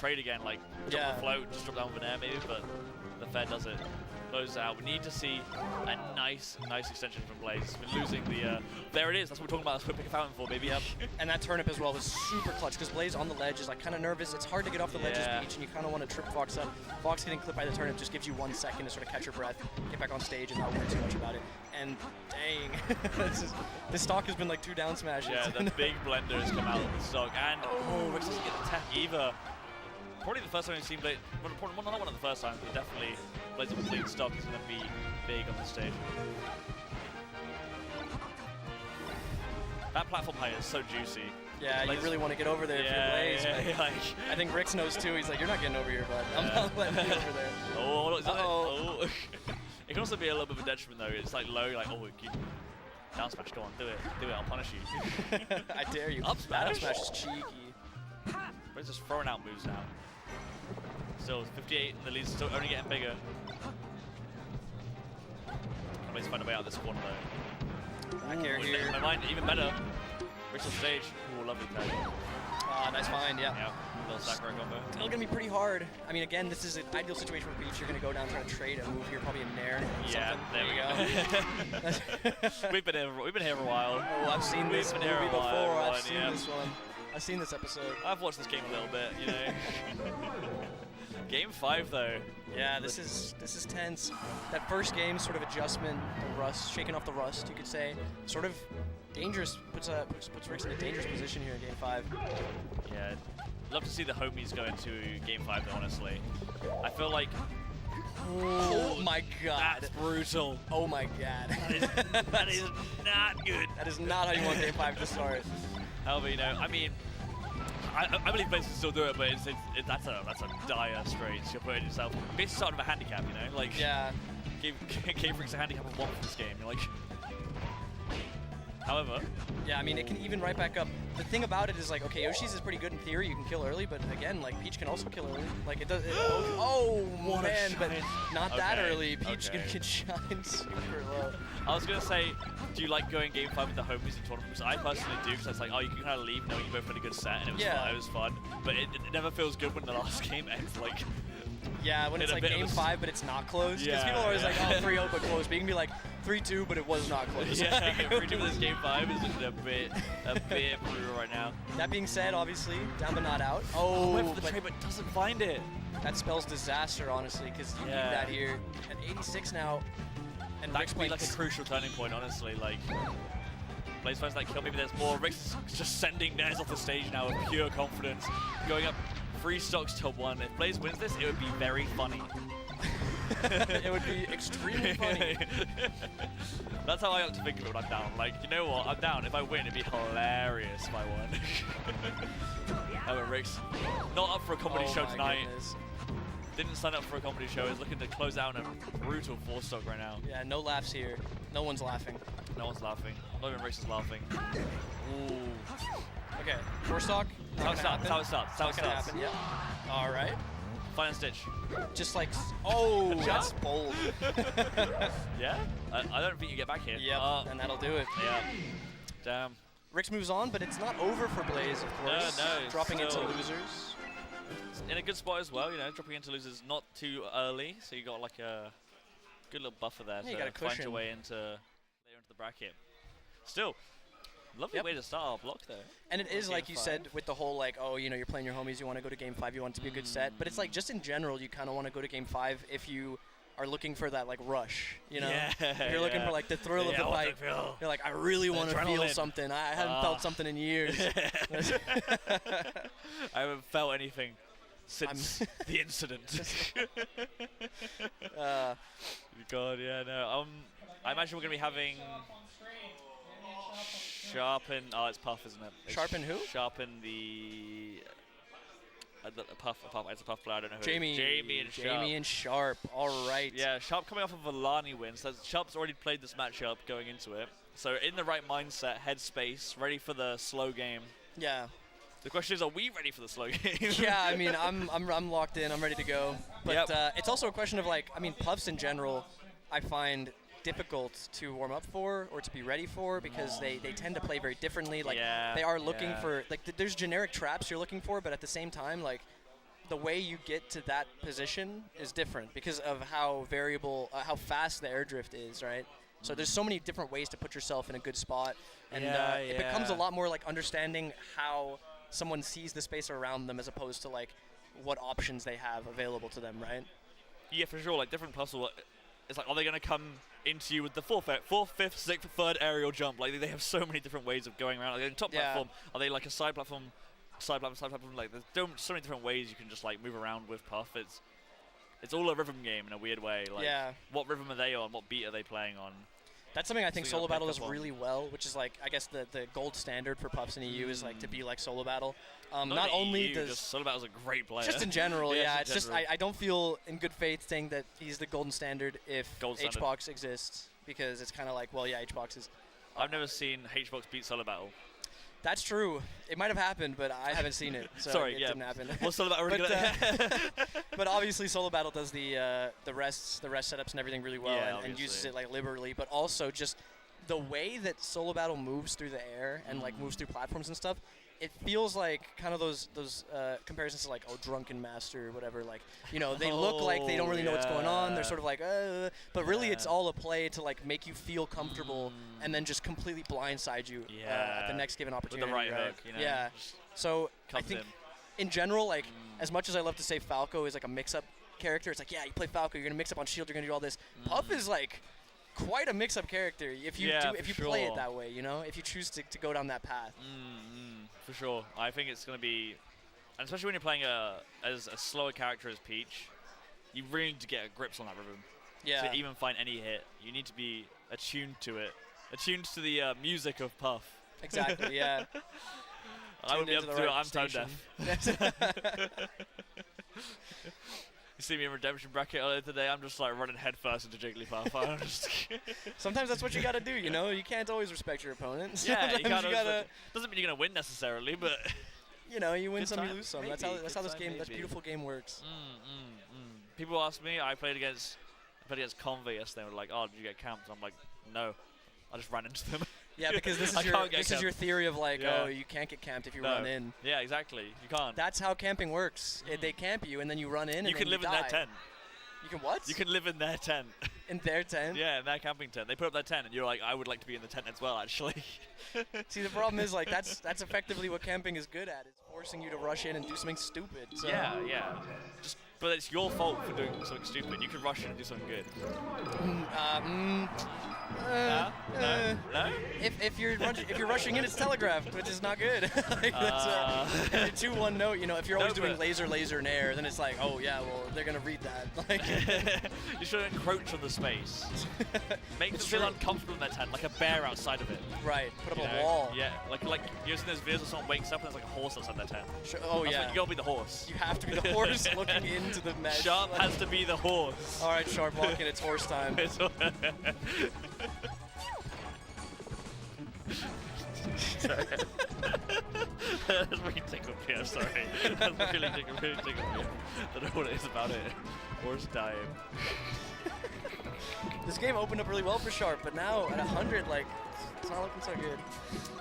trade again, like drop the float, just drop down with an air maybe, but the Fair does it. Closes out. We need to see a nice extension from Blaze. We're losing the. There it is. That's what we're talking about. That's what Pick a Fountain for, baby. Yep. And that turnip as well was super clutch because Blaze on the ledge is like kind of nervous. It's hard to get off the ledges, Peach, and you kind of want to trip Fox up. Fox getting clipped by the turnip just gives you 1 second to sort of catch your breath, get back on stage, and not worry too much about it. And dang, this stock has been like 2 down smashes. Yeah, the big blender has come out of the stock, and Rix doesn't get the tech either. Probably the first time we've seen Blaze, well, not one of the first times, but definitely Blaze with a clean stock is going to be big on the stage. That platform height is so juicy. Yeah, Blaze, you really want to get over there if you're Blaze. Yeah, like, I think Rix knows too. He's like, you're not getting over here, bud. I'm not letting you over there. Oh, is that it can also be a little bit of a detriment though. It's like low, like, oh, down smash, go on, do it, I'll punish you. I dare you. Up smash? Down smash is cheeky. Blaze just throwing out moves now. Still 58, and the lead's still only getting bigger. Blaze find a way out of this corner though. Back air here. My mind, even better. Rich on stage. Ooh, lovely tag. Ah, nice find, yeah. Yeah, little Sakura combo. Still gonna be pretty hard. I mean, again, this is an ideal situation for Peach. You're gonna go down, try to trade a move here, probably a Nair. Yeah, there we go. We've been here for a while. Oh, I've seen this movie before. I've seen this one. I've seen this episode. I've watched this game a little bit, you know. Game 5 though. Yeah, this is tense. That first game, sort of adjustment, the rust, shaking off the rust, you could say, sort of dangerous. Puts Rix in a dangerous position here in Game 5. Yeah, love to see the homies go into Game 5 though. Honestly, I feel like. Oh my god. That's brutal. Oh my god. That is not good. That is not how you want Game 5 to start. However, you know, I mean, I believe Blaze can still do it, but that's a dire straits you're putting yourself. Basically, starting of a handicap, you know, like gave Freaks a handicap of 1 for this game. You're like, however, yeah, I mean, it can even right back up. The thing about it is like, okay, Yoshi's is pretty good in theory. You can kill early, but again, like Peach can also kill early. Like it does. Oh man, but not that early. Peach gonna get shined super low. I was gonna say, do you like going Game 5 with the homies in tournaments? I personally do, because it's like, oh, you can kind of leave knowing you both had a good set, and it was fun. It was fun. But it never feels good when the last game ends like. Yeah, when it's like Game 5, but it's not close. Because people are always like, oh, 3-0 but close. But you can be like 3-2, but it was not close. Yeah, 3-2 for this Game 5 is a bit brutal right now. That being said, obviously, down but not out. Oh, went for the trade, but doesn't find it. That spells disaster, honestly, because you need that here. At 86 now. And that could be like a crucial turning point, honestly. Like, Blaze finds that kill. Maybe there's more. Rix is just sending Nairs off the stage now with pure confidence. Going up 3 stocks to 1. If Blaze wins this, it would be very funny. It would be extremely funny. That's how I like to think of it when I'm down. Like, you know what? I'm down. If I win, it'd be hilarious if I won. However, Rix not up for a comedy show tonight. Goodness. Didn't sign up for a comedy show. Is looking to close out a brutal 4-stock right now. Yeah, no laughs here. No one's laughing. No one's laughing. Not even Rix is laughing. Ooh. Okay, 4-stock. That's how it starts. Happen, yeah. All right. Final Stitch. Just like, oh, that's bold. Yeah? I don't think you get back here. Yep, and that'll do it. Yeah. Damn. Rix moves on, but it's not over for Blaze, of course. No. Dropping into losers. In a good spot as well, you know, dropping into losers not too early, so you got like a good little buffer there to find your way into the bracket. Still, lovely way to start our block though. And it is like you said with the whole like, oh, you know, you're playing your homies, you want to go to Game 5, you want it to be a good set, but it's like just in general, you kind of want to go to Game 5 if you are looking for that like rush, you know? If you're looking for like the thrill of the fight. You're like, I really want to feel something. I haven't felt something in years. I haven't felt anything since the incident. God, yeah, no. I imagine we're gonna be having Sharpen. Oh, it's Puff, isn't it? Sharpen who? Sharpen the Puff. It's a Puff player. I don't know who. Jamie and Sharp. All right. Yeah, Sharp coming off of a Lani win. So Sharp's already played this matchup going into it. So in the right mindset, headspace, ready for the slow game. Yeah. The question is, are we ready for the slow game? Yeah, I mean, I'm locked in. I'm ready to go. But it's also a question of like, I mean, Puffs in general, I find difficult to warm up for or to be ready for because they tend to play very differently. Like they are looking for like there's generic traps you're looking for, but at the same time, like the way you get to that position is different because of how variable, how fast the air drift is, right? So there's so many different ways to put yourself in a good spot, and it becomes a lot more like understanding how someone sees the space around them as opposed to like what options they have available to them, right? Yeah, for sure. Like different puzzle, it's like, are they going to come into you with the fourth, fifth, sixth, third aerial jump? Like they have so many different ways of going around. Like in top platform, are they like a side platform? Like there's so many different ways you can just like move around with Puff. It's all a rhythm game in a weird way. Like what rhythm are they on? What beat are they playing on? That's something I think Solo Battle does really well, which is like, I guess the gold standard for Puffs in EU is like to be like Solo Battle. Not only does Solo Battle's a great player. Just in general, it's just I don't feel in good faith saying that he's the golden standard if HBox exists, because it's kind of like, well, yeah, HBox is. I've never seen HBox beat Solo Battle. That's true. It might have happened, but I haven't seen it. So Sorry, it didn't happen. Well, Solo Battle but obviously, Solo Battle does the rest setups and everything really well, and uses it like liberally. But also just the way that Solo Battle moves through the air and like moves through platforms and stuff. It feels like kind of those comparisons to like Drunken Master or whatever. Like, you know, they look like they don't really know what's going on. They're sort of like, but really it's all a play to like make you feel comfortable and then just completely blindside you at the next given opportunity. With the right hook, you know. Yeah. So I think in general, like as much as I love to say Falco is like a mix-up character, it's like, yeah, you play Falco, you're gonna mix up on shield, you're gonna do all this. Puff is like quite a mix-up character if you play it that way, you know, if you choose to go down that path. For sure. I think it's going to be, and especially when you're playing as a slower character as Peach, you really need to get grips on that rhythm. Yeah. To even find any hit, you need to be attuned to it. Attuned to the music of Puff. Exactly, yeah. I wouldn't be able to do it. I'm tone deaf. You see me in Redemption Bracket earlier today, I'm just like running headfirst into Jigglypuff. Sometimes that's what you gotta do, you know? You can't always respect your opponent. Yeah, you gotta doesn't mean you're gonna win necessarily, but you know, you win some, you lose some. Maybe. That's how this game, that beautiful game works. People ask me, I played against Convey yesterday, and they were like, oh, did you get camped? I'm like, no. I just ran into them. Yeah, because this is your theory of like, oh, you can't get camped if you run in. Yeah, exactly. You can't. That's how camping works. They camp you, and then you run in, and you can live in their tent. You can what? You can live in their tent. In their tent? Yeah, in their camping tent. They put up their tent, and you're like, I would like to be in the tent as well, actually. See, the problem is like that's effectively what camping is good at. It's forcing you to rush in and do something stupid. So. Yeah. But it's your fault for doing something stupid. You can rush in and do something good. No? If you're rushing in, it's telegraphed, which is not good. Like, that's 2-1 note. You know, if you're always doing laser nair, then it's like, oh yeah, well they're gonna read that. Like, you shouldn't encroach on the space. Make them feel uncomfortable in their tent, like a bear outside of it. Right. Put up a wall. Yeah. Like you've seen those videos where someone wakes up and there's like a horse outside their tent. Sure. Oh yeah. You gotta be the horse. You have to be the horse looking into the mesh. Sharp has to be the horse. All right, Sharp, walk in. It's horse time. Sorry. That's really tickled me, I'm sorry. That's really tickled me. I don't know what it is about it. Horse dying. This game opened up really well for Sharp, but now at 100, like, it's not looking so good.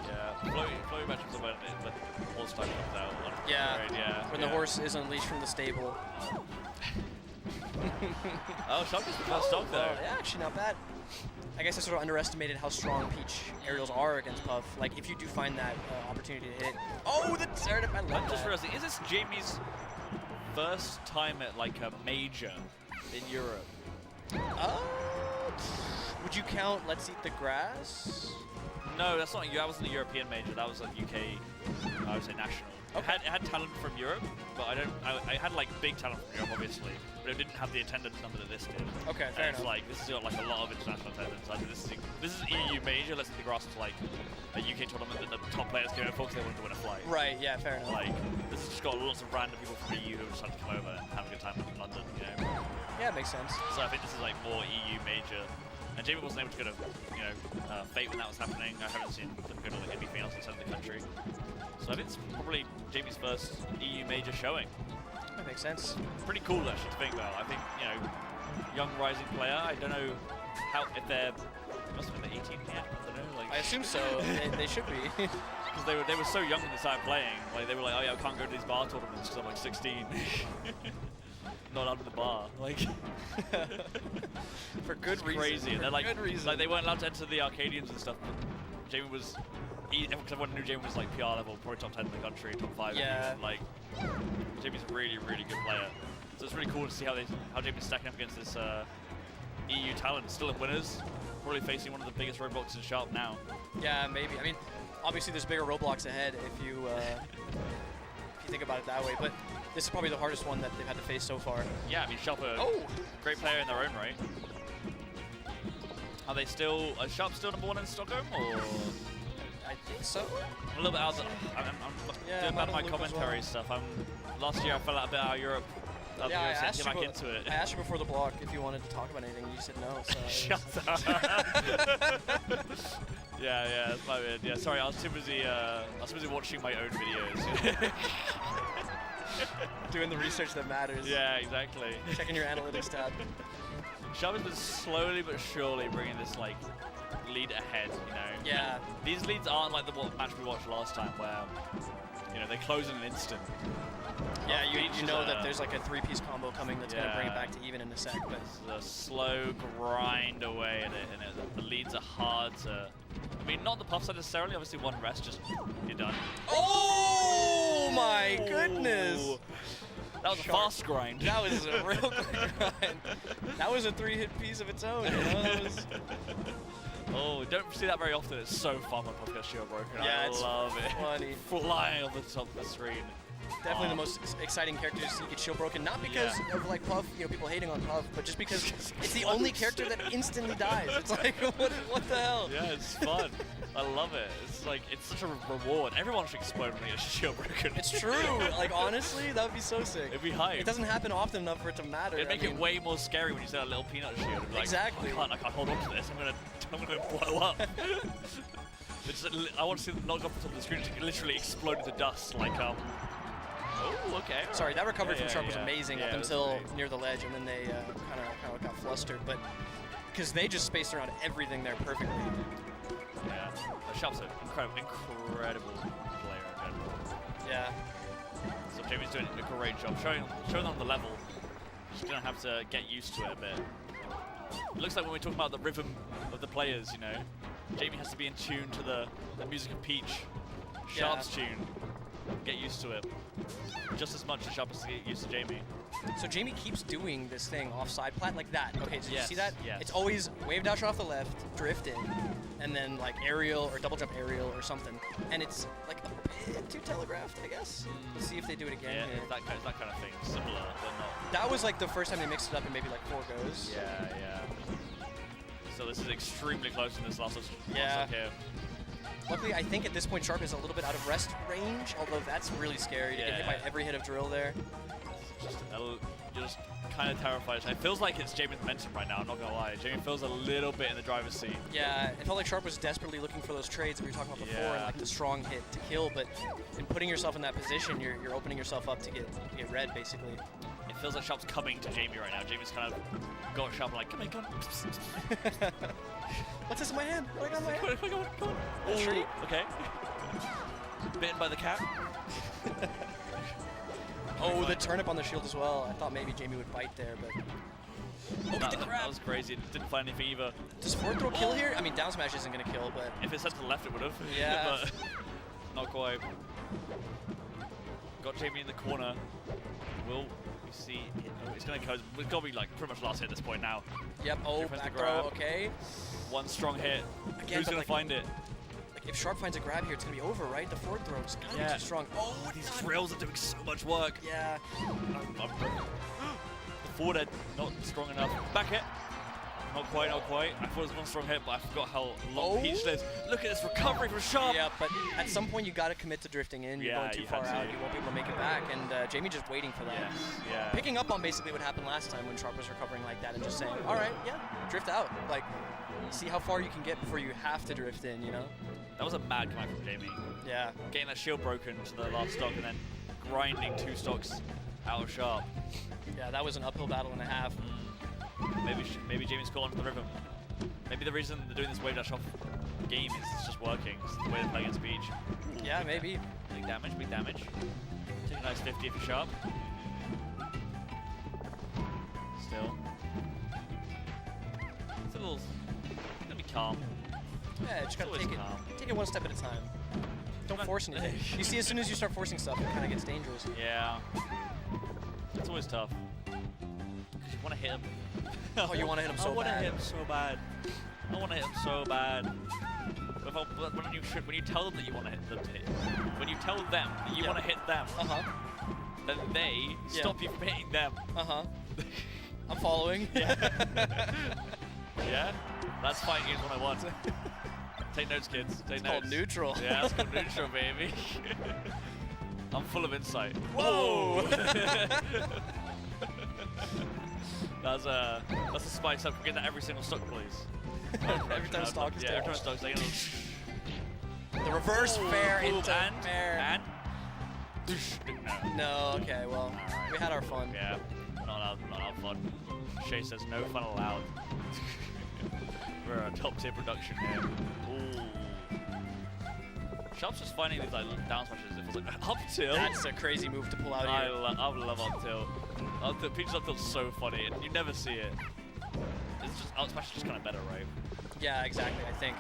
Yeah, floaty matchups about it, but horse time comes out. When the horse is unleashed from the stable. Oh, Sharp is the first dog though. Yeah, actually not bad. I guess I sort of underestimated how strong Peach aerials are against Puff. Like, if you do find that opportunity to hit. Oh, the turret! I love that. I'm just realizing, is this Jamie's first time at like a major in Europe? Would you count Let's Eat the Grass? No, that's not. That wasn't a European major. That was a UK. I would say national. Okay. It had talent from Europe, but I had like big talent from Europe, obviously, but it didn't have the attendance number that this did. Okay, fair enough. Like this has got like a lot of international attendance. Like this is EU major. Let's Eat the Grass was like a UK tournament that the top players go for because they wanted to win a flight. Right. Yeah. Fair enough. Like this has just got lots of random people from EU who just had to come over and have a good time in London. You know. Yeah, it makes sense. So I think this is like more EU major. And Jamie wasn't able to go to, Fate when that was happening. I haven't seen them go to anything else outside of the country. So I think it's probably Jamie's first EU major showing. That makes sense. Pretty cool actually to think about. I think, young rising player. I don't know if they're must have been 18 yet. I don't know. Like I assume so. they should be. Because they were so young when they started playing. Like they were like, oh yeah, I can't go to these bar tournaments because I'm like 16. Not under the bar. Like for good reason. Crazy. For they're like, good reason. Like they weren't allowed to enter the Arcadians and stuff. But Jamie was. Because everyone knew Jamie was like PR level, probably top 10 in the country, top 5. Yeah. Like Jamie's a really, really good player. So it's really cool to see how Jamie's stacking up against this EU talent. Still in winners, probably facing one of the biggest roadblocks in Sharp now. Yeah, maybe. I mean, obviously there's bigger roadblocks ahead if you think about it that way. But this is probably the hardest one that they've had to face so far. Yeah, I mean Sharp are great player in their own right. Are they still? Are Sharp still #1 in Stockholm or? I think so. I'm a little bit out of doing bad at my commentary stuff. Last year I fell out a bit out of Europe. I asked back into it. I asked you before the block if you wanted to talk about anything, and you said no. So shut up. yeah, that's my bad. Yeah, sorry, I was too busy watching my own videos. Doing the research that matters. Yeah, exactly. Checking your analytics tab. Sharp has been slowly but surely bringing this like lead ahead, you know. Yeah. These leads aren't like the match we watched last time where, you know, they close in an instant. Yeah, you know that there's like a 3-piece combo coming that's going to bring it back to even in a sec. But it's a slow grind away at it, and the leads are hard to... I mean, not the puff side necessarily, obviously one rest, just you're done. Oh my goodness! That was a fast grind. That was a real quick grind. That was a 3-hit piece of its own, you know? That was... Oh, don't see that very often. It's so fun when Puff gets shield broken. Yeah, I love it. Funny. Flying on the top of the screen. Definitely the most exciting character to see get shield broken. Not because of like Puff, you know, people hating on Puff, but just because it's the only character that instantly dies. It's like, what the hell? Yeah, it's fun. I love it. It's like, it's such a reward. Everyone should explode when they get shield broken. It's true. Like, honestly, that would be so sick. It'd be hype. It doesn't happen often enough for it to matter. It'd make it way more scary when you see that little peanut shield. Like, exactly. I can't hold on to this. I'm gonna blow up. I want to see them knock off the top of the screen and literally explode into dust. Like, oh, okay. Sorry, that recovery from Sharp was amazing up until near the ledge, and then they kind of got flustered. But because they just spaced around everything there perfectly. Yeah, Sharp's an incredible player in general. Yeah. So Jamie's doing a great job showing them the level. Just gonna have to get used to it a bit. It looks like when we talk about the rhythm of the players, you know, Jamie has to be in tune to the music of Peach. Sharp's tune. Get used to it. Just as much as Sharp has to get used to Jamie. So Jamie keeps doing this thing off side plat like that. Okay, so you see that? Yes. It's always wave dash off the left, drift in, and then like aerial or double jump aerial or something. And it's like a bit too telegraphed, I guess. Let's see if they do it again. Yeah, that kind of thing. Similar, but not. That was like the first time they mixed it up in maybe like 4 goes. Yeah. So this is extremely close in this last yeah. here. Luckily, I think at this point Sharp is a little bit out of rest range, although that's really scary to get hit by every hit of drill there. You're just kind of terrified. It feels like it's Jamie's momentum right now, I'm not going to lie. Jamie feels a little bit in the driver's seat. Yeah, it felt like Sharp was desperately looking for those trades that we were talking about before, and like the strong hit to kill, but in putting yourself in that position, you're opening yourself up to get red, basically. It feels like Sharp's coming to Jamie right now. Jamie's kind of got Sharp like, come on. What's this in my hand? What I got in my hand? Come on. Oh, okay. Bitten by the cat. Oh, the turnip on the shield as well. I thought maybe Jamie would bite there, but... Oh, get the grab! That was crazy. Didn't find anything either. Does forward throw kill here? I mean, down smash isn't going to kill, but... If it said to the left, it would have. Yeah. But not quite. Got Jamie in the corner. Will we see... It's going to go... It's got to be like pretty much last hit at this point now. Yep. Oh, back throw. Okay. One strong hit. Again, who's going to find it? If Sharp finds a grab here, it's going to be over, right? The forward throw is kind of too strong. Oh, these drills are doing so much work. Yeah. The forward head, not strong enough. Back hit. Not quite. I thought it was one strong hit, but I forgot how long Peach is. Look at this recovery from Sharp. Yeah, but at some point you got to commit to drifting in. You're going too far out. You won't be able to make it back. And Jamie just waiting for that. Yes, yeah. Picking up on basically what happened last time when Sharp was recovering like that and just saying, all right, yeah, drift out. Like, see how far you can get before you have to drift in, you know? That was a mad command from Jamie. Yeah. Getting that shield broken to the last stock and then grinding 2 stocks out of Sharp. Yeah, that was an uphill battle and a half. Maybe Jamie's caught onto the rhythm. Maybe the reason they're doing this wave dash off game is it's just working. It's the way they play against Peach. Ooh, yeah, maybe. Big damage, big damage. Take a nice 50 if you're sharp. Still. It's a little... It's gonna be calm. Yeah, just gotta take it one step at a time. Don't force anything. You see, as soon as you start forcing stuff, it kind of gets dangerous. Yeah. It's always tough. Because you want to hit him. Oh, you want to hit him so bad. I want to hit him so bad. I want to hit him so bad. When you tell them that you want to hit them, when you tell them that you want to hit them, then they stop you from hitting them. I'm following. Yeah? That's fighting games 101. Take notes, kids. Take notes. It's called neutral. Yeah, it's called neutral, baby. I'm full of insight. Whoa! That's a spice up. Get that every single stock, please. Every time stock is every time stock's like the reverse fair into fair. And? No, okay, well, we had our fun. Yeah, not our fun. Shay says no fun allowed. We're a top tier production here. Ooh. Sharp's just finding these like down smashes. It feels like up tilt. That's a crazy move to pull out here. I love up tilt. Peach's up tilt's so funny, and you never see it. It's just up smash is just kind of better, right? Yeah, exactly. I think.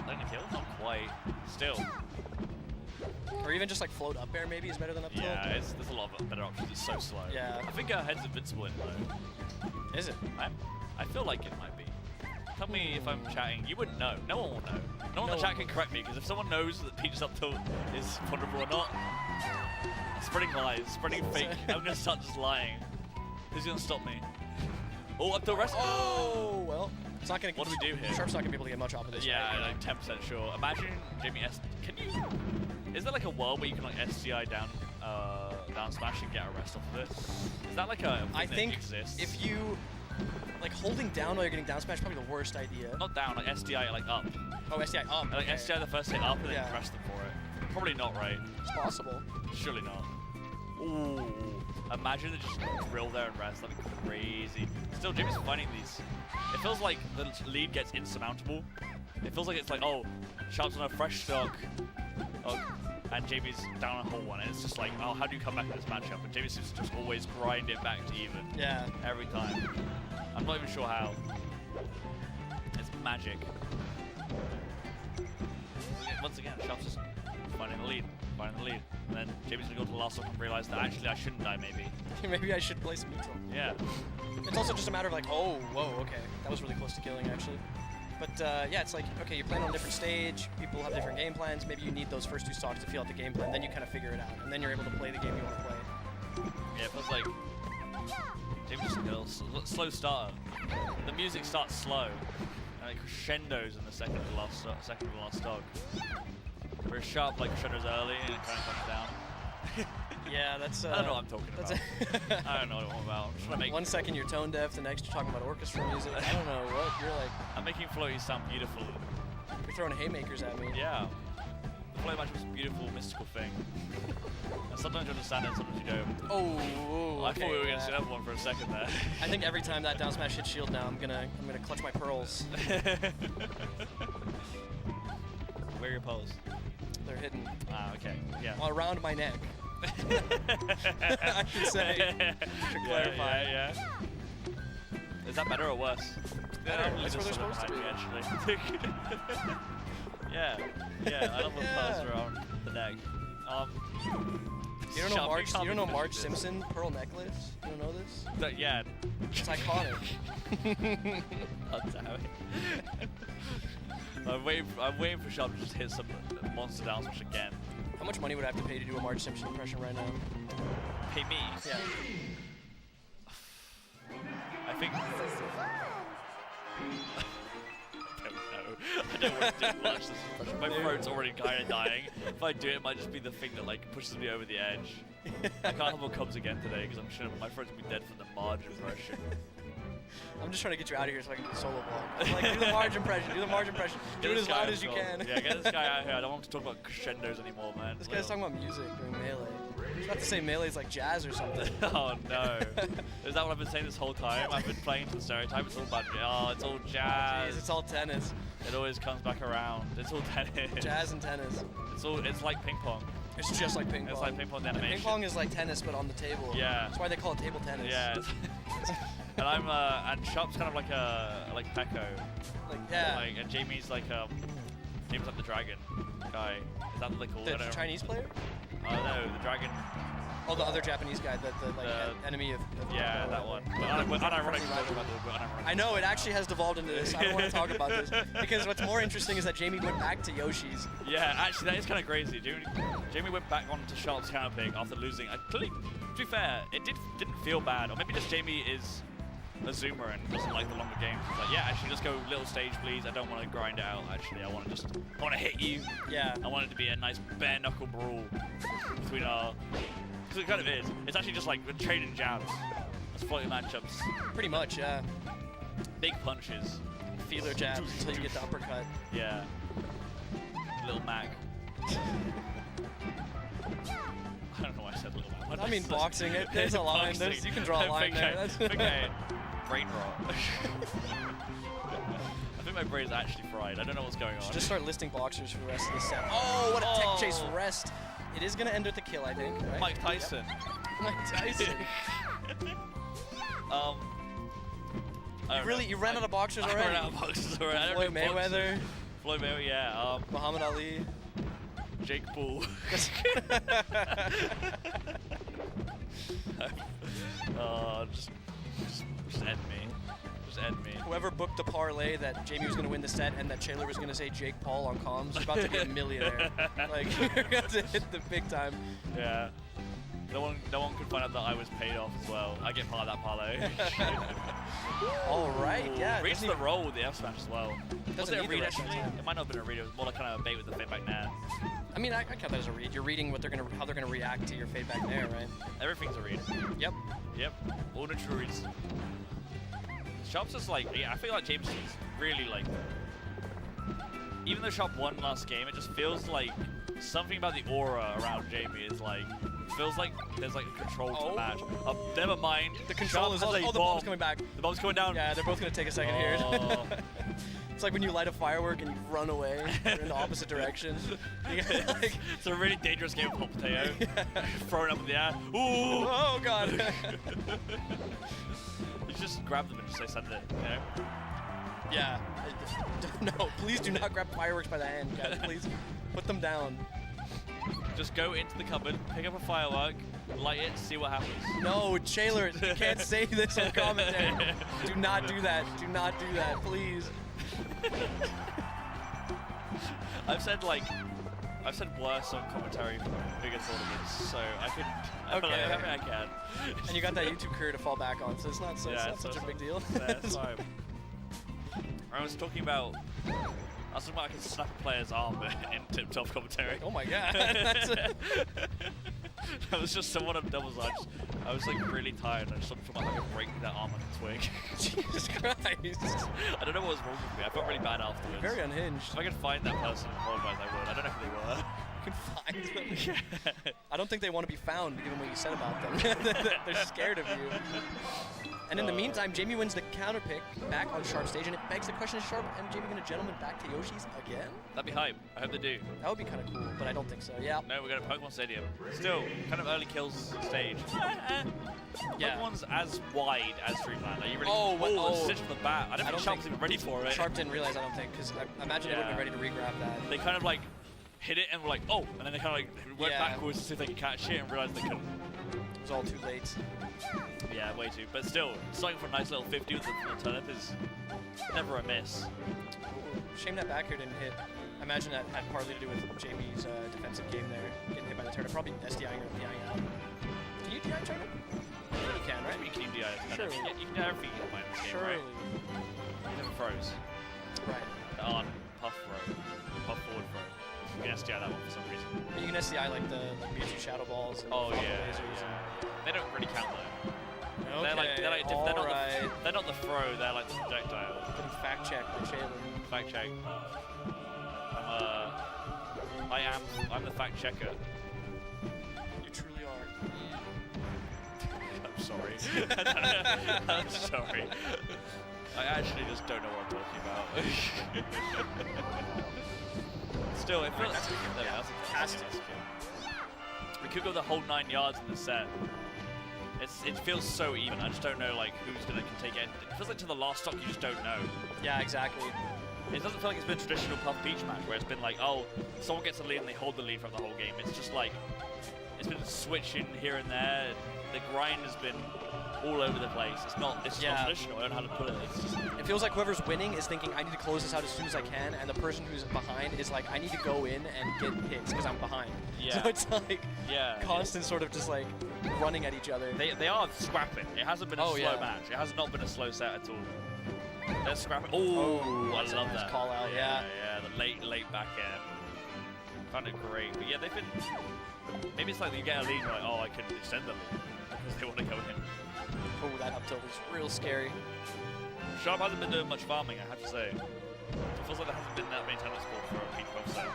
Landing kill? Not quite. Still. Or even just like float up air maybe is better than up tilt. Yeah, there's a lot of better options. It's so slow. Yeah. I think our head's invincible in though. Is it? I feel like it might be. Tell me if I'm chatting. You wouldn't know. No one will know. No one in the chat can correct me, because if someone knows that Peach's up tilt is vulnerable or not, spreading lies, spreading fake, I'm going to start just lying. Who's going to stop me? Oh, up tilt rest. Oh, well. It's not going to. What do we do here? Sharp's not going to be able to get much off of this. Yeah, right? Like 10% sure. Imagine Jamie S. Can you? Is there like a world where you can like SCI down smash and get a rest off of it? Is that like a thing I think that exists? If you like holding down while you're getting down smash, probably the worst idea. Not down, like SDI like up. Oh, SDI up. Like okay. SDI the first hit up and then rest them for it. Probably not, right? It's possible. Surely not. Ooh. Imagine they just drill there and rest. That'd be crazy. Still, Jimmy's finding these. It feels like the lead gets insurmountable. It feels like it's like, oh, Sharp's on a fresh stock. Oh, and Jamie's down a whole one. And it's just like, oh, how do you come back in this matchup? And Jamie seems to just always grind it back to even. Yeah. Every time. I'm not even sure how. It's magic. Once again, Sharp's just finding the lead. And then Jamie's gonna go to the last stock and realize that actually I shouldn't die, maybe. Maybe I should play some neutral. Yeah. It's also just a matter of like, oh, whoa, okay. That was really close to killing, actually. But yeah, it's like, okay, you're playing on a different stage, people have different game plans, maybe you need those first two stocks to feel out the game plan, then you kind of figure it out, and then you're able to play the game you want to play. Yeah, it feels like Jamie's just a slow starter. The music starts slow, and it crescendos in the second to the last stock. Whereas Sharp like crescendos early and it kind of comes down. Yeah, that's. I don't know what I'm talking about. I don't know what I'm about. I'm trying to make 1 second you're tone deaf, the next you're talking about orchestra music. I don't know what you're like. I'm making floaties sound beautiful. You're throwing haymakers at me. Yeah. The float match was a beautiful, mystical thing. And sometimes you understand it, sometimes you don't. Oh, I thought we were going to see another one for a second there. I think every time that down smash hits shield now, I'm gonna clutch my pearls. Where are your pearls? They're hidden. Ah, okay. Yeah. Around my neck. I can say. To clarify. Yeah. Is that better or worse? Better. That's where they're supposed to be. Actually. Yeah. I love when pearls are around the neck. You don't know Marge Simpson pearl necklace? You don't know this? Yeah. It's iconic. Oh, damn it. I'm waiting for Sharp to just hit some monster down smash again. How much money would I have to pay to do a Marge Simpson impression right now? Pay me? Yeah. I think... I don't want to watch this impression. My throat's already kind of dying. If I do it, it might just be the thing that like pushes me over the edge. I can't have more Cubs again today because I'm sure my throat's will be dead from the Marge impression. I'm just trying to get you out of here so I can do solo block. Like, do the Marge impression. Do it as loud as you can. Yeah, get this guy out here. I don't want to talk about crescendos anymore, man. This guy's talking about music during Melee. was about to say Melee's like jazz or something. Oh no. Is that what I've been saying this whole time? I've been playing to the stereotype. It's all about, oh, it's all jazz. Jeez, it's all tennis. It always comes back around. It's all tennis. Jazz and tennis. It's like ping pong. It's just like ping pong. It's like ping pong, the animation. Ping pong is like tennis, but on the table. Yeah. That's why they call it table tennis. Yeah. And and Shop's kind of like Peko. Like, yeah. Like, and Jamie's like Jamie's like the dragon guy. Is that what they call it? The Chinese player? Oh no, the dragon. Oh, the other Japanese guy, the enemy of yeah, that one. But unironically, I know, it actually has devolved into this. I don't want to talk about this. Because what's more interesting is that Jamie went back to Yoshi's. Yeah, actually, that is kind of crazy. Jamie went back onto Sharp's counter pick after losing. Clearly, to be fair, it didn't feel bad. Or maybe just Jamie is a zoomer and doesn't like the longer games. He's like, yeah, actually, just go little stage, please. I don't want to grind it out. Actually, I want to hit you. Yeah. I want it to be a nice bare knuckle brawl between our. Because it kind of is. It's actually just like we're trading jabs. It's floating matchups. Pretty much, yeah. Big punches. Feeler jabs until you get the uppercut. Yeah. Little Mac. I don't know why I said little Mac. I mean boxing. There's a line. You can draw a line there. Okay. Brain rot. I think my brain's actually fried. I don't know what's going on. Just start listing boxers for the rest of the set. Oh, what a tech chase rest. It is going to end with a kill, I think. Right? Mike Tyson. Yep. Mike Tyson. You ran out of boxers already? I ran out of boxers already. Floyd Mayweather. Floyd Mayweather, yeah. Muhammad Ali. Jake Paul. Just end me. Just end me. Whoever booked the parlay that Jamie was going to win the set and that Chandler was going to say Jake Paul on comms is about to be a millionaire. Like, you're going to hit the big time. Yeah. No one could find out that I was paid off as well. I get part of that parlay. All right, yeah. Reach the roll with the F smash as well. Was it a read actually? It might not have been a read. It was more like kind of a bait with the feedback nair. I mean, I count that as a read. You're reading how they're gonna react to your feedback nair, right? Everything's a read. Yep. Yep. All neutral reads. Sharp's just like, yeah, I feel like James is really like. Even though Sharp won last game, it just feels like something about the aura around Jamie is like. Feels like there's like a control to the match. Never mind. The control is also. Oh, the bomb's coming back. The bomb's coming down. Yeah, they're both gonna take a second here. It's like when you light a firework and you run away in the opposite direction. Like, it's a really dangerous game of hot potato. Yeah. Thrown up in the air. Ooh! Oh god! You just grab them and just say send it. You know? Yeah. No, please do not grab fireworks by the hand, guys. Please put them down. Just go into the cupboard, pick up a firework, light it, see what happens. No, Chandler, you can't say this on commentary. Do not do that. Do not do that, please. I've said worse on commentary from bigger tournaments, so I can. Okay. I mean, I can. And you got that YouTube career to fall back on, so it's not such a big deal. Yeah, it's fine. I was talking about I can snap a player's arm in tip-top commentary. Oh my god. That was just somewhat of doubles edge. I was like really tired. I just thought I could break that arm on a twig. Jesus Christ. I don't know what was wrong with me. I felt really bad afterwards. Very unhinged. If I could find that person and apologize, I would. I don't know who they were. You can find them. Yeah. I don't think they want to be found, given what you said about them. They're scared of you. And in the meantime, Jamie wins the counter pick back on Sharp stage, and it begs the question, is Sharp and Jamie going to gentleman back to Yoshi's again? That'd be hype. I hope they do. That would be kind of cool, but I don't think so. Yeah. No, we're going to Pokemon Stadium. Still, kind of early kills stage. Yeah. Pokemon's as wide as Dreamland. Like, you really stitch from the bat. I don't think Sharp was even ready for it. Sharp didn't realize, I don't think, because I imagine they would have been ready to re-grab that. They kind of like hit it and were like, oh, and then they kind of like went backwards to see if they could catch it and realized they couldn't. It was all too late. Yeah, way too. But still, starting for a nice little 50 with the turnip is never a miss. Shame that back here didn't hit. I imagine that had partly to do with Jamie's defensive game there, getting hit by the turnip. Probably SDIing or DIing out. Can you DI turnip? I think you can, right? You can DI it. Surely. Yeah, you can do everything in the game, surely. Right? You never froze. Right. On puff throw. Puff forward throw. You can SDI that one for some reason. You can SDI like the Mewtwo Shadow Balls and lasers. Yeah. They don't really count though. Okay, they're not the throw, they're like the projectile. Fact check for Shaylin. Fact check. I'm the fact checker. You truly are. sorry. I'm sorry. I actually just don't know what I'm talking about. Still, it feels that's fantastic. We could go the whole 9 yards in the set. It feels so even. I just don't know like who's gonna take it. It feels like to the last stock you just don't know. Yeah, exactly. It doesn't feel like it's been a traditional Puff Peach match where it's been like, oh, someone gets the lead and they hold the lead throughout the whole game. It's just like, it's been switching here and there. The grind has been all over the place. It's not traditional. I don't know how to put it. It feels like whoever's winning is thinking, I need to close this out as soon as I can, and the person who's behind is like, I need to go in and get hits because I'm behind. Yeah. So it's like constant sort of just like running at each other. They are scrapping. It hasn't been a slow match. It has not been a slow set at all. They're scrapping. Oh, I love that. Call out, yeah, the late back air. Found it great. But yeah, they've been. Maybe it's like you get a lead, and you're like, oh, I could extend them because they want to go in. Oh, that up tilt was real scary. Sharp hasn't been doing much farming, I have to say. It feels like there hasn't been that many times scored for a Peach Puff set.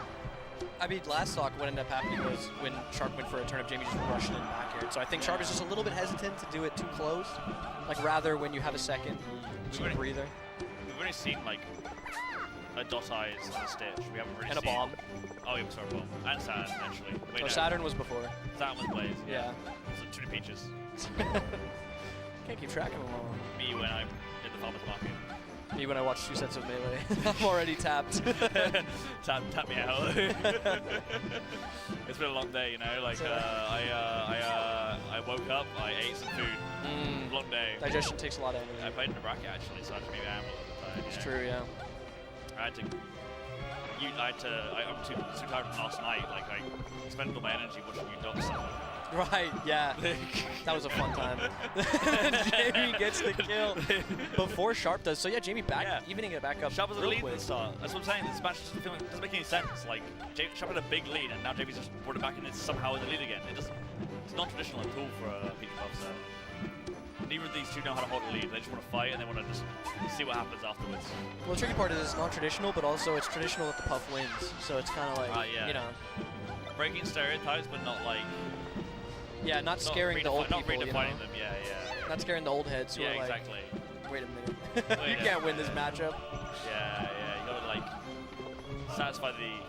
I mean, last stock, what ended up happening was when Sharp went for a turnip, Jamie just rushed in back here. So I think Sharp is just a little bit hesitant to do it too close. Like, rather when you have a second, just a breather. We've only seen, like, a dot eyes and a stitch. We haven't really seen... And a bomb. Oh, yeah, we saw a bomb. And Saturn, actually. Wait, no. Saturn was before. Saturn was Blaze. Yeah. So two Peaches. Can't keep track of them all. Me when I did the farmer's market. Me when I watched 2 sets of Melee. I'm already tapped. Tap me out. It's been a long day, you know. Like I woke up, I ate some food. Long day. Digestion takes a lot of energy. I played in the bracket actually, so I had to maybe amble all the time. It's true, yeah. I'm too tired from last night. Like I spent all my energy watching you dogs somewhere. Right, yeah. That was a fun time. Jamie gets the kill before Sharp does. So yeah, Jamie evening it back up. Sharp was a lead at the start. That's what I'm saying. This match doesn't make any sense. Like Sharp had a big lead, and now Jamie's just brought it back, and it's somehow in the lead again. It's not traditional at all for a Peach Puff set. Neither of these two know how to hold a lead. They just want to fight, and they want to just see what happens afterwards. Well, the tricky part is it's not traditional, but also it's traditional that the Puff wins. So it's kind of like, you know, breaking stereotypes, but not like. Yeah, not scaring the old people. Not redefining them, yeah. Not scaring the old heads who are like, exactly. Wait a minute. You can't win this matchup. Yeah, you gotta like satisfy the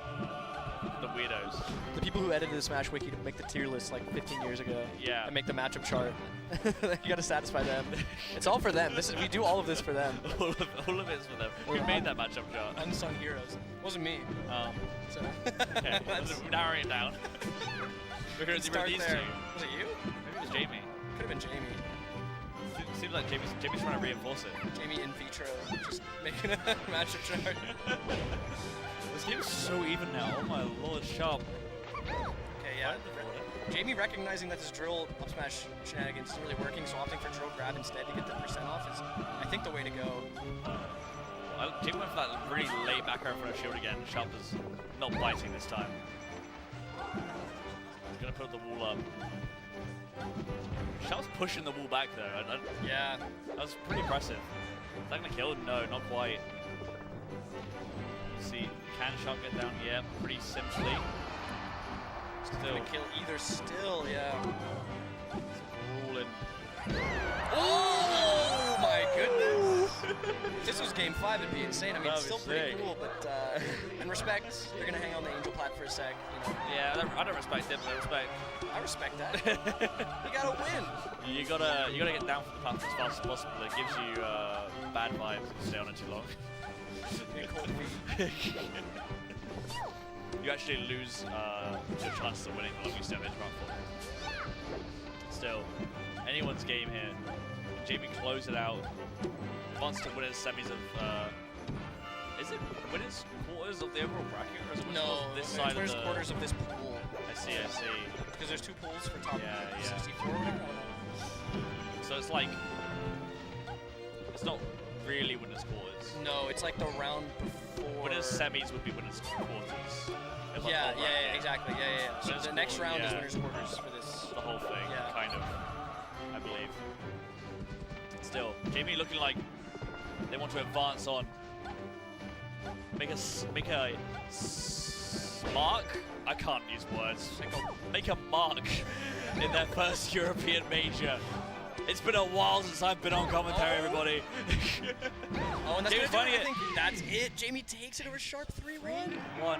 weirdos. The people who edited the Smash Wiki to make the tier list like 15 years ago. Yeah. And make the matchup chart. You gotta satisfy them. It's all for them. We do all of this for them. all of it's for them. We made that matchup chart. Unsung heroes. It wasn't me. So. Okay, we're narrowing it down. We're going to see these two. Was it you? Maybe it was Jamie. Could have been Jamie. Seems like Jamie's trying to reinforce it. Jamie in vitro, just making a matchup chart. This game is so even now. Oh my lord, Sharp. Okay, yeah. Jamie recognizing that this drill up smash shenanigans isn't really working, so opting for drill grab instead to get the % off is, I think, the way to go. Jamie went for that really late back air front of shield again. Sharp is not biting this time. He's gonna put the wall up. Sharp's pushing the wall back though. Yeah. That was pretty impressive. Is that gonna kill? No, not quite. Let's see, can Sharp get down? Yeah, pretty simply. Still gonna kill either still, yeah. Grueling. Oh my goodness! If this was game 5, it'd be insane. I mean, it's still pretty cool, but in respect, you're gonna hang on the Angel Plat for a sec. You know. Yeah, I don't respect it, but I respect that. You gotta win. You gotta get down from the path as fast as possible. It gives you bad vibes if you stay on it too long. You actually lose your chance of winning the longer you stay on it for. Still, anyone's game here. Jamie close it out. Wants to win his semis of. Is it win his quarters of the overall bracket, or is it this side of the quarters of this pool? I see. Because there's 2 pools for top 64. So it's like it's not really winners quarters. No, it's like the round before. Winners semis would be winners quarters. Yeah, exactly. Yeah. So the next round is winners quarters for this. The whole thing, kind of, I believe. Still, Jamie looking like they want to advance on. Make a mark. I can't use words. Make a mark in their first European major It's been a while since I've been on commentary, everybody. And that's funny. I think that's it. Jamie takes it over Sharp 3-1. 1.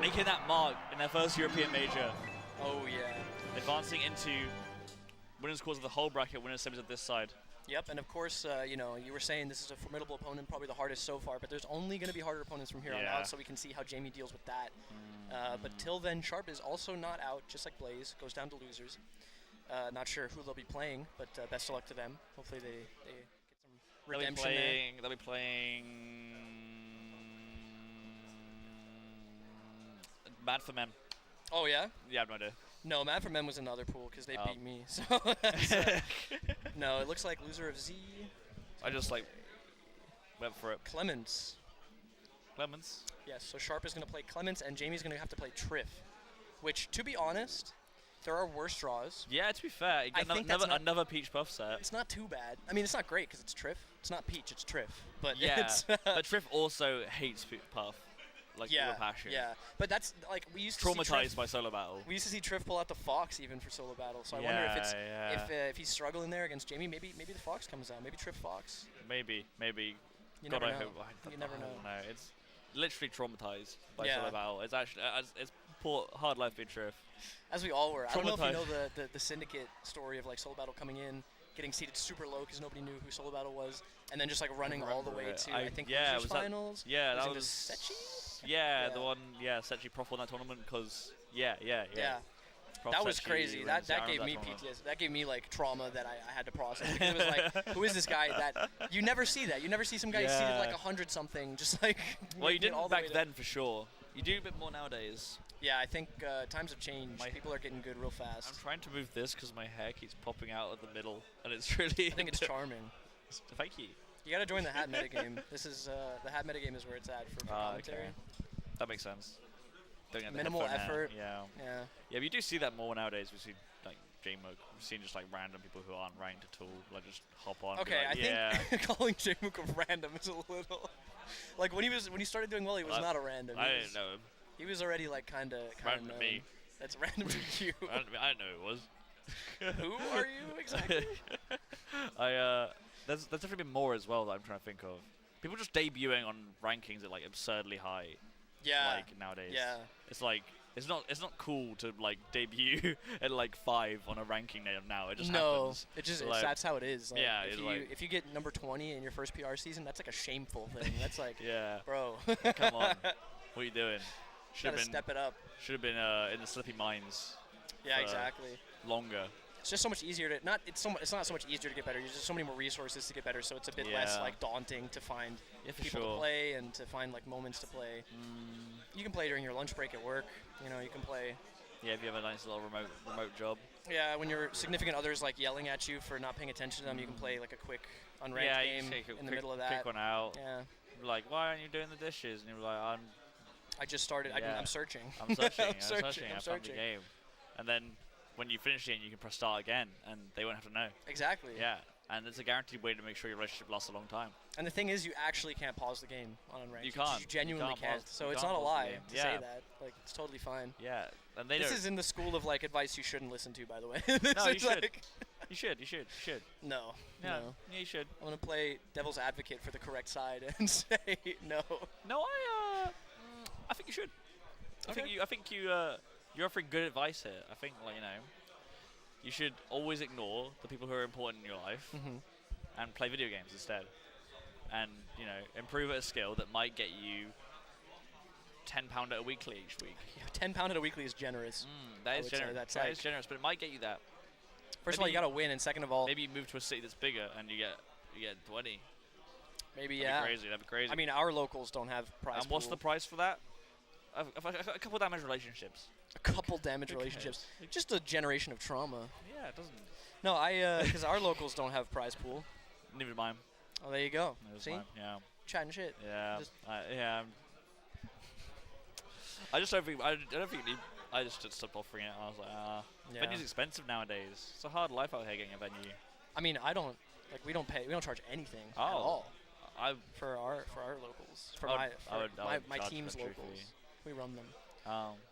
Making that mark in their first European major. Oh, yeah. Advancing into winners quarters of the whole bracket, winners semis of this side. Yep, and of course, you know, you were saying this is a formidable opponent, probably the hardest so far, but there's only going to be harder opponents from here on out, so we can see how Jamie deals with that. But till then, Sharp is also not out, just like Blaze, goes down to losers. Not sure who they'll be playing, but best of luck to them. Hopefully they get some redemption there. They'll be playing Mad for Men. Oh, yeah? Yeah, I have no idea. No, Mad for Men was in the other pool because they beat me. So no, it looks like loser of Z. I just like went for it. Clemens. Yes, so Sharp is going to play Clemens, and Jamie's going to have to play Triff, which, to be honest, there are worse draws. Yeah, to be fair, another Peach Puff set. It's not too bad. I mean, it's not great because it's Triff. It's not Peach, it's Triff. But yeah, it's but Triff also hates Puff. Like with a passion. Yeah, but that's like we used to traumatized by solo battle. We used to see Triff pull out the Fox even for solo battle. So I wonder if it's if he's struggling there against Jamie, maybe the Fox comes out. Maybe Triff Fox. Maybe. You never know. You never know. No, it's literally traumatized by solo battle. It's actually it's poor hard life being Triff. As we all were. I don't know if you know the Syndicate story of like solo battle coming in, getting seated super low because nobody knew who solo battle was, and then just like running all the way to I think losers finals. That was Sechi? Yeah, the one, Sechi Prof won that tournament because, yeah. That was crazy. That gave me PTSD. That gave me like trauma that I had to process. Because it was like, who is this guy that you never see that? You never see some guy seated like 100 something, just like. Well, you didn't back then for sure. You do a bit more nowadays. Yeah, I think times have changed. People are getting good real fast. I'm trying to move this because my hair keeps popping out of the middle, and it's really. I think it's charming. Thank you. You gotta join the hat metagame. This is the hat metagame is where it's at for commentary. Okay. That makes sense. Minimal effort. Yeah, but you do see that more nowadays. We see like J-Mook. We've seen just like random people who aren't ranked at all, like just hop on. Okay, like, I think calling J-Mook a random is a little like when he started doing well, he was not a random. I didn't know him. He was already like kind of random to me. That's random to you. I didn't know who it was. Who are you exactly? There's definitely been more as well that I'm trying to think of. People just debuting on rankings at like absurdly high. Yeah. Like nowadays. Yeah. It's like it's not cool to like debut at like 5 on a ranking now. It just happens. It just like, that's how it is. Like, yeah. If you get number 20 in your first PR season, that's like a shameful thing. That's like bro. Come on. What are you doing? Should have step it up. Should have been in the Slippy Mines. Yeah, exactly. Longer. It's just so much easier to it's not so much easier to get better. There's just so many more resources to get better, so it's a bit less like daunting to find people to play and to find like moments to play. You can play during your lunch break at work. You know, you can play. Yeah, if you have a nice little remote job. Yeah, when your significant other's like yelling at you for not paying attention to them, you can play like a quick unranked game in the middle of that. Kick one out. Yeah. Like, why aren't you doing the dishes? And you're like, I just started. I'm searching. I'm searching. I found the searching. game, and then when you finish it, you can press start again, and they won't have to know. Exactly. Yeah, and it's a guaranteed way to make sure your relationship lasts a long time. And the thing is, you actually can't pause the game on Unranked. You can't. You genuinely can't. So it's not a lie to say that. Like, it's totally fine. Yeah, and this is in the school of like advice you shouldn't listen to, by the way. No, you should. You should. No. Yeah, you should. I'm gonna play devil's advocate for the correct side and say no. No, I think you should. Okay. I think you're offering good advice here. I think you should always ignore the people who are important in your life and play video games instead. And improve at a skill that might get you £10 at a weekly each week. Yeah, £10 at a weekly is generous. That is generous. That is generous, but it might get you that. First of all, you gotta win, and second of all, maybe you move to a city that's bigger and you get 20. Maybe That'd be crazy. I mean, our locals don't have prize. And what's the price for that? A couple damage relationships. A couple damage relationships. Just a generation of trauma. Yeah, it doesn't. No, because our locals don't have prize pool. Neither do mine. Oh, there you go. Neither See? mine. Yeah. Chatting shit. Yeah. I just don't think. I just stopped offering it. I was like, venue's expensive nowadays. It's a hard life out here getting a venue. I mean, we don't pay. We don't charge anything at all. For our locals. For my team's locals. We run them.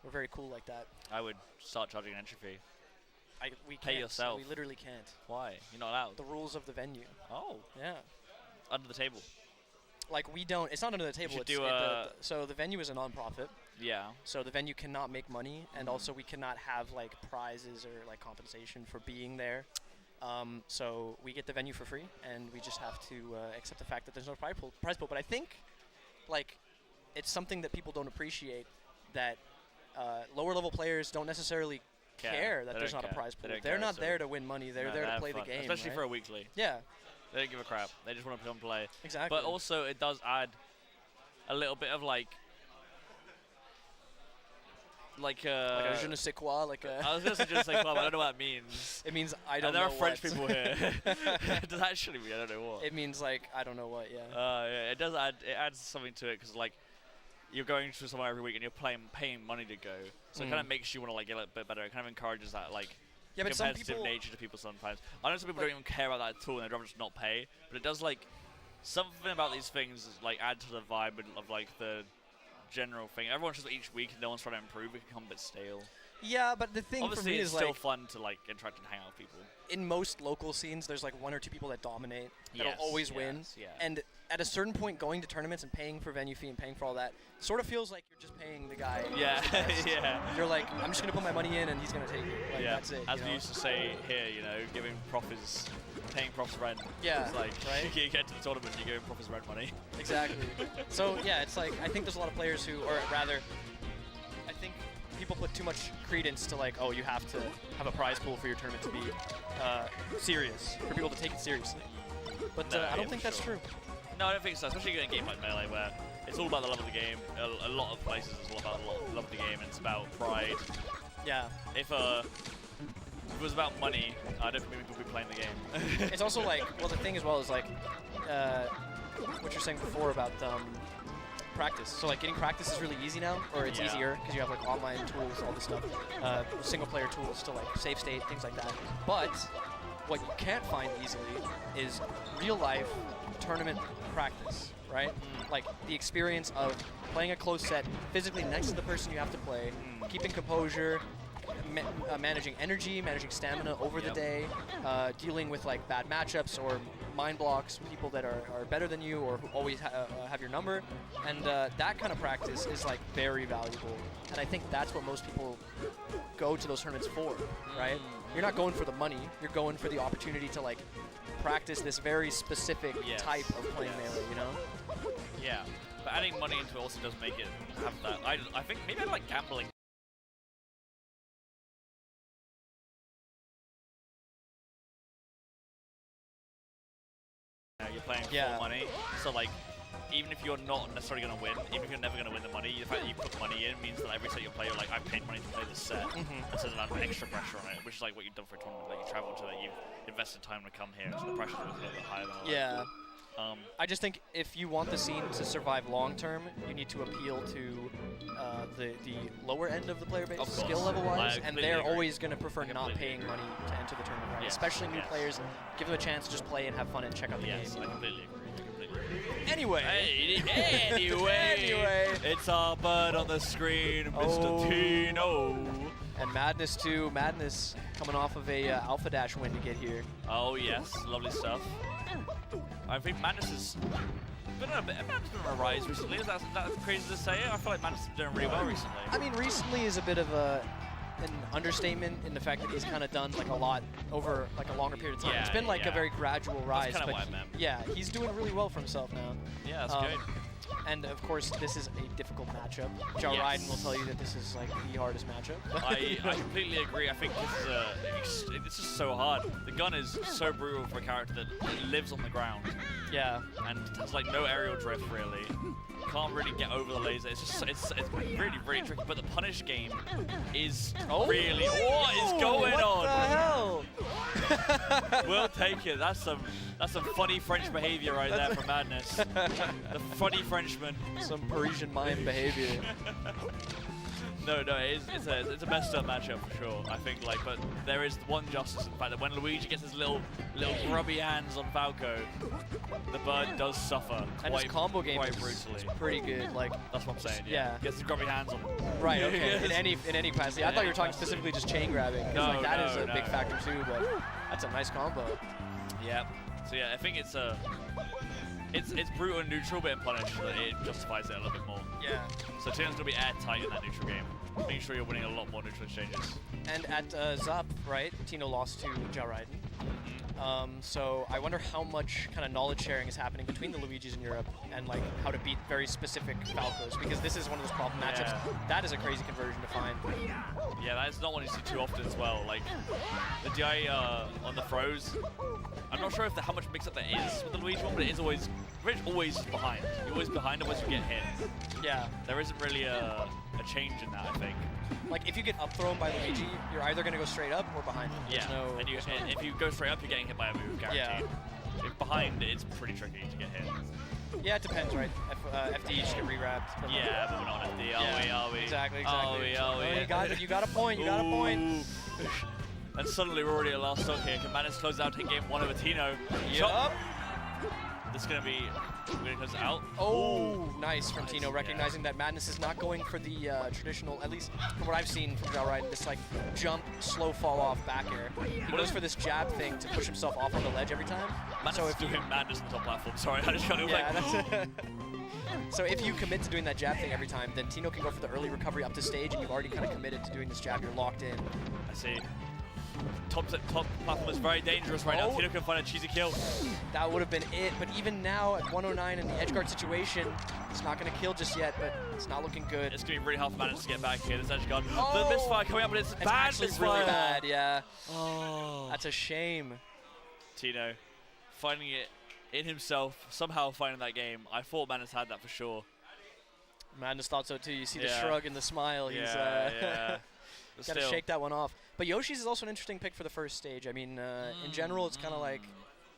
We're very cool like that. I would start charging an entry fee. We can't. Pay yourself. We literally can't. Why? You're not allowed. The rules of the venue. Oh. Yeah. Under the table. Like we don't. It's not under the table. You should do so the venue is a non-profit. Yeah. So the venue cannot make money, and also we cannot have like prizes or like compensation for being there. So we get the venue for free, and we just have to accept the fact that there's no prize pool. But I think, like, it's something that people don't appreciate, that lower level players don't necessarily care that there's not a prize pool. They're not there to win money. They're there to play the game. Especially for a weekly. Yeah. They don't give a crap. They just want to come play. Exactly. But also, it does add a little bit of like a je ne sais quoi, like a I was going to say je ne sais quoi, but I don't know what that means. It means I don't know what. There are French people here. Does that actually mean I don't know what? It means like I don't know what, yeah. Yeah, it does add, it adds something to it because like you're going to somewhere every week and you're paying money to go. So it kind of makes you want to like get a bit better. It kind of encourages that like competitive nature to people sometimes. I know some people don't even care about that at all and they'd rather just not pay, but it does like something about these things like add to the vibe of like the general thing. Everyone's just each week and no one's trying to improve. It can become a bit stale. Yeah, but the thing obviously for me it's is still like fun to like interact and hang out with people. In most local scenes, there's like 1 or 2 people that dominate, that'll always win. Yeah. And at a certain point, going to tournaments and paying for venue fee and paying for all that sort of feels like you're just paying the guy. Yeah, yeah. You're like, I'm just gonna put my money in and he's gonna take it. Like, that's it. As we used to say here, you know, giving profs, paying profs rent. Yeah. It's like right? you get to the tournament, you're giving profs rent money. Exactly. So yeah, it's like I think there's a lot of players who, or rather, I think people put too much credence to like, oh, you have to have a prize pool for your tournament to be serious, for people to take it seriously. But I don't think that's true. No, I don't think so, especially in a game like Melee where it's all about the love of the game. A lot of places it's all about the love of the game and it's about pride. Yeah. If it was about money, I don't think people would be playing the game. It's also like, well, the thing as well is like, what you're saying before about practice. So like getting practice is really easy now, or it's easier because you have like online tools, all this stuff, single player tools to like save state, things like that. But what you can't find easily is real life tournament practice, right? Like the experience of playing a close set physically next to the person you have to play, keeping composure, managing energy, managing stamina over the day, dealing with like bad matchups or mind blocks, people that are better than you or who always have your number, and that kind of practice is like very valuable. And I think that's what most people go to those tournaments for, right? You're not going for the money, you're going for the opportunity to like practice this very specific type of playing Melee, you know? Yeah, but adding money into it also does make it have that. I think maybe I like gambling. You're playing for money, so like, even if you're not necessarily going to win, even if you're never going to win the money, the fact that you put money in means that every set you play, you're like, I paid money to play this set, instead of having extra pressure on it, which is like what you've done for a tournament, like you travel to it, you've invested time to come here, so the pressure's a little bit higher than I just think if you want the scene to survive long term, you need to appeal to the lower end of the player base, skill level wise, and they're always going to prefer not paying money to enter the tournament, right? Especially new players, give them a chance to just play and have fun and check out the game. I completely agree. Anyway, it's our bird on the screen, Mr. Tino. And Madness too. Madness coming off of a Alpha Dash win to get here. Oh yes, lovely stuff. I think Madness has been on a rise recently. Is that crazy to say? I feel like Madness has been doing really well recently. I mean, recently is a bit of an understatement in the fact that he's kind of done like a lot over like a longer period of time. It's been like a very gradual rise. That's kind of what I meant. Yeah, he's doing really well for himself now. Yeah, that's good. And of course, this is a difficult matchup. Joe Ryden will tell you that this is like the hardest matchup. I completely agree. I think this is so hard. The gun is so brutal for a character that lives on the ground. Yeah. And has like no aerial drift really. Can't really get over the laser. It's just it's really tricky. But the punish game is really what is going on? What the hell? We'll take it. That's some funny French behavior right there from Madness. The funny Frenchman. Some Parisian mime behavior. No, it's a messed up matchup for sure. I think but there is one justice in the fact that when Luigi gets his little grubby hands on Falco, the bird does suffer. And his combo game quite brutally. Pretty good. Like that's what I'm saying. Yeah. Gets his grubby hands on. Right. Okay. in any capacity. I thought you were talking specifically just chain grabbing. No, that is a big factor too. But that's a nice combo. Yeah. So yeah, I think it's brutal and neutral, but in punish, it justifies it a little bit more. Yeah. So Tino's gonna be airtight in that neutral game, making sure you're winning a lot more neutral exchanges. And at Zup, right, Tino lost to Jalraiden. So I wonder how much kind of knowledge sharing is happening between the Luigis in Europe and like how to beat very specific Falcos, because this is one of those problem matchups. That is a crazy conversion to find. Yeah, that is not one you see too often as well. Like the DI on the throws, I'm not sure how much mix-up there is with the Luigi one, but it is always behind. You're always behind unless you get hit. Yeah. There isn't really a change in that, I think. Like if you get up thrown by Luigi, you're either going to go straight up or behind. Yeah, and if you go straight up, you're getting hit by a move, guaranteed. Yeah. If behind, it's pretty tricky to get hit. Yeah, it depends, right? FD should get re-wrapped. Yeah, but we're not on FD, are we? Exactly. Are we? You got a point, And suddenly we're already at last stock here. Can Madness close out, take game 1 over Tino? Yup. This is going to be... We're going to close it out. Oh, nice from Tino, recognizing that Madness is not going for the traditional, at least from what I've seen from Jalraiden, this like jump, slow fall off back air. He goes for this jab thing to push himself off on the ledge every time. So if doing Madness on top platform. Sorry, I just got to So if you commit to doing that jab thing every time, then Tino can go for the early recovery up to stage, and you've already kind of committed to doing this jab. You're locked in. I see. Top platform is very dangerous right now. Tino can find a cheesy kill. That would have been it, but even now at 109 in the edgeguard situation, it's not going to kill just yet, but it's not looking good. It's going to be really hard for Madness to get back here. This edgeguard. The misfire coming up, but it's bad misfire. Really bad, yeah. Oh. That's a shame. Tino finding it in himself, somehow finding that game. I thought Madness had that for sure. Madness thought so too. You see the shrug and the smile. He's got to shake that one off. But Yoshi's is also an interesting pick for the first stage. I mean, in general, it's kind of like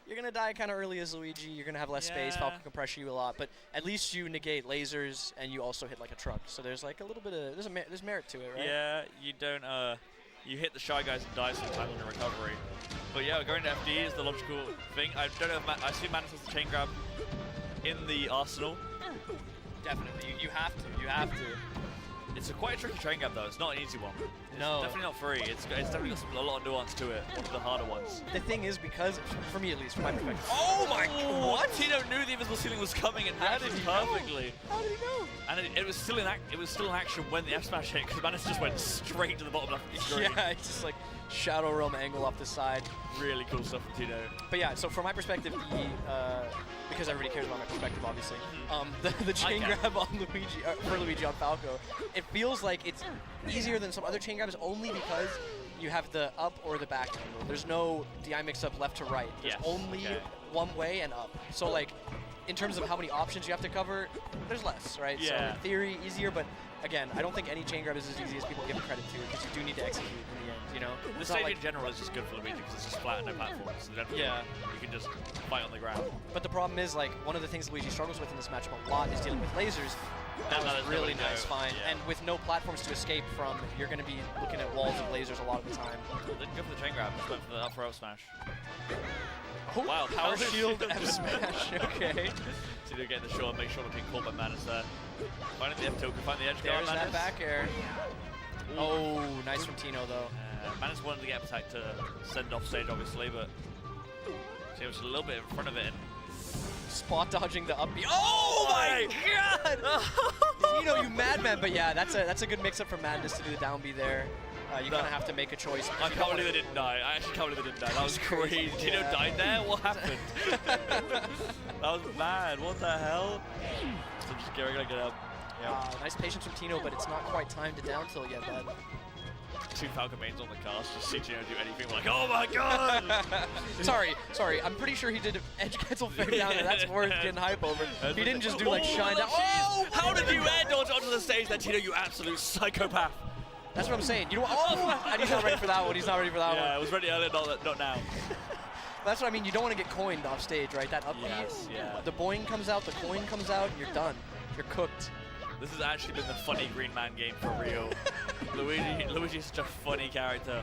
you're going to die kind of early as Luigi. You're going to have less space. Falco can pressure you a lot. But at least you negate lasers, and you also hit like a truck. So there's like a little bit of there's merit to it, right? Yeah, you don't you hit the Shy Guys and die sometimes on the recovery. But yeah, going to FD is the logical thing. I don't know if I see Madness has the chain grab in the arsenal. Definitely, you have to. It's quite a tricky train grab though. It's not an easy one. It's definitely not free. It's definitely got a lot of nuance to it. One of the harder ones. The thing is, because for me at least, from my perspective. Oh my God! What? Tino knew the invisible ceiling was coming and reacted perfectly. How did he know? And it was still in action when the F smash hit, because Madness just went straight to the bottom left of the screen. Yeah, it's just like Shadow Realm angle off the side. Really cool stuff from Tino. But yeah, so from my perspective, because everybody cares about my perspective, obviously, the chain grab on Luigi on Falco, it feels like it's easier than some other chain grabs only because you have the up or the back angle. There's no DI mix-up left to right. There's only one way and up. So like, in terms of how many options you have to cover, there's less, right? Yeah. So in theory, easier, but again, I don't think any chain grab is as easy as people give it credit to, because you do need to execute in the end, you know? The stage in general is just good for Luigi because it's just flat and no platforms. So you can just fight on the ground. But the problem is, like, one of the things Luigi struggles with in this matchup a lot is dealing with lasers. That was really nice find. And with no platforms to escape from, you're going to be looking at walls of lasers a lot of the time. Didn't go for the chain grab, just went for the up throw smash. Oh, wow, power shield F smash, okay. So you get the short, make sure to be caught by Madness there. Finding the F tilt, can find the edge guard. There's that back air. Oh, nice from Tino though. Madness wanted to get attack to send off stage, obviously, but he was a little bit in front of it. Spot dodging the up B. Oh my God! Tino, you madman! But yeah, that's a good mix-up for Madness to do the down B there. You kind of have to make a choice. I can't believe they didn't die. I actually can't believe they didn't die. That was crazy. Tino died there? What happened? That was bad. What the hell? So just gonna get up. Nice patience from Tino, but it's not quite time to down tilt yet, bud. Two Falcon mains on the cast, just see Tino do anything. We're like, oh my God! sorry. I'm pretty sure he did edge cancel fair down, and that's worth getting hype over. He didn't just do like shine down. Oh! How did you air dodge onto the stage there, Tino, you absolute psychopath? That's what I'm saying. You know what? And he's not ready for that one. He's not ready for that one. Yeah, it was ready earlier, not now. That's what I mean. You don't want to get coined off stage, right? That up B, the boing comes out, the coin comes out, and you're done. You're cooked. This has actually been the funny green man game for real. Luigi's such a funny character.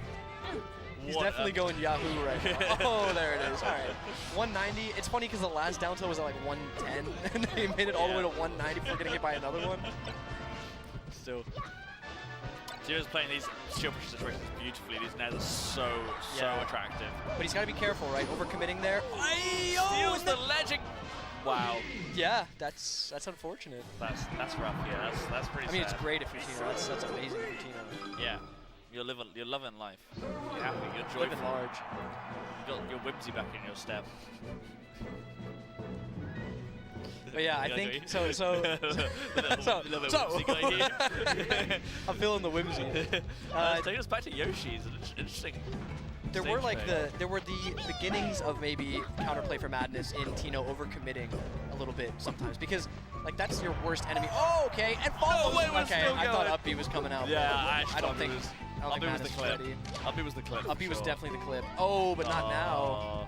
He's definitely going Yahoo right now. Oh, there it is. All right. 190. It's funny because the last down tilt was at like 110, and they made it all the way to 190 before getting hit by another one. Still. Zero's playing these shield push situations beautifully. These nairs are so attractive. But he's got to be careful, right? Overcommitting there. Steals the legend. Wow. Yeah, that's unfortunate. That's rough. Yeah, that's pretty. I mean, sad. it's great if you're Tino. That's amazing for Tino. Yeah. You're loving life. You're happy. You're joyful. Living large. You got your whimsy back in your step. But yeah, I think so. I'm feeling the whimsy. Taking us back to Yoshi's an interesting. There were the beginnings of maybe counterplay for Madness in Tino overcommitting a little bit sometimes because like that's your worst enemy. Oh, okay, and follow. Okay, I thought up B was coming out. Yeah, I don't think. Up B was the clip. Up B was the clip. Up B was definitely the clip. Oh, but not now.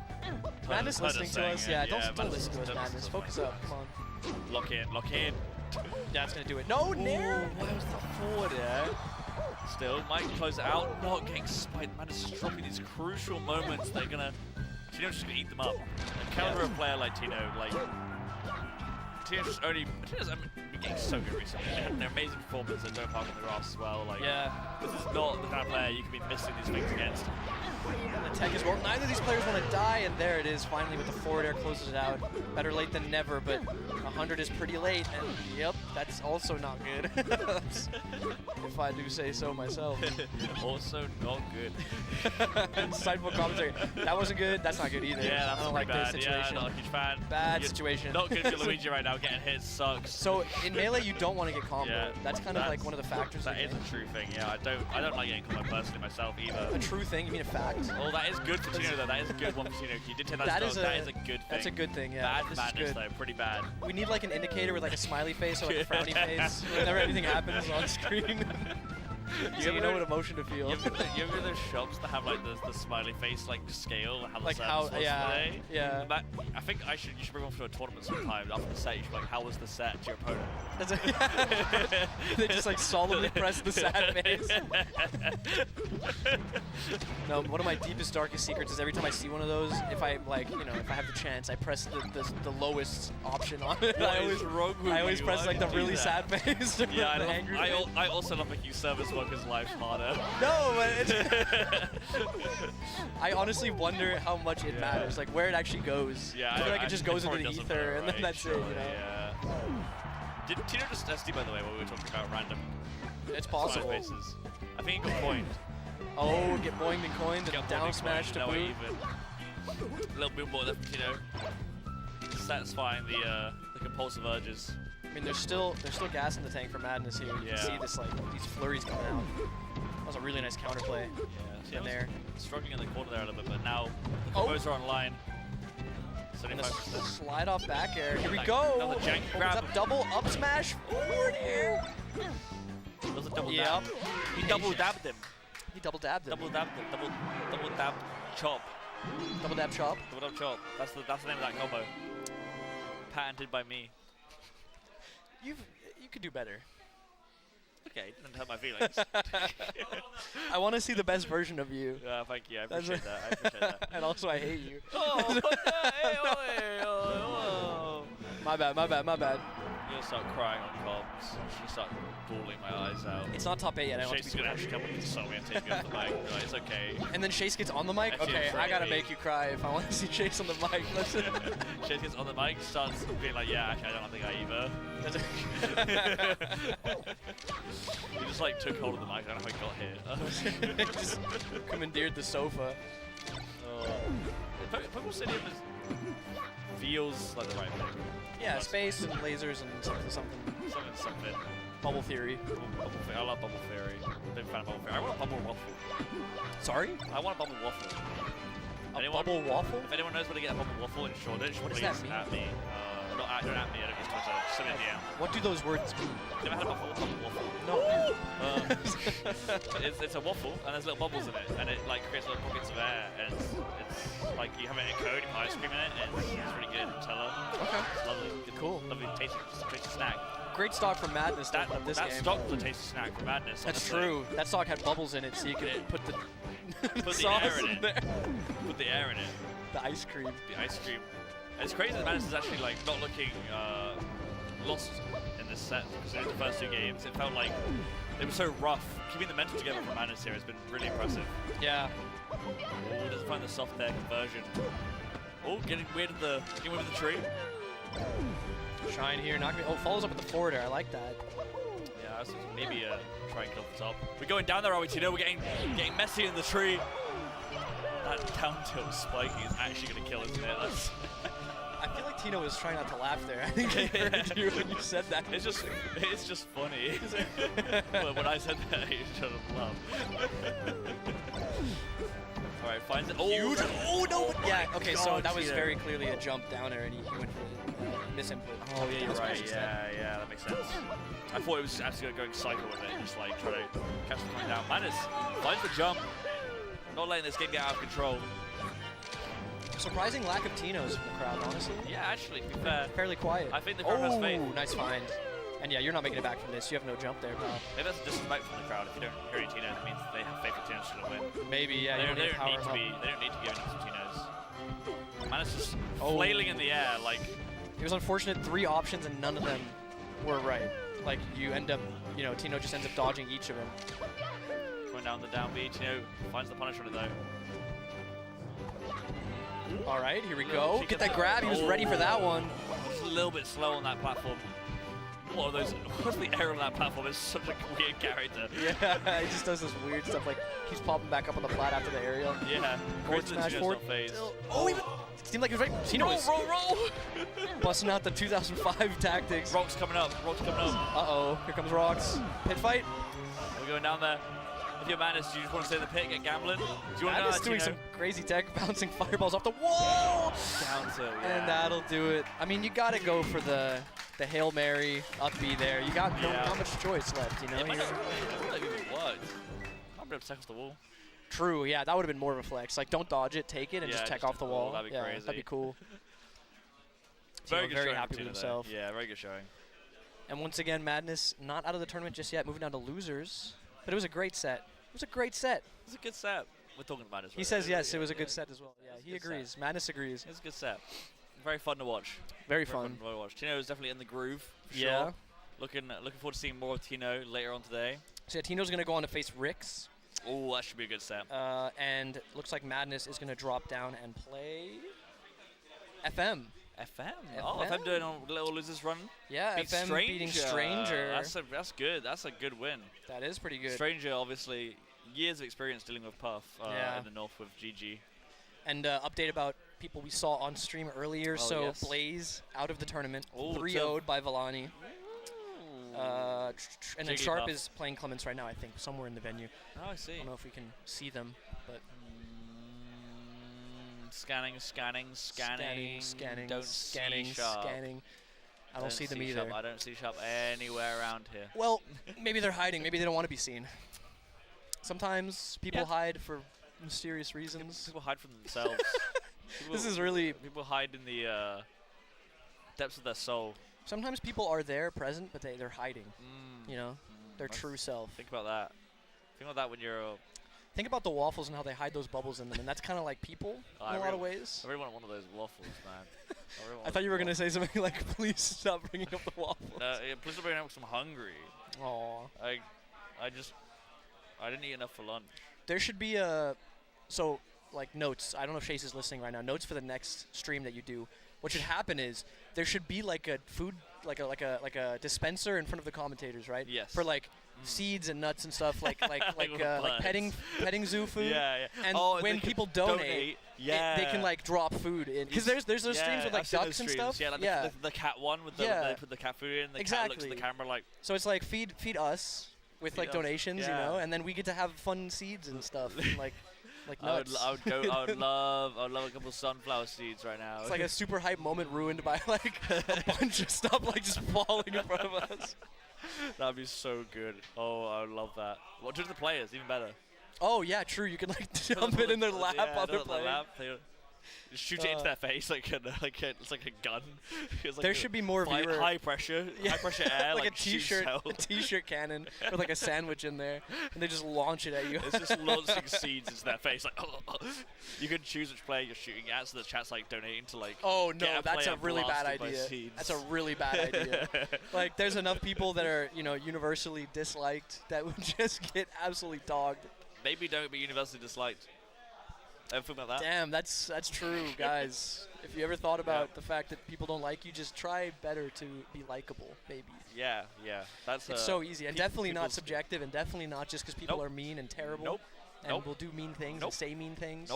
Madness listening to us. Yeah, don't listen to us, Madness. Focus up. Come on. Lock in. That's gonna do it. No, Nair. Where was the forward there? Still, might close it out, not getting spiked. Madness is dropping these crucial moments. They're gonna, Tino's just gonna eat them up. And counter a player like Tino, like Tino's been getting so good recently. They had an amazing performance at Don't Park on the Grass as well. Like, this is not the kind of player you can be missing these things against. And the tech as well. Neither of these players want to die, and there it is. Finally, with the forward air, closes it out. Better late than never, but 100 is pretty late, and yep, that's also not good. If I do say so myself. Also not good. Insightful commentary. That wasn't good. That's not good either. Yeah, that's I don't like bad. this situation. Yeah, not a huge fan. Bad situation. Not good for Luigi right now. Getting hit sucks. So in Melee, you don't want to get comboed. Yeah, that's kind of like one of the factors. That is a true thing. Yeah, I don't like getting comboed personally myself either. A true thing? You mean a fact? Oh, that is good for Tino though. That is a good one for Tino. You did take that that is a good thing. That's a good thing. Yeah. Bad for Madness though. Pretty bad. We need like an indicator with like a smiley face or like a frowny face whenever anything happens on screen. So you know what emotion to feel. You ever those shops that have like the smiley face like scale, how the like service was today? Yeah. I think you should bring one for a tournament sometime. After the set, you should be like, how was the set to your opponent? They just like solemnly press the sad face. No, one of my deepest, darkest secrets is every time I see one of those, if I if I have the chance, I press the lowest option on it. I always press like the really sad face. Yeah, I also love making service workers' lives harder. No, but it's I honestly wonder how much it matters, like where it actually goes. Yeah, I feel like it just goes into the ether, and then that's it. You know? Yeah. Did Tino just SD, by the way, while we were talking about random? It's possible. Faces? I think he got coined. Oh, get boinged and coined, and down smash to boot. A little bit more left from Tino. Satisfying the compulsive urges. I mean, there's still gas in the tank for Madness here. You can see this these flurries coming out. That was a really nice counterplay. Yeah, in there. Struggling in the corner there a little bit, but now the combos are online. Slide off back air. Here we go. Another jank grab. Up double up smash forward air. That was a double dab. He double dabbed him. He double dabbed him. Double dabbed him. Double dab chop. Double dab chop. Double dab chop. That's the name of that combo. Patented by me. You could do better. Okay, didn't hurt my feelings. I want to see the best version of you. Yeah, thank you. I appreciate that. And also, I hate you. Oh, My bad. I'm gonna start crying on comms. I'm gonna start bawling my eyes out. It's not top 8 yet. Shake's gonna actually come and insult me and take me off the mic. No, it's okay. And then Chase gets on the mic? Okay, I gotta make you cry if I want to see Chase on the mic. Chase gets on the mic, starts being like, yeah, actually, I don't think I either. He just like took hold of the mic. I don't know how he got here. Just commandeered the sofa. Pokemon Stadium feels like the right thing. Yeah, space and lasers and something. Bubble Theory. I love Bubble Theory. Big fan of Bubble Theory. I want a Bubble Waffle. Sorry? I want a Bubble Waffle. Bubble Waffle? If anyone knows where to get a Bubble Waffle in Shoreditch, what does that mean? At me. Don't at me, I don't use Twitter. Just send me a DM. What do those words mean? Never had a waffle? No. It's a waffle, and there's little bubbles in it, and it like creates little pockets of air, and it's like you have it in code, you put ice cream in it, and it's really good. Nutella. Okay. It's lovely. Good, cool. Lovely, tasty snack. Great stock for Madness. That game. stock was a tasty snack for Madness. That's true. That stock had bubbles in it, so you could put the the air in it. There. Put the air in it. The ice cream. The ice cream. And it's crazy that Madness is actually like not looking lost in this set because in the first 2 games it felt like they were so rough. Keeping the mental together for Madness here has been really impressive. Yeah. Oh, doesn't find the soft air conversion. Oh, getting weird with the tree. Shine here, follows up with the forward air. I like that. Yeah, that's maybe try and kill the top. We're going down there, are we, Tino? We're getting messy in the tree. That down tilt spiking is actually going to kill, isn't it? I feel like Tino was trying not to laugh there. I think I heard you when you said that. It's just funny. But when I said that, he should have laughed. All right, finds it. Huge. Oh no! Yeah. Okay, God, so that was very clearly a jump down there, and he went for the misinput. Oh yeah, you're right. Yeah, that makes sense. I thought it was actually going cycle with it, just like try to catch the point down. Madness finds the jump. Not letting this game get out of control. Surprising lack of Tinos from the crowd, honestly. Yeah, actually, to be fair. Fairly quiet. I think the crowd has faith. Nice find. And yeah, you're not making it back from this. You have no jump there, pal. Maybe that's a disrespect from the crowd. If you don't hear any Tinos, it means they have faith in Tinos to win. Maybe, yeah. They don't need to be giving us some Tinos. Madness just flailing in the air, like. It was unfortunate, 3 options and none of them were right. Like, you end up, Tino just ends up dodging each of them. Going down the down B, Tino finds the punish on it though. All right, here we go. Get that grab. He was ready for that one. Just a little bit slow on that platform. What's the air on that platform? It's such a weird character. Yeah, he just does this weird stuff, like keeps popping back up on the plat after the aerial. Yeah. Forward smash forward. Oh, it seemed like he was right. Tino was roll. Busting out the 2005 tactics. Rock's coming up. Uh-oh, here comes Rocks. Pit fight. We're going down there. If you're Madness, do you just want to stay in the pit, get gambling? Do you want Madness doing some crazy tech, bouncing fireballs off the wall. Down to, yeah. And that'll do it. I mean, you got to go for the Hail Mary up B there. You got not much choice left, Yeah, it might not even work. I'll be able to tech off the wall. True, yeah, that would have been more of a flex. Like, don't dodge it, take it, and just tech off the wall. That'd be crazy. That'd be cool. Very happy with himself. Yeah, very good showing. And once again, Madness not out of the tournament just yet, moving down to losers. But it was a great set. It was a great set. It was a good set. We're talking about it. He says yes, it was a good set as well. Yeah, he agrees. Madness agrees. It was a good set. Very fun to watch. Very fun to watch. Tino is definitely in the groove. For yeah. Sure. Looking forward to seeing more of Tino later on today. So yeah, Tino's going to go on to face Rix. Oh, that should be a good set. And looks like Madness is going to drop down and play FM. Oh, FM doing a little losers run. Yeah, beat FM Stranger. beating Stranger. That's good. That's a good win. That is pretty good. Stranger, obviously, years of experience dealing with Puff in the north with GG. And update about people we saw on stream earlier. Yes. Blaze out of the tournament, 3-0'd by Villani. And then Sharp Puff is playing Clements right now, I think, somewhere in the venue. Oh, I see. I don't know if we can see them, but scanning. Don't see Sharp. I don't see them either. I don't see Sharp anywhere around here. Well, maybe they're hiding. Maybe they don't want to be seen. Sometimes people hide for mysterious reasons. People hide from themselves. This is really... People hide in the depths of their soul. Sometimes people are there, present, but they're hiding. Their true self. Think about that. Think about that when you're... Think about the waffles and how they hide those bubbles in them, and that's kind of like people in a lot of ways. I really want one of those waffles, man. I thought you were going to say something like, please stop bringing up the waffles. Please stop bringing up because I'm hungry. Aw. I didn't eat enough for lunch. There should be notes. I don't know if Chase is listening right now. Notes for the next stream that you do. What should happen is there should be like a food, like a dispenser in front of the commentators, right? Yes. For like seeds and nuts and stuff, like petting zoo food. Yeah. And when people donate, they can like drop food in. Because there's those streams with like ducks and stuff. Yeah, like the cat one with they put the cat food in. The cat looks at the camera like. So it's like feed us with like donations, and then we get to have fun seeds and stuff. And like like nuts. I would love a couple sunflower seeds right now. It's like a super hype moment ruined by like a bunch of stuff like just falling in front of us. That'd be so good. Oh, I would love that. What to the players? Even better. Oh yeah, true. You can like jump it in their lap on their players. Shoot it into their face it's like a gun. Like there should be more high pressure air, like a t-shirt cannon with like a sandwich in there, and they just launch it at you. It's just launching seeds into their face. Like, you can choose which player you're shooting at, so the chat's like donating to like. Oh no, that's a really bad idea. That's a really bad idea. Like, there's enough people that are universally disliked that would just get absolutely dogged. Maybe don't be universally disliked. Ever think about that? Damn, that's true, guys. If you ever thought about the fact that people don't like you, just try better to be likable, maybe. Yeah. It's so easy, and definitely not subjective, and definitely not just because people are mean and terrible. And will do mean things and say mean things.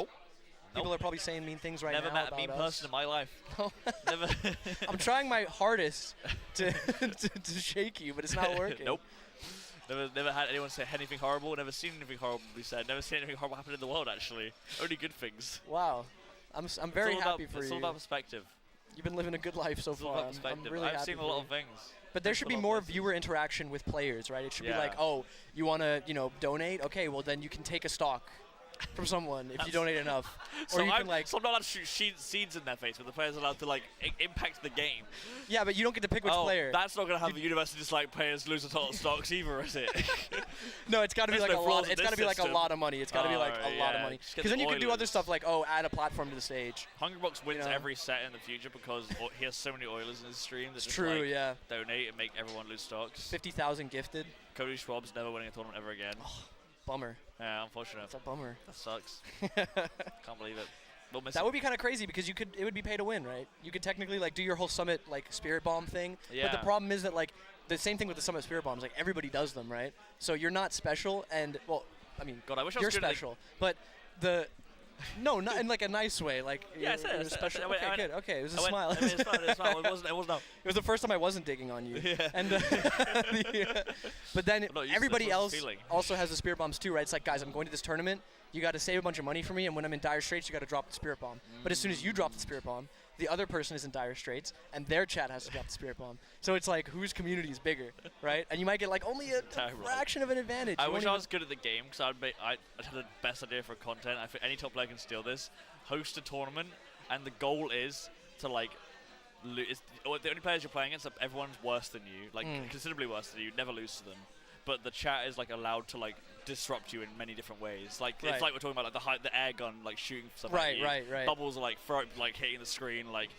People are probably saying mean things right now. Never met a mean person in my life. Never. I'm trying my hardest to shake you, but it's not working. Never had anyone say anything horrible. Never seen anything horrible be said. Never seen anything horrible happen in the world. Actually, only good things. Wow, I'm very happy for you. It's all about perspective. You've been living a good life so far. I'm really happy. I've seen a lot of things. But there should be more viewer interaction with players, right? It should be like, oh, you want to, donate? Okay, well then you can take a stock from someone if you donate enough. So you can like. So I'm not allowed to shoot seeds in their face, but the player's allowed to like impact the game. Yeah, but you don't get to pick which player. That's not gonna have the university dislike players lose a total stocks either, is it? No, it's got to be like a lot. It's got to be like a lot of money. It's got to be like a lot of money. Because then you can do other stuff like add a platform to the stage. Hungrybox wins every set in the future because he has so many Oilers in his stream that just donate and make everyone lose stocks. 50,000 gifted. Cody Schwab's never winning a tournament ever again. Bummer. Yeah, unfortunate. That's a bummer. That sucks. Can't believe it. That would be kind of crazy because it would be pay to win, right? You could technically like do your whole Summit like Spirit Bomb thing. Yeah. But the problem is that like the same thing with the Summit Spirit Bombs, like everybody does them, right? So you're not special, and I mean, God, I wish you're I was special, but no, not in like a nice way. Like yeah, it was special. Okay, good. Okay, it was a smile. It was the first time I wasn't digging on you. Yeah. And but then everybody else also has the Spirit Bombs too, right? It's like, guys, I'm going to this tournament. You got to save a bunch of money for me, and when I'm in dire straits, you got to drop the Spirit Bomb. But as soon as you drop the Spirit Bomb, the other person is in dire straits, and their chat has to drop the Spirit Bomb. So it's like, whose community is bigger, right? And you might get like only a fraction of an advantage. I wish I was good at the game because I'd have the best idea for content. I think any top player can steal this. Host a tournament, and the goal is to like. The only players you're playing against, everyone's worse than you, like considerably worse than you. Never lose to them, but the chat is like allowed to like disrupt you in many different ways. Like it's like we're talking about like the air gun, like shooting stuff at you. Right. Bubbles are like hitting the screen, like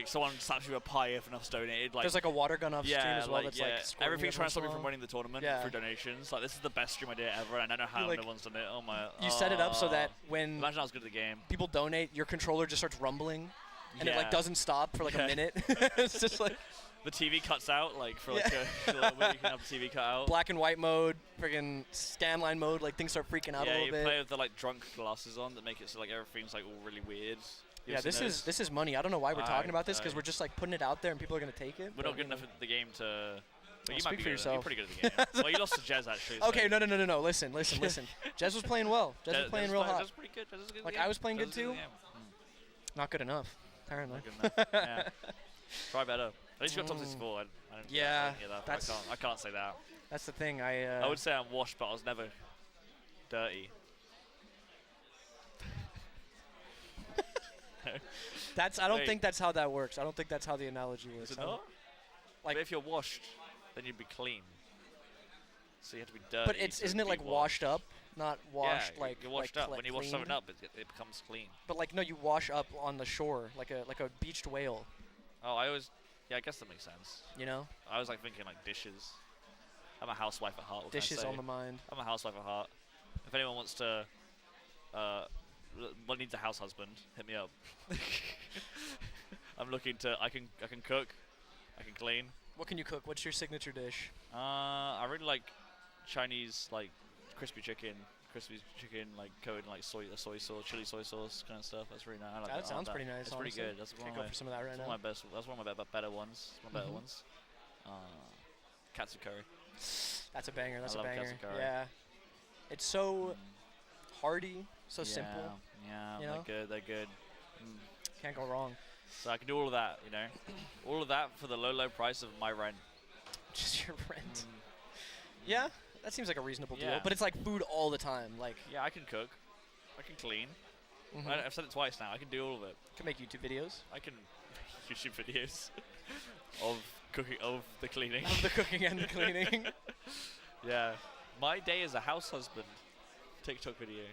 someone slaps you a pie if enough's donated. Like there's like a water gun off stream as well. That's like everything's trying to stop me from winning the tournament through donations. Like this is the best stream idea ever, and I don't know how no one's done it. Oh my! You set it up so that when imagine I was good at the game, people donate, your controller just starts rumbling. And it like doesn't stop for like a minute. It's just like the TV cuts out like for like a little bit. You can have the TV cut out. Black and white mode, friggin' scanline mode. Like things start freaking out a little bit. Yeah, you play with the like drunk glasses on that make it so like everything's like all really weird. Yeah, this is money. I don't know why we're talking about this because we're just like putting it out there and people are gonna take it. We're not good enough at the game to. Well, you might be for yourself. You're pretty good at the game. Well, you lost to Jez actually. Okay, no. Listen. Jez was playing well. Jez was playing real hot. Jez was pretty good. Like I was playing good too. Not good enough. Apparently. Not good enough. Yeah. Try better. At least you got top 64. I can't say that. That's the thing. I would say I'm washed, but I was never dirty. I don't think that's how that works. I don't think that's how the analogy works. Is it not? Like, but if you're washed, then you'd be clean. So you have to be dirty. But isn't it like washed up? Not washed like you're washed up. When you wash something up, it becomes clean. But like no, you wash up on the shore like a beached whale. Oh, I guess that makes sense. You know? I was like thinking like dishes. I'm a housewife at heart. Dishes on the mind. I'm a housewife at heart. If anyone wants to, needs a house husband, hit me up. I'm looking to. I can cook. I can clean. What can you cook? What's your signature dish? I really like Chinese like crispy chicken like coated in like soy sauce, chili soy sauce kind of stuff. That's really nice. I like that sounds pretty nice. That's pretty good. That's one go for some of that right now. That's one of my better ones. Katsu curry. That's a banger. That's a banger. Katsu curry. Yeah. It's so hardy, so simple. Yeah, they're good. They're good. Can't go wrong. So I can do all of that, you know, all of that for the low price of my rent. Just your rent. Yeah, that seems like a reasonable deal. But it's like food all the time. Like. Yeah, I can cook. I can clean. I've said it twice now. I can do all of it. Can make YouTube videos. I can YouTube videos of cooking, of the cleaning. Of the cooking and the cleaning. Yeah. My day as a house husband TikTok video.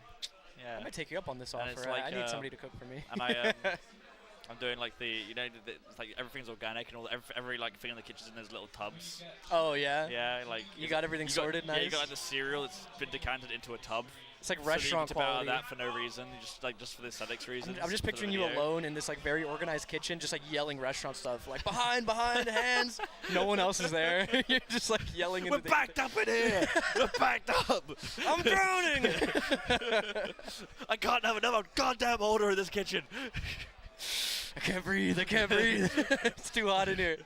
Yeah. I might take you up on this offer. Like, I need somebody to cook for me. And I'm doing like it's like everything's organic and all. Every like thing in the kitchen's in those little tubs. Oh yeah. Yeah, like you got everything sorted. Nice. Yeah, you got like the cereal that's been decanted into a tub. It's like restaurant quality. That for no reason, just for the aesthetics reasons. I'm just picturing you alone in this like very organized kitchen, just like yelling restaurant stuff, like behind, hands. No one else is there. You're just like yelling. We're backed up in here. We're backed up. I'm drowning. I can't have another goddamn order in this kitchen. I can't breathe. It's too hot in here.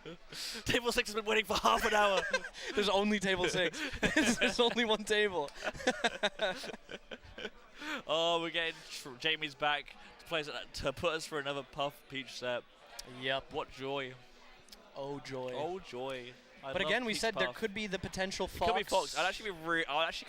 Table 6 has been waiting for half an hour. There's only table 6. There's only one table. Oh, we're getting Jamie's back to put us for another Puff Peach set. Yep. What joy. Oh, joy. Oh, joy. But again, we said there could be the potential Fox. It could be Fox. I'd actually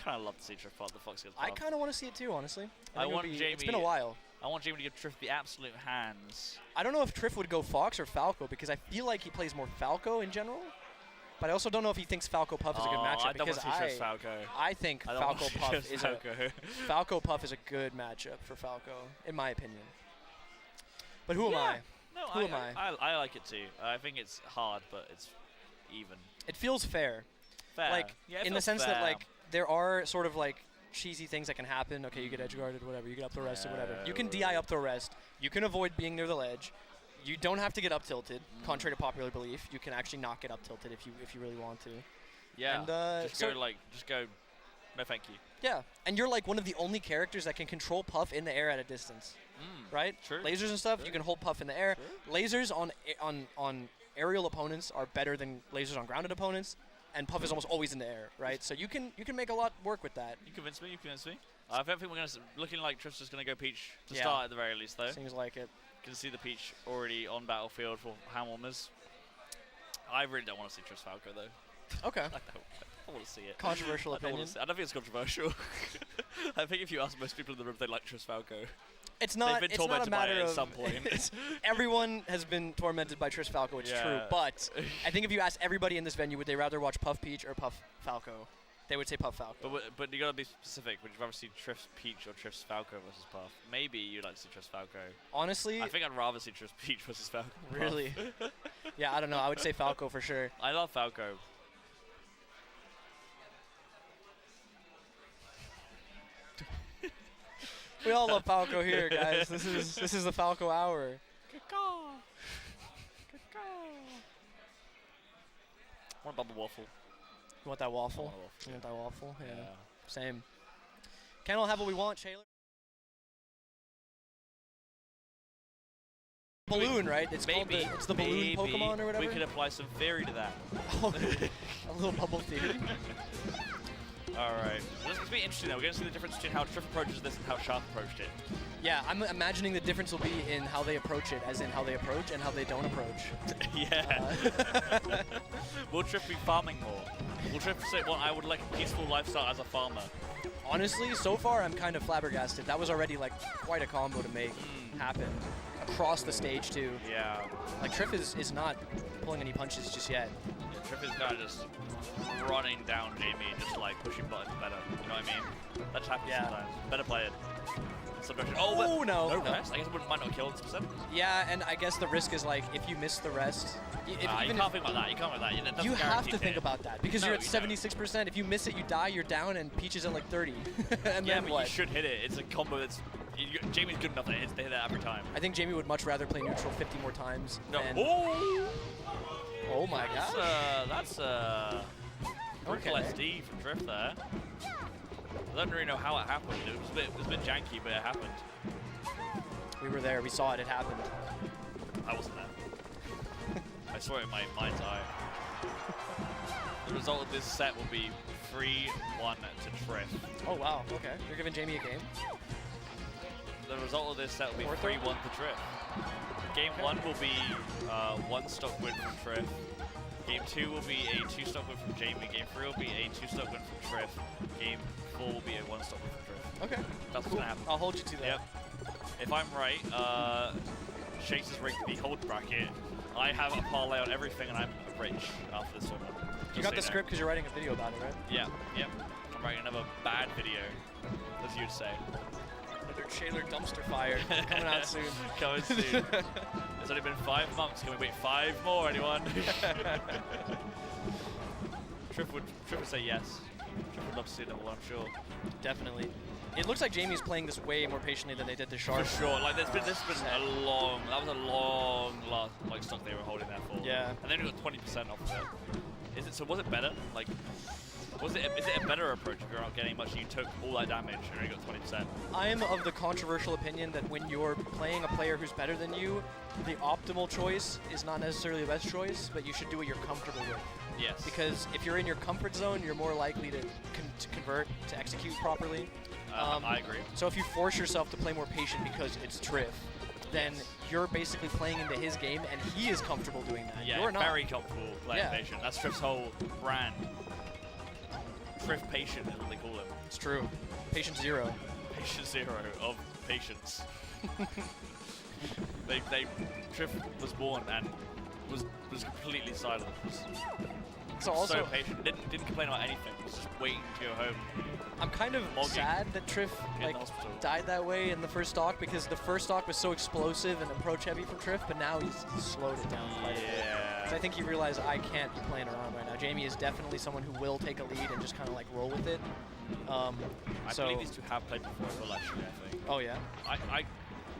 kind of love to see the Fox get Puff. I kind of want to see it too, honestly. I want Jamie. It's been a while. I want Jamie to give Triff the absolute hands. I don't know if Triff would go Fox or Falco because I feel like he plays more Falco in general. But I also don't know if he thinks Falco Puff is a good matchup. I don't want to see Falco. I think Falco Puff is a good matchup for Falco, in my opinion. But who am I? No, who am I? I like it too. I think it's hard, but it's even. It feels fair. Like in the sense that like there are sort of like cheesy things that can happen. Okay, you get edge guarded, whatever. You get up throw rest or whatever. You can DI up throw rest. You can avoid being near the ledge. You don't have to get up tilted, contrary to popular belief. You can actually not get up tilted if you really want to. Yeah. And, just go. No, thank you. Yeah, and you're like one of the only characters that can control Puff in the air at a distance. Right? True. Lasers and stuff, you can hold Puff in the air. Lasers on aerial opponents are better than lasers on grounded opponents. And Puff is almost always in the air, right? So you can make a lot work with that. You convince me. I think we're looking like Triff's just gonna go Peach to start at the very least, though. Seems like it. You can see the Peach already on battlefield for hand warmers. I really don't want to see Triff's Falco though. Okay. I want to see it. Controversial opinion. I don't think it's controversial. I think if you ask most people in the room, they like Triff's Falco. It's not. They've been it's tormented not a matter by it of at some point. Everyone has been tormented by Triss Falco. It's true, but I think if you ask everybody in this venue, would they rather watch Puff Peach or Puff Falco? They would say Puff Falco. But you gotta be specific. Would you rather see Triff's Peach or Triff's Falco versus Puff? Maybe you'd like to see Triff's Falco. Honestly, I think I'd rather see Triff's Peach versus Falco. Really? Yeah, I don't know. I would say Falco for sure. I love Falco. We all love Falco here, guys. This is the Falco hour. I want bubble waffle. You want that waffle? You want that waffle? Yeah. Same. Can't all have what we want, Shaylor. Balloon, right? It's it's the balloon Pokemon or whatever. We could apply some theory to that. A little bubble theory. Alright. This is going to be interesting though. We're going to see the difference between how Triff approaches this and how Sharp approached it. Yeah, I'm imagining the difference will be in how they approach it, as in how they approach and how they don't approach. Yeah. Will Triff be farming more? Will Triff say, well, I would like a peaceful lifestyle as a farmer? Honestly, so far I'm kind of flabbergasted. That was already like quite a combo to make happen. Across the stage too. Yeah. Like Triff is not pulling any punches just yet. Yeah, Triff is kind of just running down Jamie, just like pushing buttons better. You know what I mean? That happens sometimes. Better play it. Oh, no. No rest? I guess it might not kill this percent. Yeah, and I guess the risk is like if you miss the rest. You can't think about that. You can't think about that. You have to think about that because you're at 76%. If you miss it, you die, you're down, and Peach is at like 30. And yeah, then but what? You should hit it. It's a combo that's... Jamie's good enough to hit that every time. I think Jamie would much rather play neutral 50 more times. No. Oh my god. That's brutal SD from Triff there. I don't really know how it happened. It was a bit janky, but it happened. We were there. We saw it. It happened. I wasn't there. I saw it in my mind's eye. The result of this set will be 3-1 to Triff. Oh, wow. Okay. You're giving Jamie a game? the result of this set will be 3-1 to Triff. Game 1 will be 1 stock win from Triff. Game 2 will be a 2 stock win from Jamie. Game 3 will be a 2 stock win from Triff. Game 4 will be a 1 stock win from Triff. Okay. That's what's gonna happen. I'll hold you to that. Yep. If I'm right, Chase is rigged the hold bracket. I have a parlay on everything, and I'm rich after this tournament. You got the script because you're writing a video about it, right? Yeah. Yep. I'm writing another bad video, as you'd say. Another Shaler dumpster fire coming out soon. Coming soon. It's only been 5 months. Can we wait 5 more, anyone? Triff would say yes. Triff would love to see another one, I'm sure. Definitely. It looks like Jamie's playing this way more patiently than they did the Shark. For sure. Like, this has been a long, that was a long last, like, stock they were holding there for. Yeah. And then we got 20% off of it. So was it better? Like, is it a better approach if you're not getting much and you took all that damage and only got 20%? I am of the controversial opinion that when you're playing a player who's better than you, the optimal choice is not necessarily the best choice, but you should do what you're comfortable with. Yes. Because if you're in your comfort zone, you're more likely to convert, to execute properly. I agree. So if you force yourself to play more patient because it's Triff, then you're basically playing into his game, and he is comfortable doing that. Yeah, you're not. Very comfortable playing patient. That's Triff's whole brand. Triff Patient is what they call him. It's true. Patient Zero. Patient Zero of patience. Triff was born and was completely silent. So patient. Didn't complain about anything. Was just waiting to go home. I'm kind of sad that Triff died that way in the first stock, because the first stock was so explosive and approach heavy from Triff, but now he's slowed it down quite a bit. Because I think he realized I can't be playing around right now. Jamie is definitely someone who will take a lead and just kind of like roll with it. I believe these two have played before as well, actually, I think. Oh yeah?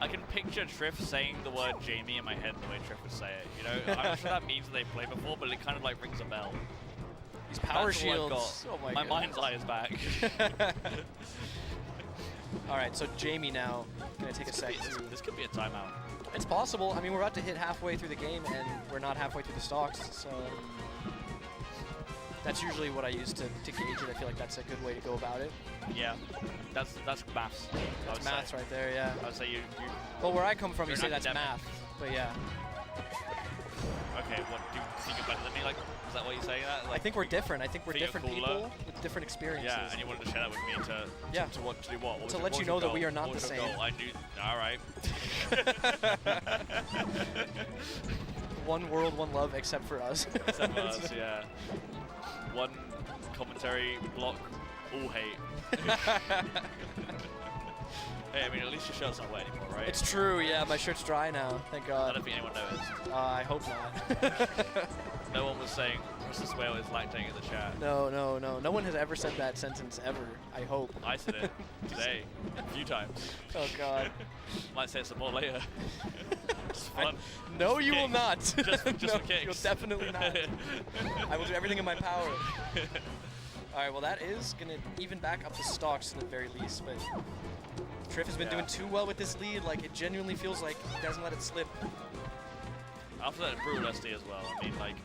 I can picture Triff saying the word Jamie in my head the way Triff would say it. You know, I'm sure that means that they played before, but it kind of like rings a bell. These power shields. Oh my mind's eye is back. All right, so Jamie now gonna take a sec. This could be a timeout. It's possible. I mean, we're about to hit halfway through the game, and we're not halfway through the stocks, so that's usually what I use to gauge it. I feel like that's a good way to go about it. Yeah, that's maths. That's maths right there. Yeah. I would say you. Well, where I come from, you say that's math, but yeah. Okay, what do you think you're better than me? Like, is that what you're saying? That? Like, I think we're different. I think we're different people with different experiences. Yeah, and you wanted to share that with me to do what? To let you know that we are not the same. I knew. All right. One world, one love, except for us. Except for us, yeah. One commentary block, all hate. Hey, I mean, at least your shirt's not wet anymore, right? It's true, yeah. My shirt's dry now, thank God. I don't think anyone knows. I hope not. No one was saying Princess Whale is lactating in the chat. No. No one has ever said that sentence ever, I hope. I said it today, a few times. Oh, God. Might say some more later. Just fun. No, you will not. Just for kicks. You'll definitely not. I will do everything in my power. All right, well, that is going to even back up the stocks at the very least, but Triff has been doing too well with this lead. Like, it genuinely feels like he doesn't let it slip. After that, Brutal SD as well. I mean, like,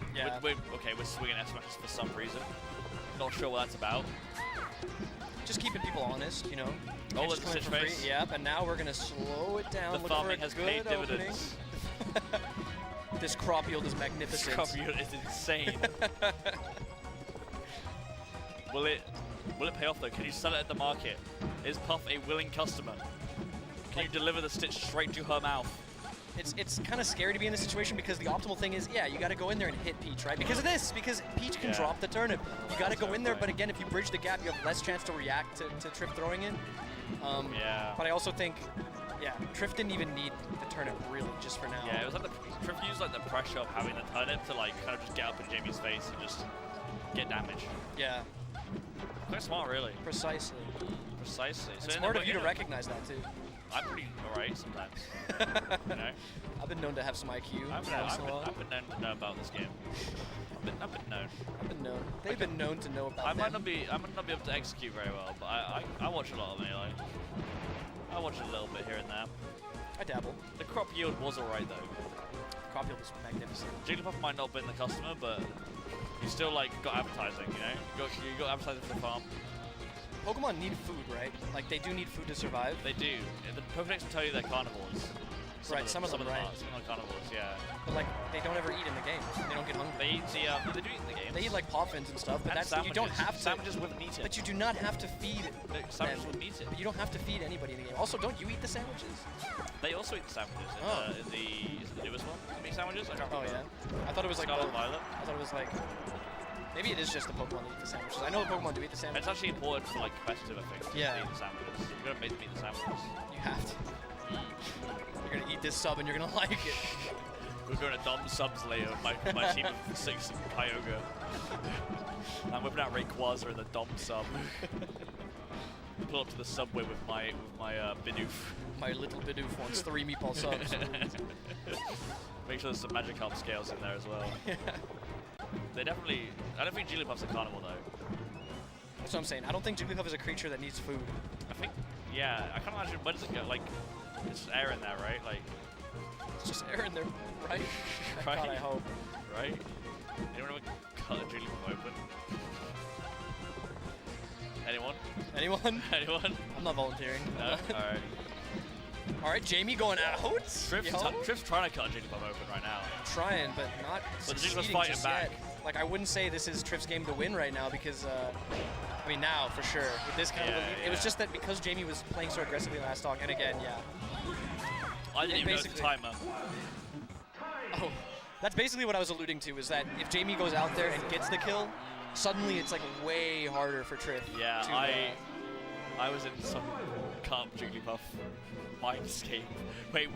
we're swinging S-Matches for some reason. Not sure what that's about. Just keeping people honest, you know. Oh, that's the face. Yep, and now we're going to slow it down. The farming has paid dividends. This crop yield is magnificent. This crop yield is insane. Will it pay off though? Can you sell it at the market? Is Puff a willing customer? Can you deliver the stitch straight to her mouth? It's kind of scary to be in this situation, because the optimal thing is, you got to go in there and hit Peach, right? Because of this, because Peach can drop the turnip. You got to go in there, but again, if you bridge the gap, you have less chance to react to Triff throwing it. But I also think, Triff didn't even need the turnip really, just for now. Yeah, it was like Triff used like the pressure of having the turnip to like kind of just get up in Jamie's face and just get damage. Yeah. Quite smart, really. Precisely. So it's smart of you to recognize that too. I'm pretty alright sometimes. You know? I've been known to have some IQ. I've been known to know about this game. I've been known. They've been known to know about I might not be able to execute very well, but I watch a lot of Melee. I watch a little bit here and there. I dabble. The crop yield was alright though. The crop yield was magnificent. Jigglypuff might not have been the customer, but you still like got advertising, you know? You got advertising for the farm. Pokemon need food, right? Like, they do need food to survive. They do. The Pokedex will tell you they're carnivores. Some of them are carnivores, yeah. But like, they don't ever eat in the game. They don't get hungry. They eat they do eat in the game. They eat like Poffins and stuff, but and that's sandwiches. You don't have to. Sandwiches with meat in. But you do not have to feed sandwiches with meat in. But you don't have to feed anybody in the game. Also, don't you eat the sandwiches? They also eat the sandwiches in is it the newest one? The meat sandwiches? I can't remember. Oh yeah. I thought it was Scarlet Violet. I thought it was like. Maybe it is just the Pokemon that eat the sandwiches. I know the Pokemon do eat the sandwiches. It's actually important for like competitive, I think. Yeah. To eat the sandwiches. You're gonna eat the sandwiches. You have to. You're gonna eat this sub and you're gonna like it. We're going to Dom subs later. My team of 6 and Kyogre. I'm whipping out Rayquaza in the Dom sub. Pull up to the subway with my Bidoof. My little Bidoof wants 3 meatball subs. Make sure there's some Magikarp scales in there as well. They definitely. I don't think Jigglypuff's a carnivore though. That's what I'm saying. I don't think Jigglypuff is a creature that needs food. I think. Yeah. I can't imagine. Where does it go? Like, it's just air in there, right? Like. It's just air in there, right? Right. God, I hope. Right? Anyone ever cut a Jigglypuff open? Anyone? Anyone? Anyone? I'm not volunteering. No? Alright. Alright, Jamie going out. Triff's trying to cut a Jigglypuff open right now. Trying, but not succeeding fighting back. Yet. Like, I wouldn't say this is Triff's game to win right now because, I mean, now, for sure. With this kind of lead. It was just that because Jamie was playing so aggressively last talk, and again, yeah. I didn't even know the timer. Oh, that's basically what I was alluding to, is that if Jamie goes out there and gets the kill, suddenly it's like way harder for Triff. Yeah, I was in some Carp Jigglypuff mindscape. Wait,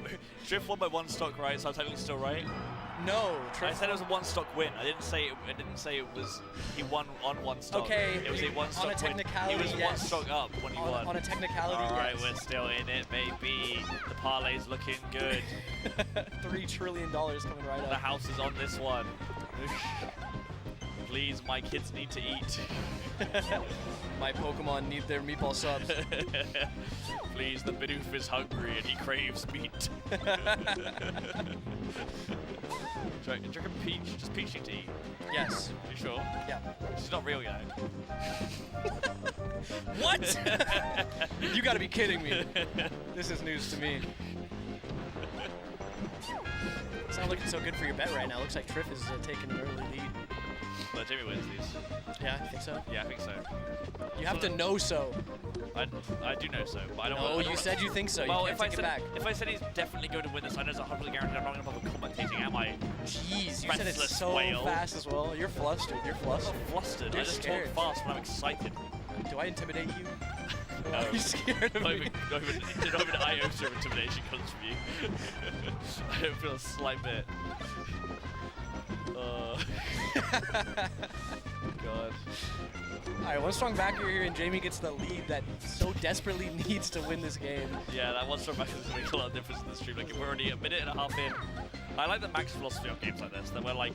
Triff won by 1 stock, right? So I'm technically still right? No, I said it was a 1 stock win. I didn't say it was he won on 1 stock. Okay, it was a 1 stock on a technicality, win. He was 1 stock up when he won. On a technicality, all right, we're still in it, baby. The parlay's looking good. $3 trillion coming right up. The house is on this one. Please, my kids need to eat. My Pokemon need their meatball subs. Please, the Bidoof is hungry and he craves meat. Do you reckon Peach? Does Peach need to eat? Yes. You sure? Yeah. She's not real yet. What? You gotta be kidding me. This is news to me. It's not looking so good for your bet right now. Looks like Triff is taking an early lead. But Jamie wins these. Yeah, I think so. Yeah, I think so. You have to know so. I do know so, but I don't. No, you said you think so. Well, you can't take it back. If I said he's definitely going to win this, I know it's 100% guaranteed. I'm not going to bother commentating, am I? Jeez, you said it so fast as well. You're flustered. You're flustered. I'm flustered. I just scared. talk fast when I'm excited. Do I intimidate you? No. Are you scared of me? Not even an iota of intimidation comes from you. I don't feel a slight bit. God. Alright, 1 strong backer here, and Jamie gets the lead that so desperately needs to win this game. Yeah, that 1 strong backer is going to make a lot of difference in the stream. Like, if we're already a minute and a half in. I like the Max philosophy of games like this, that we're like,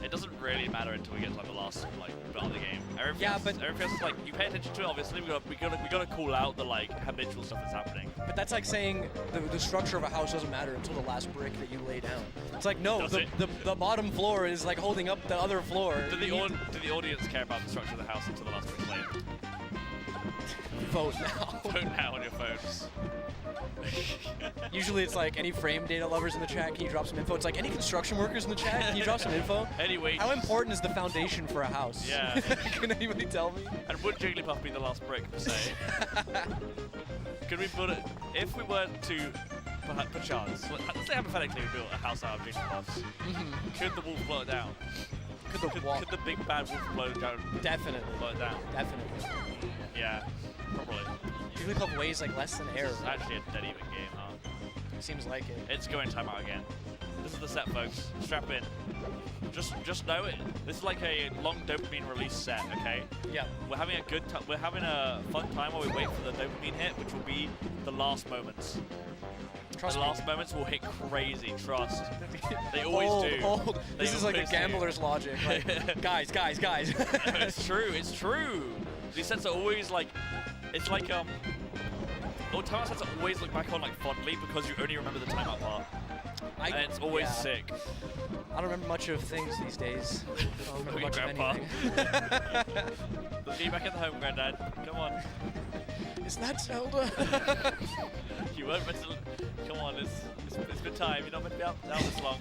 it doesn't really matter until we get to like the last bit of the game. Everything else is like, you pay attention to it, obviously, we gotta call out the like habitual stuff that's happening. But that's like saying the structure of a house doesn't matter until the last brick that you lay down. It's like, no, the bottom floor is like holding up the other floor. Do the audience care about the structure of the house until the last brick laid? Vote now. Vote now on your phones. Usually it's like, any frame data lovers in the chat, can you drop some info? It's like, any construction workers in the chat, can you drop some info? Anyway. How important is the foundation for a house? Yeah. Can anybody tell me? And would Jigglypuff be the last brick, per se? Could we build it, if we were to, perchance, let's say hypothetically we built a house out of Jigglypuffs, could the wolf blow it down? Could the big bad wolf blow it down? Definitely. Blow it down? Definitely. Yeah, probably. Jigglypuff weighs like less than air. This is actually a dead even game, huh? Seems like it. It's going timeout again. This is the set, folks. Strap in. Just know it. This is like a long dopamine release set, okay? Yeah. We're having a good time. We're having a fun time while we wait for the dopamine hit, which will be the last moments. Trust the me. last moments will hit crazy. Trust. They always do. This is like a gambler's logic. Like, guys. It's true. It's true. These sets are always like. It's like timeout sets always look back on like fondly because you only remember the timeout part. And it's always sick. I don't remember much of things these days. I don't remember much Grandpa. of anything. See you back at the home, Granddad. Come on. Is that Zelda? You weren't meant to. Come on, it's been time. You're not meant to be out this long.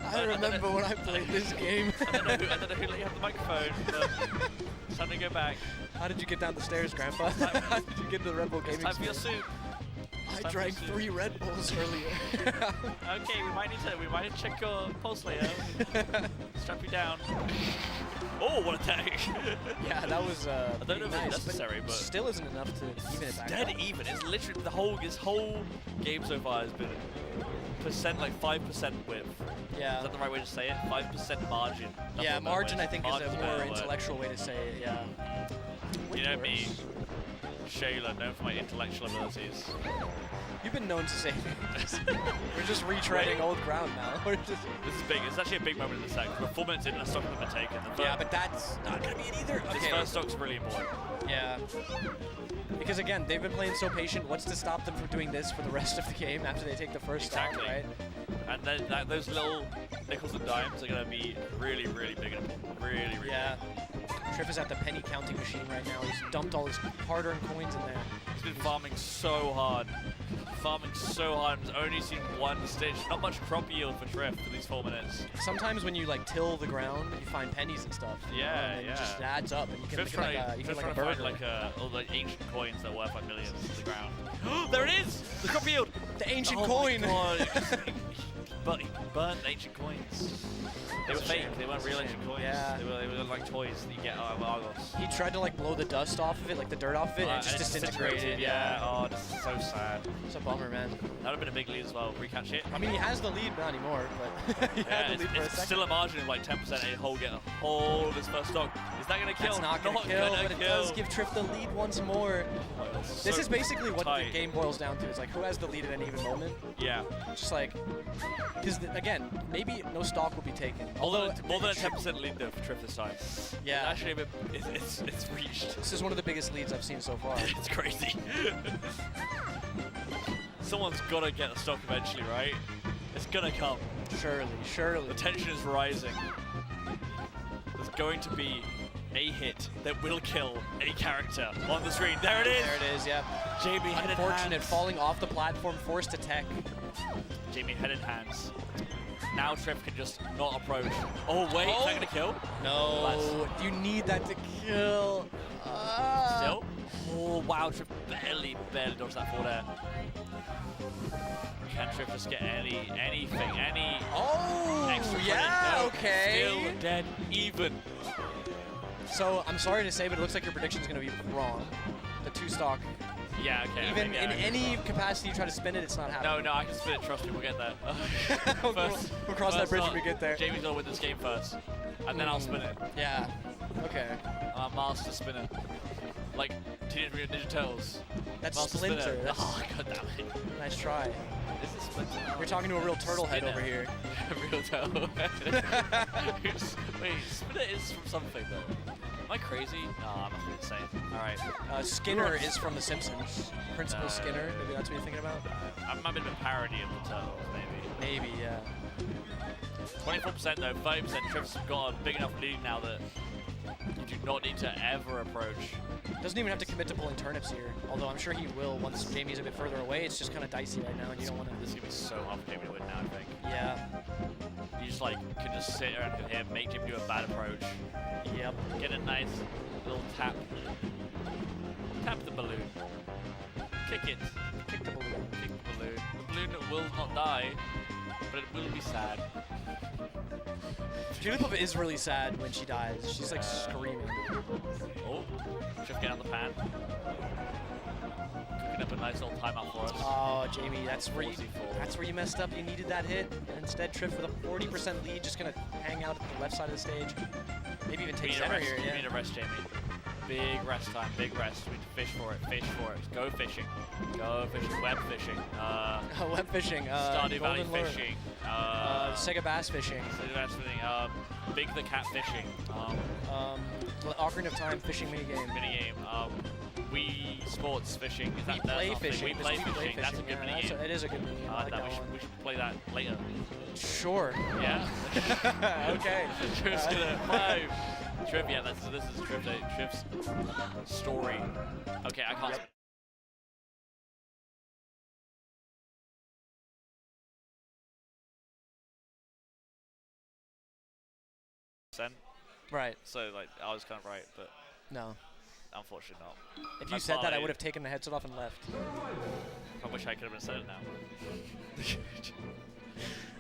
I remember when I played this game. I don't know who let you have the microphone, but it's time to go back. How did you get down the stairs, Grandpa? How did you get to the Red Bull Gaming It's time for your soup. I drank 3 Red Bulls earlier. Okay, we might need to check your pulse later. Strap you down. Oh, what a tag! Yeah, that was I don't know if nice, it's necessary, but still isn't enough to even it back dead up. even. It's literally this whole game so far has been like 5% width. Yeah. Is that the right way to say it? 5% margin. Yeah, margin I think is a more intellectual way to say it. Yeah. You know me, Shayla, known for my intellectual abilities. You've been known to say things. We're just retreading old ground now. This is big. It's actually a big moment in the set. We're 4 minutes in and a stock has been taken. Yeah, but that's not going to be it either. This first stock's really important. Yeah. Because again, they've been playing so patient. What's to stop them from doing this for the rest of the game after they take the first stock, right? And then those little nickels and dimes are going to be really, really big and important. Really, really big. Triff is at the penny counting machine right now. He's dumped all his hard-earned coins in there. He's been farming so hard. He's only seen one stitch. Not much crop yield for Triff for these 4 minutes. Sometimes when you like till the ground, you find pennies and stuff. Yeah, and it just adds up, and you can Triff's make like a burger. Find all the ancient coins that are worth like millions to the ground. There it is! The crop yield! The ancient coin! But he burnt ancient coins. They were fake. They weren't real ancient coins. Yeah. They were like toys that you get out of Argos. He tried to like blow the dust off of it, like the dirt off of it, and it just disintegrated. Yeah. Oh, this is so sad. It's a bummer, man. That would have been a big lead as well. Recatch it. I mean, he has the lead, not anymore, but he had the lead for a second. Still a margin of like 10%. He'll get a hold this first stock. Is that going to kill? It's not going to kill, but it does give Triff the lead once more. Oh, this is basically what the game boils down to. It's like who has the lead at any given moment. Yeah. Just like, because again, maybe no stock will be taken. Although more than a 10% lead though for Triff this time. Yeah. It's actually a bit. It's reached. This is one of the biggest leads I've seen so far. It's crazy. Someone's got to get the stock eventually, right? It's gonna come. Surely. The tension is rising. There's going to be a hit that will kill a character on the screen. There it is! There it is, yeah. Jamie head in Unfortunate, hands. falling off the platform, forced to tech. Jamie head in hands. Now Triff can just not approach. Oh wait, is that gonna kill? No, you need that to kill. Still? Oh wow, Triff barely dodged that forward air. Can Triff just get anything, extra yeah, no, okay. Still dead even. So I'm sorry to say, but it looks like your prediction is going to be wrong. The 2 stock. Yeah, okay. Even in any capacity you try to spin it, it's not happening. No, I can spin it. Trust me, we'll get there. We'll cross that bridge when we get there. Jamie's gonna win this game first, and then I'll spin it. Yeah. Okay. I'm a master spinner, like Teenage Mutant Ninja Turtles. That's master Splinter. Spinner. That's Oh god damn it! Nice try. This is Splinter. You're talking to a real turtle head over here. A real turtle head. Wait, Spinner is from something though. Am I crazy? No, I'm not going to say it. Alright. Skinner is from The Simpsons. Principal Skinner, maybe that's what you're thinking about? I might have been a parody of the Turtles, maybe. Maybe, yeah. 24% though, 30%. Triff's got a big enough lead now that you do not need to ever approach. Doesn't even have to commit to pulling turnips here, although I'm sure he will once Jamie's a bit further away. It's just kind of dicey right now, and you don't want to. This is going to be so hard for Jamie to win now, I think. Yeah. You just like can just sit around him, make Jim do a bad approach. Yep. Get a nice little tap. Tap the balloon. Kick it. Kick the balloon. Kick the balloon. The balloon will not die, but it will be sad. Julipop is really sad when she dies. She's like screaming. Oh, Triff getting out the pan. Cooking up a nice little timeout for us. Oh, Jamie, that's where you messed up. You needed that hit. And instead, Triff with a 40% lead, just gonna hang out at the left side of the stage. Maybe even take center here. You need a rest, Jamie. Big rest time, big rest. We need to fish for it, fish for it. Go fishing. Go fishing, web fishing. Web fishing. Stardew Valley fishing. Sega Bass Fishing. Sega Bass Fishing. Big the Cat Fishing. Ocarina of Time fishing minigame. Wii Sports Fishing. Is we play fishing. We play fishing. That's a good minigame. It is a good minigame. I like that one. We should play that later. Sure. Yeah. Okay. Triff's gonna Triff, yeah, this is Triff's story. Okay, I can't. Yep. Right. So like I was kind of right, but no. Unfortunately not. If you said that, I would have taken the headset off and left. I wish I could have said it now.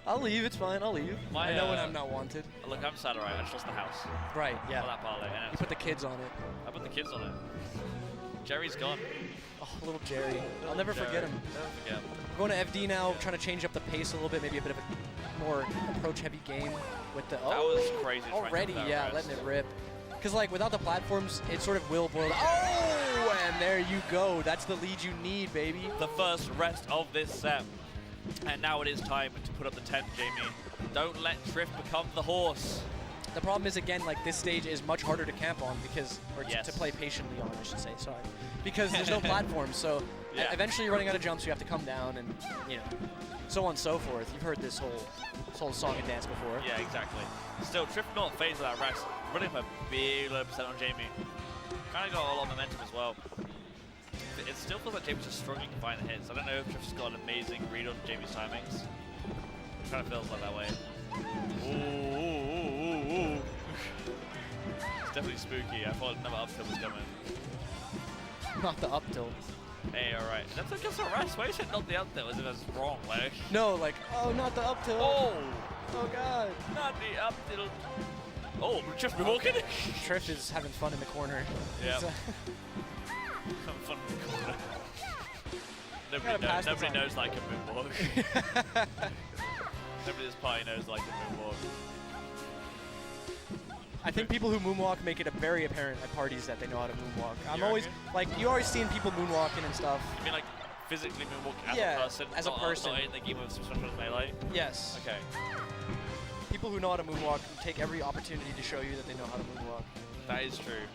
I'll leave, it's fine, I'll leave. I know when I'm not wanted. Look, I'm sad, alright, I just lost the house. Right, yeah. That parlay, you put the kids on it. I put the kids on it. Jerry's gone. Oh, little Jerry. I'll never forget him. Never forget. We're going to FD now, trying to change up the pace a little bit, maybe a bit of a more approach-heavy game with the... That was crazy. Already, yeah, letting it rip. Because, like, without the platforms, it sort of will boil down. Oh, and there you go. That's the lead you need, baby. The first rest of this set. And now it is time to put up the tent, Jamie. Don't let Triff become the horse. The problem is, again, like, this stage is much harder to camp on because, or to play patiently on, I should say, sorry. Because there's no platforms, so eventually you're running out of jumps, you have to come down and, you know, so on and so forth. You've heard this whole song and dance before. Yeah, exactly. Still, Triff not phased with that rest. Running for a big low percent on Jamie. Kind of got a lot of momentum as well. It still feels like Jamie's just struggling to find the hits. I don't know if Triff's got an amazing read on Jamie's timings. It kind of feels like that way. Ooh. It's definitely spooky. I thought another up tilt was coming. Not the up tilt. Hey, alright. That's against a rest. Why you said not the up tilt as if that's wrong, like? No, like, oh, not the up tilt. Oh god. Not the up tilt. Oh, Triff be walking? Triff is having fun in the corner. Yeah. Having fun in the corner. Nobody knows like a moonwalk. Nobody at this party knows like a moonwalk. I think people who moonwalk make it very apparent at parties that they know how to moonwalk. I'm always, like, you always seen people moonwalking and stuff. You mean like physically moonwalking as a person? As a person. Not in the game of special melee? Yes. Okay. People who know how to moonwalk take every opportunity to show you that they know how to moonwalk. That is true.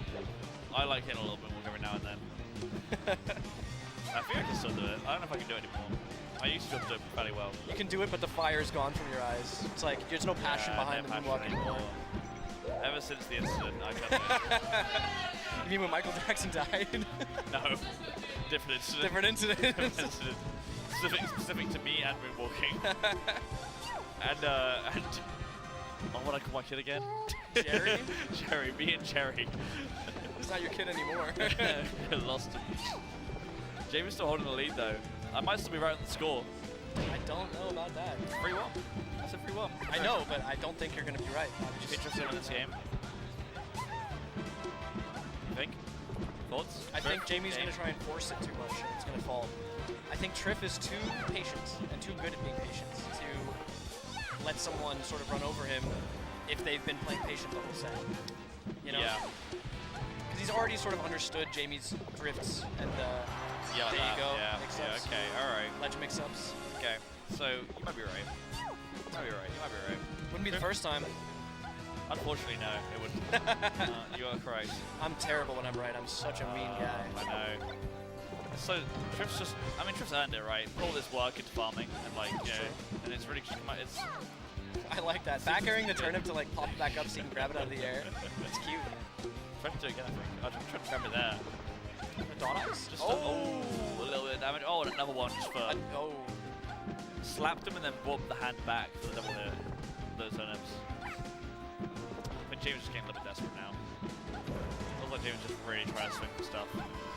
I like hitting a little moonwalk every now and then. I think I can still do it. I don't know if I can do it anymore. I used to do it fairly well. You can do it, but the fire's gone from your eyes. It's like there's no passion behind the moonwalk anymore. Ever since the incident, I can't do it. You mean when Michael Jackson died? No. Different incident. Different incident. Specific to me and moonwalking. and oh, what I call my kid again? Jerry? Jerry, me and Jerry. He's not your kid anymore. Lost him. Jamie's still holding the lead though. I might still be right on the score. I don't know about that. 3-1. I said 3-1. I know, but I don't think you're going to be right. I'm just interested in this game. You think? Thoughts? I think Jamie's going to try and force it too much and it's going to fall. I think Triff is too patient and too good at being patient to let someone sort of run over him if they've been playing patient the whole set. You know? Yeah. Because he's already sort of understood Jamie's drifts and there you go. Yeah, okay, alright. Ledge mix-ups. Okay, so you might be right. You might be right. Wouldn't be the first time. Unfortunately, no, it wouldn't. You are correct. I'm terrible when I'm right. I'm such a mean guy. I know. So Triff's just, I mean, Triff's earned it, right? Put all this work into farming and like, you know, and it's really just come out, it's... I like that. Back airing the turnip to like pop it back up so you can grab it out of the air. It's cute. Try to do it again, I think. I'm trying to grab it there. The dot eyes? Just a little bit of damage. Oh, and another one just for... Slapped him and then brought the hand back for the double hit. Those turnips. But James just getting a little bit desperate now. Looks like James just really trying to swing for stuff.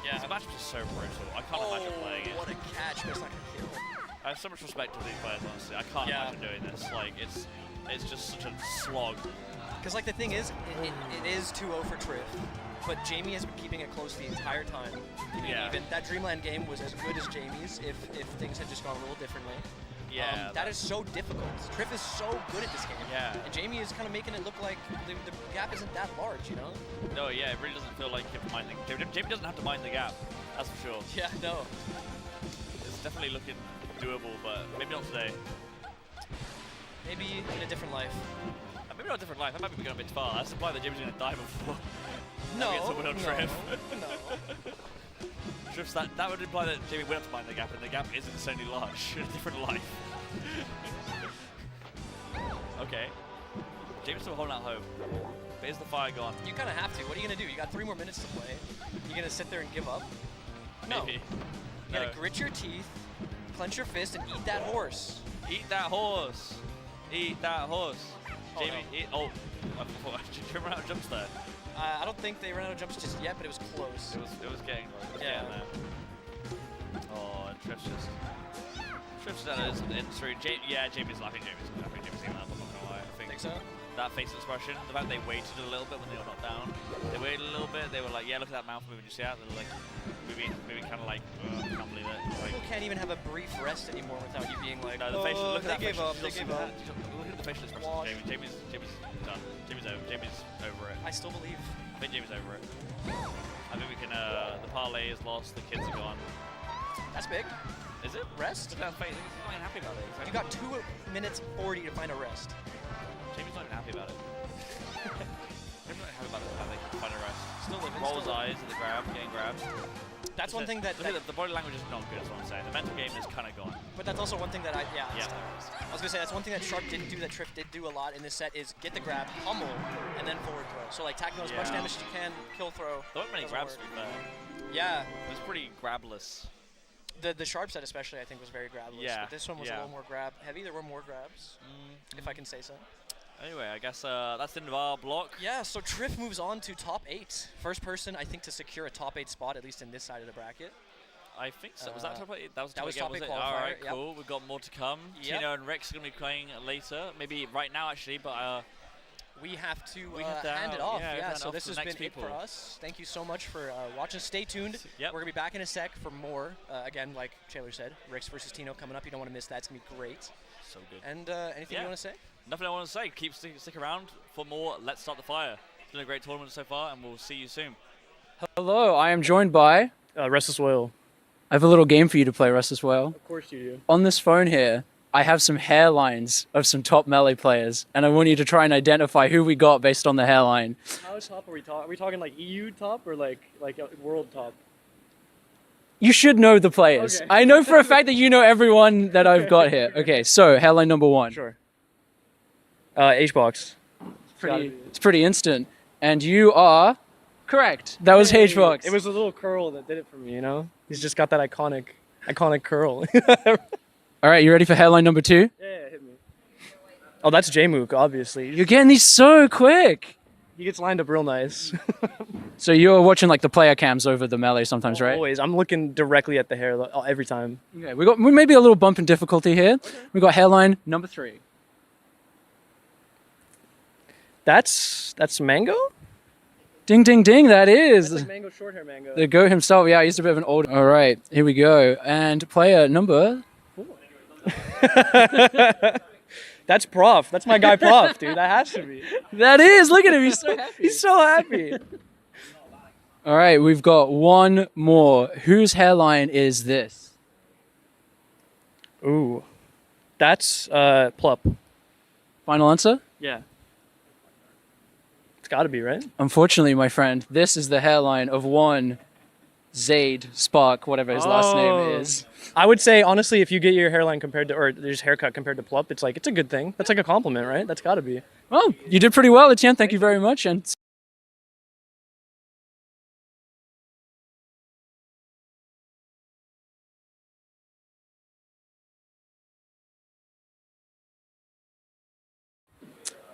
Yeah. This match is just so brutal. I can't imagine playing it. What a catch, but it's not gonna kill. I have so much respect for these players, honestly. I can't imagine doing this. Like, it's just such a slog. Because, like, the thing is, it is 2-0 for Triff, but Jamie has been keeping it close the entire time. Even that Dreamland game was as good as Jamie's if things had just gone a little differently. Yeah. That is so difficult. Triff is so good at this game. Yeah. And Jamie is kind of making it look like the gap isn't that large, you know? No, yeah, it really doesn't feel like you have to mind the gap. Jamie doesn't have to mind the gap, that's for sure. Yeah, no. It's definitely looking doable, but maybe not today. Maybe in a different life. Maybe not a different life. That might be going a bit far. That's implied that Jimmy's going to die before. No. Gets a win on Triff. No. Triff's that would imply that Jimmy went up to mind the gap, and the gap isn't insanely large in a different life. Okay. Jimmy's still holding out hope. But is the fire gone? You kind of have to. What are you going to do? You got 3 more minutes to play. You going to sit there and give up? No. Maybe. You got to grit your teeth, clench your fist, and eat that horse. Eat that horse. Eat that horse. Jamie, no. eat. Oh, did you run out of jumps there? I don't think they ran out of jumps just yet, but it was close. It was getting there. Oh, and Triff's done his industry. Jamie's laughing. Jamie's saying that. I'm not gonna lie. I think so. That face expression, the fact they waited a little bit when they were knocked down. They waited a little bit. They were like, yeah, look at that mouth moving. You see that? They were like, moving kind of like, I can't believe it. Like, people can't even have a brief rest anymore without you being like, no, the facial. Look at that. They gave up. Look at the facial expression. Jamie's done. Jamie's over it. I still believe. I think Jamie's over it. I think we can. The parlay is lost. The kids are gone. That's big. Is it? Rest? He's not even happy about it. You got 2 minutes 40 to find a rest. Jamie's not even happy about it. Jamie's not happy about it. How they can find a rest. Still living. Rolls eyes at the grab, getting grabbed. That's one thing that the body language is not good, is what I'm saying. The mental game is kind of gone. But that's also one thing that I was gonna say that's one thing that Sharp didn't do, that Triff did do a lot in this set, is get the grab, pummel, and then forward throw. So like tacking as much damage as you can, kill throw. There weren't many grabs to be fair. Yeah. It was pretty grabless. The Sharp set especially I think was very grabless. Yeah. But this one was a little more grab heavy. There were more grabs, if I can say so. Anyway, I guess that's the end of our block. Yeah, so Triff moves on to top 8. First person, I think, to secure a top 8 spot, at least in this side of the bracket. I think so. Was that top 8? That was top 8 qualifier. All right, cool. We've got more to come. Yep. Tino and Rex are going to be playing later. Maybe right now, actually, but... we have to hand it off. Yeah, so this has been people. it for us. Thank you so much for watching. Stay tuned. Yep. We're going to be back in a sec for more. Again, like Taylor said, Rex versus Tino coming up. You don't want to miss that. It's going to be great. So good. And anything you want to say? Nothing I want to say. Stick around for more Let's Start the Fire. It's been a great tournament so far, and we'll see you soon. Hello, I am joined by... Restless Whale. I have a little game for you to play, Restless Whale. Of course you do. On this phone here, I have some hairlines of some top Melee players, and I want you to try and identify who we got based on the hairline. How top are we talking? Are we talking like EU top or like world top? You should know the players. Okay. I know for a fact that you know everyone that I've got here. Okay, so hairline number 1. Sure. HBox. It's pretty instant. And you are correct. That was HBox. It was a little curl that did it for me, you know? He's just got that iconic curl. All right, you ready for hairline number 2? Yeah, hit me. Oh, that's Jmook, obviously. You're getting these so quick. He gets lined up real nice. So you're watching like the player cams over the Melee sometimes, right? Always. I'm looking directly at the hair every time. Okay, we may be a little bump in difficulty here. Okay. We got hairline number 3. That's Mango? Ding, ding, ding, that is. That's like Mango, short hair Mango. The GOAT himself, yeah, he's a bit of an old... All right, here we go. And player number 4. That's Prof. That's my guy Prof, dude. That has to be. That is. Look at him. He's so happy. He's so happy. All right, we've got one more. Whose hairline is this? Ooh. That's Plup. Final answer? Yeah. It's got to be, right? Unfortunately, my friend, this is the hairline of one Zaid Spark, whatever his last name is. I would say, honestly, if you get your hairline compared to, or just haircut compared to Plup, it's like, it's a good thing. That's like a compliment, right? That's got to be. Well, you did pretty well, Etienne. Thank you very much. And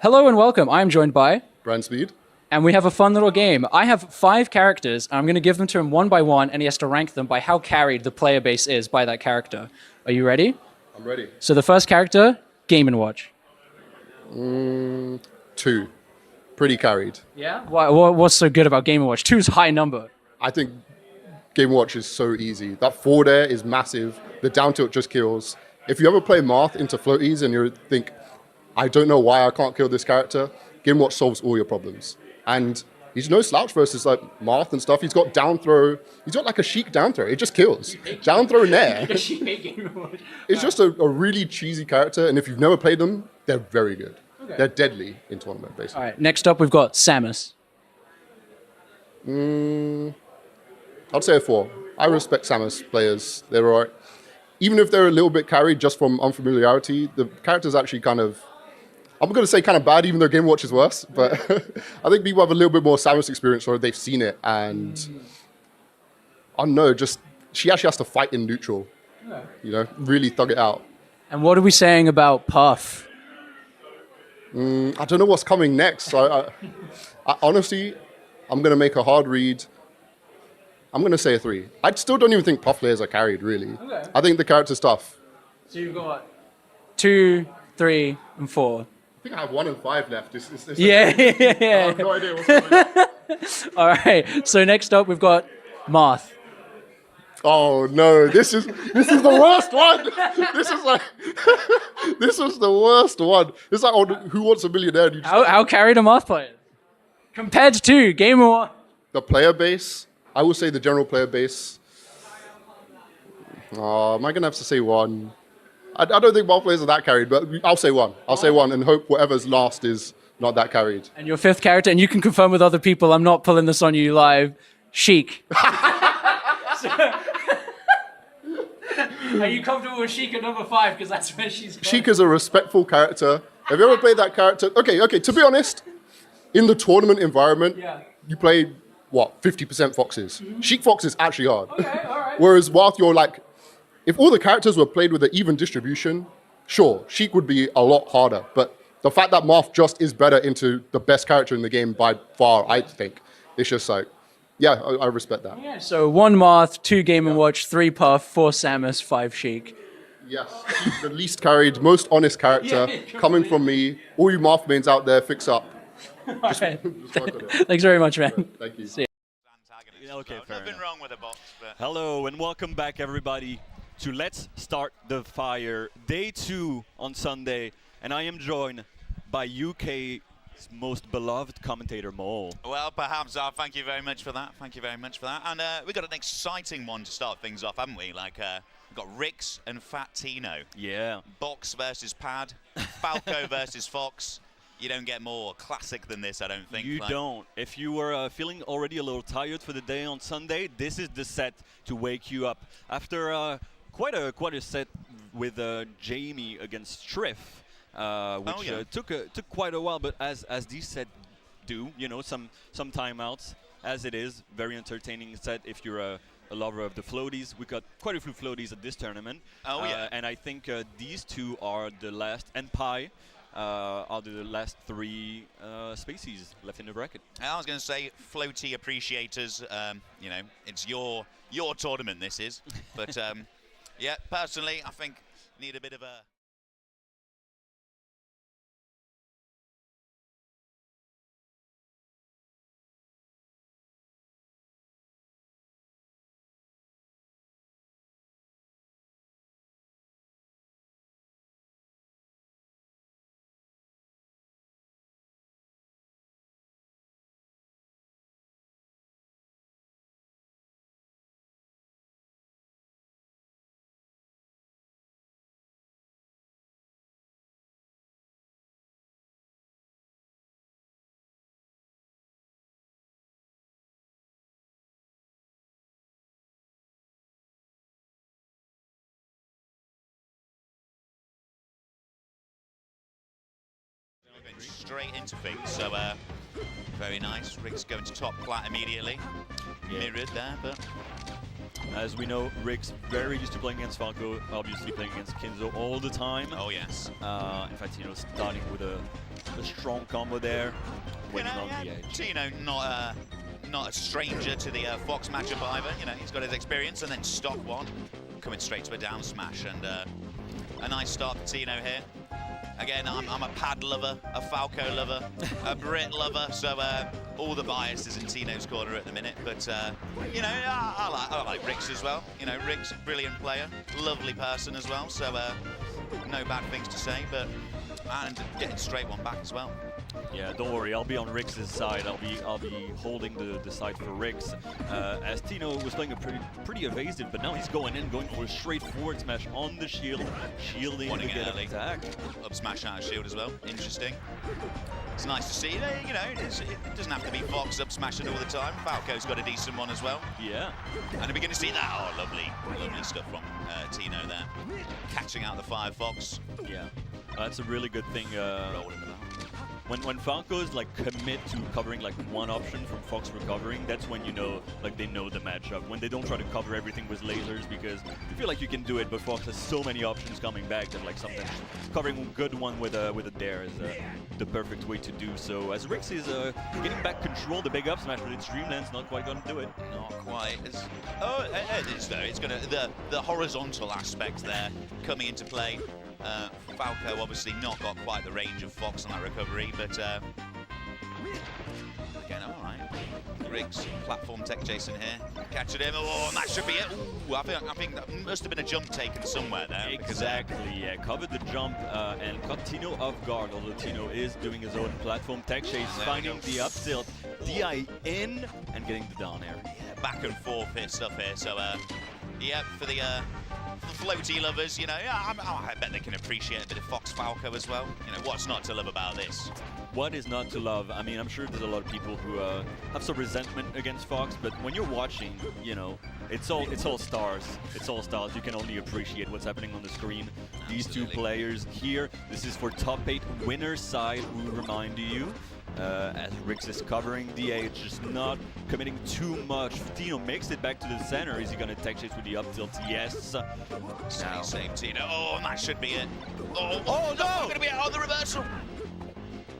hello and welcome. I am joined by Brand Speed. And we have a fun little game. I have 5 characters. I'm going to give them to him one by one, and he has to rank them by how carried the player base is by that character. Are you ready? I'm ready. So the first character, Game & Watch. 2. Pretty carried. Yeah? What's so good about Game & Watch? 2 is high number. I think Game & Watch is so easy. That forward air is massive. The down tilt just kills. If you ever play Marth into floaties and you think, I don't know why I can't kill this character, Game & Watch solves all your problems. And he's no slouch versus like Marth and stuff. He's got down throw. He's got like a chic down throw. It just kills. Down throw in air. It's just a really cheesy character. And if you've never played them, they're very good. Okay. They're deadly in tournament, basically. All right, next up we've got Samus. I'd say a 4. I respect Samus players. They're all right. Even if they're a little bit carried just from unfamiliarity, the character's actually kind of, I'm going to say kind of bad, even though Game Watch is worse. But I think people have a little bit more Samus experience or they've seen it. And I don't know, just she actually has to fight in neutral. Yeah. You know, really thug it out. And what are we saying about Puff? I don't know what's coming next. So I honestly, I'm going to make a hard read. I'm going to say a 3. I still don't even think Puff players are carried, really. Okay. I think the character's tough. So you've got 2, 3, and 4. I think I have 1 and 5 left. Yeah. I have no idea what's coming. All right. So next up, we've got Marth. Oh no! This is the worst one. This was the worst one. It's like Who Wants a Millionaire? How carried a Marth player compared to Game of War? The player base. I will say the general player base. Am I gonna have to say 1? I don't think Marth players are that carried, but I'll say 1. I'll say 1 and hope whatever's last is not that carried. And your 5th character, and you can confirm with other people. I'm not pulling this on you live. Sheik. Are you comfortable with Sheik at number 5? Because that's where she's going. Sheik is a respectful character. Have you ever played that character? Okay. To be honest, in the tournament environment, you play, 50% Foxes. Mm-hmm. Sheik Fox is actually hard. Okay, all right. Whereas Marth, you're like, if all the characters were played with an even distribution, sure, Sheik would be a lot harder. But the fact that Marth just is better into the best character in the game by far, I think, it's just like, yeah, I respect that. Yeah, so 1 Marth, 2 Game & Watch, 3 Puff, 4 Samus, 5 Sheik. Yes, the least carried, most honest character, coming from me. All you Marth mains out there, fix up. Just Thanks very much, man. Thank you. See ya. Okay, nothing wrong with the box. But hello and welcome back, everybody, to Let's Start the Fire, day 2 on Sunday, and I am joined by UK's most beloved commentator, Mole. Well, perhaps. Thank you very much for that. Thank you very much for that. And we've got an exciting one to start things off, haven't we? Like, we've got Rix and Fat Tino. Yeah. Box versus Pad. Falco versus Fox. You don't get more classic than this, I don't think. You don't. If you were feeling already a little tired for the day on Sunday, this is the set to wake you up. After quite a set with Jamie against Striff, which took quite a while, but as these sets do, you know, some timeouts, as it is, very entertaining set if you're a lover of the floaties. We got quite a few floaties at this tournament. Oh yeah. And I think these two are the last, and Pi are the last 3 species left in the bracket. I was going to say, floaty appreciators, you know, it's your tournament, this is. But yeah, personally, I think need a bit of a... Straight into things, so very nice. Riggs going to top plat immediately. Mirrored there, but as we know, Riggs very used to playing against Falco, obviously playing against Kinzo all the time. Oh yes. In fact, you know, starting with a strong combo there, winning on the edge. Tino not a stranger to the Fox matchup either. You know, he's got his experience, and then stock one coming straight to a down smash, and a nice start for Tino here. Again, I'm a Pad lover, a Falco lover, a Brit lover, so all the bias is in Tino's corner at the minute. But, you know, I like Rix as well. You know, Rix, brilliant player, lovely person as well, so no bad things to say, but and getting straight one back as well. Yeah, don't worry. I'll be on Rix's side. I'll be holding the side for Rix. As Tino was playing a pretty evasive, but now he's going for a straight forward smash on the shield, shielding to get an attack. Up smash out of shield as well. Interesting. It's nice to see. You know, it doesn't have to be Fox up smashing all the time. Falco's got a decent one as well. Yeah. And are we going to see that? Oh, lovely stuff from Tino there, catching out the Firefox. Yeah, that's a really good thing. Rolling them out. When Falco's like commit to covering like one option from Fox recovering, that's when you know like they know the matchup. When they don't try to cover everything with lasers because you feel like you can do it, but Fox has so many options coming back that like sometimes covering a good one with a dare is the perfect way to do so. As Rix is getting back control, the big up smash, but Dreamland's not quite gonna do it. Not quite. It is though. It's gonna the horizontal aspect there coming into play. Falco obviously not got quite the range of Fox on that recovery, but again, all right. Rix, platform tech Jason here, catching him. Oh, and that should be it. Ooh, I think that must have been a jump taken somewhere there. Exactly, yeah. Covered the jump and caught Tino off guard, although Tino is doing his own platform tech chase, finding the up tilt, DI in, and getting the down air. Yeah, back and forth stuff here. So, yeah, for the floaty lovers, you know, I bet they can appreciate a bit of Fox Falco as well. You know, what's not to love about this? What is not to love? I mean, I'm sure there's a lot of people who have some resentment against Fox, but when you're watching, you know, it's all stars. It's all stars. You can only appreciate what's happening on the screen. Absolutely. These two players here, this is for top 8 winner's side, we remind you. As Rix is covering DA, it's just not committing too much. Tino makes it back to the center. Is he going to tech chase with the up tilt? Yes. Now. Save Tino. Oh, and that should be it. Oh no! Going to be out on the reversal.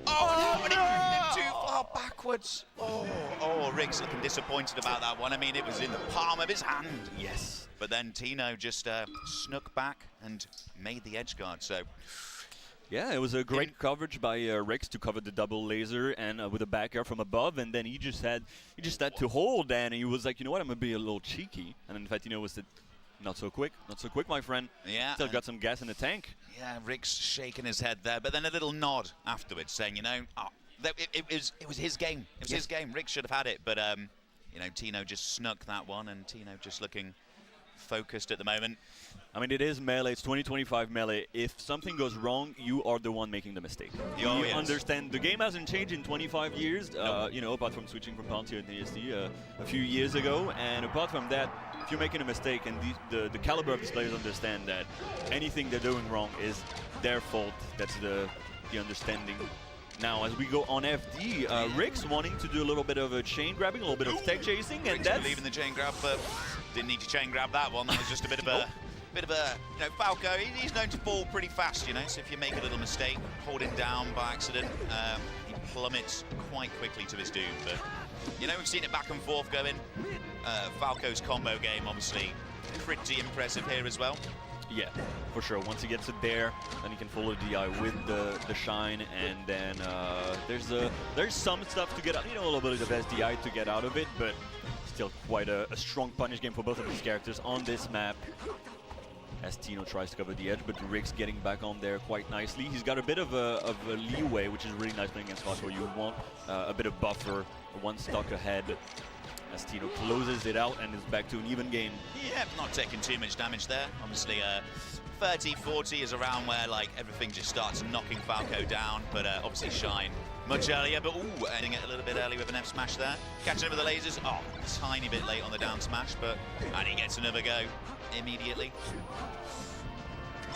Oh, no, and he too far backwards. Oh, Rix looking disappointed about that one. I mean, it was in the palm of his hand. Yes. But then Tino just snuck back and made the edge guard. So. Yeah, it was a great coverage by Rix to cover the double laser and with a back air from above, and then he just had to hold, and he was like, you know what, I'm gonna be a little cheeky, and in fact, was not so quick, my friend. Yeah, still got some gas in the tank. Yeah, Rix shaking his head there, but then a little nod afterwards, saying, you know, it was his game. It was his game. Rix should have had it, but you know, Tino just snuck that one, and Tino just looking focused at the moment. I mean, it is Melee. It's 2025 Melee. If something goes wrong, you are the one making the mistake. You understand. The game hasn't changed in 25 years, you know, apart from switching from Palantir to ESD a few years ago. And apart from that, if you're making a mistake, and the caliber of these players understand that anything they're doing wrong is their fault. That's the understanding. Now, as we go on FD, Rix wanting to do a little bit of a chain grabbing, a little bit of tech chasing, and that's leaving the chain grab, but didn't need to chain grab that one. That was just a bit of a. You know, Falco, he's known to fall pretty fast, you know, so if you make a little mistake, hold him down by accident, he plummets quite quickly to his doom. But, you know, we've seen it back and forth going. Falco's combo game, obviously, pretty impressive here as well. Yeah, for sure. Once he gets it there, then he can follow DI with the shine, and then there's some stuff to get out, you know, a little bit of the best DI to get out of it, but still quite a strong punish game for both of these characters on this map. As Tino tries to cover the edge, but Rix getting back on there quite nicely. He's got a bit of a leeway, which is really nice playing against Fox, where you want a bit of buffer, one stock ahead. As Tino closes it out and is back to an even game. Yeah, not taking too much damage there. Obviously, 30-40 is around where like everything just starts knocking Falco down, but obviously Shine much earlier, but ending it a little bit early with an F smash there. Catching him with the lasers. Oh, tiny bit late on the down smash, and he gets another go immediately.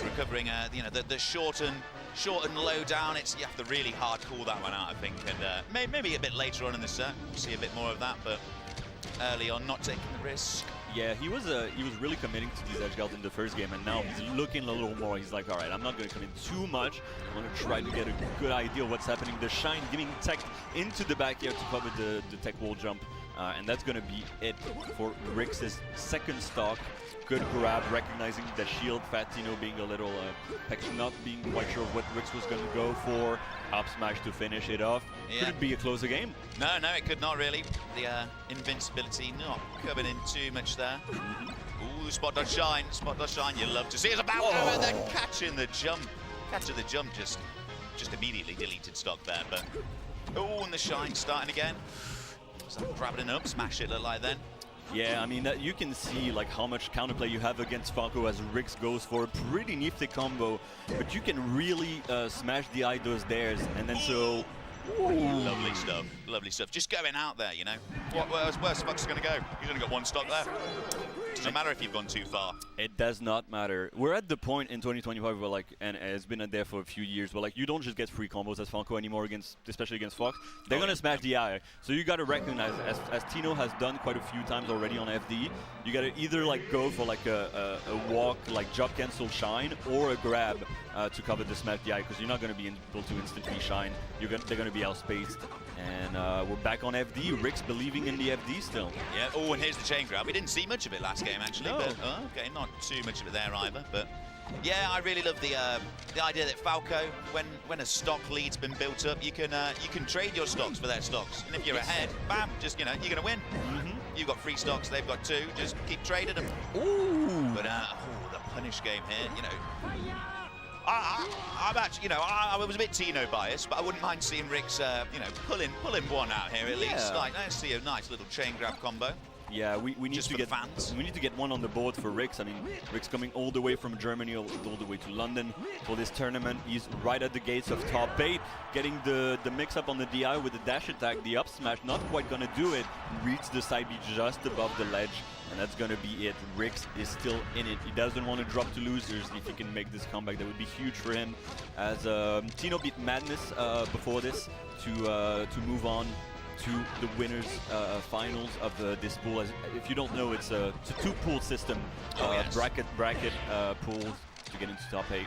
Recovering, you know, the short and low down. You have to really hard call that one out, I think, and maybe a bit later on in the set we'll see a bit more of that, but early on, not taking the risk. Yeah, he was really committing to these edge guards in the first game, and now he's looking a little more. He's like, all right, I'm not going to commit too much. I'm going to try to get a good idea of what's happening. The Shine giving tech into the back here to cover the tech wall jump, and that's going to be it for Rix's second stock. Good grab, recognizing the shield. Fat Tino being a little not being quite sure of what Rix was going to go for. Up smash to finish it off. Yeah. Could it be a closer game? No, it could not really. The invincibility not coming in too much there. Ooh, spot dodge shine. You love to see it. About and then catching the jump. Just just immediately deleted stock there. But oh, and the shine starting again. So grabbing it up, smash it look like then. Yeah, I mean, you can see like how much counterplay you have against Falco as Rix goes for a pretty nifty combo, but you can really smash the Eidos theirs, and then so... Ooh. Lovely stuff, lovely stuff. Just going out there, you know. Where's Fox going to go? He's only got one stock left. Doesn't matter if you've gone too far. It does not matter. We're at the point in 2025 where like, and it's been there for a few years, where like you don't just get free combos as Falco anymore especially against Fox. They're gonna smash the eye. So you gotta recognize, as Tino has done quite a few times already on FD, you gotta either like go for like a walk, like jump cancel shine, or a grab to cover the smash the eye, because you're not gonna be able to instantly shine. They're gonna be outspaced. And we're back on FD. Rix believing in the FD still. Yeah. Oh, and here's the chain grab. We didn't see much of it last game, actually. No. But, okay, not too much of it there either. But yeah, I really love the idea that Falco, when a stock lead's been built up, you can trade your stocks for their stocks. And if you're ahead, bam, just you're gonna win. You've got 3 stocks, they've got 2. Just keep trading them. Ooh. But the punish game here, you know. I'm actually, I was a bit Tino biased, but I wouldn't mind seeing Rix, pulling one out here at least. Like, let's see a nice little chain grab combo. Yeah, we need to get fans. We need to get one on the board for Rix. I mean, Rix coming all the way from Germany, all the way to London for this tournament. He's right at the gates of top 8, getting the mix-up on the DI with the dash attack, the up smash, not quite gonna do it. Reads the side B just above the ledge, and that's gonna be it. Rix is still in it. He doesn't want to drop to losers. If he can make this comeback, that would be huge for him. As Tino beat Madness before this to move on to the winners finals of this pool. If you don't know, it's a 2-pool system, bracket pools to get into top 8.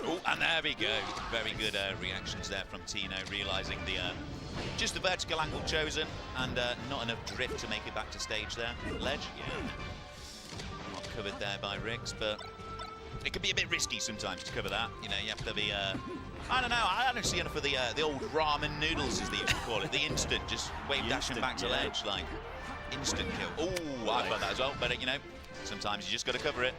Oh, and there we go. Very good reactions there from Tino, realizing just the vertical angle chosen and not enough drift to make it back to stage there. Ledge, yeah. Not covered there by Rix, but it can be a bit risky sometimes to cover that. You know, you have to be I don't know, I don't see enough of the old ramen noodles, as they used to call it. The instant, just wave dashing back to ledge, like instant kill. Oh, I've got that as well, but sometimes you just got to cover it.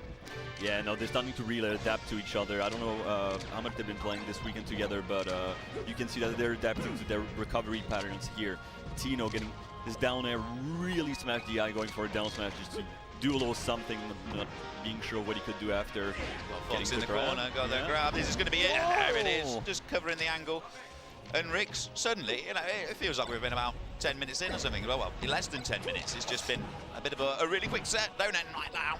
Yeah, no, they're starting to really adapt to each other. I don't know how much they've been playing this weekend together, but you can see that they're adapting to their recovery patterns here. Tino getting his down air, really smash the eye, going for a down smash just to do a little something, not being sure what he could do after. Fox in the corner, got that grab. This is going to be it. There it is, just covering the angle. And Rix, suddenly, it feels like we've been about 10 minutes in or something. Well, less than 10 minutes. It's just been a bit of a really quick set. Don't end right now.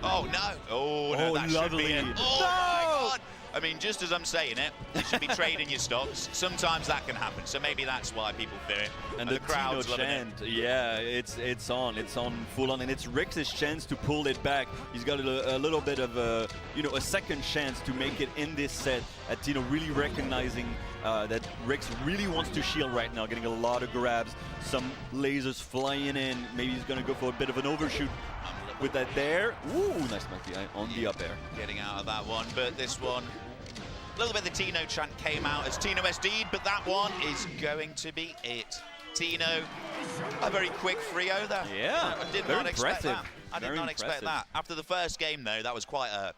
Oh, no. Oh, no, that lovely. Should be it. Oh, no! My God. I mean, just as I'm saying it, you should be trading your stocks. Sometimes that can happen, so maybe that's why people fear it. And the crowd's loving it. Yeah, it's on full on, and it's Rix's chance to pull it back. He's got a little bit of a second chance to make it in this set. At Tino really recognizing that Rix really wants to shield right now, getting a lot of grabs, some lasers flying in. Maybe he's gonna go for a bit of an overshoot. With that there, ooh, nice monkey on the up air. Getting out of that one, but this one, a little bit of the Tino chant came out as Tino SD'd, but that one is going to be it. Tino, a very quick 3-0 there. Yeah, I did not expect that. I did not expect that. After the first game, though, that was quite a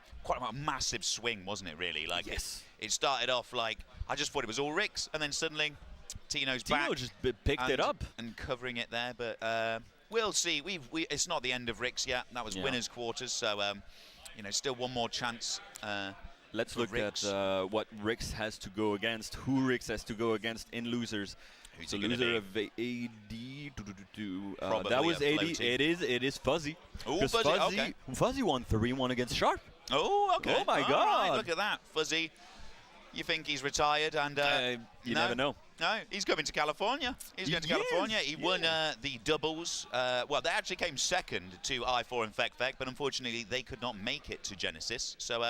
massive swing, wasn't it, really? Like, yes. It started off like, I just thought it was all Rix, and then suddenly Tino just picked it up. And covering it there, but... we'll see. It's not the end of Rix yet. That was winners' quarters, so still one more chance. Let's look at what Rix has to go against. Who Rix has to go against in losers. Who's the loser of AD. That was AD. It is Fuzzy. Oh, Fuzzy. Okay. Fuzzy won 3-1 against Sharp. Oh, okay. Oh my God! Right, look at that, Fuzzy. You think he's retired, and you never know. No, he's coming to California. He's going to California. He won the doubles. Well, they actually came second to I4 and Fek, but unfortunately they could not make it to Genesis. So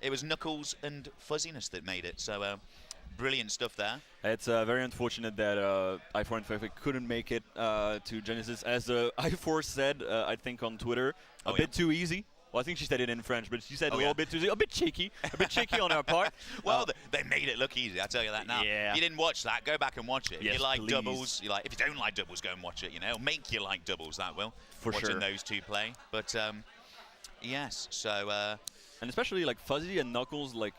it was Knuckles and Fuzziness that made it. So brilliant stuff there. It's very unfortunate that I4 and Fek couldn't make it to Genesis. As I4 said, I think on Twitter, a bit too easy. Well, I think she said it in French, but she said a little bit too, a bit cheeky on our part. Well, they made it look easy. I tell you that now. Yeah. If you didn't watch that, go back and watch it. Yes, if you like please. doubles, if you don't like doubles, go and watch it. It'll make you like doubles. That will. For watching sure. those two play. But yes, so and especially like Fuzzy and Knuckles, like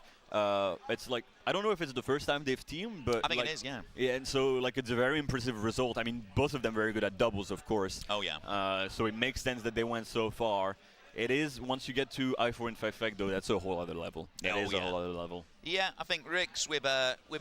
it's like, I don't know if it's the first time they've teamed, but I think like, it is, yeah. Yeah, and so like it's a very impressive result. I mean, both of them very good at doubles, of course. Oh yeah. So it makes sense that they went so far. It is, once you get to I4 and Fefek, though, that's a whole other level. That is a whole other level. Yeah, I think Rix with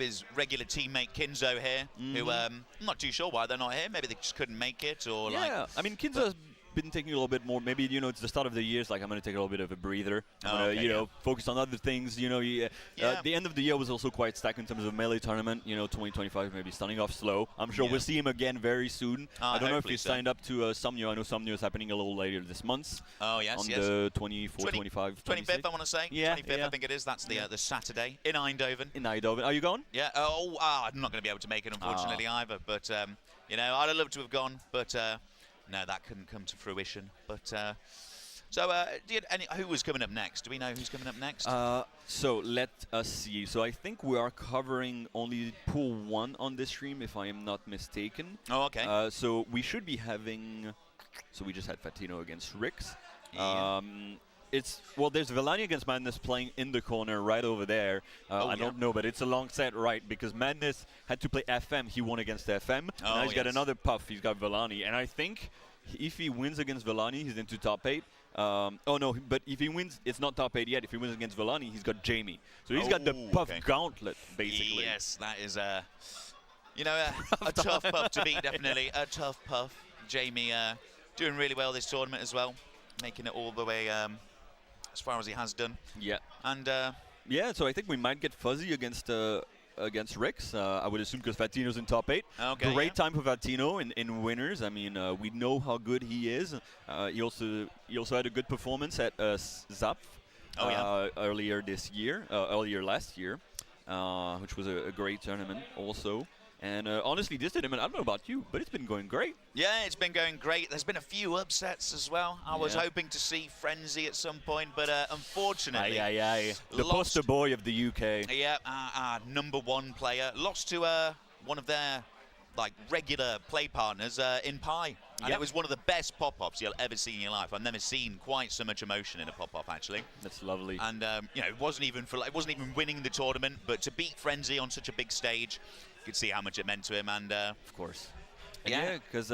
his regular teammate Kinzo here, who I'm not too sure why they're not here. Maybe they just couldn't make it, or yeah, I mean, Kinzo's been taking a little bit more. Maybe, you know, it's the start of the year, so like I'm going to take a little bit of a breather. I'm going to, you know, focus on other things. You know, the end of the year was also quite stacked in terms of Melee tournament. You know, 2025 maybe starting off slow. I'm sure we'll see him again very soon. I don't know if he's signed up to Somnio. I know Somnio is happening a little later this month. Oh, yes, on the 24th, 25th, 25th, I want to say. Yeah, 25th, I think it is. That's the Saturday in Eindhoven. In Eindhoven. Are you going? Yeah. I'm not going to be able to make it, unfortunately, either. But, you know, I'd have loved to have gone, but... no, that couldn't come to fruition. But who was coming up next? Do we know who's coming up next? So let us see. So I think we are covering only pool 1 on this stream, if I am not mistaken. Oh, okay. So we should be having. So we just had Fatino against Rix. Yeah. There's Vellani against Madness playing in the corner right over there. I don't know, but it's a long set, right? Because Madness had to play FM. He won against FM. Now he's got another puff. He's got Vellani. And I think if he wins against Vellani, he's into top 8. But if he wins, it's not top 8 yet. If he wins against Vellani, he's got Jamie. So he's got the puff gauntlet, basically. Yes, that is a tough puff to beat, definitely. A tough puff. Jamie doing really well this tournament as well. Making it all the way... as far as he has done. Yeah. And so I think we might get Fuzzy against Rix. I would assume because Fatino's in top 8. Okay, Great time for Fatino in winners. I mean, we know how good he is. He also had a good performance at ZAP earlier last year, which was a great tournament also. And honestly, this tournament, I don't know about you, but it's been going great. Yeah, it's been going great. There's been a few upsets as well. I was hoping to see Frenzy at some point, but unfortunately... The poster boy of the UK. Yeah, our #1 player lost to one of their regular play partners in Pi. And it was one of the best pop-ups you'll ever see in your life. I've never seen quite so much emotion in a pop-up, actually. That's lovely. And it wasn't even winning the tournament, but to beat Frenzy on such a big stage, you could see how much it meant to him. And of course. Yeah, because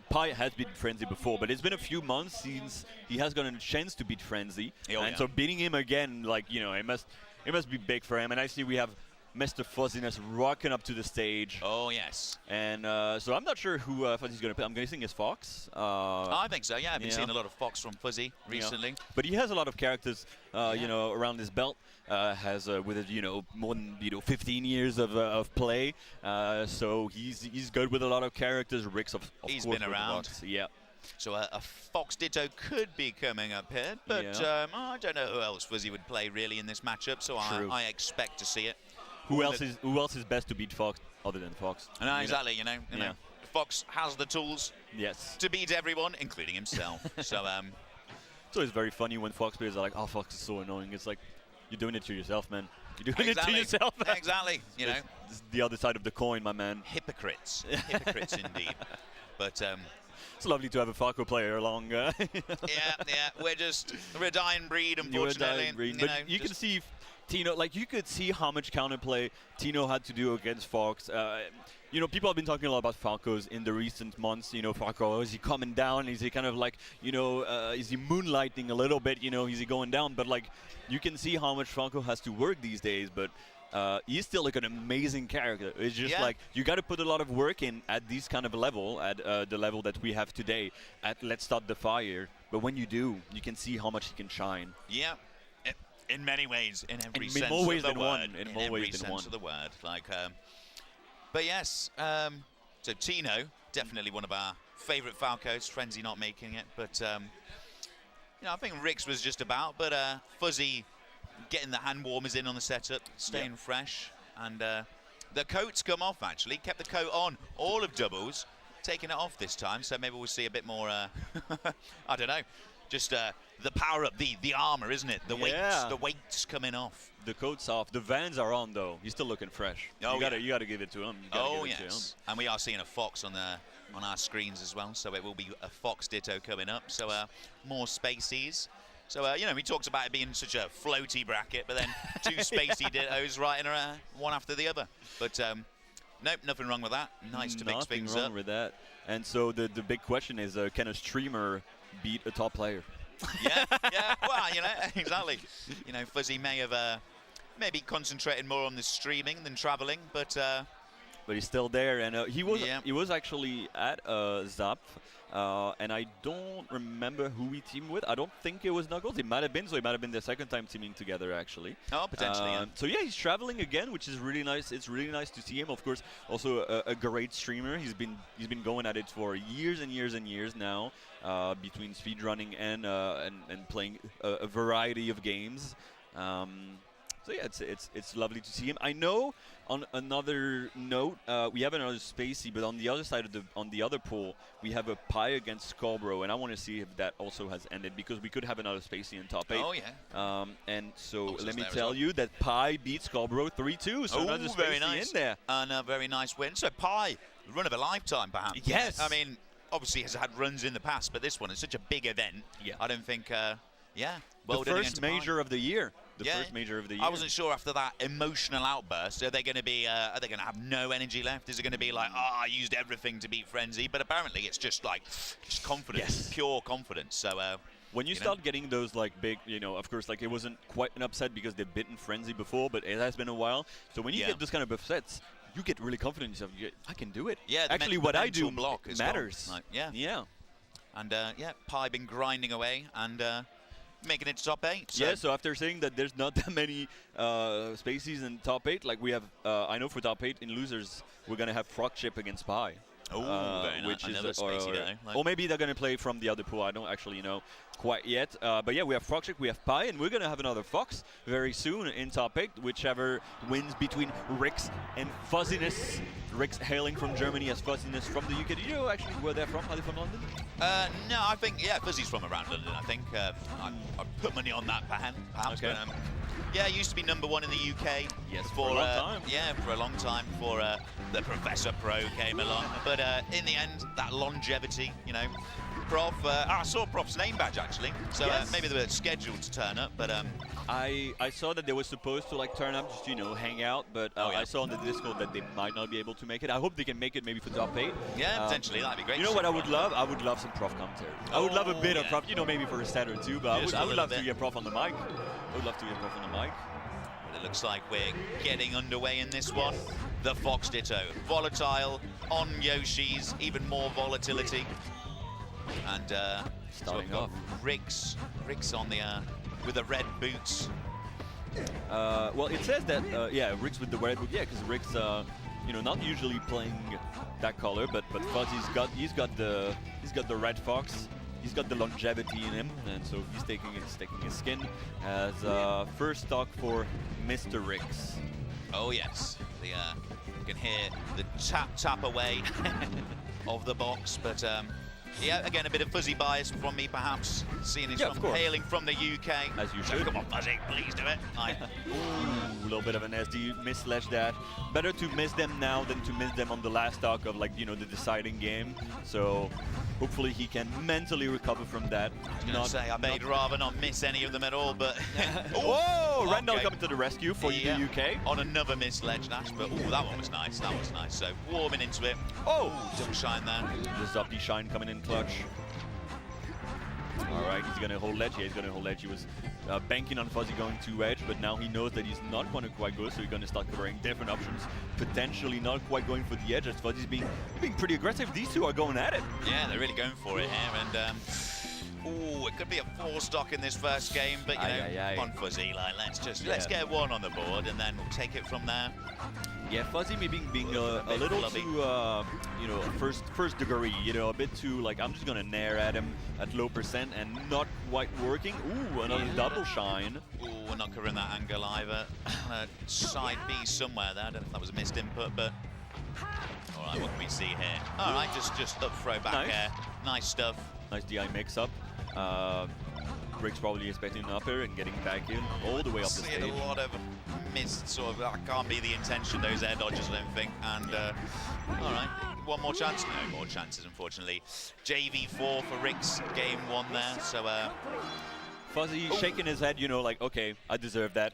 Pi has beat Frenzy before, but it's been a few months since he has gotten a chance to beat Frenzy. So beating him again, it must be big for him. And I see we have Mr. Fuzziness rocking up to the stage. Oh, yes. And so I'm not sure who Fuzzy's going to play. I'm guessing it's Fox. I think so, yeah. I've been seeing a lot of Fox from Fuzzy recently. But he has a lot of characters, around his belt. Has with more than 15 years of play. So he's good with a lot of characters. Rix, of he's course, been around. Yeah. So a Fox Ditto could be coming up here, but I don't know who else Fuzzy would play really in this matchup. So I expect to see it. Who else is best to beat Fox other than Fox? No, exactly. You know, Fox has the tools. Yes. To beat everyone, including himself. So it's always very funny when Fox players are like, "Oh, Fox is so annoying." It's like you're doing it to yourself, man. You're doing it to yourself. Exactly. You know, it's the other side of the coin, my man. Hypocrites indeed. But it's lovely to have a Falco player along. Yeah. We're a dying breed, unfortunately. Dying breed. But you can see Tino, you could see how much counterplay Tino had to do against Fox. People have been talking a lot about Falcos in the recent months. Falco, is he coming down? Is he kind of is he moonlighting a little bit? Is he going down? But you can see how much Falco has to work these days. But he's still an amazing character. It's just you got to put a lot of work in at this kind of level, at the level that we have today, at Let's Start the Fire. But when you do, you can see how much he can shine. Yeah. In many ways, in every sense more ways of the than word. one. In every sense of the word. But yes, so Tino, definitely one of our favourite Falcos. Frenzy not making it, but I think Rix was just about. But Fuzzy getting the hand warmers in on the setup, staying fresh, and the coat's come off. Actually, kept the coat on. All of doubles, taking it off this time. So maybe we'll see a bit more. I don't know. Just the power up, the armor, isn't it? The weight's coming off. The coat's off. The Vans are on though. He's still looking fresh. You gotta give it to him. And we are seeing a Fox on our screens as well. So it will be a Fox Ditto coming up. So more Spaceys. So, you know, we talked about it being such a floaty bracket, but then 2 spacey dittos right in one after the other. But nope, nothing wrong with that. Nice to mix things up. Nothing wrong with that. And so the big question is, can a streamer beat a top player? Yeah, well, you know, exactly. You know, Fuzzy may have maybe concentrated more on the streaming than traveling, but he's still there, and he was actually at Zap, and I don't remember who he teamed with. I don't think it was Knuckles. It might have been, so it might have been their second time teaming together, actually. Oh, potentially. Yeah. So yeah, he's traveling again, which is really nice. It's really nice to see him. Of course, also a great streamer. He's been going at it for years and years and years now, between speedrunning and playing a variety of games. So yeah, it's lovely to see him. I know. On another note, we have another spacey, but on the other side on the other pool, we have a Pi against Scarborough, and I want to see if that also has ended, because we could have another spacey in top 8. Oh yeah. And so let me tell you that Pi beat Scarborough 3-2. So another spacey very nice. In there. And a very nice win. So Pi, run of a lifetime, perhaps. Yes. I mean, obviously has had runs in the past, but this one is such a big event. Yeah. I don't think. Well, the first major of the year. First major of the year. I wasn't sure after that emotional outburst. Are they going to be? Are they going to have no energy left? Is it going to be like, I used everything to beat Frenzy? But apparently, it's just like confidence, pure confidence. So when you start getting those like big, of course, like it wasn't quite an upset because they've beaten Frenzy before, but it has been a while. So when you get those kind of upsets, you get really confident in yourself. I can do it. Yeah. Actually, what I do block matters. Like, yeah. And Pi been grinding away and. Making it to top 8. So. Yeah, so after saying that there's not that many spaceys in top 8, like we have, I know for top 8 in losers, we're going to have Frogship against Pi. Oh, very nice. Another spacey guy. Or maybe they're going to play from the other pool. I don't actually know quite yet. But yeah, we have Frogship, we have Pi, and we're going to have another Fox very soon in top 8, whichever wins between Rix and Fuzziness. Rix hailing from Germany as Fuzziness from the UK. Do you know actually where they're from? Are they from London? No, I think, Fuzzy's from around London, I think. I put money on that, perhaps. Okay. But, it used to be #1 in the UK. Yes, for a long time. Yeah, for a long time before the Professor Pro came along. But in the end, that longevity, Prof. I saw Prof's name badge actually, so maybe they were scheduled to turn up, but I saw that they were supposed to turn up just hang out, but I saw on the Discord that they might not be able to make it. I hope they can make it maybe for top 8. Yeah, potentially that'd be great. You know what I would love? I would love some Prof commentary. I would love a bit of Prof, maybe for a set or two, but I would love to hear Prof on the mic. I would love to hear Prof on the mic. It looks like we're getting underway in this one. The Fox Ditto, volatile on Yoshi's, even more volatility. And starting off, Rix on the with the red boots. Well, it says that Rix with the red boots. Yeah, because Rix, not usually playing that color, but he's got the red Fox. He's got the longevity in him, and so he's taking his skin as first stock for Mr. Rix. Oh yes, you can hear the tap away of the box, but. Yeah, again, a bit of Fuzzy bias from me, perhaps, seeing he's hailing from the UK. As you should. Come on, Fuzzy, please do it. Ooh, a little bit of an SD miss/dash. Better to miss them now than to miss them on the last stock of, the deciding game. So hopefully he can mentally recover from that. I may rather not miss any of them at all, but... Whoa! Randall coming to the rescue for the UK. On another miss/dash, but that one was nice. That was nice. So warming into it. Oh! Double shine there. The Zombie shine coming in clutch. All right, he's going to hold ledge. Yeah, he's going to hold ledge. He was banking on Fuzzy going to edge, but now he knows that he's not going to quite go, so he's going to start covering different options. Potentially not quite going for the edge, as Fuzzy's being pretty aggressive. These two are going at it. Yeah, they're really going for it here, and it could be a 4-stock in this first game, but come on, Fuzzy, let's get one on the board, and then we'll take it from there. Yeah, Fuzzy maybe being a little too, first degree, a bit too, I'm just going to nair at him at low percent and not quite working. Ooh, another double shine. Ooh, we're not covering that angle either. Side B somewhere there. I don't know if that was a missed input, but... All right, what can we see here? All right, just up throw back air. Nice stuff. Nice DI mix-up. Rix probably expecting an upper and getting back in all the way up the stage. A lot of missed, sort of, that can't be the intention, those air dodges, I don't think. And, all right, one more chance? No more chances, unfortunately. JV4 for Rix, game 1 there. So, Fuzzy shaking his head, you know, like, okay, I deserve that.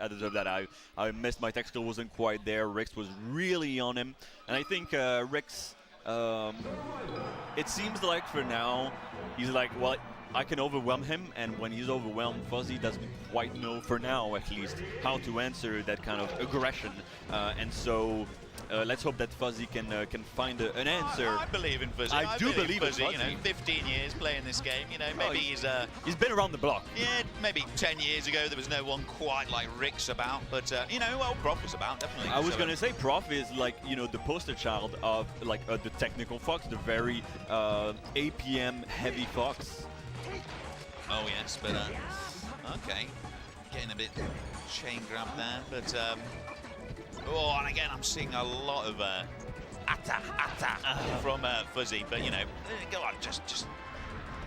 I missed my tech skill, wasn't quite there. Rix was really on him. And I think Rix, it seems like for now, he's like, well, I can overwhelm him, and when he's overwhelmed, Fuzzy doesn't quite know, for now at least, how to answer that kind of aggression. And so let's hope that Fuzzy can find an answer. I believe in Fuzzy. I do believe in Fuzzy. You know, 15 years playing this game. You know, maybe he's been around the block. Yeah, maybe 10 years ago there was no one quite like Rix about, but you know, well, Prof was about, definitely. I was gonna say Prof is like, you know, the poster child of like the technical Fox, the very APM heavy Fox. Oh yes, but okay, getting a bit chain grab there, but oh, and again I'm seeing a lot of from Fuzzy, but you know, go on, just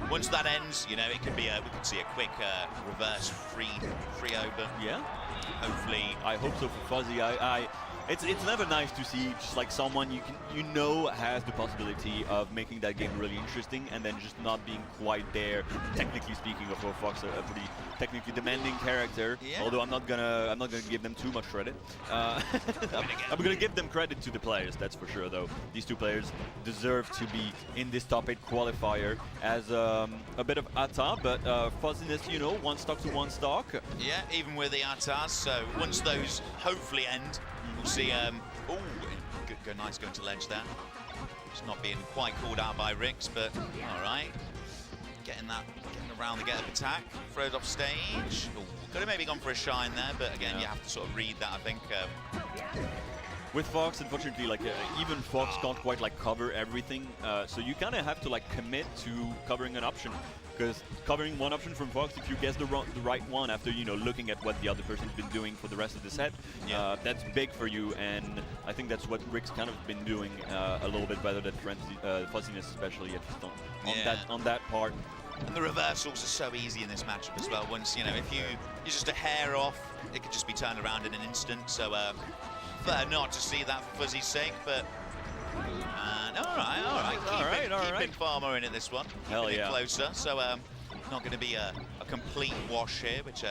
once that ends, you know, it could be we could see a quick reverse free over. Yeah, hopefully. I hope so for Fuzzy. It's never nice to see just like someone you know has the possibility of making that game really interesting, and then just not being quite there. Technically speaking, of course, Fox, a pretty technically demanding character. Yeah. Although I'm not gonna give them too much credit. I'm gonna give them credit to the players, that's for sure. Though these two players deserve to be in this top 8 qualifier as a bit of ATA, but Fuzziness, you know, one stock to one stock. Yeah, even with the ATAs. So once those hopefully end. We'll see, oh, nice going to ledge there. It's not being quite called out by Rix, but all right. Getting around the get-up attack, throws off stage. Ooh, could have maybe gone for a shine there, but again, you have to sort of read that, I think. With Fox, unfortunately, like even Fox can't quite like cover everything, so you kind of have to like commit to covering an option. Because covering one option from Fox, if you guess the right one after, you know, looking at what the other person's been doing for the rest of the set, that's big for you, and I think that's what Rick's kind of been doing a little bit better than Fuzziness, especially on that part. And the reversals are so easy in this matchup as well. Once, you know, if you're just a hair off, it could just be turned around in an instant. So fair not to see that for Fuzzy's sake, but. All right. Keeping Farmer in this one. Hell yeah. Closer, so not going to be a complete wash here, which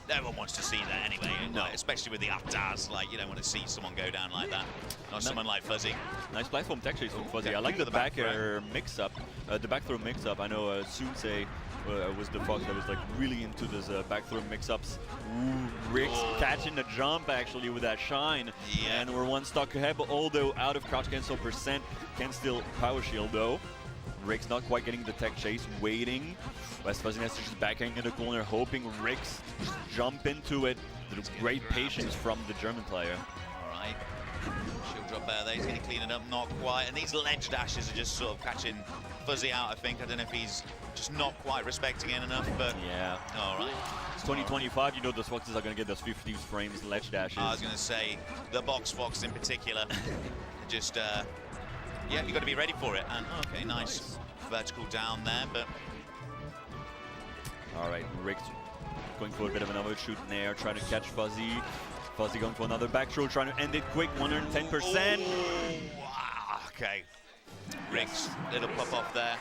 no one wants to see that anyway. No. Like, especially with the ATAs, like you don't want to see someone go down like that. Not someone like Fuzzy. Nice platform tech chase from Fuzzy. I like the back air mix-up, the back throw mix-up. I know Sunsei was the Fox that was like really into those back throw mix-ups. Rix catching the jump actually with that shine. Yeah. And we're one stock ahead, but although out of crouch cancel percent, can still power shield though. Rix not quite getting the tech chase, waiting. West Fuzziness just backing in the corner, hoping Rix just jump into it. Great patience from the German player. All right. Shield drop there, he's going to clean it up, not quite. And these ledge dashes are just sort of catching Fuzzy out, I think. I don't know if he's just not quite respecting it enough, but yeah. All right. It's 2025, you know those Foxes are going to get those 50 frames ledge dashes. I was going to say, the box Fox in particular, just, yeah, you got to be ready for it. And okay, nice vertical down there, but. All right, Rix going for a bit of an overshoot in there, trying to catch Fuzzy. Fuzzy going for another back throw, trying to end it quick, 110%. Wow, okay. Rix, little pop off there.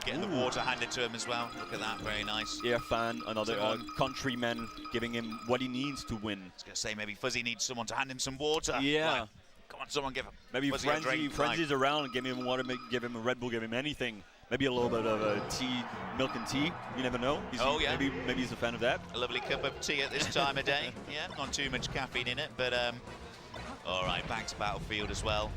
Getting the water handed to him as well. Look at that, very nice. Irfan, another countryman, giving him what he needs to win. I was going to say, maybe Fuzzy needs someone to hand him some water. Yeah. Like, come on, someone give him. Maybe Frenzy's around, give him water, give him a Red Bull, give him anything. Maybe a little bit of tea, milk and tea. You never know. Maybe he's a fan of that. A lovely cup of tea at this time of day. Yeah, not too much caffeine in it, but all right, back to Battlefield as well.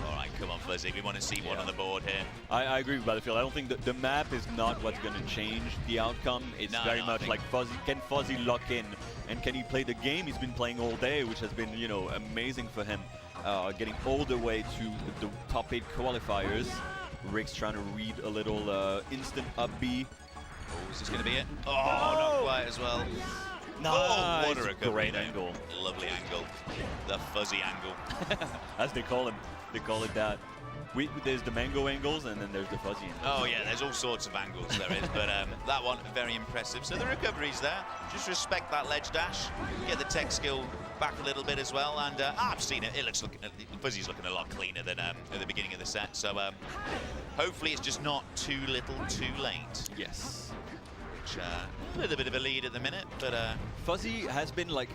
All right, come on, Fuzzy. We want to see one on the board here. I agree with Battlefield. I don't think the map is not what's going to change the outcome. It's very much like Fuzzy. Can Fuzzy lock in? And can he play the game he's been playing all day, which has been, you know, amazing for him. Getting all the way to the top 8 qualifiers. Rix trying to read a little instant up B. Oh, is this going to be it? Oh, not quite as well. Nice. What a recovery. Great angle. Lovely angle. The Fuzzy angle. As they call him. They call it that. There's the mango angles, and then there's the Fuzzy angles. Oh, yeah, there's all sorts of angles there is, but that one, very impressive. So the recovery's there. Just respect that ledge dash. Get the tech skill back a little bit as well, and I've seen it. Fuzzy's looking a lot cleaner than at the beginning of the set, so hopefully it's just not too little too late. Yes. which a little bit of a lead at the minute, but Fuzzy has been like,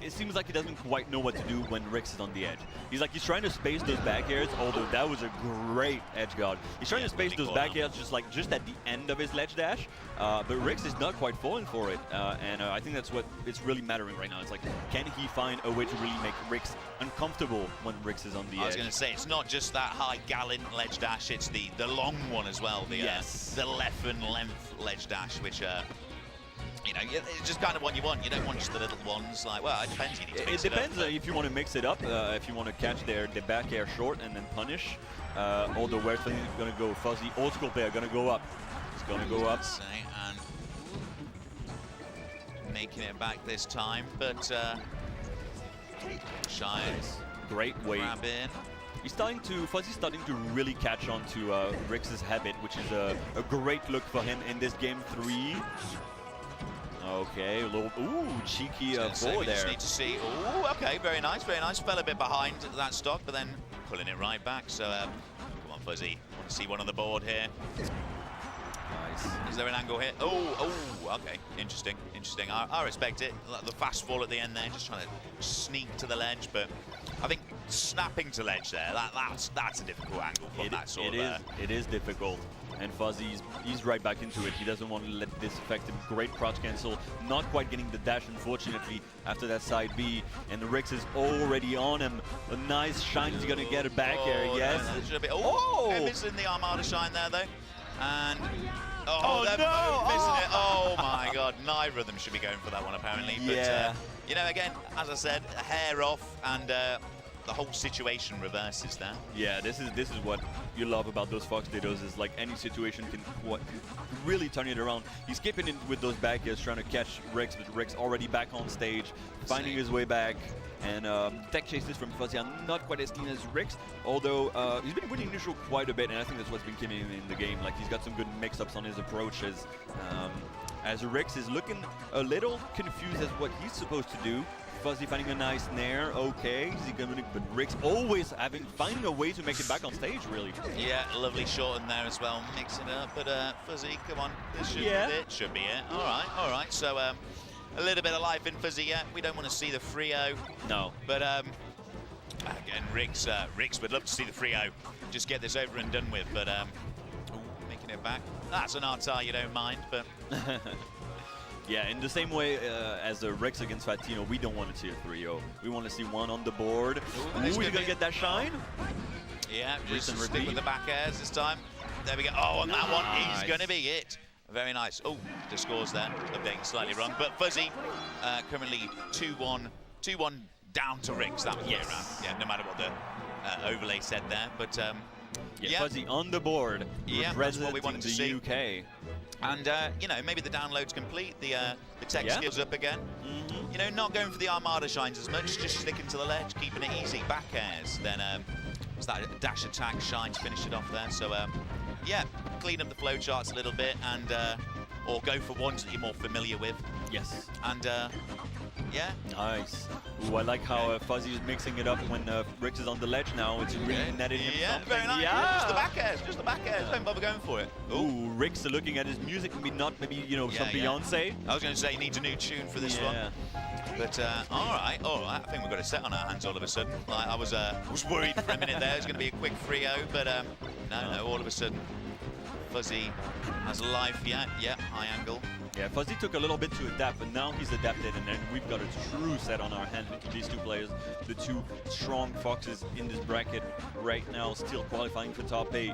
it seems like he doesn't quite know what to do when Rix is on the edge. He's trying to space those back airs, although that was a great edge guard. He's trying to space those back airs just at the end of his ledge dash, but Rix is not quite falling for it, and I think that's what it's really mattering right now. It's like, can he find a way to really make Rix uncomfortable when Rix is on the edge? I was going to say, it's not just that high gallant ledge dash, it's the long one as well, the left and length ledge dash, which you know, it's just kind of what you want. You don't want just the little ones. Like, well, it depends. You need to it depends if you want to mix it up. If you want to catch the back air short and then punish. Although where's going to go? Fuzzy, old school player, going to go up. He's going to go up. And making it back this time, but Shines. Great weight. Grab in. Fuzzy's starting to really catch on to Rix's habit, which is a great look for him in this game 3. Okay, a little, cheeky forward there. Just need to see, okay, very nice, very nice. Fell a bit behind that stock, but then pulling it right back. So, come on, Fuzzy. Want to see one on the board here. Nice. Is there an angle here? Okay, interesting. I respect it. The fast fall at the end there, just trying to sneak to the ledge, but I think snapping to ledge there, that's a difficult angle from that sort of... It is difficult. And Fuzzy, he's right back into it. He doesn't want to let this affect him. Great crouch cancel. Not quite getting the dash, unfortunately, after that side B. And the Rix is already on him. A nice shine. He's going to get it back here. Yes. Missing the Armada shine there, though. And... they're no! both missing it. Oh, my God. Neither of them should be going for that one, apparently. Yeah. But, you know, again, as I said, a hair off, and the whole situation reverses there. Yeah, this is what you love about those Fox Dittos, is like any situation can really turn it around. He's keeping it with those back airs, trying to catch Rix, but Rix already back on stage, finding his way back. And tech chases from Fuzzy are not quite as clean as Rix, although he's been winning neutral quite a bit, and I think that's what's been keeping him in the game. Like, he's got some good mix-ups on his approaches. As Rix is looking a little confused as what he's supposed to do. Fuzzy finding a nice nair, okay. Is he gonna, but Rix always finding a way to make it back on stage, really. Yeah, lovely short in there as well, mixing it up. But Fuzzy, come on, this should be it. Should be it. All right. So a little bit of life in Fuzzy yet. We don't want to see the Frio. No. But again, Rix would love to see the Frio. Just get this over and done with. But making it back. That's an R-Tar you don't mind, but. Yeah, in the same way as the Rix against Fatino, we don't want to see a 3-0. We want to see one on the board. He's going to get that shine. Yeah, just stick with the back airs this time. There we go. Oh, and that one is going to be it. Very nice. Oh, the scores there. Updating slightly wrong. But Fuzzy currently 2-1 down to Rix. That was the way around. Yeah, no matter what the overlay said there. But Fuzzy on the board. Yeah, that's what we wanted to see. UK. And, you know, maybe the download's complete, the tech skills up again. You know, not going for the Armada shines as much, just sticking to the ledge, keeping it easy. Back airs, then it's that dash attack shine to finish it off there. So, yeah, clean up the flow charts a little bit, and or go for ones that you're more familiar with. Yes. And, yeah. Nice. Ooh, I like how Fuzzy is mixing it up when Rix is on the ledge now. It's really netting him something. Very nice. Yeah. Just the back airs, Don't bother going for it. Ooh, Rix looking at his music, maybe you know, some Beyonce. I was going to say he needs a new tune for this one. But all right. I think we've got a set on our hands all of a sudden. Like, I was worried for a minute there. It was going to be a quick 3-0, but no, all of a sudden Fuzzy has life. Yeah, high angle. Yeah, Fuzzy took a little bit to adapt, but now he's adapted, and then we've got a true set on our hands with these two players, the two strong Foxes in this bracket right now, still qualifying for top 8.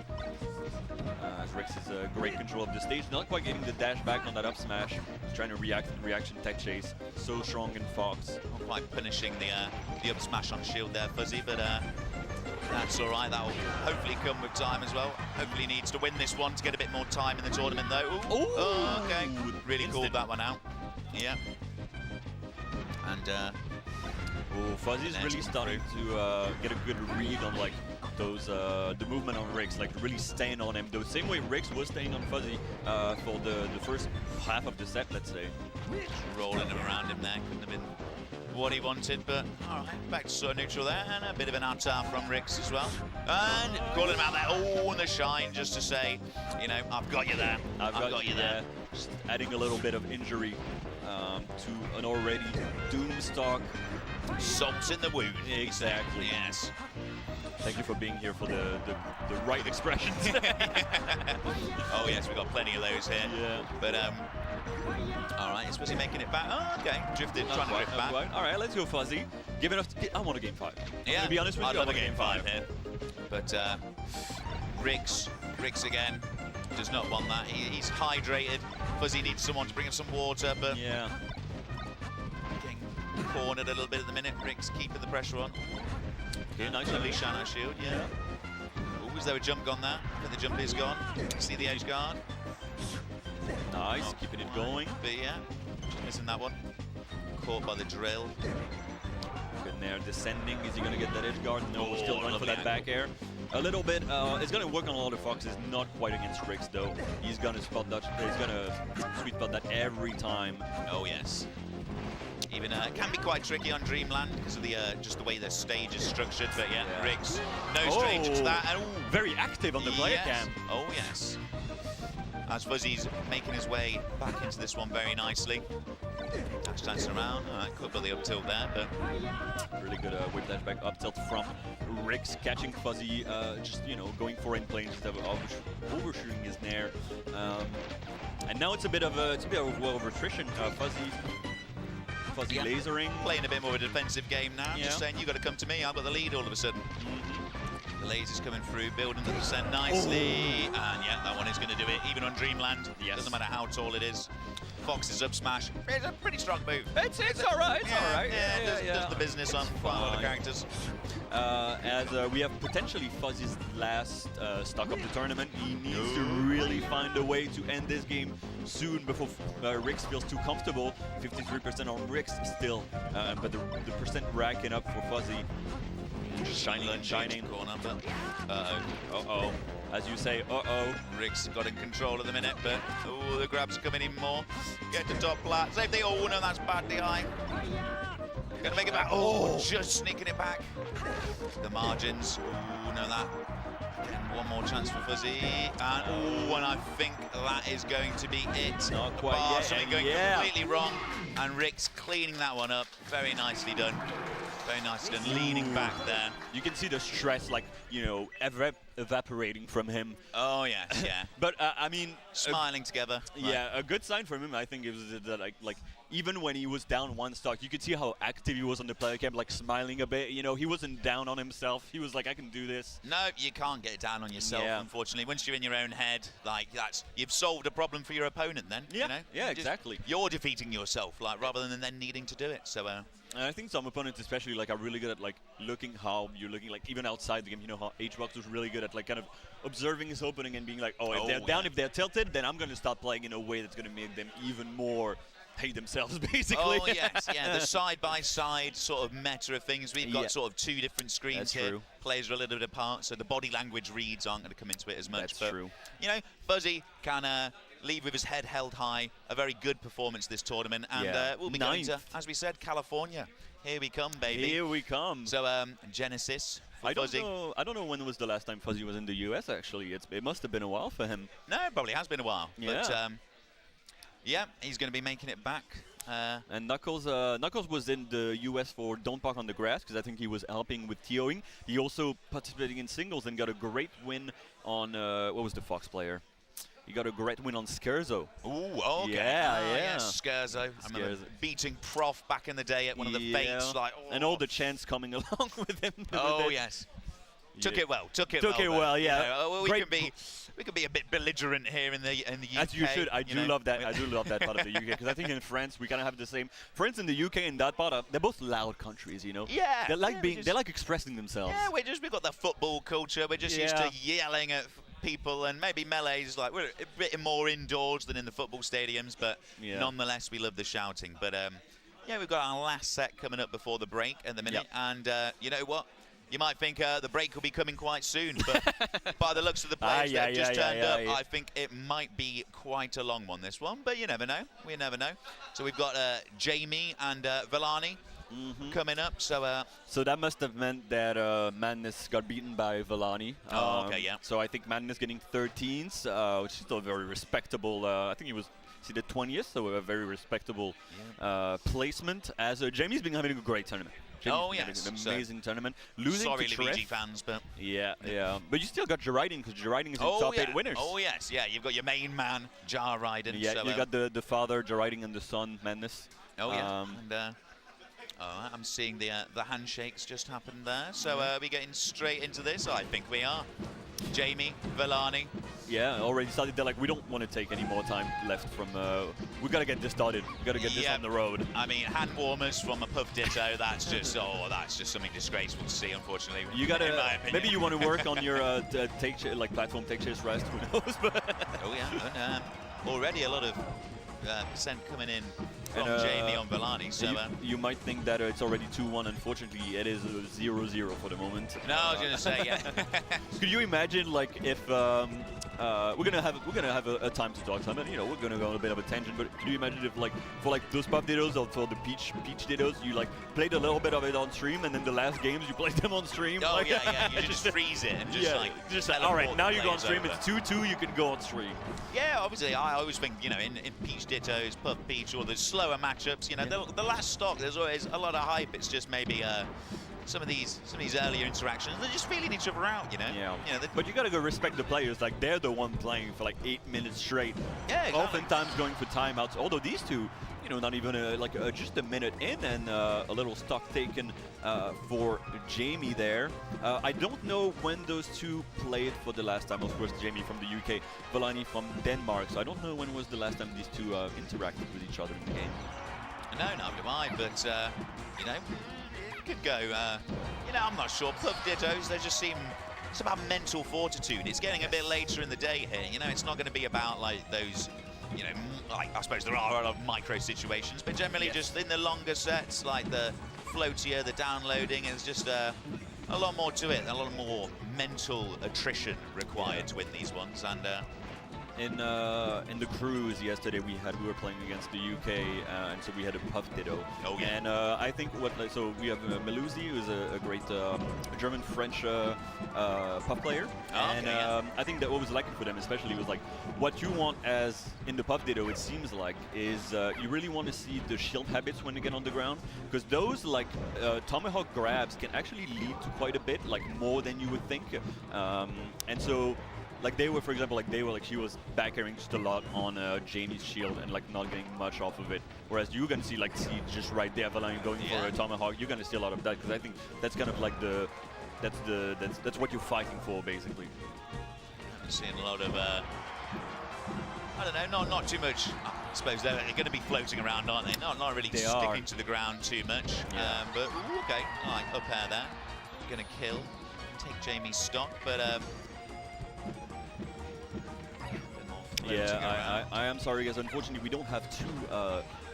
As Rix is a great control of the stage, not quite getting the dash back on that up smash. He's trying to reaction tech chase, so strong in Fox. Not quite punishing the up smash on shield there, Fuzzy, but that's all right. That'll hopefully come with time as well. Hopefully he needs to win this one to get a bit more time in the tournament, though. Okay. Really called that one out. Yeah. And Fuzzy's really starting to get a good read on like those the movement on Rix, like really staying on him. The same way Rix was staying on Fuzzy for the first half of the set, let's say. Rolling him around him there, couldn't have been what he wanted, but all right, back to sort of neutral there, and a bit of an out-out from Rix as well. And calling him out there, oh, and the shine, just to say, you know, I've got you there. I've got you there. Just adding a little bit of injury to an already doomed stock. Salt in the wound. Exactly. Yes. Thank you for being here for the right expressions. Oh yes, we've got plenty of those here. Yeah. But all right, is Fuzzy making it back? Oh, okay, drifted, trying to drift back. All right, let's go Fuzzy. Give it up. I want a game 5. Yeah. To be honest with you, I love a game 5 here. But Rix again does not want that. He's hydrated. Fuzzy needs someone to bring him some water, but yeah. Getting cornered a little bit at the minute. Rix keeping the pressure on. Okay, nice. Lovely Shadow Shield, yeah. Oh, is there a jump gone there? But the jump is gone. See the edge guard. Nice, keeping it going. But yeah, just missing that one. Caught by the drill. Good there, descending. Is he going to get that edge guard? No, Oh, still going for that angle. back air. A little bit. It's going to work on a lot of Foxes, not quite against Rix though. He's going to spot that. He's going to sweet spot that every time. Oh yes. Even can be quite tricky on Dreamland because of the just the way the stage is structured. But yeah, Rix, no stranger to that. And, ooh, very active on the player cam. Oh yes. As Fuzzy's making his way back into this one very nicely. Dash dancing around. All right, couple of the up tilt there, but really good whip dash back up tilt from Rix, catching Fuzzy, just going for in plane instead of overshooting his nair. And now it's a bit of attrition. Fuzzy lasering. Playing a bit more of a defensive game now. Just saying, you got to come to me. I've got the lead all of a sudden. The lasers coming through, building the percent nicely. And yeah, that one is going to do it. Even on Dreamland, doesn't matter how tall it is. Fox's up smash. It's a pretty strong move. It's all right. It's all right. Does the business on quite a lot of characters. As we have potentially Fuzzy's last stock of the tournament, he needs to really find a way to end this game soon before Rix feels too comfortable. 53% on Rix still, but the percent racking up for Fuzzy. Shining. Corner, but uh-oh. As you say, Rix got in control at the minute, but the grabs are coming in more. Get to top flat. Save the no, that's bad DI. Gonna make it back. Just sneaking it back. The margins. No, that. Again, one more chance for Fuzzy. And and I think that is going to be it. Not quite yet. Something going completely wrong. And Rix cleaning that one up. Very nicely done. Very nicely done, leaning back there. You can see the stress, evaporating from him. Oh, yes, yeah. But, I mean... Smiling together. Yeah, a good sign from him, I think, is that, like even when he was down one stock, you could see how active he was on the player cam, smiling a bit. He wasn't down on himself. He was like, I can do this. No, you can't get down on yourself, unfortunately. Once you're in your own head, you've solved a problem for your opponent then. Yeah, exactly. You're defeating yourself, rather than then needing to do it. So... And I think some opponents especially are really good at looking how you're looking, even outside the game. You know how HBox was really good at kind of observing his opening and being like, if they're down, if they're tilted, then I'm going to start playing in a way that's going to make them even more hate themselves, basically. Oh, yes, yeah, the side-by-side sort of meta of things. We've got sort of two different screens that's here. True. Players are a little bit apart, so the body language reads aren't going to come into it as much. That's true. Fuzzy can leave with his head held high. A very good performance this tournament. And we'll be going to, as we said, California. Here we come, baby. Here we come. So, Genesis for Fuzzy. I don't know when was the last time Fuzzy was in the US, actually. It must have been a while for him. No, it probably has been a while. Yeah. But, he's going to be making it back. And Knuckles was in the US for Don't Park on the Grass, because I think he was helping with TOing. He also participated in singles and got a great win on, what was the Fox player? He got a great win on Scherzo. Ooh, okay. Yeah. Scherzo. I remember beating Prof back in the day at one of the fates. And all the chants coming along with him. Oh, yes. Took it well. Took it well, yeah. We can be a bit belligerent here in the UK. As you should. I do love that. I do love that part of the UK, because I think in France we kind of have the same. France and the UK in that part, they're both loud countries, Yeah. They like expressing themselves. Yeah, we've got the football culture. We're just used to yelling at people, and maybe Melee's we're a bit more indoors than in the football stadiums, but nonetheless we love the shouting. But we've got our last set coming up before the break at the minute, and you know what? You might think the break will be coming quite soon, but by the looks of the players that have just turned up, I think it might be quite a long one, this one. But you never know. We never know. So we've got Jamie and Villani coming up. So that must have meant that Madness got beaten by Villani. Okay, yeah. So I think Madness getting 13th, which is still very respectable. I think he was the 20th, so a very respectable placement. As Jamie's been having a great tournament. Yes. An amazing tournament. Losing sorry, to Luigi fans, but... Yeah. But you still got Jariding, because Jariding is in top 8 winners. Oh, yes. Yeah, you've got your main man, Jariding. Yeah, you got the father, Jariding, and the son, Madness. Oh, yeah. And, I'm seeing the handshakes just happened there. So are we getting straight into this? I think we are. Jamie, Villani. Yeah, already started. They're like, we don't want to take any more time left from... we got to get this started. We got to get this on the road. I mean, hand warmers from a Puff Ditto, that's just something disgraceful to see, unfortunately. You got to... Maybe you want to work on your platform take chase rest, who knows? Oh, yeah. And, already a lot of percent coming in from Jamie on Villani. So you might think that it's already 2-1. Unfortunately, it is 0-0 for the moment. No, I was going to say, yeah. Could you imagine, like, if we're gonna have a time to talk, Simon? You know, we're gonna go on a bit of a tangent. But could you imagine if, like, for like those Puff Dittos or for the Peach Dittos, you like played a little bit of it on stream, and then the last games you played them on stream? Oh like, yeah. You just freeze it and just all right, now you go on stream. Over. It's 2-2. You can go on stream. Yeah, obviously, I always think, you know, in Peach Dittos, Puff Peach, or the slower matchups, you know, the last stock, there's always a lot of hype. It's just maybe some of these earlier interactions, they're just feeling each other out, you know. Yeah. You know, but you gotta go respect the players. Like, they're the one playing for like 8 minutes straight. Yeah. Exactly. Oftentimes going for timeouts. Although these two, you know, not even just a minute in, and a little stock taken for Jamie there. I don't know when those two played for the last time. Of course, Jamie from the UK, Villani from Denmark. So I don't know when was the last time these two interacted with each other in the game. No, neither do I. But you know, it could go. You know, I'm not sure. Puff Dittos, they just seem. It's about mental fortitude. It's getting a bit later in the day here. You know, it's not going to be about like those. You know, like I suppose there are a lot of micro situations, but generally just in the longer sets, like the floatier, the downloading, is just a lot more to it, a lot more mental attrition required to win these ones. And in the cruise yesterday, we were playing against the UK, and so we had a Puff Ditto. Oh yeah. And I think so we have Melusi, who's a great German-French Puff player. And I think that what was lacking for them, especially, was like what you want as in the Puff Ditto. It seems like is you really want to see the shield habits when they get on the ground, because those like tomahawk grabs can actually lead to quite a bit, like more than you would think. And so. Like they were, for example, she was back airing just a lot on Jamie's shield and like not getting much off of it. Whereas you're gonna see just right there, Villani going for a tomahawk. You're gonna see a lot of that, because I think that's kind of like that's what you're fighting for, basically. I'm seeing a lot of I don't know, not too much. I suppose they're going to be floating around, aren't they? Not really sticking to the ground too much. Yeah. But okay, all right, up air there. Going to kill, take Jamie's stock, but. Yeah, I am sorry, guys. Unfortunately, we don't have two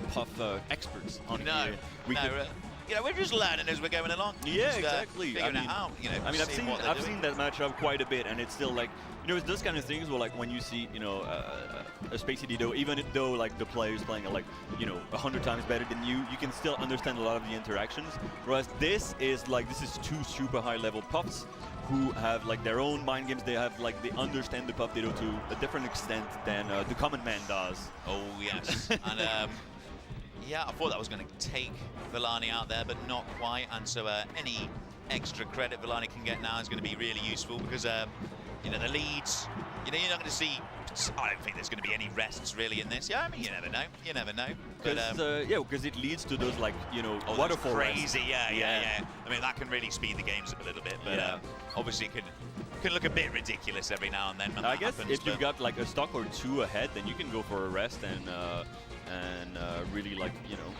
Puff experts on here. You know, we're just learning as we're going along. Yeah, just, exactly. Figuring it out. You know, I've seen that matchup quite a bit, and it's still like, you know, it's those kind of things where like when you see, you know, a Spacey Ditto, even though like the players playing are like, you know, 100 times better than you can still understand a lot of the interactions. Whereas this is two super high level Puffs who have like their own mind games. They understand the Puff Ditto to a different extent than the common man does. Oh yes, and yeah, I thought that was going to take Villani out there, but not quite. And so any extra credit Villani can get now is going to be really useful, because you know, the leads. You know, you're not going to see. I don't think there's going to be any rests really in this. Yeah, I mean, you never know. You never know. But yeah, because it leads to those like, you know, waterfall crazy. Yeah. I mean, that can really speed the games up a little bit. But obviously, it can look a bit ridiculous every now and then when I guess happens, if you've got like a stock or two ahead, then you can go for a rest and really, like, you know,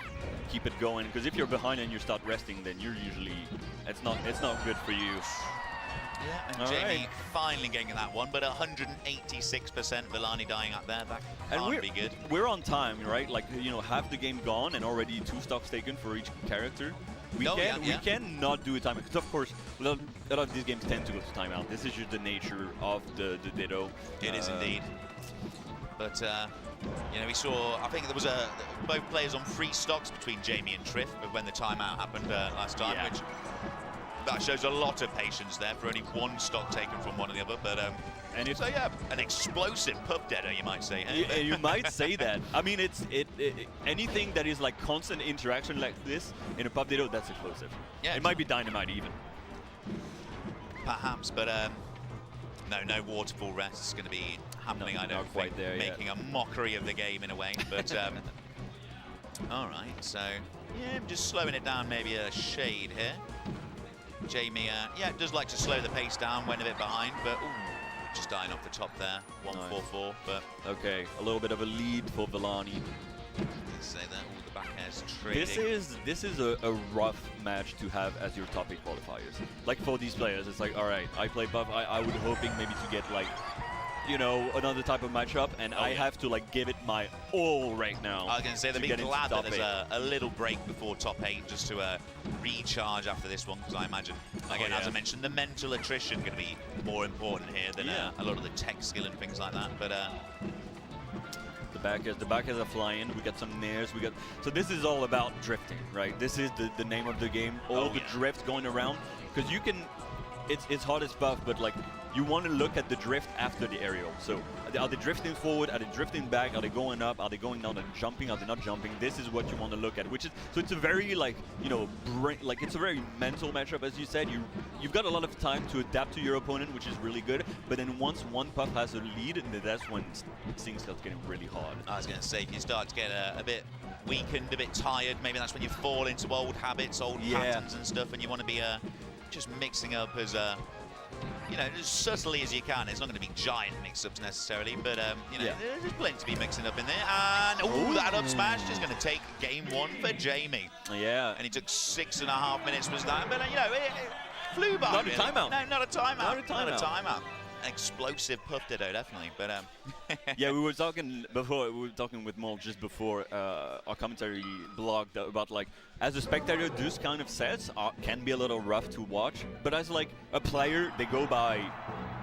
keep it going. Because if you're behind and you start resting, then you're usually it's not good for you. Yeah, and Jamie finally getting that one, but 186% Villani dying up there. That can't be good. We're on time, right? Like, you know, half the game gone and already 2 stocks taken for each character. We cannot do a timeout, because of course a lot of these games tend to go to timeout. This is just the nature of the Ditto. It is indeed. But you know, we saw, I think there was both players on 3 stocks between Jamie and Triff when the timeout happened last time, which that shows a lot of patience there for only 1 stock taken from one or the other. But and so yeah, an explosive puff deader, you might say. You might say that. I mean, anything that is like constant interaction like this in a puff deader, that's explosive. Yeah, it might be dynamite even. Perhaps, but no waterfall rest is going to be happening. I don't think, making a mockery of the game in a way. But all right, so yeah, I'm just slowing it down, maybe a shade here. Jamie, does like to slow the pace down, went a bit behind, but just dying off the top there. 1-4-4, but okay, a little bit of a lead for Villani. Say that the back air's trading. This is a rough match to have as your top 8 qualifiers. Like for these players, it's like, all right, I play buff. I was hoping maybe to get like, you know, another type of matchup, and I have to like give it my all right now. I was going to say, they'll be glad that there's a little break before top 8 just to recharge after this one, because I imagine, again, as I mentioned, the mental attrition going to be more important here than a lot of the tech skill and things like that. But the back is a fly-in. We got some nairs. So this is all about drifting, right? This is the name of the game. All the drifts going around, because you can. It's hard as buff, but like you want to look at the drift after the aerial. So are they drifting forward? Are they drifting back? Are they going up? Are they going down and jumping? Are they not jumping? This is what you want to look at. Which is so it's a very like it's a very mental matchup, as you said. You've got a lot of time to adapt to your opponent, which is really good. But then once one puff has a lead, that's when things start getting really hard. I was going to say, if you start to get a bit weakened, a bit tired, maybe that's when you fall into old habits, old patterns and stuff, and you want to be just mixing up as you know, as subtly as you can. It's not going to be giant mix-ups necessarily, but you know, there's plenty to be mixing up in there. And that up smash is going to take game 1 for Jamie. Yeah. And he took 6.5 minutes was that, but you know, it flew by. Not a timeout. No, not a timeout. Not a timeout. An explosive puff ditto, definitely. But yeah, we were talking before. We were talking with Mol just before our commentary blog about like, as a spectator, those kind of sets can be a little rough to watch. But as like a player, they go by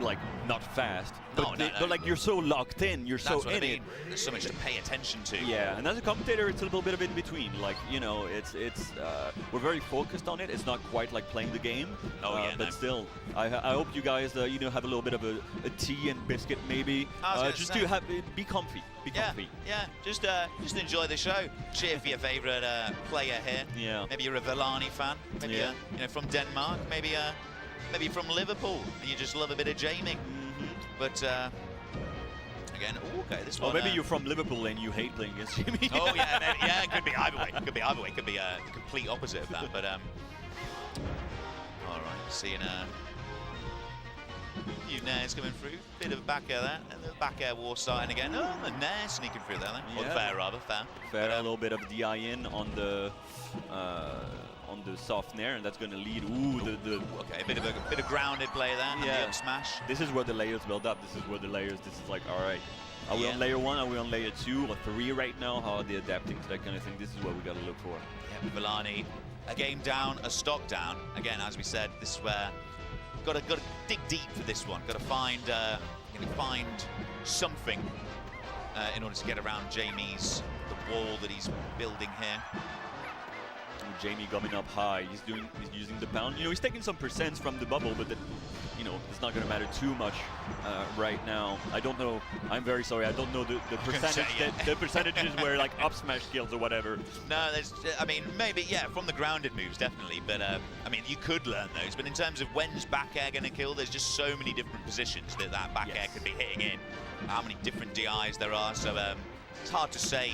like not fast. But like you're so locked in, you're so in it. There's so much to pay attention to. Yeah, and as a commentator, it's a little bit of in between. Like, you know, it's we're very focused on it. It's not quite like playing the game. But still, I hope you guys you know, have a little bit of a tea and biscuit maybe. Just to be comfy. Be comfy. Yeah. Just enjoy the show. Cheer for your favorite player here. Yeah. Maybe you're a Villani fan. Maybe you know, from Denmark. Maybe from Liverpool, and you just love a bit of Jamie. But again, okay, this one. Or maybe you're from Liverpool and you hate playing against Jamie. Oh yeah, maybe, yeah, it could be either way. Could be either way. Could be the complete opposite of that. But all right, seeing few nairs coming through. Bit of back air there, and the back air war starting again. Oh, a nair sneaking through there. Or fair rather, fair. Fair, a little bit of DI in on the soft nair, and that's going to lead. Okay, a bit of grounded play there. And the up smash. This is where the layers build up. This is where the layers. This is like, all right, are we on layer 1? Are we on layer 2 or 3 right now? How are they adapting to that kind of thing? This is what we got to look for. Yeah, Villani, a game down, a stock down. Again, as we said, this is where got to dig deep for this one. Got to find something in order to get around the wall that he's building here. Jamie coming up high. He's using the pound. You know, he's taking some percents from the bubble, but you know, it's not going to matter too much right now. I don't know. I'm very sorry. I don't know the percentage. The percentages where like up smash kills or whatever. No, I mean, maybe from the grounded moves, definitely. But I mean, you could learn those. But in terms of when's back air going to kill, there's just so many different positions that back air could be hitting in. How many different DIs there are. So it's hard to say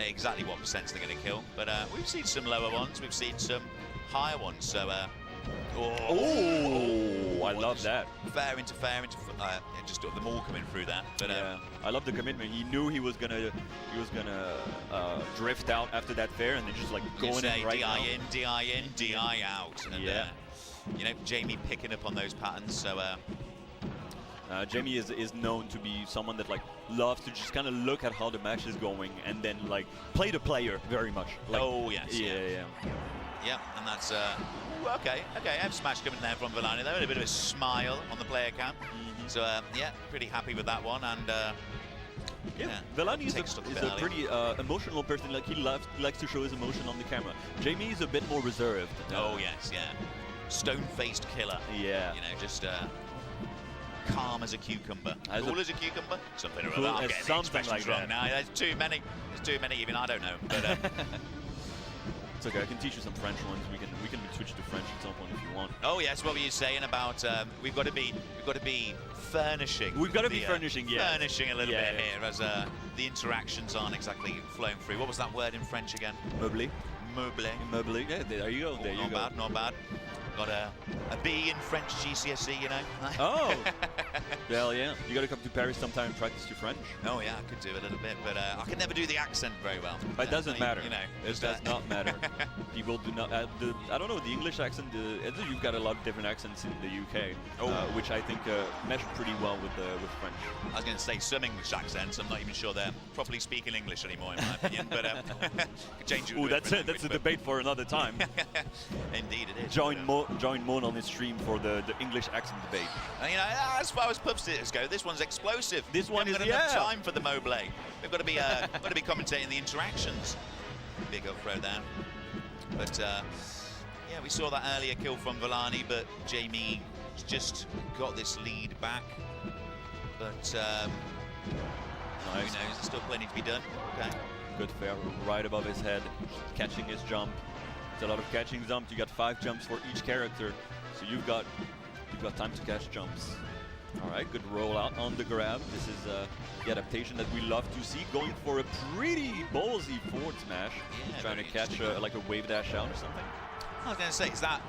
exactly what percents they're going to kill, but we've seen some lower ones, we've seen some higher ones. So, I love that. Fair into just them all coming through that. But I love the commitment. He knew he was gonna drift out after that fair, and then just like going in right now. DI in, DI out. And, you know, Jamie picking up on those patterns. So. Jamie is known to be someone that like loves to just kind of look at how the match is going and then like play the player very much. Like, Yeah, and that's okay. F smash coming there from Villani though, and a bit of a smile on the player cam. So yeah, pretty happy with that one. And Yeah, Villani is a pretty emotional person. Like he likes to show his emotion on the camera. Jamie is a bit more reserved. Oh yes, yeah. Stone-faced killer. Yeah. You know, just calm as a cucumber. Cool as a cucumber? Something or cool other. I'm getting the expressions like wrong now. There's too many. Even I don't know. But it's okay. I can teach you some French ones. We can switch to French at some point if you want. Oh yes, what were you saying about we've got to be furnishing. We've got to be furnishing, yeah. Furnishing a little bit here as the interactions aren't exactly flowing through. What was that word in French again? Meubler. Meubler. Yeah, there you go. There you go. Not bad. Got a B in French GCSE, you know. Oh. Well, yeah. You got to come to Paris sometime and practice your French. Oh yeah, I could do a little bit, but I can never do the accent very well. It doesn't matter. You know, it does not matter. People do not. I don't know the English accent. You've got a lot of different accents in the UK, which I think mesh pretty well with French. I was going to say some English accents. I'm not even sure they're properly speaking English anymore, in my opinion. But change it. Oh, that's a debate for another time. Indeed, it is. Join Mon on his stream for the English accent debate. And, you know, as far as pub sitters go, this one's explosive. This one is enough time for the Mobley. We've got to be commentating the interactions. Big up throw there. But yeah, we saw that earlier kill from Villani, but Jamie just got this lead back. But nice. Who knows? There's still plenty to be done. Okay. Good fair right above his head, catching his jump. It's a lot of catching jumps. You got 5 jumps for each character, so you've got time to catch jumps. All right, good rollout on the grab. This is the adaptation that we love to see, going for a pretty ballsy forward smash, trying to catch like a wave dash out or something. I was going to say, is that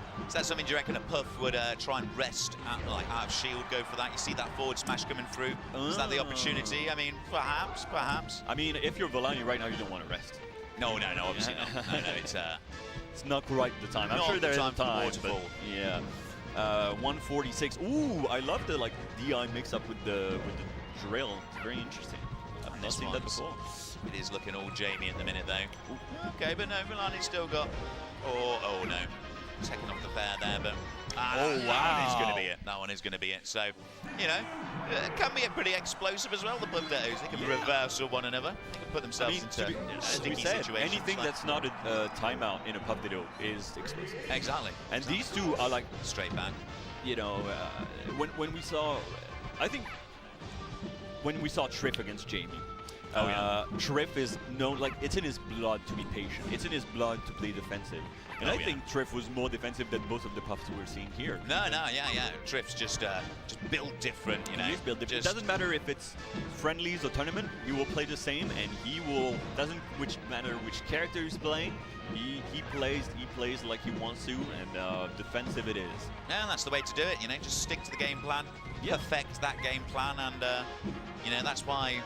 something you reckon a Puff would try and rest out of shield, go for that? You see that forward smash coming through. Is that the opportunity? I mean, perhaps. I mean, if you're Villani right now, you don't want to rest. No, obviously not. No, it's not quite the time. I'm sure there is a time, but yeah. 146. Ooh, I love the DI mix up with the drill. It's very interesting. I've not seen that before. It is looking all Jamie at the minute though. Ooh, okay, but no, Villani's still got. Oh no, taking off the fair there, but that one is going to be it. That one is going to be it. So, you know, it can be pretty explosive as well. The Buglettos, they can reverse one another. They can put themselves into sticky situations. Anything that's not a timeout in a pub video is explosive. Exactly. And these two are like straight back. You know, when we saw, I think when we saw Triff against Jamie. Triff is known, it's in his blood to be patient. It's in his blood to play defensive. And I think Triff was more defensive than both of the Puffs we're seeing here. No, yeah. Triff's just built different, you know. He's built different. It doesn't matter if it's friendlies or tournament, he will play the same, and he will, doesn't matter which character he's playing, he plays like he wants to, and defensive it is. Yeah, that's the way to do it, you know, just stick to the game plan, perfect that game plan, and, you know, that's why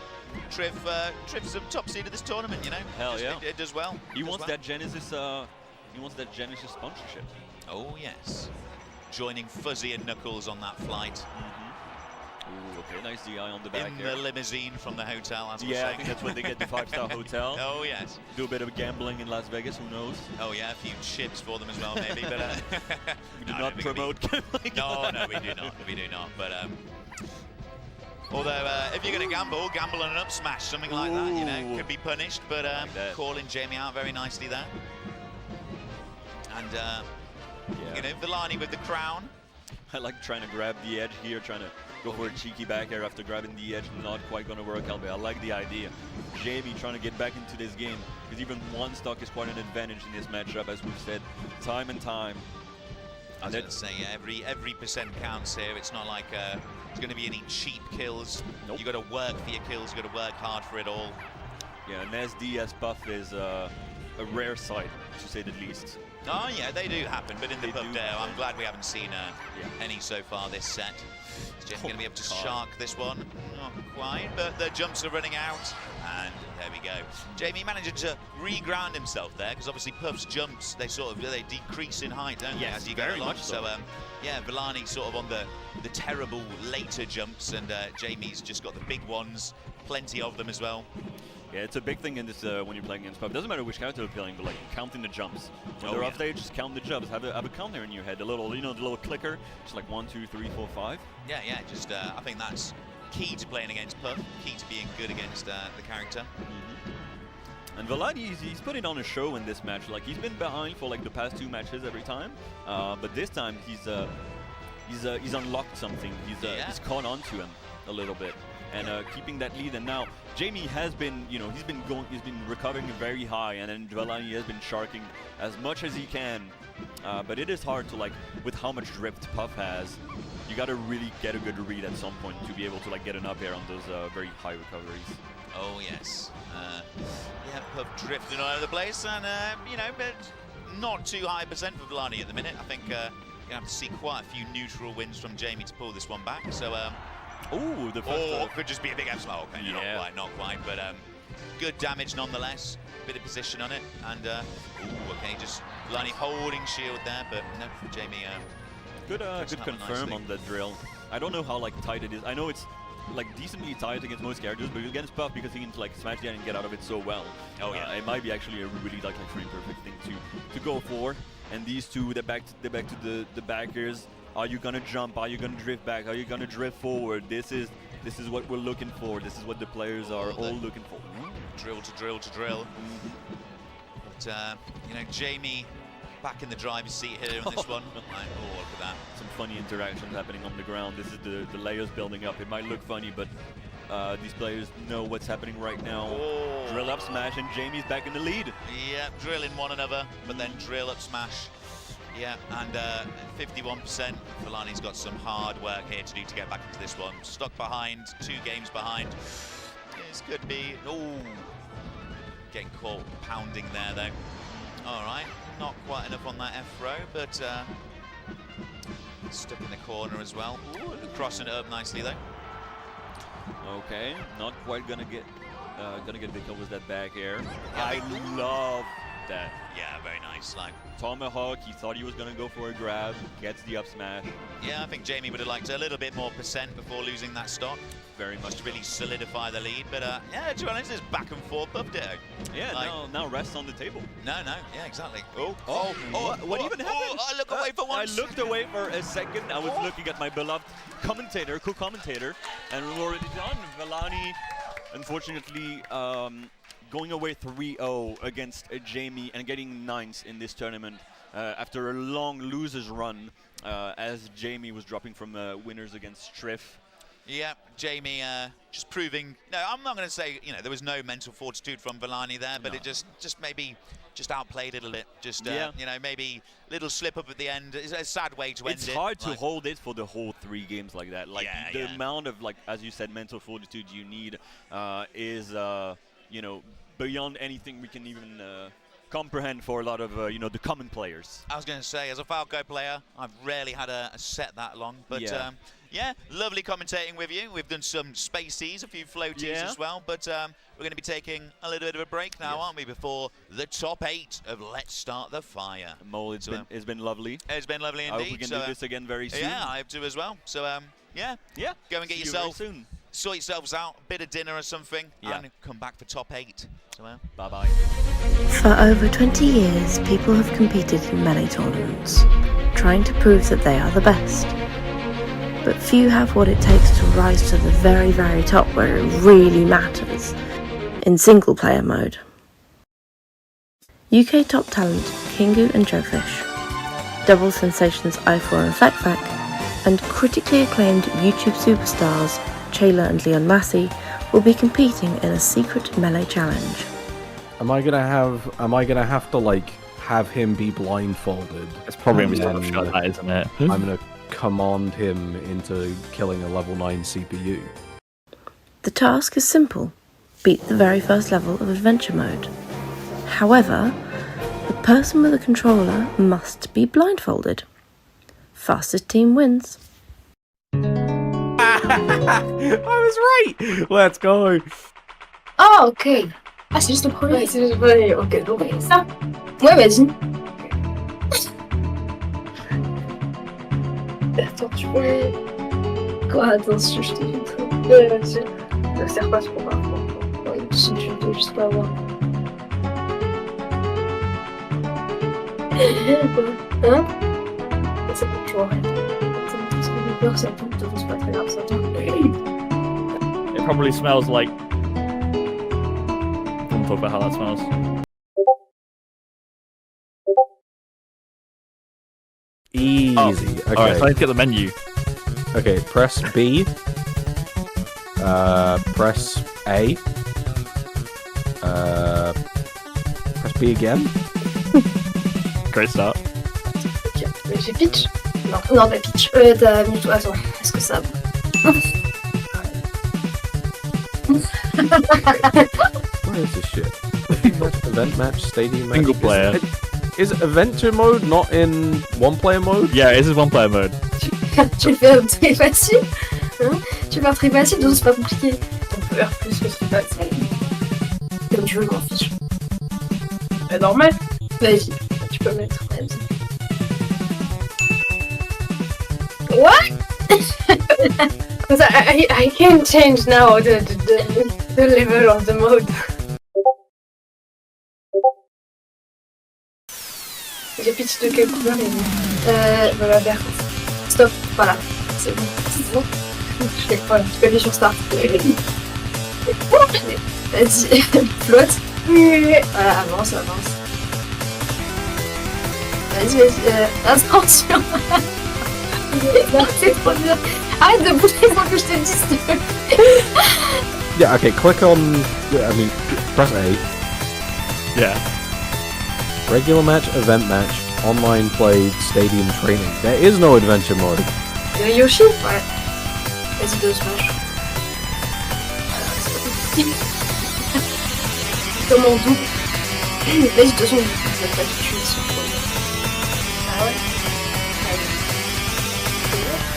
Triff's a top seed of this tournament, you know. Hell yeah. It does well. He wants that Genesis sponsorship. Oh yes. Joining Fuzzy and Knuckles on that flight. Ooh, okay, nice DI on the back in the limousine from the hotel, as we're saying. I think that's when they get the 5-star hotel. Oh yes. Do a bit of gambling in Las Vegas, who knows? Oh yeah, a few chips for them as well, maybe. But we do not promote gambling. No, we do not. We do not. But although, if you're going to gamble on an up smash, something like that, you know, could be punished. But calling Jamie out very nicely there. And, you know, Villani with the crown. I like trying to grab the edge here, trying to go for a cheeky back air after grabbing the edge. Not quite going to work out, but I like the idea. Jamie trying to get back into this game, because even one stock is quite an advantage in this matchup, as we've said time and time. I was going to say, every percent counts here. It's not like there's going to be any cheap kills. Nope. You got to work for your kills. You got to work hard for it all. Yeah, an SDS buff is a rare sight, to say the least. Oh yeah, they do happen, but in the pub there, I'm glad we haven't seen any so far this set. Is Jamie going to be able to shark this one? Not quite, but the jumps are running out, and there we go. Jamie managed to re-ground himself there, because obviously Puff's jumps, they decrease in height, don't they, as you go along. So yeah, Villani sort of on the terrible later jumps, and Jamie's just got the big ones, plenty of them as well. Yeah, it's a big thing in this when you're playing against Puff. It doesn't matter which character you're playing, but counting the jumps. When they're off stage, just count the jumps. Have a counter in your head, the little clicker, just 1, 2, 3, 4, 5. Yeah, just I think that's key to playing against Puff, key to being good against the character. And Vallani, he's putting on a show in this match. Like, he's been behind for like the past 2 matches every time, but this time he's unlocked something. He's caught on to him a little bit, and keeping that lead. And now Jamie has been, he's been recovering very high, and then Vallani has been sharking as much as he can. But it is hard to, like, with how much drift Puff has, you gotta really get a good read at some point to be able to like get an up air on those very high recoveries. Oh yes, yeah, Puff drifting all over the place, and but not too high percent for Vallani at the minute. I think you have to see quite a few neutral wins from Jamie to pull this one back. So, ooh, the first or it could just be a big F smoke. Yeah. Not quite, but good damage nonetheless. Bit of position on it, and okay, just Vallani holding shield there, but no, Jamie. Good confirm on the drill. I don't know how like tight it is. I know it's like decently tight against most characters, but against Puff, because he can like smash down and get out of it so well. Oh yeah, it might be actually a really like frame perfect thing to go for. And these two, they're back to the backers. Are you gonna jump? Are you gonna drift back? Are you gonna drift forward? This is what we're looking for. This is what the players are all looking for. Drill to drill to drill. But Jamie back in the driver's seat here on this one. Oh, look at that. Some funny interactions happening on the ground. This is the layers building up. It might look funny, but these players know what's happening right now. Oh. Drill up smash, and Jamie's back in the lead. Yeah, drilling one another, but then drill up smash. Yeah, and 51%. Vallani's got some hard work here to do to get back into this one. Stuck behind, 2 games behind. This could be, getting caught pounding there though. All right, not quite enough on that F throw, but stuck in the corner as well. Ooh, crossing it up nicely though. Okay, not quite gonna get Vickle with that back air. I love that. Yeah, very nice. Like Tomahawk, he thought he was gonna go for a grab, gets the up smash. Yeah, I think Jamie would have liked a little bit more percent before losing that stock. Very much to really solidify the lead, but yeah, to be honest, it's back and forth Puff Ditto. Yeah, like, now rest on the table. No, yeah, exactly. What even happened? I look away for once. I looked away for a second. I was looking at my beloved co-commentator, and we were already done. Vallani, unfortunately, going away 3-0 against Jamie and getting 9th in this tournament after a long losers run, as Jamie was dropping from winners against Striff. Yeah, Jamie just proving. No, I'm not going to say there was no mental fortitude from Vallani there, but it just maybe outplayed it a little. Just maybe little slip up at the end. It's a sad way to end it. It's hard to hold it for the whole 3 games like that. Like the amount of, like, as you said, mental fortitude you need is beyond anything we can even comprehend for a lot of the common players. I was going to say, as a Falco player, I've rarely had a set that long, but yeah, lovely commentating with you. We've done some spaceys, a few floaties as well, but we're going to be taking a little bit of a break now, aren't we, before the top 8 of Let's Start the Fire. Mo, it's been lovely. It's been lovely indeed. I hope we can do this again very soon. Yeah, I hope to as well. So yeah, go and get yourself soon. Sort yourselves out, a bit of dinner or something, and come back for top 8. So, bye-bye. For over 20 years, people have competed in Melee tournaments, trying to prove that they are the best. But few have what it takes to rise to the very, very top where it really matters, in single-player mode. UK top talent Kingu and Joefish, double sensations i4 and Fekfek, and critically acclaimed YouTube superstars Chayla and Leon Massey will be competing in a secret Melee challenge. Am I gonna have to like have him be blindfolded? It's probably gonna be that, isn't it? I'm gonna command him into killing a level 9 CPU. The task is simple: beat the very first level of adventure mode. However, the person with a controller must be blindfolded. Fastest team wins. I was right! Let's go! Ah, ok. Ah, c'est juste le premier, c'est juste le premier. Ok, donc ça. Ouais, vas-y. Attends, tu peux... Quoi, attention, je te dis tout. Vas-y. Ne sert pas trop mal. Si tu peux juste pas avoir. Hein? C'est bon, tu vois. C'est bon, ça tombe, c'est pas très grave, ça tombe. probably smells like... We'll talk about how that smells. Easy. Oh. Okay. Alright, so I need to get the menu. Okay, press B. Press A. Press B again. Great start. J'ai pitch? Non, non, t'as pitch. T'as mis tout. Attends, est-ce que ça. What is this shit? Event match, stadium match. Single player. Is adventure mode not in one-player mode? Yeah, this is one-player mode. Tu le fais très facile. Hein, tu le fais très facile, donc c'est pas compliqué. On peut faire plus que c'est facile. Comme tu veux, je m'en fiche. Normal. Vas-y, tu peux mettre. Vas-y. What? Because I can change now the level of the mode. J'ai pitch de quelle couleur voilà, vert. Stop, voilà. C'est bon. C'est bon. Voilà, tu peux aller sur Start. Vas-y, flotte. Voilà, avance, avance. Vas-y, attention. C'est trop bien. Arrête de bouger sans que je te dise. Yeah, okay, click on... press A. Yeah. Regular match, event match, online played, stadium training. There is no adventure mode. Yoshi? Ouais. Vas-y, deux smash. Comme en double. Vas-y, de toute façon, vous êtes pas tuer sur le premier. Ah ouais?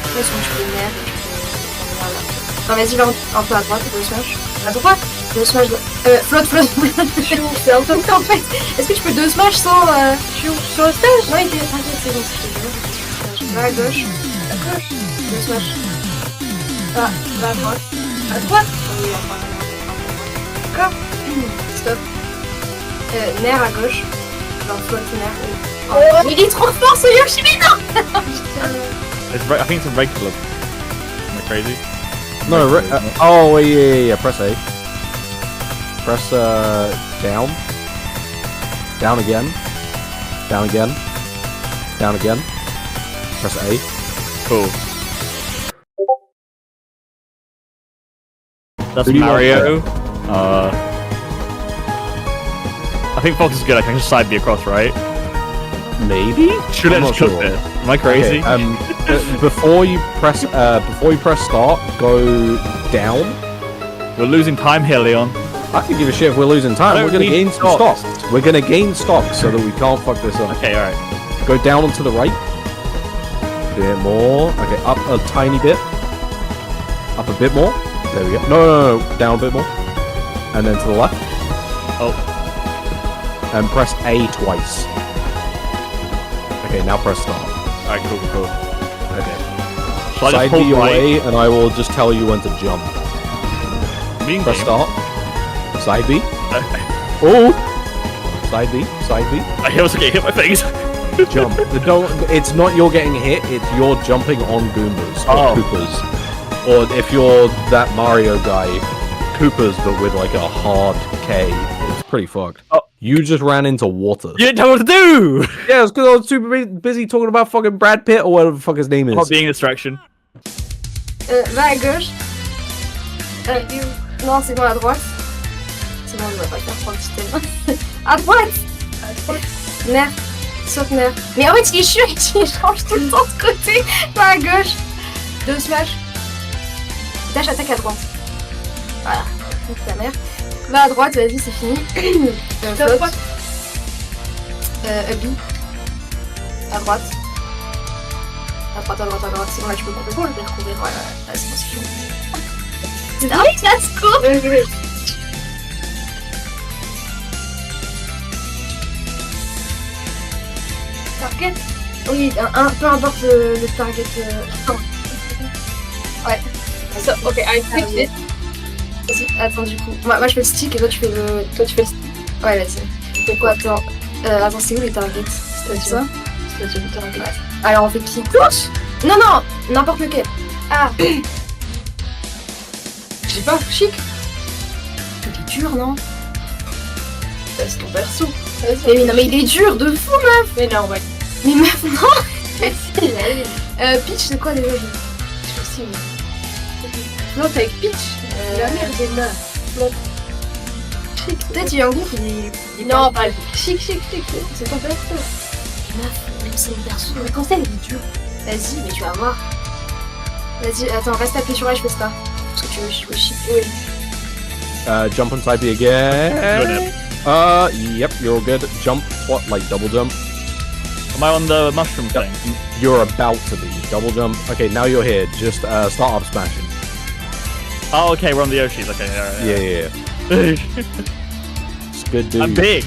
De toute façon, tu peux mettre et tu peux... Voilà. Enfin, vas-y, va un peu à droite, deux smash. À droite? Deux smash de... flotte. C'est un peu en fait. Est-ce que tu peux deux smash sans... sur le stage? Non, il était... T'inquiète, c'est bon, c'est bon. Va à gauche. À gauche. Deux smash. Va à droite. À droite? Oui, à droite. D'accord. Stop. Nerf à gauche. Genre flotte, nerf. Oh, il est trop fort ce Yoshi, mais non. I think it's a regular. Am I crazy? No, oh, yeah, press A. Press, down. Down again. Down again. Down again. Press A. Cool. That's Mario. I think Fox is good. I can just side B across, right? Maybe? Should I just cook it? Am I crazy? Okay, before you press start, go down. We're losing time here, Leon. I can give a shit if we're losing time. We're gonna gain some stocks. We're gonna gain stocks so that we can't fuck this up. Okay, alright. Go down and to the right. A bit more. Okay, up a tiny bit. Up a bit more. There we go. No. Down a bit more. And then to the left. Oh. And press A twice. Okay, now press start. Alright, cool. Okay. Side B away, and I will just tell you when to jump. Press start. Side B. Oh! Side B. I was getting hit my face. Jump. It's not you're getting hit, it's you're jumping on Goombas or Koopas. Or if you're that Mario guy, Koopas but with like a hard K. It's pretty fucked. Oh. You just ran into water. You didn't know what to do! Yeah, it's because I was super busy talking about fucking Brad Pitt or whatever the fuck his name is. Not being a distraction. Va à gauche. Non, c'est bon, à droite. C'est bon, on ne va pas faire pour le système. À droite! Nerf. Saute nerf. Mais en fait, il est chiant, il change tout le temps de côté. Va à gauche. Deux smash. Dash attaque à droite. Voilà. Donc ta mère. Va à droite, vas-y, c'est fini. Flotte. Up. À droite. À droite. C'est bon, là, tu peux courir. Je vais recourir. Voilà. Là, c'est bon, c'est fini. Let's go! Target? Oui, peu importe le target. Ouais. So, ok, I fixed it. Vas-y, attends, du coup. Moi, je fais le stick et toi, tu fais le. Ouais, vas-y. Tu fais quoi? Attends, c'est où les targets? C'est ça? C'est le target. Ouais. Alors, on fait qui? Touche! Non, n'importe lequel. Ah! Je sais pas, chic. Il est dur, non? C'est ton perso. Mais non, mais il est dur de fou, meuf. Mais non, ouais. Mais meuf, non. Peach, c'est quoi déjà? Je sais aussi. Flotte avec Peach. La merde, c'est là. Flotte. Chic. Peut-être il y a un groupe, il non, pas chic. C'est ton perso. Meuf, même c'est mon perso. Mais quand elle est dure. Vas-y, mais tu vas voir. Vas-y, attends, reste appuyé sur elle, je fais ça. Parce que tu veux jouer chic. Oui. Jump on side B again. Yep, you're all good. Jump, what, like double jump? Am I on the mushroom thing? You're about to be. Double jump. Okay, now you're here. Just start up smashing. Oh, okay, we're on the Yoshis. Okay, Yeah. It's good, dude. I'm big.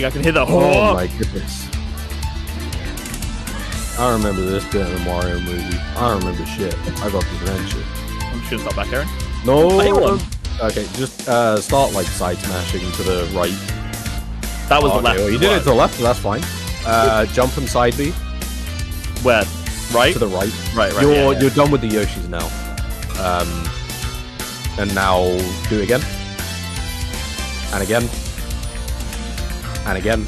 I can hit the whole. Oh my goodness. I remember this bit in the Mario movie. I remember shit. I got the adventure. I'm just gonna stop back, Aaron. No. Okay, just start like side smashing to the right. That was the left. Well, you did it to the left, so that's fine. Jump and side B. Where? Right? To the right. Right. You're done with the Yoshis now. And now do it again. And again. And again.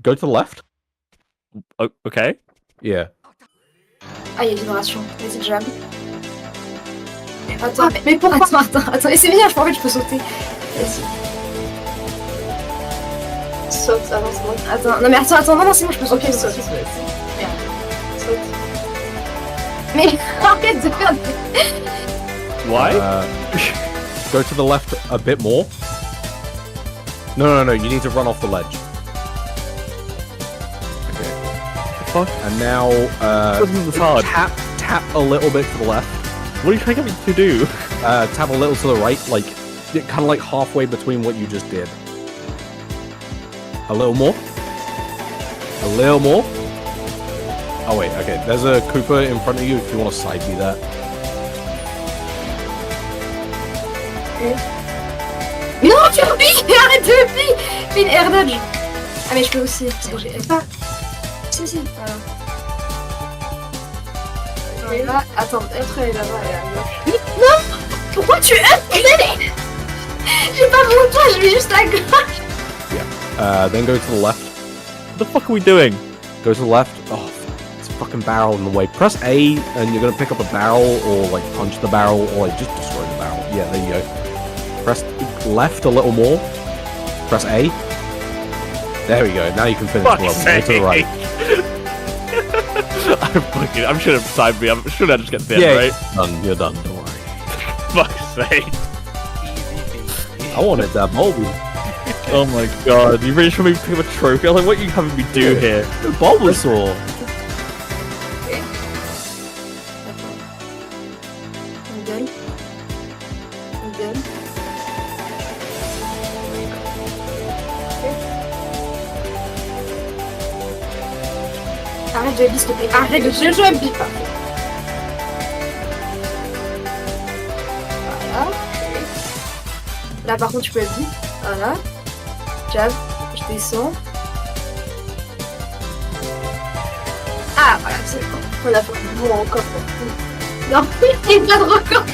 Go to the left. Okay. Yeah. Ah, il y a vibration. Vas-y, jab. Attends, mais pourquoi? Attends, et c'est bien, en fait, je peux sauter. Vas-y. Saute, avance, moi. Attends, non mais attends, non, c'est bon, je peux sauter. Ok, saute. Merde. Saute. Mais arrête de faire des... Why? Go to the left a bit more. No, you need to run off the ledge. Okay. Fuck. And now, tap a little bit to the left. What are you trying to get me to do? Tap a little to the right, like, kind of like halfway between what you just did. A little more. A little more. Oh wait, okay, there's a Koopa in front of you if you want to side B that. Mais non, tu repiques. Arrête de repiquer. Fais une air dodge. Ah mais je peux aussi, parce que j'ai pas... Si, voilà. Et là, attends, peut-être elle est là-bas, elle est à gauche. Non. Pourquoi tu upgrades? J'ai pas mon toit, je vais juste à gauche. Yeah. Then go to the left. What the fuck are we doing? Go to the left. Oh, it's a fucking barrel in the way. Press A and you're gonna pick up a barrel or like punch the barrel or like just destroy the barrel. Yeah, there you go. Press left a little more. Press A. There we go. Now you can finish the level. Go to the right. I'm sure it's side B. I'm sure I just get thin, right? You're done. Don't worry. Fuck's sake. I wanted that Bulby. Oh my god, you really should me pick up a trophy? I was like, what are you having me do here? Bulbasaur. Arrête de s'il te plaît. Arrête de jouer à bip. Voilà. Là par contre tu peux le bip. Voilà. Jab. Je descends. Ah voilà, c'est bon. On a fait un bon record. Non, il n'y a pas de record.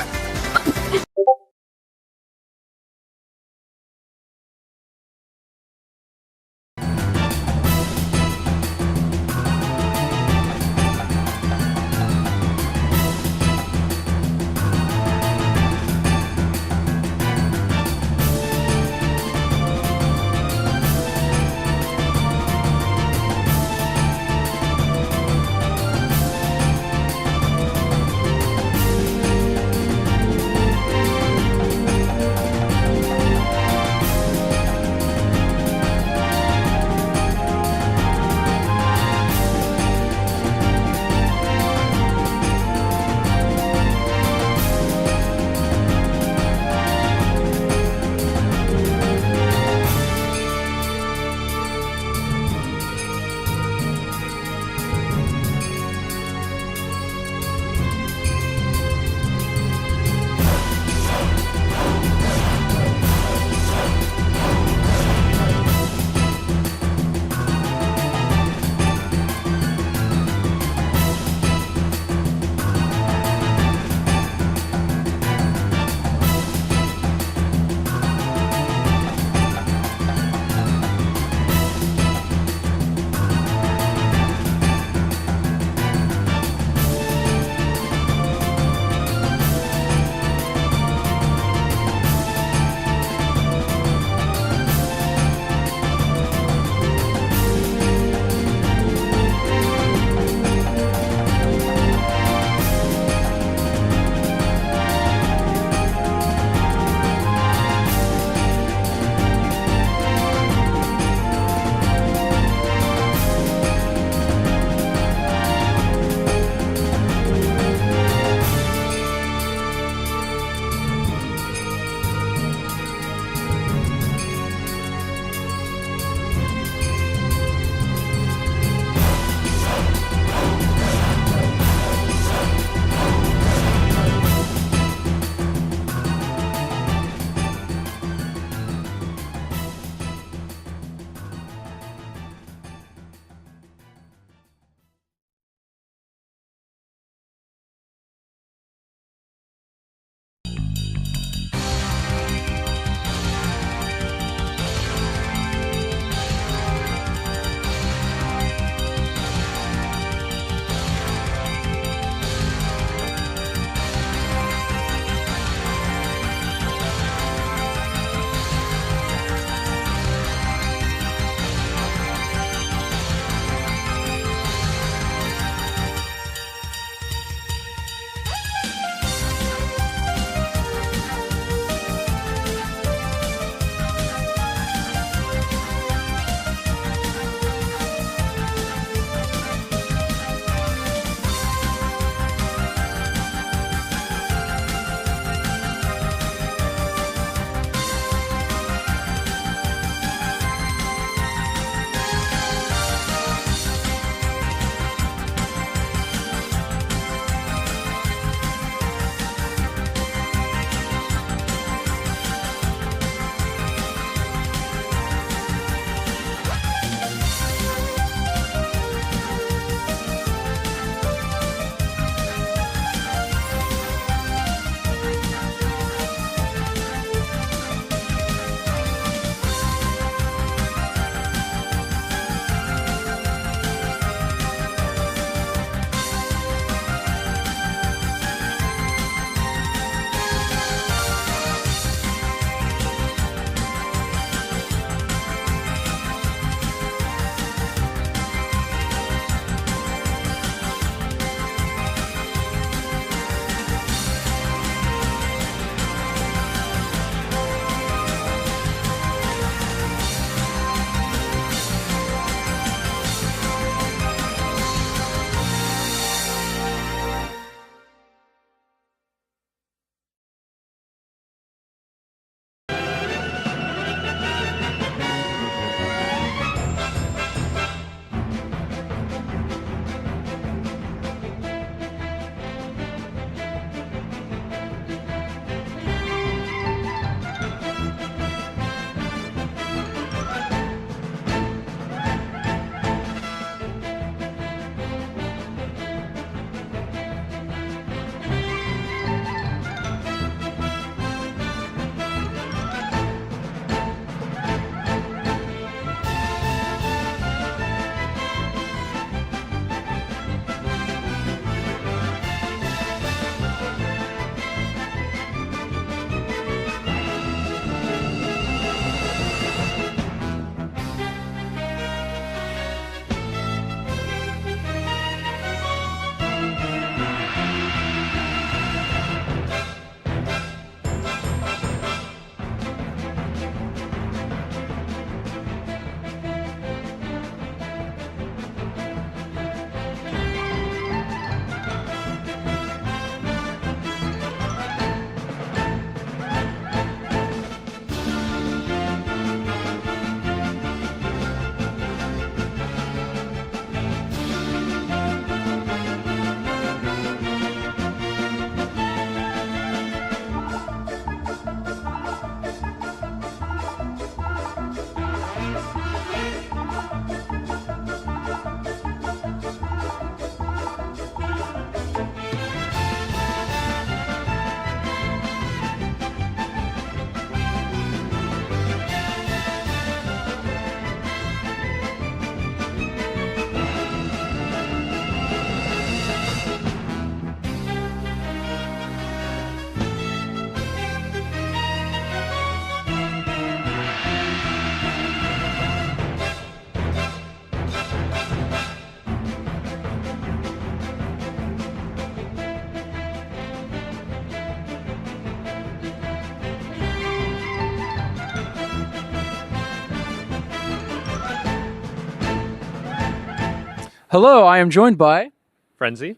Hello, I am joined by... Frenzy.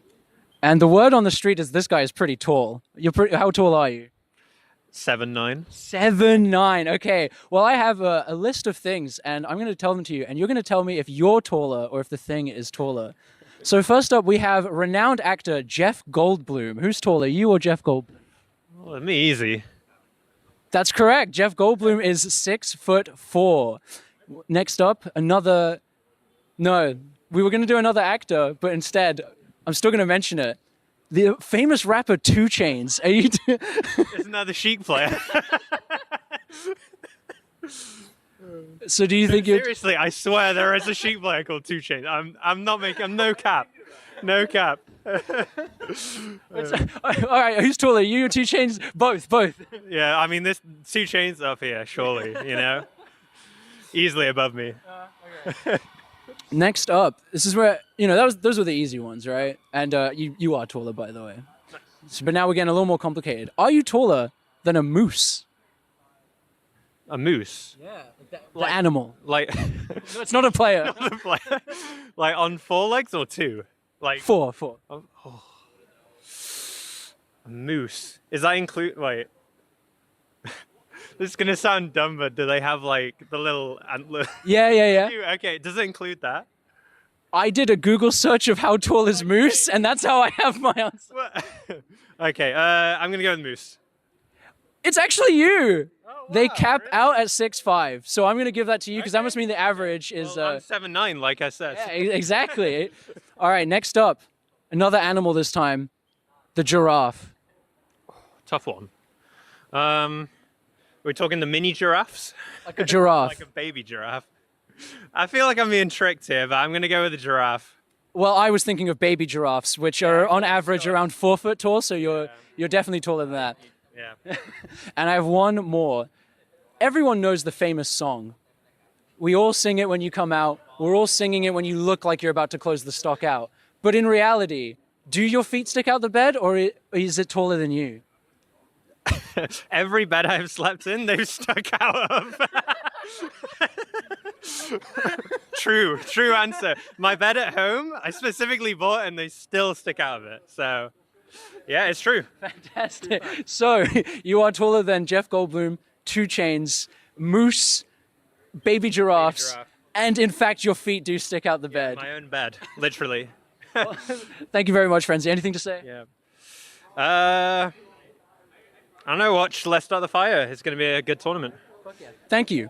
And the word on the street is this guy is pretty tall. How tall are you? 7'9". 7'9". Okay. Well, I have a list of things, and I'm going to tell them to you, and you're going to tell me if you're taller or if the thing is taller. So first up, we have renowned actor Jeff Goldblum. Who's taller, you or Jeff Goldblum? Well, me easy. That's correct. Jeff Goldblum is 6'4". Next up, another... No, we were going to do another actor, but instead, I'm still going to mention it. The famous rapper 2 Chainz. Are you... Isn't that the Sheik player? So do you think you're... Seriously, I swear there is a Sheik player called 2 Chainz. I'm not making... I'm no cap. No cap. All right, who's taller, you or 2 Chainz? Both. Yeah, I mean, this 2 Chainz up here, surely, you know? Easily above me. Okay. Next up, this is where, those were the easy ones, right? And you are taller, by the way. So, but now we're getting a little more complicated. Are you taller than a moose? A moose? Yeah. The animal. Like... No, it's not a player. Not a player. Like on 4 legs or 2? Like 4. Oh. A moose. Is that include... Wait. This is going to sound dumb, but do they have like the little antler? Yeah. Okay, does it include that? I did a Google search of how tall is moose, and that's how I have my answer. Okay, I'm going to go with moose. It's actually you. Oh, wow, they cap really? out at 6'5", so I'm going to give that to you because that must mean the average is... Well, I'm 7'9", like I said. Yeah, exactly. All right, next up, another animal this time, the giraffe. Tough one. We're talking the mini giraffes? Like a giraffe. Like a baby giraffe. I feel like I'm being tricked here, but I'm going to go with the giraffe. Well, I was thinking of baby giraffes, which are on average around 4 foot tall, so you're definitely taller than that. Yeah. And I have one more. Everyone knows the famous song. We all sing it when you come out. We're all singing it when you look like you're about to close the stock out. But in reality, do your feet stick out the bed, or is it taller than you? Every bed I've slept in, they've stuck out of. True answer. My bed at home, I specifically bought, and they still stick out of it. So, yeah, it's true. Fantastic. So, you are taller than Jeff Goldblum, 2 Chainz, moose, baby giraffes, and in fact, your feet do stick out the bed. My own bed, literally. Well, thank you very much, Frenzy. Anything to say? Yeah. I don't know, watch Let's Start the Fire. It's going to be a good tournament. Thank you.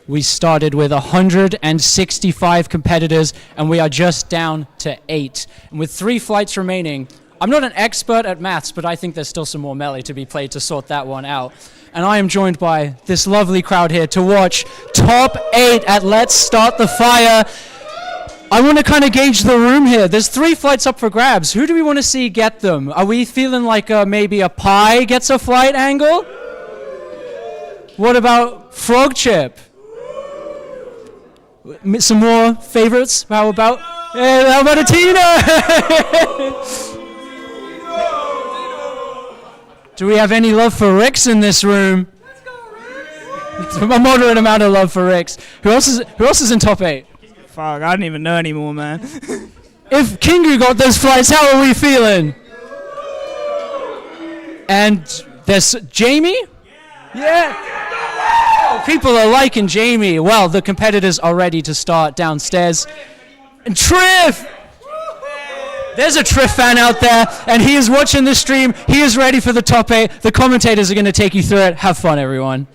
We started with 165 competitors, and we are just down to 8. And with 3 flights remaining, I'm not an expert at maths, but I think there's still some more melee to be played to sort that one out. And I am joined by this lovely crowd here to watch Top 8 at Let's Start the Fire. I want to kind of gauge the room here. There's 3 flights up for grabs. Who do we want to see get them? Are we feeling like maybe a pie gets a flight angle? What about Frog Chip? Some more favorites? How about a Tina? Do we have any love for Rix in this room? A moderate amount of love for Rix. Who else is in top 8? Fuck, I don't even know anymore, man. If Kingu got those flights, how are we feeling? And there's Jamie? Yeah. Oh, people are liking Jamie. Well, the competitors are ready to start downstairs. And Triff! There's a Triff fan out there, and he is watching the stream. He is ready for the top 8. The commentators are going to take you through it. Have fun, everyone.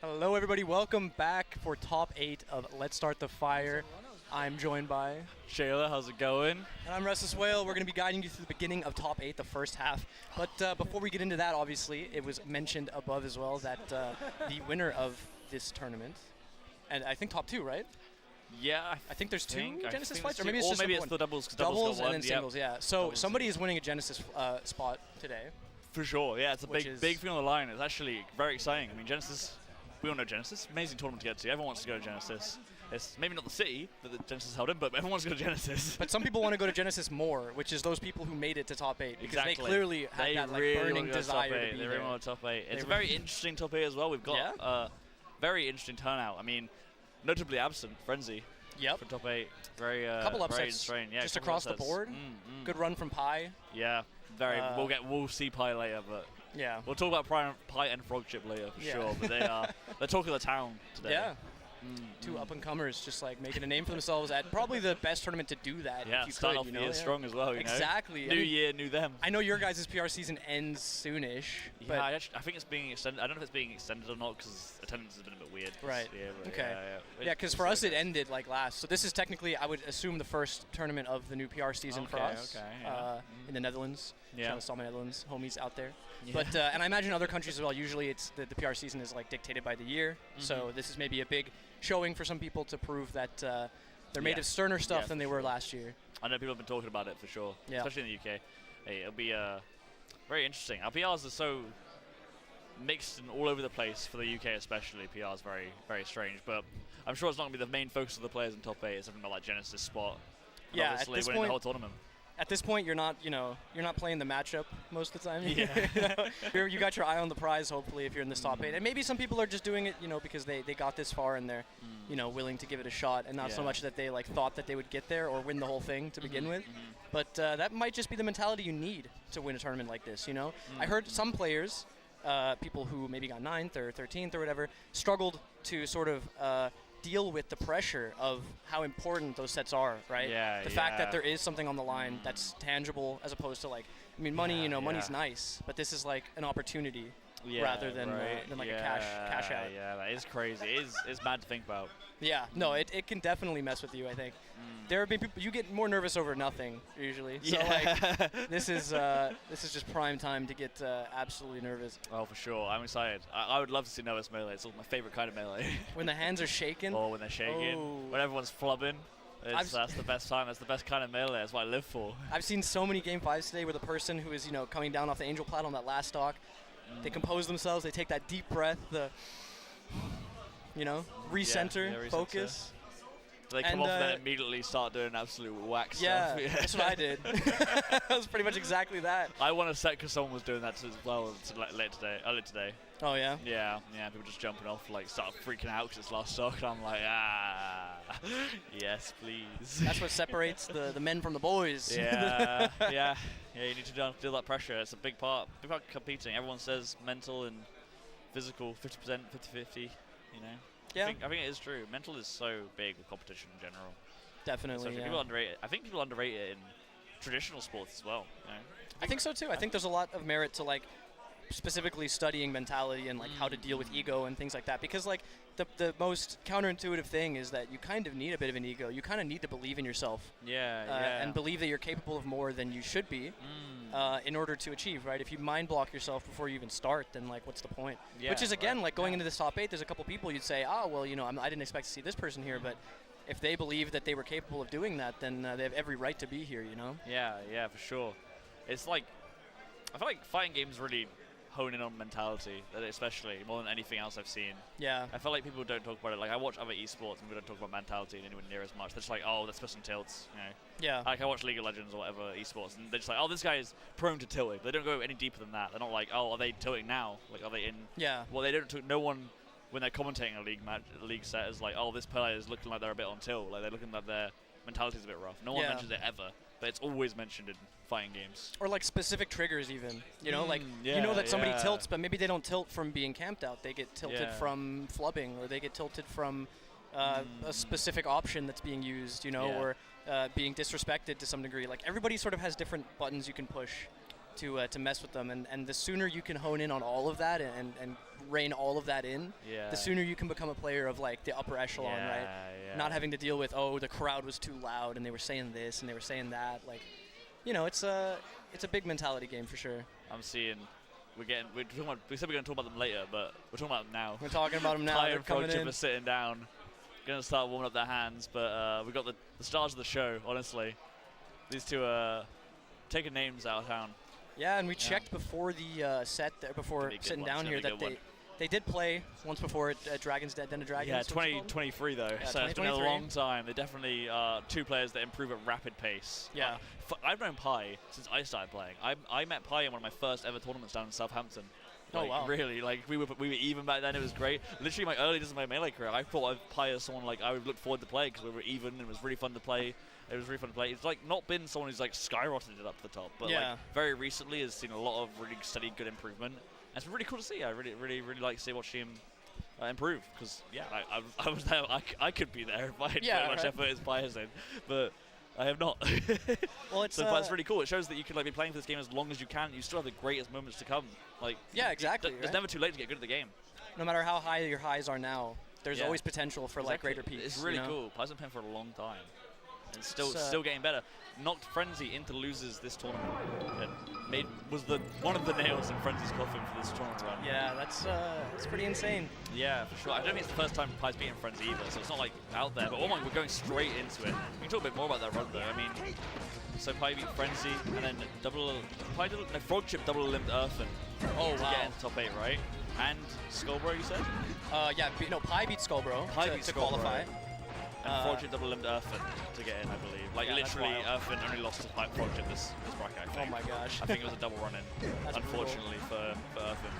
Hello, everybody. Welcome back for Top 8 of Let's Start the Fire. I'm joined by Shayla. How's it going? And I'm Restless Whale. We're going to be guiding you through the beginning of Top 8, the first half. But before we get into that, obviously, it was mentioned above as well that the winner of this tournament, and I think top 2, right? Yeah, I think there's 2 Genesis flights, or maybe it's just maybe it's one. the doubles. Doubles and one, then singles, yeah. So somebody is winning a Genesis spot today. For sure, yeah. It's a big thing on the line. It's actually very exciting. I mean, Genesis. We all know Genesis. Amazing tournament to get to. Everyone wants to go to Genesis. It's maybe not the city that the Genesis held in, but everyone wants to go to Genesis. But some people want to go to Genesis more, which is those people who made it to top 8. Because they clearly had that like, really burning desire to be They really want to top 8. It's a very interesting top 8 as well. We've got very interesting turnout. I mean, notably absent Frenzy. Yep. For top 8, very couple upsets, yeah, just across the board. Good run from Pi. Yeah, very. We'll see Pi later, but yeah, we'll talk about Pi and Frogship later for sure. But they're talking of the town today. Yeah. Two up-and-comers just like making a name for themselves at probably the best tournament to do that. Yeah, if you start could, off the year strong as well. Exactly. New year, new them. I know your guys' PR season ends soonish. Yeah, I think it's being extended. I don't know if it's being extended or not because attendance has been a bit weird. Right. Year, okay. Yeah, because for us it ended like last. So this is technically, I would assume, the first tournament of the new PR season for us. Okay. In the Netherlands. Yeah. Shout out to all my Netherlands homies out there. Yeah. But and I imagine other countries as well. Usually it's the PR season is like dictated by the year. So this is maybe a big showing for some people to prove that they're made of sterner stuff than they were last year. I know people have been talking about it for sure, especially in the UK. Hey, it'll be very interesting. Our PRs are so mixed and all over the place for the UK especially. PR is very, very strange, but I'm sure it's not going to be the main focus of the players in top 8. It's something like Genesis spot. Yeah, obviously at this winning point, the whole tournament. At this point, you're not playing the matchup most of the time. Yeah. You got your eye on the prize, hopefully, if you're in this top 8. And maybe some people are just doing it, because they got this far and they're, willing to give it a shot, and not so much that they like thought that they would get there or win the whole thing to begin with. But that might just be the mentality you need to win a tournament like this. I heard some players, people who maybe got 9th or 13th or whatever, struggled to sort of deal with the pressure of how important those sets are, right? Yeah, the fact that there is something on the line that's tangible, as opposed to money. Money's nice, but this is like an opportunity rather than like a cash out. Yeah, that is crazy. It's mad to think about. Yeah, no, it can definitely mess with you. I think there have been people, you get more nervous over nothing usually. So this is just prime time to get absolutely nervous. Oh, for sure. I'm excited. I would love to see nervous melee. It's my favorite kind of melee. When the hands are shaking. Or when they're shaking. When everyone's flubbing. That's the best time. That's the best kind of melee. That's what I live for. I've seen so many Game 5s today where the person who is coming down off the Angel Plat on that last stock, they compose themselves. They take that deep breath. Recenter, focus. They come off and then immediately start doing absolute whack stuff. Yeah, that's what I did. That was pretty much exactly that. I won a set because someone was doing that as well earlier today. Oh, yeah? Yeah, people just jumping off, start freaking out because it's last stock, and I'm like, yes, please. That's what separates the men from the boys. Yeah, you need to feel that pressure. It's a big part of competing. Everyone says mental and physical, 50%, 50-50, Yeah. I think it is true. Mental is so big with competition in general. Definitely, People underrate it. I think people underrate it in traditional sports as well. I think so too. I think there's a lot of merit to specifically studying mentality and how to deal with ego and things like that, because the most counterintuitive thing is that you kind of need a bit of an ego. You kind of need to believe in yourself. And believe that you're capable of more than you should be in order to achieve, right? If you mind block yourself before you even start, then what's the point? Which is again going into this top 8, there's a couple people you'd say, I didn't expect to see this person here, but if they believe that they were capable of doing that, then they have every right to be here, Yeah, for sure. It's I feel like fighting games really hone in on mentality, especially more than anything else I've seen. Yeah. I feel like people don't talk about it. I watch other esports and we don't talk about mentality anywhere near as much. They're just like, oh, this person tilts. Yeah. I watch League of Legends or whatever esports, and they're just like, oh, this guy is prone to tilting. They don't go any deeper than that. They're not like, oh, are they tilting now? Are they in? Yeah. Well, they don't. No one, when they're commentating a league set, is like, oh, this player is looking like they're a bit on tilt. They're looking like their mentality's a bit rough. No one mentions it ever, but it's always mentioned in fighting games. Or specific triggers even, that somebody tilts, but maybe they don't tilt from being camped out. They get tilted from flubbing, or they get tilted from a specific option that's being used, or being disrespected to some degree. Everybody sort of has different buttons you can push to mess with them, and the sooner you can hone in on all of that and rein all of that in, the sooner you can become a player of the upper echelon, right? Not having to deal with, the crowd was too loud and they were saying this and they were saying that. It's a big mentality game for sure. I'm seeing we said we were going to talk about them later, but we're talking about them now. We're talking about them now. Pi and Frogship are sitting down, going to start warming up their hands, but we got the stars of the show, honestly. These two are taking names out of town. Yeah, and we checked before the set, before sitting down here, that they did play once before at Dragon's Den of Dragons. Yeah, 2023 though, so it's been a long time. They definitely are two players that improve at rapid pace. Yeah. I've known Pi since I started playing. I met Pi in one of my first ever tournaments down in Southampton. Like, oh, wow. Really, like we were even back then. It was great. Literally, my early days of my Melee career, I thought of Pi as someone like I would look forward to play because we were even and it was really fun to play. It was really fun to play. It's like not been someone who's like skyrocketed up to the top, but like very recently has seen a lot of really steady, good improvement. And it's been really cool to see. I really like to see watching him improve because I was there. I could be there if I had put much effort as Pi has in, but I have not. Well, it's but it's really cool. It shows that you can like be playing for this game as long as you can. You still have the greatest moments to come. Like exactly. It's never too late to get good at the game. No matter how high your highs are now, there's always potential for like greater peaks. It's really cool. Pi's been playing for a long time. And still getting better. Knocked Frenzy into losers this tournament and was one of the nails in Frenzy's coffin for this tournament run. Yeah, that's pretty insane. Yeah, for sure. I don't think it's the first time Pi's beaten Frenzy either, so it's not like out there. But we're going straight into it. We can talk a bit more about that run though. I mean, so Pi beat Frenzy and then Frog Chip double limbed Earthen. Oh to get into top 8, right? And Skullbro, you said? Pi beat Skullbro to qualify. And Frog Chip double limbed Earthen to get in, I believe. Like literally, Earthen only lost to Frog Chip this bracket, I think. Oh my gosh. I think it was a double run in, unfortunately for Earthen.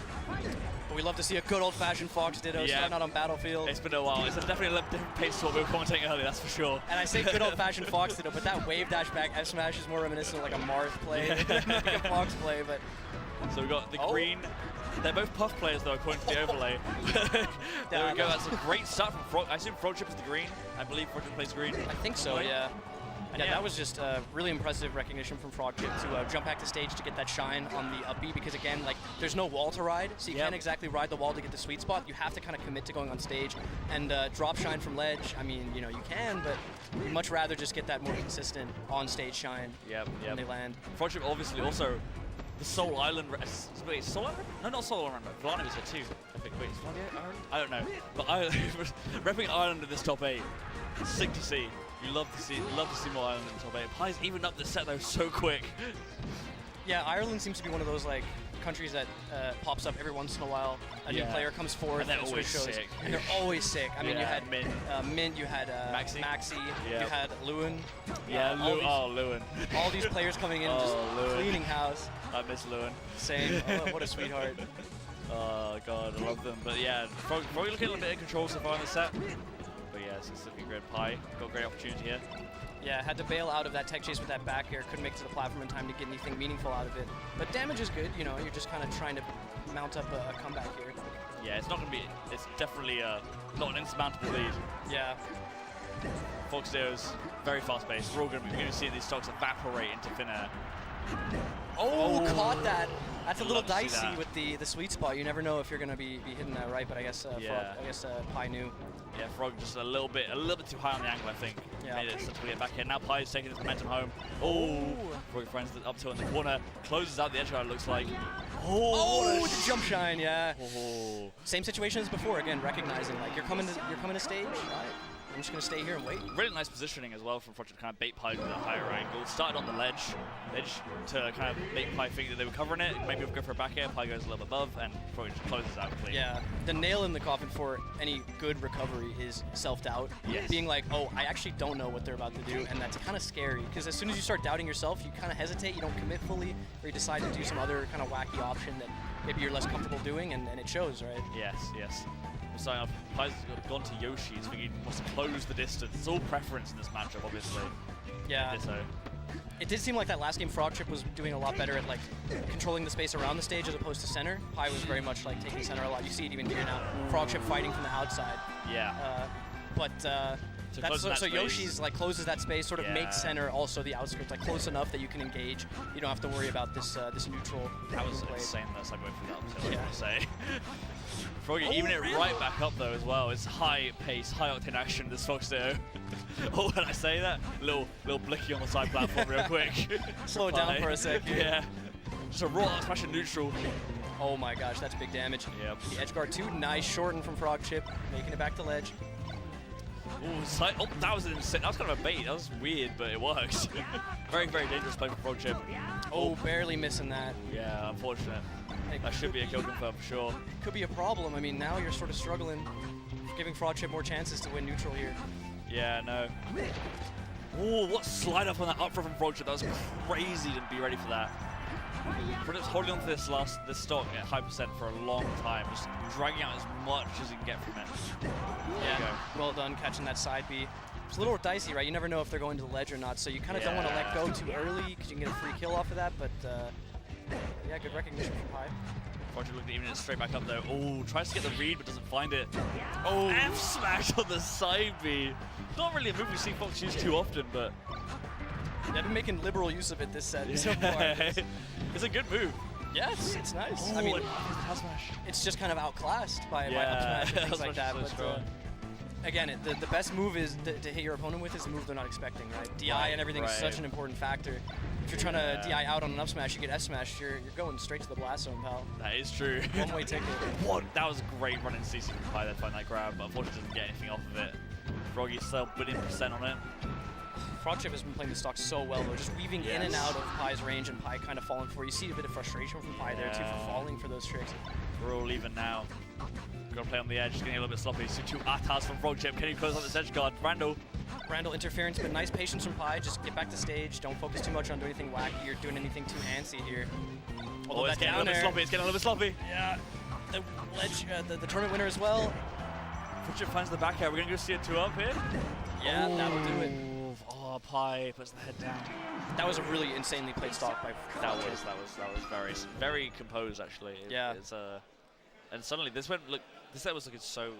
But we love to see a good old-fashioned Fox Ditto starting out on Battlefield. It's been a while. It's definitely a different pace to what we were commentating earlier, that's for sure. And I say good old-fashioned Fox Ditto, but that wave dash back F smash is more reminiscent of like a Marth play than like a Fox play. But so we got the green. They're both Puff players though, according to the overlay. There we go. That's a great start from Frog. I assume Frog Chip is the green. I believe Frog Chip plays green. I think so. Yeah. And that was just really impressive recognition from Frog Chip to jump back to stage to get that shine on the up B because again, like there's no wall to ride, so you can't exactly ride the wall to get the sweet spot. You have to kind of commit to going on stage and drop shine from ledge. I mean, you can, but you'd much rather just get that more consistent on stage shine when they land. Frog Chip obviously also the Seoul Island. Wait, Seoul Island? No, not Seoul Island. Vlandy was here too. I think. Wait, is Vlandy Ireland? I don't know. But repping Ireland in this top 8, it's sick to see. You love to see more Ireland in the top 8. Pi's even up the set though so quick. Yeah, Ireland seems to be one of those like countries that pops up every once in a while. A new player comes forward and they're always sick. And they're always sick. I mean, you had Mint, you had Maxi, you had Lewin. Yeah, Lewin. All these players coming in, just cleaning house. I miss Lewin. Same. Oh, what a sweetheart. Oh god, I love them. But yeah, probably looking a little bit of control so far in the set. But yeah, it's looking great. Pi got a great opportunity here. Yeah, had to bail out of that tech chase with that back air. Couldn't make it to the platform in time to get anything meaningful out of it. But damage is good, you're just kind of trying to mount up a comeback here. Yeah, it's definitely not an insurmountable lead. Yeah. Fox Ditto's very fast paced. We're going to see these stocks evaporate into thin air. Oh, caught that. That's a little dicey with the sweet spot. You never know if you're going to be hitting that right, but I guess Pi knew. Yeah, Frog just a little bit too high on the angle, I think. Yeah. Made it to get back here. Now Pi's taking his momentum home. Oh, Frog finds the up tilt in the corner, closes out the edge guard, it looks like. Oh, the jump shine, yeah. Oh. Same situation as before. Again, recognizing like you're coming to stage. All right. I'm just going to stay here and wait. Really nice positioning as well from Frog Chip to kind of bait Pi with a higher angle. Started on the ledge to kind of make Pi think that they were covering it. Maybe we'll go for a back air. Pi goes a little above, and Frog just closes out clean. Yeah, the nail in the coffin for any good recovery is self-doubt. Yes. Being like, oh, I actually don't know what they're about to do, and that's kind of scary. Because as soon as you start doubting yourself, you kind of hesitate, you don't commit fully, or you decide to do some other kind of wacky option that maybe you're less comfortable doing, and it shows, right? Yes. Starting off, Pi's gone to Yoshi, so he wants to close the distance. It's all preference in this matchup, obviously. Yeah. It did seem like that last game Frog Chip was doing a lot better at like controlling the space around the stage as opposed to center. Pi was very much like taking center a lot. You see it even here now. Frog Chip fighting from the outside. Yeah. So Yoshi's like closes that space, sort of makes center also the outskirts like close enough that you can engage. You don't have to worry about this neutral. That was insane. That's like going for that. I was gonna say. Froggy even it right back up though as well. It's high pace, high octane action. This Fox Ditto. Oh, when I say that, little blicky on the side platform real quick. Slow it down for a sec. Yeah. Just a raw smash and neutral. Oh my gosh, that's big damage. Yep. The edge guard 2, nice shorten from Frog Chip, making it back to ledge. Oh, that was insane. That was kind of a bait. That was weird, but it works. Very, very dangerous play for Frog Chip. Oh, barely missing that. Yeah, unfortunate. That should be a kill confirm for sure. Could be a problem. I mean, now you're sort of struggling, giving Frog Chip more chances to win neutral here. Yeah, no. Oh, what slide up on that up from Frog Chip. That was crazy to be ready for that. Frogchip's holding on to this stock at high percent for a long time, just dragging out as much as he can get from it. Yeah, well done catching that side B. It's a little dicey, right? You never know if they're going to the ledge or not, so you kind of don't want to let go too early because you can get a free kill off of that, but yeah, good recognition from Pi. Frogchip looking to even it straight back up though. Oh, tries to get the read but doesn't find it. Oh, F smash on the side B. Not really a move we see Fox use too often, but they've been making liberal use of it this set so far. It's a good move. Yes, it's nice. Oh, I mean, smash. It's just kind of outclassed by up smash and things like that. But again, the best move is to hit your opponent with is the move they're not expecting, right? DI and everything is such an important factor. If you're trying to DI out on an up smash, you get F smash, you're going straight to the blast zone, pal. That is true. One-way ticket. That was a great run in CC from Pi there to find that grab, but unfortunately doesn't get anything off of it. Froggy's still putting percent on it. Frogchip has been playing the stock so well, though, just weaving in and out of Pi's range and Pi kind of falling for. You see a bit of frustration from Pi there, too, for falling for those tricks. We're all even now. Got to play on the edge, getting a little bit sloppy. So two Atas from Frogchip. Can he close on this edge guard? Randall interference, but nice patience from Pi. Just get back to stage. Don't focus too much on doing anything wacky or doing anything too antsy here. Although it's getting a little bit sloppy. It's getting a little bit sloppy. Yeah. The ledge, the tournament winner as well. Frogchip finds the back air. We're going to go see a 2-up here. Yeah, that'll do it. Oh, Pi puts the head down. That was a really insanely played stock by Frogchip. That was very composed actually. And suddenly this set was looking so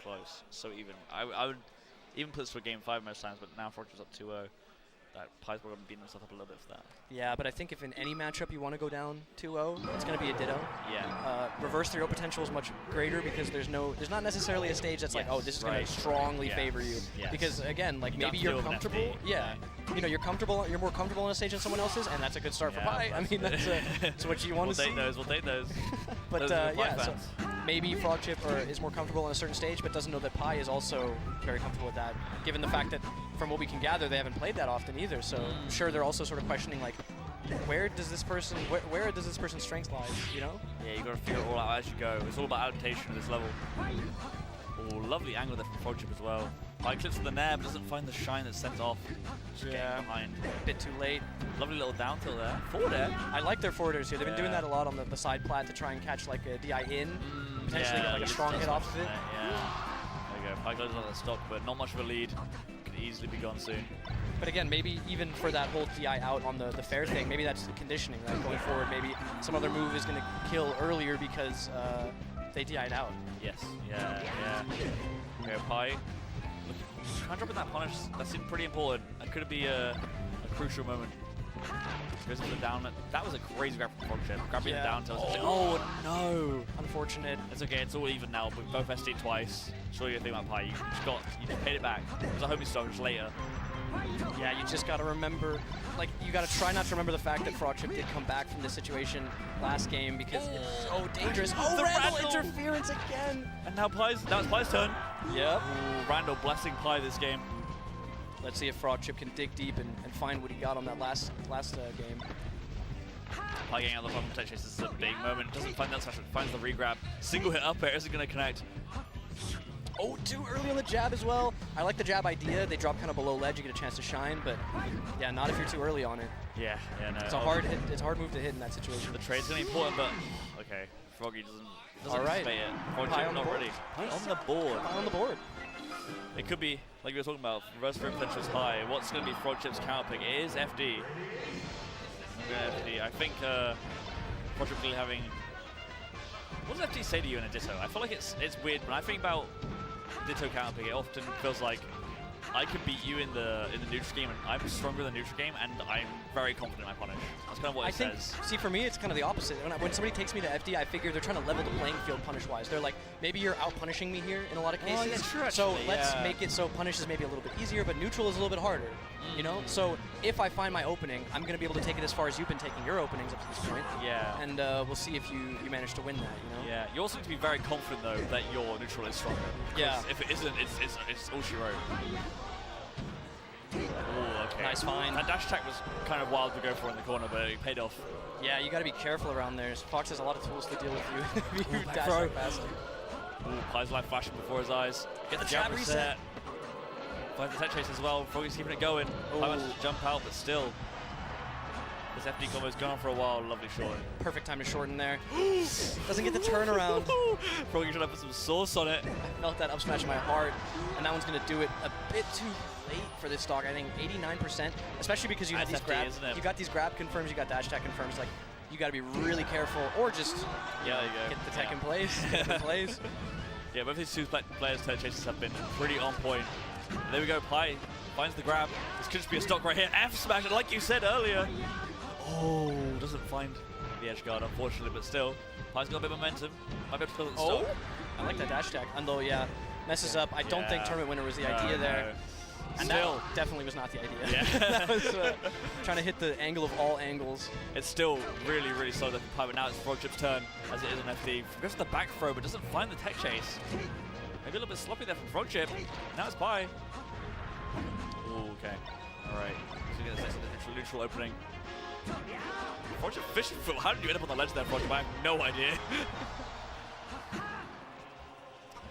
close, so even. I would even put this for game 5 most times, but now Frogchip's up 2-0. That Pi's probably beating himself up a little bit for that. Yeah, but I think if in any matchup you want to go down 2-0, it's going to be a ditto. Yeah. Reverse 3-0 potential is much greater because there's not necessarily a stage that's like, oh, this is going to strongly favor you. Yes. Because again, like maybe you're comfortable. Yeah. You know, you're more comfortable on a stage than someone else's, and that's a good start for Pi. I mean, that's what you want to see. We'll take those. But yeah, so maybe Frogchip is more comfortable on a certain stage, but doesn't know that Pi is also very comfortable with that, given the fact that, from what we can gather, they haven't played that often either. So I'm sure they're also sort of questioning, like, where does this person's strength lie, you know? Yeah, you got to figure it all out as you go. It's all about adaptation at this level. Oh, lovely angle there from Frogchip as well. Pi clips with the nair, but doesn't find the shine that's sent off. Just getting behind. A bit too late. Lovely little down tilt there. Forward air. I like their forward airs here. They've been doing that a lot on the side plat to try and catch like a DI in, potentially get like a strong hit off of it. Yeah. There you go. Pi closes on the stock, but not much of a lead. Could easily be gone soon. But again, maybe even for that whole DI out on the fair thing, maybe that's the conditioning, right? Going forward, maybe some other move is going to kill earlier because they DI'd out. Yes. Yeah. Okay, Pi. Trying to drop in that punish, that seemed pretty important. That could be a crucial moment. Goes for the down. That was a crazy grab from Frogchip. Grabbing the down tilt. Oh no! Unfortunate. It's okay, it's all even now. But both SD twice. Surely you think about Pi. You just paid it back. It was a homie stock just later. Yeah, you just gotta remember, like, you gotta try not to remember the fact that Frogchip did come back from this situation last game because it's so dangerous. Oh, the Randall interference again! And now it's Pi's turn. Yep. Ooh, Randall blessing Pi this game. Let's see if Frogchip can dig deep and find what he got on that last game. Pi getting out of the bottom touch. This is a big moment. Doesn't find that smash, finds the regrab. Single hit up air isn't going to connect. Oh, too early on the jab as well. I like the jab idea. They drop kind of below ledge, you get a chance to shine, but yeah, not if you're too early on it. Yeah, no. It's a hard hit. It's a hard move to hit in that situation. The trade's going to be important, but okay, Froggy doesn't all right. it. Frogchip not ready. Pi on the board. Pi on the board. It could be, like we were talking about, reverse frame potential is high. What's going to be Frogchip's counter pick? It is FD. I think Frogchip really having... What does FD say to you in a Ditto? I feel like it's weird. When I think about Ditto counter pick, it often feels like I could beat you in the neutral game, and I'm stronger than neutral game, and I'm very confident in my punish. That's kind of what it says. See, for me, it's kind of the opposite. When somebody takes me to FD, I figure they're trying to level the playing field punish-wise. They're like, maybe you're out-punishing me here in a lot of cases. Oh, yeah, true, so let's make it so punish is maybe a little bit easier, but neutral is a little bit harder. You know? So if I find my opening, I'm going to be able to take it as far as you've been taking your openings up to this point. Yeah. And we'll see if you manage to win that, you know? Yeah. You also need to be very confident, though, that your neutral is stronger. Yeah. If it isn't, it's all she wrote. Ooh, okay. Nice find. That dash attack was kind of wild to go for in the corner, but it paid off. Yeah, you got to be careful around there. Fox has a lot of tools to deal with you if you dash that fast. Ooh, Pi's life flashing before his eyes. Get the jab reset. Finds the tech chase as well. Froggy's keeping it going. Pi wants to jump out, but still. This FD combo's gone on for a while. Lovely short. Perfect time to shorten there. Doesn't get the turnaround. Froggy trying to put some sauce on it. I felt that up smash in my heart, and that one's going to do it a bit too late for this stock. I think 89%, especially because you have these grab. You got these grab confirms, you got dash attack confirms. Like, you got to be really careful, or just there you go. Get the tech in place. Get in place. Yeah, both these two players' turret chases have been pretty on point. And there we go. Pi finds the grab. This could just be a stock right here. F smash, and like you said earlier. Oh, doesn't find the edge guard, unfortunately, but still. Pi's got a bit of momentum. Might be able to fill it the stock. I like that dash attack. And though, yeah, messes up. I don't think tournament winner was the idea there. And still, that definitely was not the idea. Yeah. That was trying to hit the angle of all angles. It's still really, really solid looking Pi, but now it's Frogchip's turn, as it is on FD. Goes for the back throw, but doesn't find the tech chase. Maybe a little bit sloppy there from Frogchip. Now it's Pi. Ooh, okay. Alright. So you get this neutral opening. Frogchip fishing foot. How did you end up on the ledge there, Frogchip? I have no idea.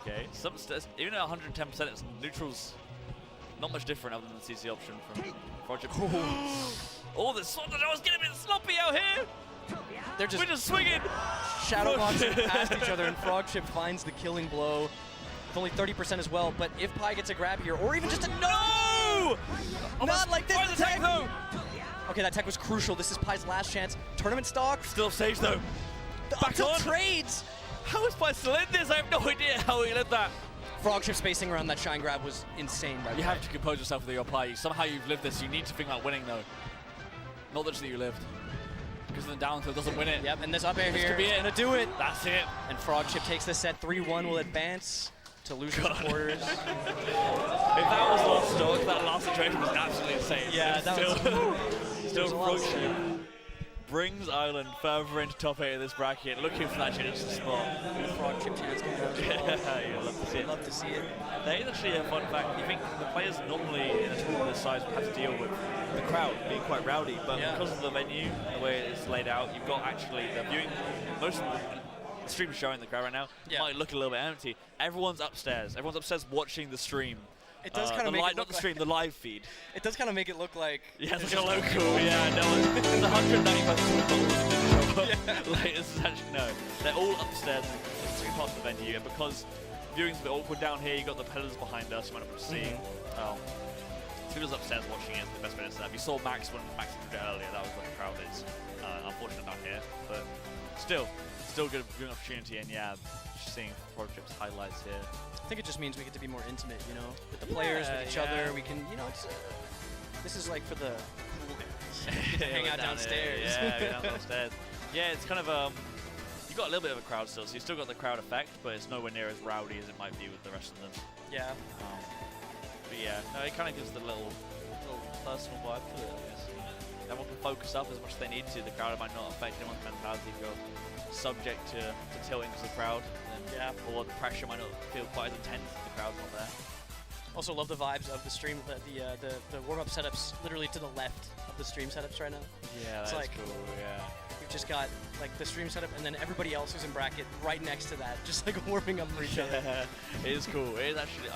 Okay. Even at 110%, it's neutrals. Not much different other than the CC option from Frogchip. Oh, the was getting a bit sloppy out here. We're just swinging. Shadow boxing past each other, and Frogchip finds the killing blow. With only 30% as well, but if Pi gets a grab here, or even just a no! Not like this. The tech though. Okay, that tech was crucial. This is Pi's last chance. Tournament stock. Still safe though. Back on trades. How is Pi still in this? I have no idea how he lived that. Frogchip spacing around that shine grab was insane. You have to compose yourself with your Pi. Somehow you've lived this. You need to think about winning though. Not just that you lived. Because the down tilt doesn't win it. Yep, and this up air here is going to do it. That's it. And Frogchip takes this set 3-1, will advance to losers quarters. If that was lost stock, that last situation was absolutely insane. Yeah, that was still Frogchip brings Ireland further into top 8 of this bracket, looking for that chance to spot. Frogchip chance going on. Yeah, you'll love to see it. Love to see it. There is actually a fun fact. You think the players normally in a tournament this size would have to deal with the crowd being quite rowdy, but because of the venue, the way it's laid out, you've got actually the viewing. Most of the stream showing the crowd right now might look a little bit empty. Everyone's upstairs. Everyone's upstairs watching the stream. It does kind of make it not the stream, the live feed. It does kind of make it look like it's like a local. Yeah, no one. There's 195 people. Like this is actually they're all upstairs in three parts of the venue, and because viewing's a bit awkward down here, you got the pillars behind us. You might not be able to see. People's upstairs watching it. The best way to set up. You saw Max when Max did it earlier. That was what the crowd is. Unfortunately, not here, but still good viewing opportunity. And yeah, just seeing Frogchip's highlights here. I think it just means we get to be more intimate, you know, with the players, with each other. We can, it's this is like for the cool guys. Hang out downstairs. Yeah, downstairs. Yeah, it's kind of you got a little bit of a crowd still, so you still got the crowd effect, but it's nowhere near as rowdy as it might be with the rest of them. Yeah. But yeah, no, it kind of gives the little personal vibe to it, I guess. Everyone can focus up as much as they need to. The crowd might not affect anyone's mentality if you're subject to tilting because of the crowd. Or the pressure might not feel quite as intense if the crowd's not there. Also love the vibes of the stream, the warm-up setups literally to the left of the stream setups right now. Yeah, that's like, cool, yeah. We've just got like the stream setup and then everybody else who's in bracket right next to that, just like warming up for each other. It is cool. It is actually,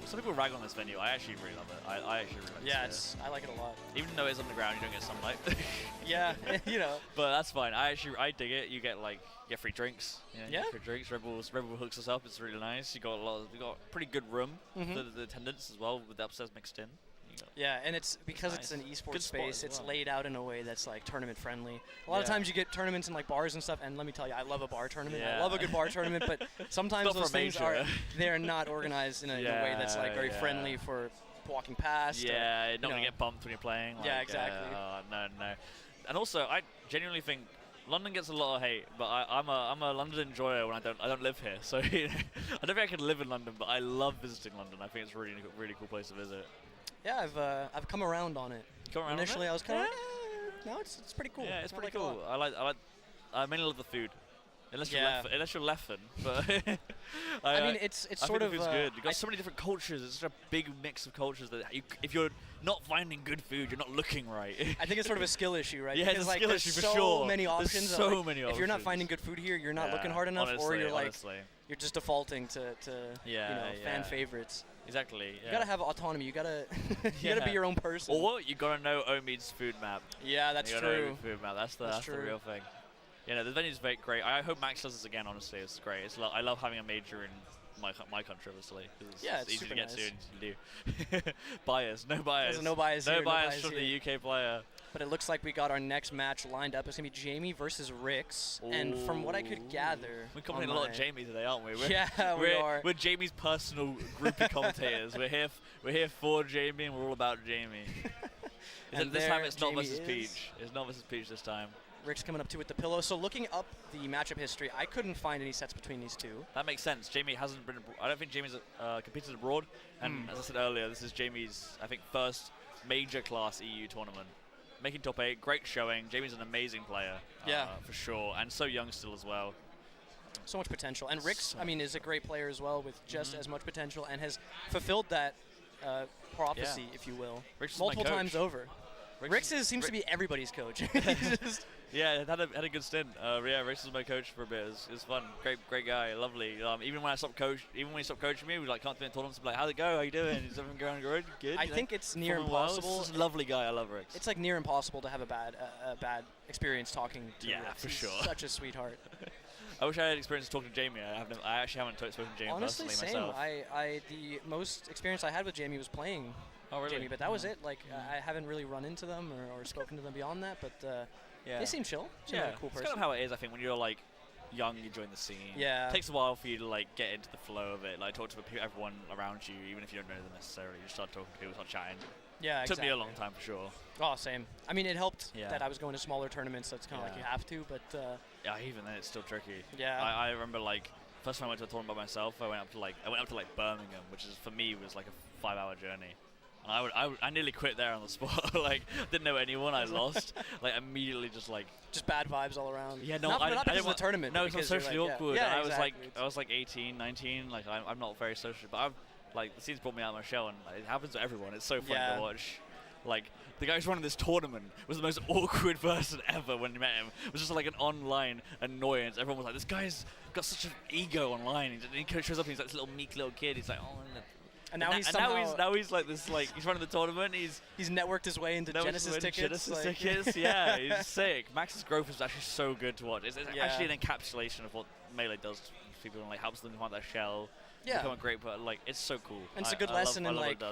some people rag on this venue. I actually really love it. I actually really like it. I like it a lot. Even though it's on the ground, you don't get sunlight. Yeah, But that's fine. I dig it. You get free drinks. Yeah. Free drinks. Red Bull hooks us up. It's really nice. We got pretty good room for the attendance as well with the upstairs mixed in. Yeah, and it's because it's an esports space, it's laid out in a way that's like tournament friendly. A lot of times you get tournaments in like bars and stuff, and let me tell you, I love a bar tournament. I love a good bar tournament, but sometimes those things they're not organized in a way that's like very friendly for walking past. Yeah, not gonna get bumped when you're playing. Yeah, exactly. No. And also, I genuinely think London gets a lot of hate, but I'm a London enjoyer when I don't live here. So I don't think I could live in London, but I love visiting London. I think it's a really cool place to visit. Yeah, I've come around on it. Initially, I was kind of no, it's pretty cool. Yeah, it's pretty cool. I mainly love the food. Unless you're Leffen, but I mean, it's sort of good. You've got so many different cultures. It's such a big mix of cultures that if you're not finding good food, you're not looking right. I think it's sort of a skill issue, right? Yeah, because, it's a skill issue for sure. Many options. There's so many options. If you're not finding good food here, you're not looking hard enough, or you're you're just defaulting to fan favorites. Exactly. You gotta have autonomy. You gotta be your own person. Or you gotta know Omid's food map. Yeah, that's true. Food map. That's the real thing. You know, the venue's very great. I hope Max does this again. Honestly, it's great. I love having a major in my country, obviously. It's easy to get nice. to and easy to do. Bias, no bias. There's no bias here. No bias from the UK player. But it looks like we got our next match lined up. It's gonna be Jamie versus Rix. And from what I could gather, we're commenting a lot on Jamie today, aren't we? We are. We're Jamie's personal group of commentators. We're here for Jamie, and we're all about Jamie. This time it's not versus Peach. It's not versus Peach this time. Rick's coming up 2 with the pillow. So looking up the matchup history, I couldn't find any sets between these two. That makes sense. Jamie hasn't been. I don't think Jamie's competed abroad. And as I said earlier, this is Jamie's, I think, first major class EU tournament. Making top 8, great showing. Jamie's an amazing player. For sure, and so young still as well. So much potential. And Rix, I mean, is a great player as well with just as much potential and has fulfilled that prophecy, if you will, multiple times over. Rix seems to be everybody's coach. Yeah, had a good stint. Rix was my coach for a bit. It was fun. Great guy, lovely. Even when he stopped coaching me, we can't do tournaments. Like, how'd it go? How you doing? Is everything going good? I think it's near impossible. He's a lovely guy. I love Rix. It's like near impossible to have a bad experience talking to Rix. For sure. He's such a sweetheart. I wish I had experience talking to Jamie. I actually haven't spoken to Jamie honestly, personally same. myself. The most experience I had with Jamie was playing Jamie, but that was it. Like, I haven't really run into them or spoken to them beyond that, but they seem chill. Like a cool person. It's kind of how it is, I think, when you're like young, you join the scene. Yeah. It takes a while for you to like get into the flow of it, like talk to everyone around you, even if you don't know them necessarily. You start talking to people, start chatting. Yeah, Took me a long time for sure. Oh, same. I mean, it helped that I was going to smaller tournaments, so it's kind of like you have to, but... yeah, even then it's still tricky. Yeah. I remember, like, first time I went to a tournament by myself, I went up to Birmingham, which is, for me, was like a 5-hour journey. And I nearly quit there on the spot. Like, didn't know anyone, I lost. Like, immediately just bad vibes all around. Yeah, no, not because of the tournament. No, it's not socially awkward. Yeah, I was like 18, 19, like, I'm not very social, but the scene's brought me out of my shell, and it happens to everyone. It's so fun to watch. Like, the guy who's running this tournament was the most awkward person ever when you met him. It was just like an online annoyance. Everyone was like, this guy's got such an ego online. He shows up and he's like this little meek little kid. He's like, oh. And now he's like this, like, he's running the tournament. He's networked his way into Genesis tickets. Yeah, he's sick. Max's growth is actually so good to watch. It's actually an encapsulation of what Melee does to people and like helps them find that shell. Become a great, but like it's so cool. And it's a good lesson in like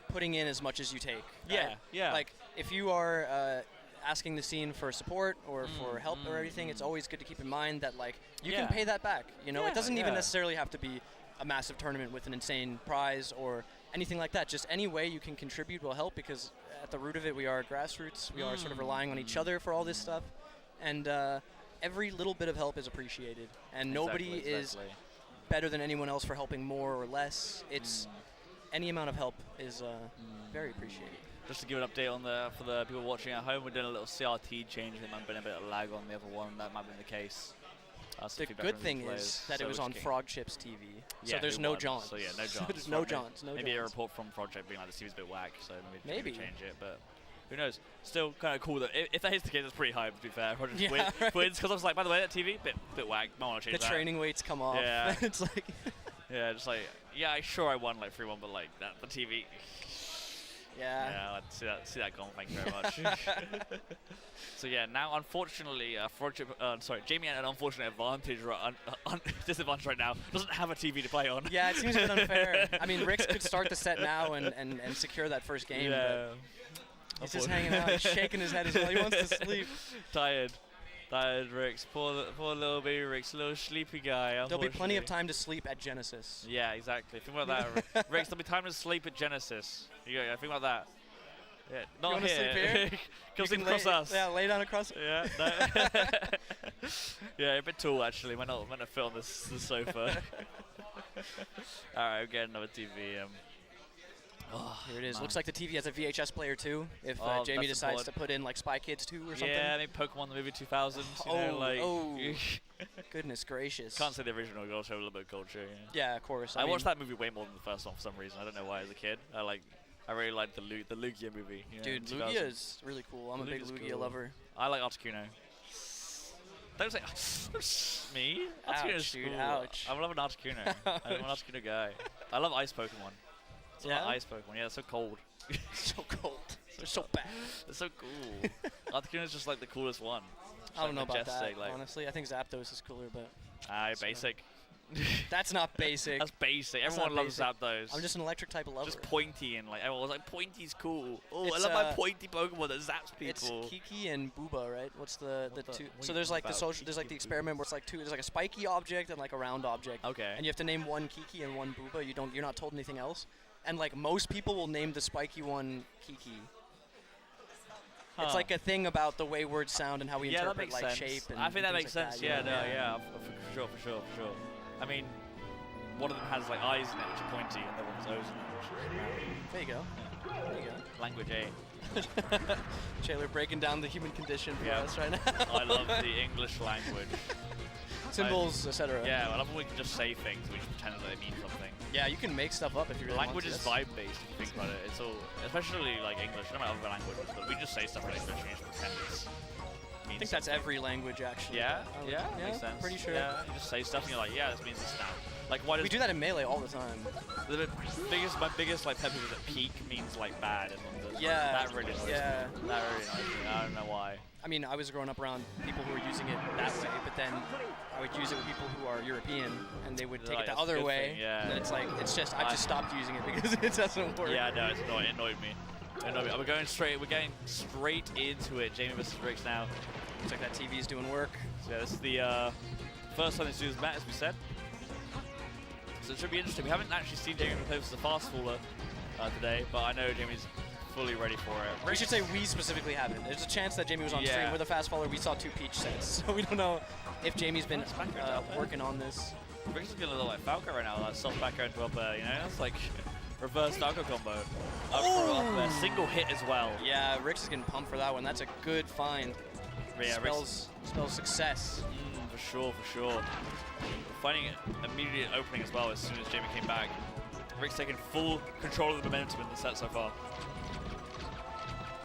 putting in as much as you take. Yeah. Like if you are asking the scene for support or for help or everything, it's always good to keep in mind that like you can pay that back. You know, it doesn't even necessarily have to be a massive tournament with an insane prize or anything like that. Just any way you can contribute will help, because at the root of it, we are grassroots. We are sort of relying on each other for all this stuff, and every little bit of help is appreciated, and nobody is better than anyone else for helping more or less. It's any amount of help is very appreciated. Just to give an update on for the people watching at home, we're doing a little CRT change. There might have been a bit of lag on the other one. That might have been the case. The good thing is that it was on Frogchips TV, so there's no Johns. So yeah, no Johns. There's no Johns. Maybe a report from Frogchip being like the TV's a bit whack, so maybe change it. But who knows? Still kind of cool that if that is the case, it's pretty hype. To be fair, Frogchip wins because I was like, by the way, that TV bit whack. Might want to change that. The training weights come off. Yeah, it's like just like sure I won like 3-1, but like the TV. Yeah, I'd see that gone. Thank you very much. So yeah, now unfortunately, Jamie had an unfortunate advantage, disadvantage right now. Doesn't have a TV to play on. Yeah, it seems a bit unfair. I mean, Rix could start the set now and secure that first game. Yeah. But he's just hanging out, he's shaking his head as well. He wants to sleep. Tired Rix. Poor little baby Rix, little sleepy guy. There'll be plenty of time to sleep at Genesis. Yeah, exactly. Think about that, Rix. There'll be time to sleep at Genesis. Yeah, think about that. Yeah, not you here. Sleep here? Come sleep across us. Yeah, lay down across. Yeah. No. Yeah, a bit tall actually. Might not fit on the sofa. All right, we'll get another TV. Oh, here it is. Man. Looks like the TV has a VHS player too. If Jamie decides to put in like Spy Kids 2 or something. Yeah, maybe Pokemon the movie 2000. Goodness gracious. Can't say the original. You also have a little bit of culture. Yeah, of course. I watched that movie way more than the first one for some reason. I don't know why. As a kid, I really liked the Lugia movie. Dude, Lugia is really cool. I'm a big Lugia lover. I like Articuno. Don't say me. Ouch, dude, ouch. I love an Articuno. I'm an Articuno guy. I love ice Pokemon. Ice Pokemon. Yeah, they're so cold. So cold. They're so bad. They're so cool. Articuno's just like the coolest one. I don't know about that, honestly. I think Zapdos is cooler, but... basic. That's not basic. That's basic. Everyone loves Zapdos. I'm just an electric type lover. Just pointy and everyone was like, Pointy's cool. Oh, I love my pointy Pokemon that zaps people. It's Kiki and Booba, right? What's the two? So there's like there's like the experiment where it's like two. There's like a spiky object and like a round object. Okay. And you have to name one Kiki and one Booba. You're not told anything else. And like most people will name the spiky one Kiki. It's like a thing about the way words sound and how we interpret like shape. And I think that makes like sense. That, for sure. I mean, one of them has like eyes in it, which are pointy, and the other one's O's in it, which is round. There you go. There you go. Language A. Taylor breaking down the human condition for us right now. I love the English language. Symbols, etc. Yeah, I love when we can just say things, we just pretend that they mean something. Yeah, you can make stuff up if you really language want to. Language is vibe-based, if you think about it. It's all, especially like English, no matter other languages, but we just say stuff like English and just pretend it's I think that's every language, actually. Yeah, makes sense. Pretty sure. Yeah, you just say stuff and you're like, yeah, this means this now. Like, why does we do that in Melee all the time. My biggest like pet peeve is that peak means like bad in London. Yeah. That really annoys me. That really annoys me. I don't know why. I mean, I was growing up around people who were using it that way, but then I would use it with people who are European, and they would take it the other way. Thing, yeah. And then it's like, I've just stopped using it because it doesn't work. Yeah, no, it annoyed me. We're going straight into it. Jamie versus Rix now. Looks like that TV's doing work. So yeah, this is the first time they do this match, as we said. So it should be interesting. We haven't actually seen Jamie play versus a fast faller today, but I know Jamie's fully ready for it. We should say we specifically haven't. There's a chance that Jamie was on stream with a fast faller. We saw 2 Peach sets, so we don't know if Jamie's been working on this. Rix is getting a little like Falco right now, like soft back air to up air, you know? It's like reverse Falco combo. Up throw up air, single hit as well. Yeah, Rix is getting pumped for that one. That's a good find. Yeah, spells success. For sure. Finding an immediate opening as well as soon as Jamie came back. Rix taking full control of the momentum in the set so far.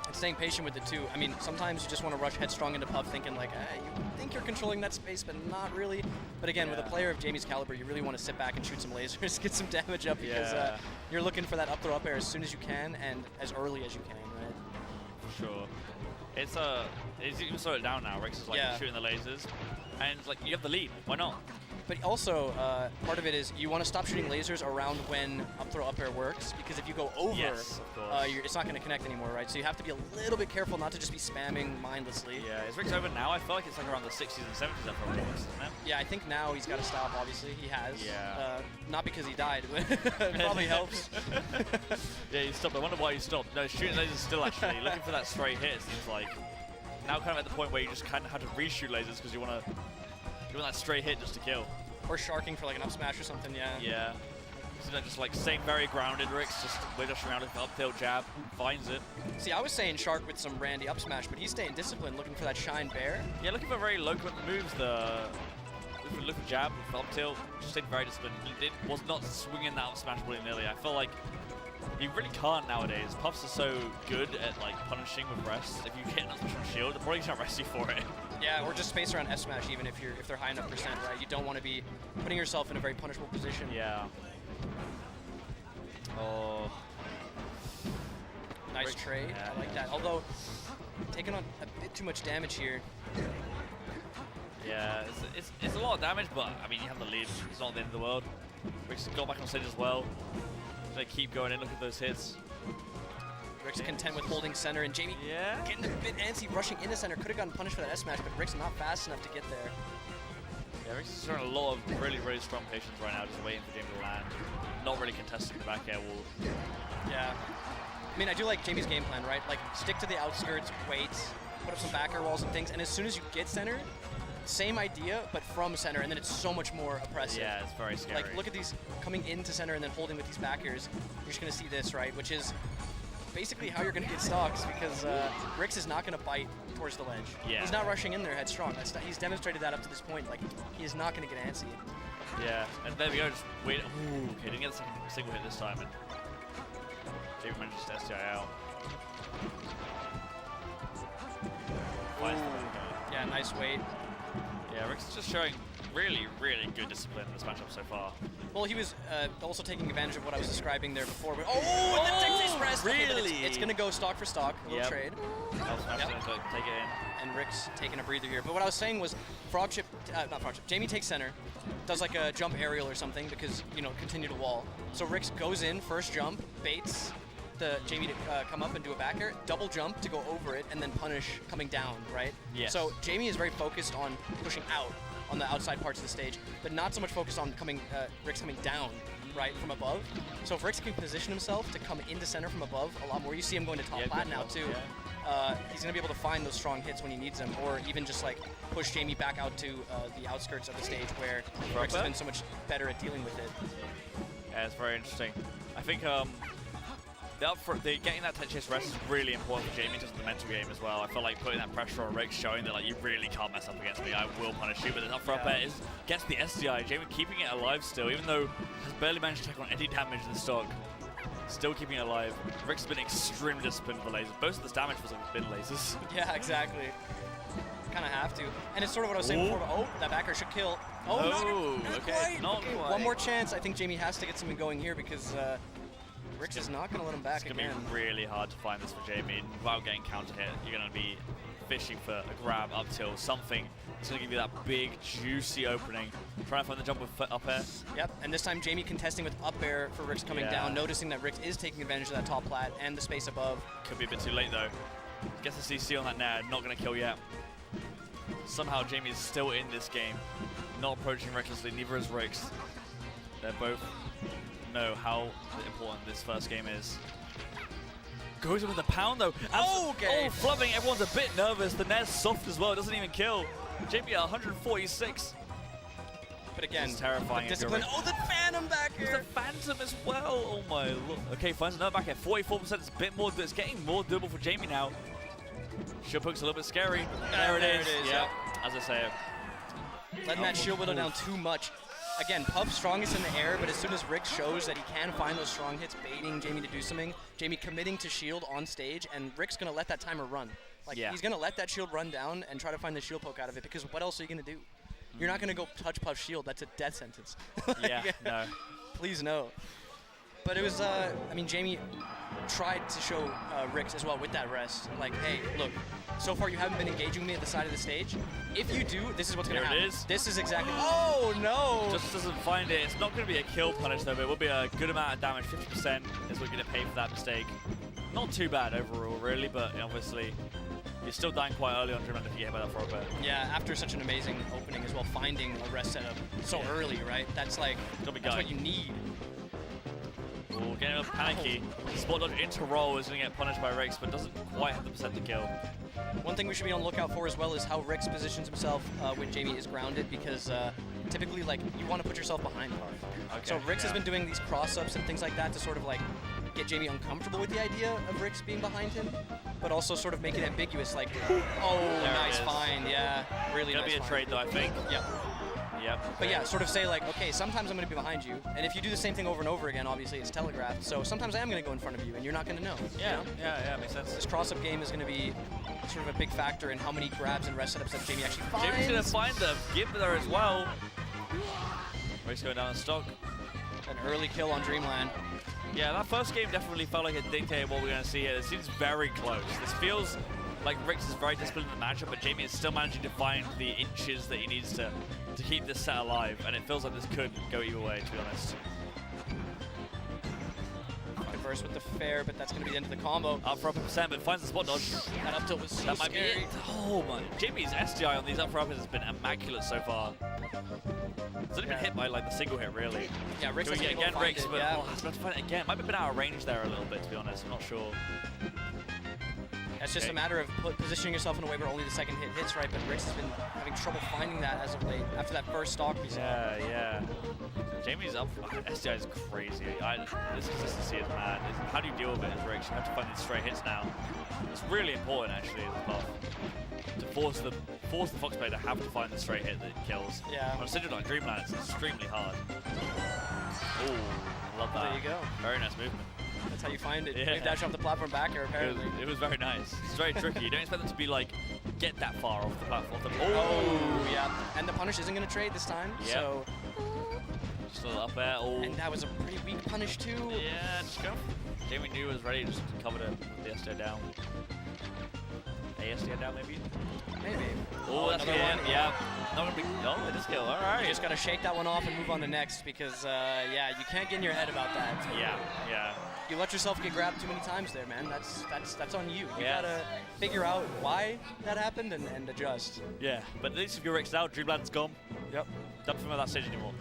And staying patient with it too. I mean, sometimes you just want to rush headstrong into Puff thinking like, you think you're controlling that space, but not really. But again, with a player of Jamie's caliber, you really want to sit back and shoot some lasers, get some damage up because you're looking for that up throw up air as soon as you can and as early as you can, right? For sure. It's you can slow it down now. Rix is like shooting the lasers, and like you have the lead. Why not? But also, part of it is you want to stop shooting lasers around when up throw up air works, because if you go over, it's not going to connect anymore, right? So you have to be a little bit careful not to just be spamming mindlessly. Yeah, is Rix over now? I feel like it's like around the 60s and 70s up front, isn't it? Yeah, I think now he's got to stop, obviously. He has. Yeah. Not because he died, but it probably helps. Yeah, he stopped. I wonder why he stopped. No, shooting lasers still actually. Looking for that straight hit, it seems like. Now kind of at the point where you just kind of have to reshoot lasers because you want that straight hit just to kill. Or sharking for like an up smash or something, Yeah. So then just like staying very grounded, Rix, just just around with the up tilt jab, finds it. See, I was saying shark with some Randy up smash, but he's staying disciplined, looking for that shine bear. Yeah, looking for very local moves, looking for jab with up tilt, just stayed very disciplined. It was not swinging that up smash willy-nilly. I feel like he really can't nowadays. Puffs are so good at like punishing with rest. If you hit an up smash on shield, they're probably not rest you for it. Yeah, or just space around F smash even if they're high enough percent, right? You don't want to be putting yourself in a very punishable position. Yeah. Oh. Nice trade. I like that. Although taking on a bit too much damage here. Yeah, it's a lot of damage, but I mean you have the lead. It's not the end of the world. Rix got back on stage as well. They keep going in. Look at those hits. Rix content with holding center, and Jamie getting a bit antsy, rushing into center. Could have gotten punished for that S smash, but Rix not fast enough to get there. Yeah, Rix is showing a lot of really strong patience right now, just waiting for Jamie to land. Not really contesting the back air wall. Yeah. I mean, I do like Jamie's game plan, right? Like, stick to the outskirts, wait, put up some back air walls and things, and as soon as you get center, same idea, but from center, and then it's so much more oppressive. Yeah, it's very scary. Like, look at these coming into center and then holding with these backers. You're just going to see this, right, which is basically how you're going to get stocks, because Rix is not going to bite towards the ledge. Yeah. He's not rushing in there headstrong. He's demonstrated that up to this point. Like, he is not going to get antsy. Yeah, and there we go. Just wait. Ooh, okay, didn't get a single hit this time. And Jamie manages to SDI out. Yeah, nice weight. Yeah, Rix is just showing really, really good discipline in this matchup so far. Well, he was also taking advantage of what I was describing there before. Oh, and the Dixie's press! Really? Okay, it's going to go stock for stock, a little trade. Take it in. And Rix taking a breather here. But what I was saying was, Jamie takes center, does like a jump aerial or something because, you know, continue to wall. So Rix goes in, first jump, baits Jamie to come up and do a back air, double jump to go over it, and then punish coming down, right? Yes. So Jamie is very focused on pushing out on the outside parts of the stage, but not so much focused on Rix coming down, right, from above. So if Rix can position himself to come into center from above a lot more, you see him going to top plat now too. Yeah. He's going to be able to find those strong hits when he needs them, or even just like push Jamie back out to the outskirts of the stage where Rix has been so much better at dealing with it. Yeah, it's very interesting. I think getting that touch chase rest is really important for Jamie in terms of the mental game as well. I feel like putting that pressure on Rix, showing that like you really can't mess up against me, I will punish you. But the up front bet gets the SDI. Jamie keeping it alive still, even though has barely managed to take on any damage in the stock. Still keeping it alive. Rix has been extremely disciplined for lasers. Most of this damage was like been lasers. Yeah, exactly. Kind of have to. And it's sort of what I was saying before. Oh, that backer should kill. Oh, not quite. Not quite. One more chance. I think Jamie has to get something going here because Rix is not going to let him back again. It's going to be really hard to find this for Jamie. Without getting counter hit, you're going to be fishing for a grab up tilt, something that's going to give you that big, juicy opening. Trying to find the jump with up air. Yep, and this time Jamie contesting with up air for Rix coming down, noticing that Rix is taking advantage of that top plat and the space above. Could be a bit too late though. Gets the CC on that nair, not going to kill yet. Somehow Jamie is still in this game, not approaching recklessly, neither is Rix. They're both know how important this first game is. Goes in with a pound though. Flubbing, everyone's a bit nervous. The nair's soft as well, it doesn't even kill. Jamie at 146. But again, it's terrifying. Discipline. Oh, the Phantom back here. The Phantom as well. Oh my lord. Okay, finds another back at 44%. It's a bit more. It's getting more doable for Jamie now. Shield poke's a little bit scary. There it is. Yeah, as I say. Letting that shield whittle down too much. Again, Puff strongest in the air, but as soon as Rix shows that he can find those strong hits, baiting Jamie to do something, Jamie committing to shield on stage, and Rix going to let that timer run. Like, he's going to let that shield run down and try to find the shield poke out of it, because what else are you going to do? You're not going to go touch Puff's shield. That's a death sentence. No. Please no. But it was, I mean, Jamie tried to show Rix as well with that rest. Like, hey, look, so far you haven't been engaging me at the side of the stage. If you do, this is what's going to happen. It is. This is exactly. Oh, no. Just doesn't find it. It's not going to be a kill punish, though, but it will be a good amount of damage. 50% is what you're going to pay for that mistake. Not too bad overall, really, but obviously you're still dying quite early on Dreamland if you get hit by that frog bear. Yeah, after such an amazing opening as well, finding a rest setup so early, right? That's like, that's what you need. Ooh, getting a panicky. Spot dodge into roll is going to get punished by Rix, but doesn't quite have the percent to kill. One thing we should be on the lookout for as well is how Rix positions himself when Jamie is grounded, because typically, like, you want to put yourself behind Puff. Okay, so Rix has been doing these cross-ups and things like that to sort of like get Jamie uncomfortable with the idea of Rix being behind him, but also sort of make it ambiguous, like, oh, nice find, yeah, really nice. Gonna be a trade though, I think. Yep. Yep. But yeah, sort of say like, okay, sometimes I'm going to be behind you, and if you do the same thing over and over again, obviously it's telegraphed, so sometimes I am going to go in front of you, and you're not going to know. Yeah, you know? yeah, makes sense. This cross-up game is going to be sort of a big factor in how many grabs and rest setups that Jamie actually finds. Jamie's going to find them, give there as well. Rix going down in stock. An early kill on Dreamland. Yeah, that first game definitely felt like it dictated what we're going to see here. It seems very close. This feels like Rix is very disciplined in the matchup, but Jamie is still managing to find the inches that he needs to keep this set alive, and it feels like this could go either way, to be honest. Converse with the fair, but that's going to be the end of the combo. Up for 100%, but finds the spot dodge. That up tilt was so that might scary. be it. Oh my! Jamie's SDI on these up for uppers has been immaculate so far. It's only been hit by like the single hit, really. Yeah, Rix again, Rix, but has to find it again. Might have been out of range there a little bit, to be honest. I'm not sure. It's just a matter of positioning yourself in a way where only the second hit hits right, but Rix has been having trouble finding that as of late after that first stock we saw. Yeah. Jamie's up. SDI is crazy. This consistency is mad. How do you deal with it as Rix? You have to find these straight hits now. It's really important, actually, as a buff. To force the Fox player to have to find the straight hit that kills. Yeah. On a Sigil like Dreamland, it's extremely hard. Oh, love that. There you go. Very nice movement. That's how you find it. Yeah. You dash off the platform back here, apparently. It was very nice. It's very tricky. You don't expect them to be like, get that far off the platform. Oh, yeah. And the punish isn't going to trade this time. Yep. So. Still up there. Oh. And that was a pretty weak punish, too. Yeah, just go. Jamie knew it was ready just to cover the SDI down. ASDI down, maybe? Maybe. Oh, that's another good. one. Yeah. No, it is kill. All right. You just got to shake that one off and move on to next because, yeah, you can't get in your head about that. Yeah. You let yourself get grabbed too many times there, man. That's on you. You gotta figure out why that happened and adjust. Yeah, but at least if you're Rix out, Dreamland's gone. Yep. Don't film at that stage anymore.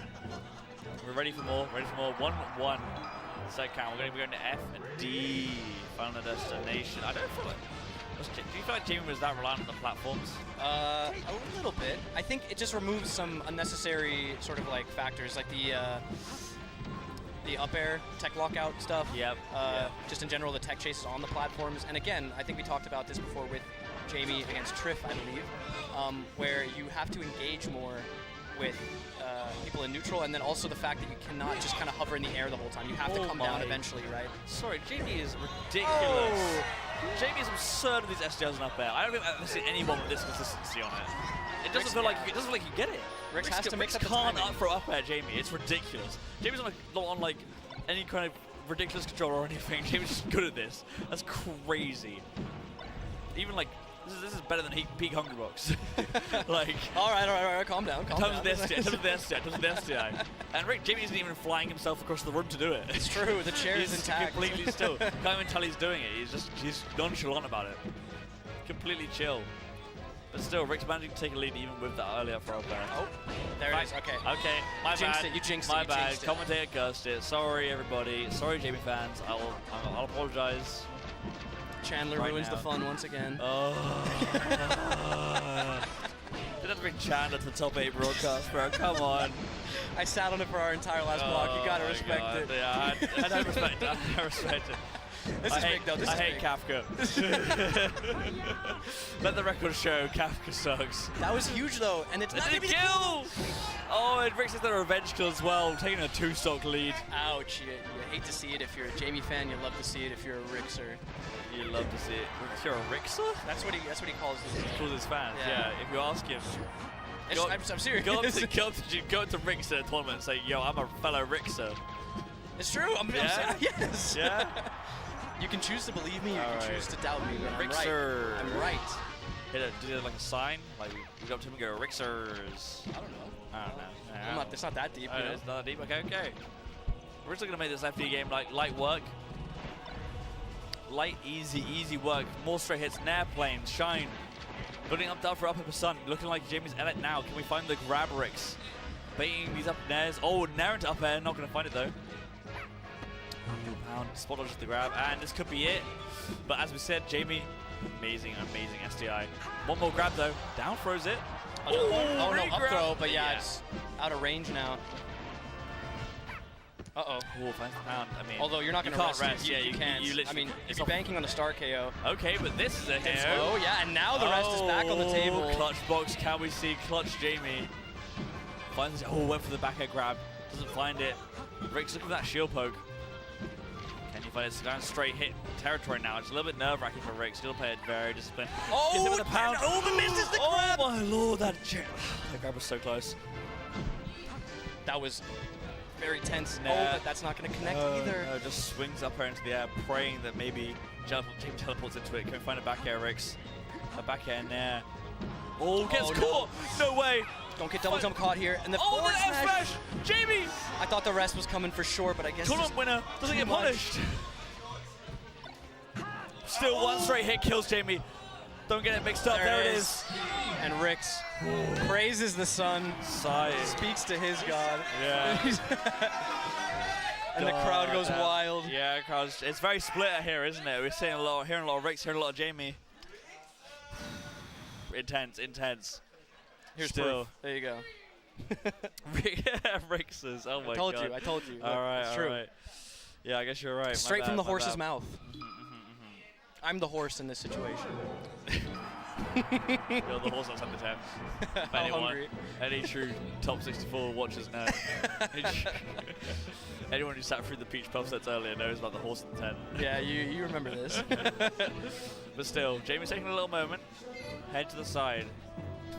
We're ready for more. 1-1. Set count. We're going to be going to F and D. Final destination. I don't feel like. Do you feel like Jamie was that reliant on the platforms? A little bit. I think it just removes some unnecessary sort of like factors, like the up air tech lockout stuff. Yep. Just in general, the tech chases on the platforms. And again, I think we talked about this before with Jamie against Triff, I believe, where you have to engage more with people in neutral, and then also the fact that you cannot just kind of hover in the air the whole time. You have to come down eventually, right? Sorry, Jamie is ridiculous. Jamie is absurd with these SDIs and up air. I don't think I've seen anyone with this consistency on it. It doesn't feel like you get it. Rix has to mix up the can't timing. throw up air Jamie. It's ridiculous. Jamie's not on like any kind of ridiculous controller or anything. Jamie's just good at this. That's crazy. Even like this is better than peak Hungrybox. Like. All right. Calm down. Comes the SDI. And Jamie isn't even flying himself across the room to do it. It's true. The chair is intact. Completely still. Can't even tell he's doing it. He's nonchalant about it. Completely chill. But still, Rix managing to take a lead even with that early up throw there. Oh, there it is. Okay. Okay, my bad. You jinxed it. My bad. Commentator cursed it. Sorry, everybody. Sorry, Jamie fans. I'll apologize. Chandler ruins the fun once again. Oh. Didn't have to bring Chandler to the top 8 broadcast, bro. Come on. I sat on it for our entire last block. You gotta respect it. Yeah, I don't respect it. I respect it. This is big, though. I hate Kafka. Let the record show Kafka sucks. That was huge, though, and it's not a kill. Oh, and Rix is the revenge kill as well, taking a 2-stock lead. Ouch! You hate to see it. If you're a Jamie fan, you love to see it. If you're a Rixer, you love to see it. If you're a Rixer? That's what he calls his. He calls his fans. Yeah. If you ask him. I'm serious. Go up to Rix at a tournament and say, "Yo, I'm a fellow Rixer." It's true. I'm yes. Yeah. You can choose to believe me, or you can choose to doubt me. But Rixer. I'm right. Did it like a sign? Like we go up to him and go, Rixers. I don't know. It's not that deep. It's not that deep. Okay. We're still gonna make this FD game like light work. Light, easy work. More straight hits. Nair planes. Shine. Building up down for up Sun. Looking like Jamie's Elite now. Can we find the grab Rix? Baiting these up Nairs. Oh, Nair into up air. Not gonna find it though. Pound, spot dodges the grab, and this could be it. But as we said, Jamie, amazing SDI. One more grab though, down throws it. Oh no, up throw, but yeah, it's out of range now. Uh-oh. Oh, finds the pound. I mean, although you're not going to rest. You can't. I mean, if you're banking on a star KO. Okay, but this is a hit. Oh yeah, and now the rest is back on the table. Clutch box, can we see Clutch Jamie? Finds it. Oh, went for the back air grab. Doesn't find it. Rix, look at that shield poke. Can you find it? It's down straight hit territory now. It's a little bit nerve-wracking for Rix. Still play it very disciplined. Oh, gets him with a pound. Oh, the miss is the grab. Oh my lord, that grab was so close. That was very tense. No, but that's not going to connect either. No, just swings up her into the air, praying that maybe Jamie teleports into it. Can we find a back air, Rix? A back air Nair. Oh, gets caught. No way. Don't get double jump caught here. And the forward smash. Jamie. I thought the rest was coming for sure, but I guess tournament winner doesn't get punished. Still one straight hit kills Jamie. Don't get it mixed up. There it is. And Rix praises the sun. Speaks to his god. Yeah. And the crowd goes wild. Yeah, crowd. It's very split here, isn't it? We're seeing hearing a lot of Rix, hearing a lot of Jamie. intense. Here's Still. proof. There you go. Rixes, oh my god. I told you. All right, it's true. Yeah, I guess you're right. Straight from the horse's mouth. I'm the horse in this situation. You're the horse outside the tent. Any true top 64 watchers know. Anyone who sat through the Peach Puff sets earlier knows about the horse in the tent. Yeah, you remember this. But still, Jamie's taking a little moment, head to the side,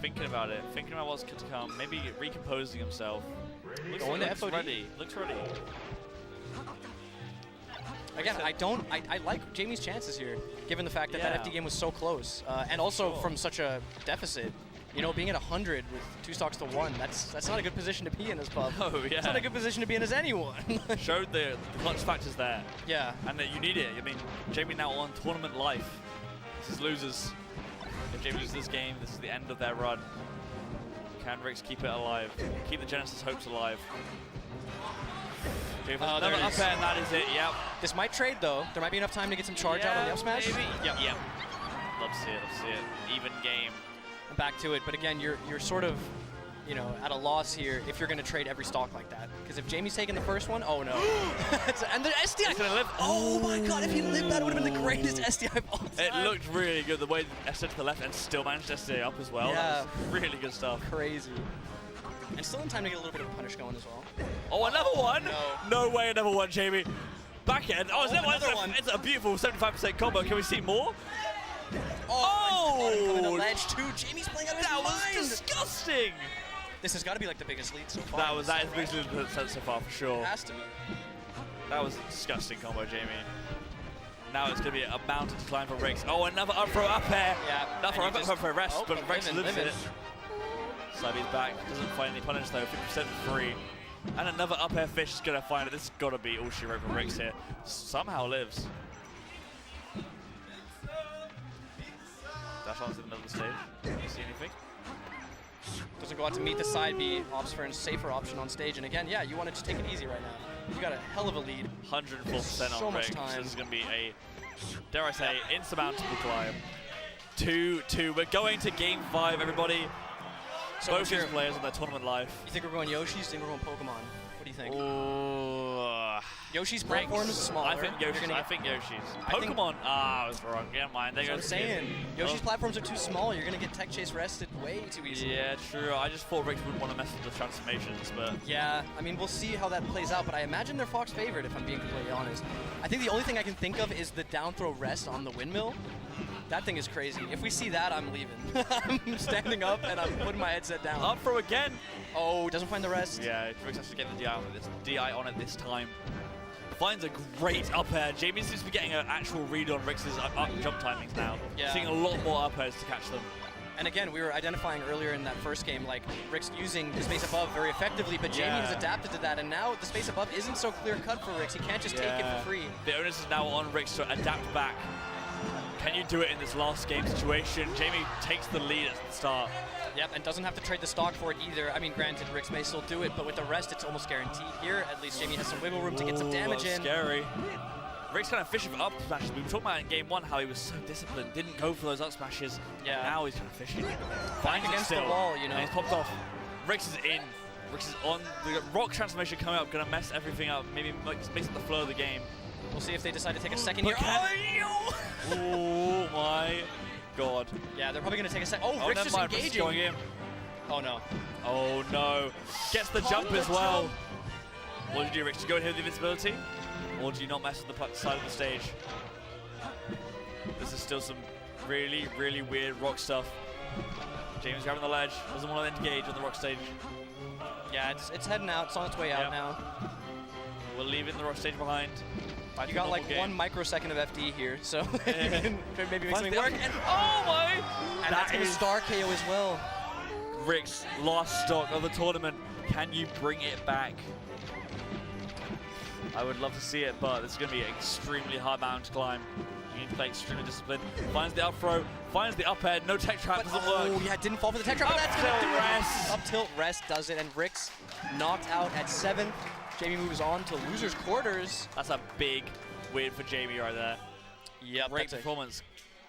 thinking about it, thinking about what's to come, maybe recomposing himself. Looks ready. Looks ready. Again, I like Jamie's chances here, given the fact that that FD game was so close, and also from such a deficit. You know, being at 100 with 2 stocks to 1, that's not a good position to be in as pub. Oh, yeah. It's not a good position to be in as anyone. Showed the clutch factors there. Yeah. And that you need it. I mean, Jamie now on tournament life. This is losers. If Jamie loses this game, this is the end of their run. Can Rix keep it alive? Keep the Genesis hopes alive. Another up air, and that is it, yep. This might trade, though. There might be enough time to get some charge out on the up smash. Maybe. Yep. Love to see it, Even game. And back to it, but again, you're sort of, you know, at a loss here if you're going to trade every stock like that. Because if Jamie's taking the first one, oh no. And the SDI gonna live. Oh my god, if he lived that would have been the greatest SDI of all time. It looked really good, the way SDI to the left and still managed to stay up as well. Yeah. That was really good stuff. Crazy. And still in time to get a little bit of punish going as well. Oh, another one? No way, another one, Jamie. Back end. Oh, another one. It's a beautiful 75% combo. Can we see more? Oh! The ledge too. Jamie's playing out of his mind. That was disgusting. This has got to be like the biggest lead so far. That is the biggest lead so far for sure. It has to be. That was a disgusting combo, Jamie. Now it's going to be a mountain to climb for Rix. Oh, another up throw up air. Yeah. Not for up for rest, oh, but Rix lives it. Slabby's back. Doesn't find any punish though. 50% free. And another up air fish is going to find it. This has got to be all she wrote for Rix here. Somehow lives. Dash onto the middle of the stage. Do you see anything? Doesn't go out to meet the side B. Opts for a safer option on stage. And again, yeah, you wanted to take it easy right now. You got a hell of a lead. 104% on much Rix. time. This is going to be a, dare I say, insurmountable climb. 2-2. We're going to game 5, everybody. So both these players on their tournament life. You think we're going Yoshi's? You think we're going Pokemon? What do you think? Yoshi's Rix. platform is smaller. I think Yoshi's. Pokemon. I was wrong. Never mind. There goes That's what I'm saying. Yoshi's platforms are too small. You're going to get tech chase rested way too easily. Yeah, true. I just thought Rix would want to mess with the transformations, but... Yeah, I mean, we'll see how that plays out, but I imagine they're Fox favored, if I'm being completely honest. I think the only thing I can think of is the down throw rest on the windmill. That thing is crazy. If we see that, I'm leaving. I'm standing up and I'm putting my headset down. Up throw again. Oh, doesn't find the rest. Yeah, Rix has to get the DI on it this time. Finds a great up air. Jamie seems to be getting an actual read on Rix's jump timings now. Yeah. Seeing a lot more up airs to catch them. And again, we were identifying earlier in that first game, like, Rix using the space above very effectively, but Jamie has adapted to that, and now the space above isn't so clear-cut for Rix. He can't just take it for free. The onus is now on Rix to adapt back. Can you do it in this last game situation? Jamie takes the lead at the start. Yep, and doesn't have to trade the stock for it either. I mean, granted, Rix may still do it, but with the rest, it's almost guaranteed here. At least Jamie has some wiggle room to get some damage in. Scary. Rix kind of fishing for up smashes. We were talking about in game 1 how he was so disciplined, didn't go for those up smashes. Yeah. Now he's kind of fishing. Back against the wall, you know. And he's popped off. Rix is in. Rix is on. The rock transformation coming up, gonna mess everything up. Maybe mix up the flow of the game. We'll see if they decide to take a second here. Oh my god. Yeah, they're probably gonna take a second. Oh, Rix is engaging. Going in. Oh no. Oh no. Gets the jump as well. What did you do, Rix? Do you go and hit the invincibility? Or do you not mess with the side of the stage? This is still some really, really weird rock stuff. James grabbing the ledge. Doesn't want to engage on the rock stage. Yeah, it's heading out. It's on its way out now. We're leaving the rock stage behind. You got like 1 microsecond of FD here, so you can maybe make something work. And oh my! And that's going to star KO as well. Rix, last stock of the tournament. Can you bring it back? I would love to see it, but it's going to be an extremely hard mountain to climb. You need to play extremely disciplined. Finds the up throw, finds the up air, no tech trap, doesn't work. Oh yeah, didn't fall for the tech trap, but that's going to do it. Up tilt rest does it, and Rix knocked out at 7th. Jamie moves on to loser's quarters. That's a big win for Jamie right there. Yep, great performance.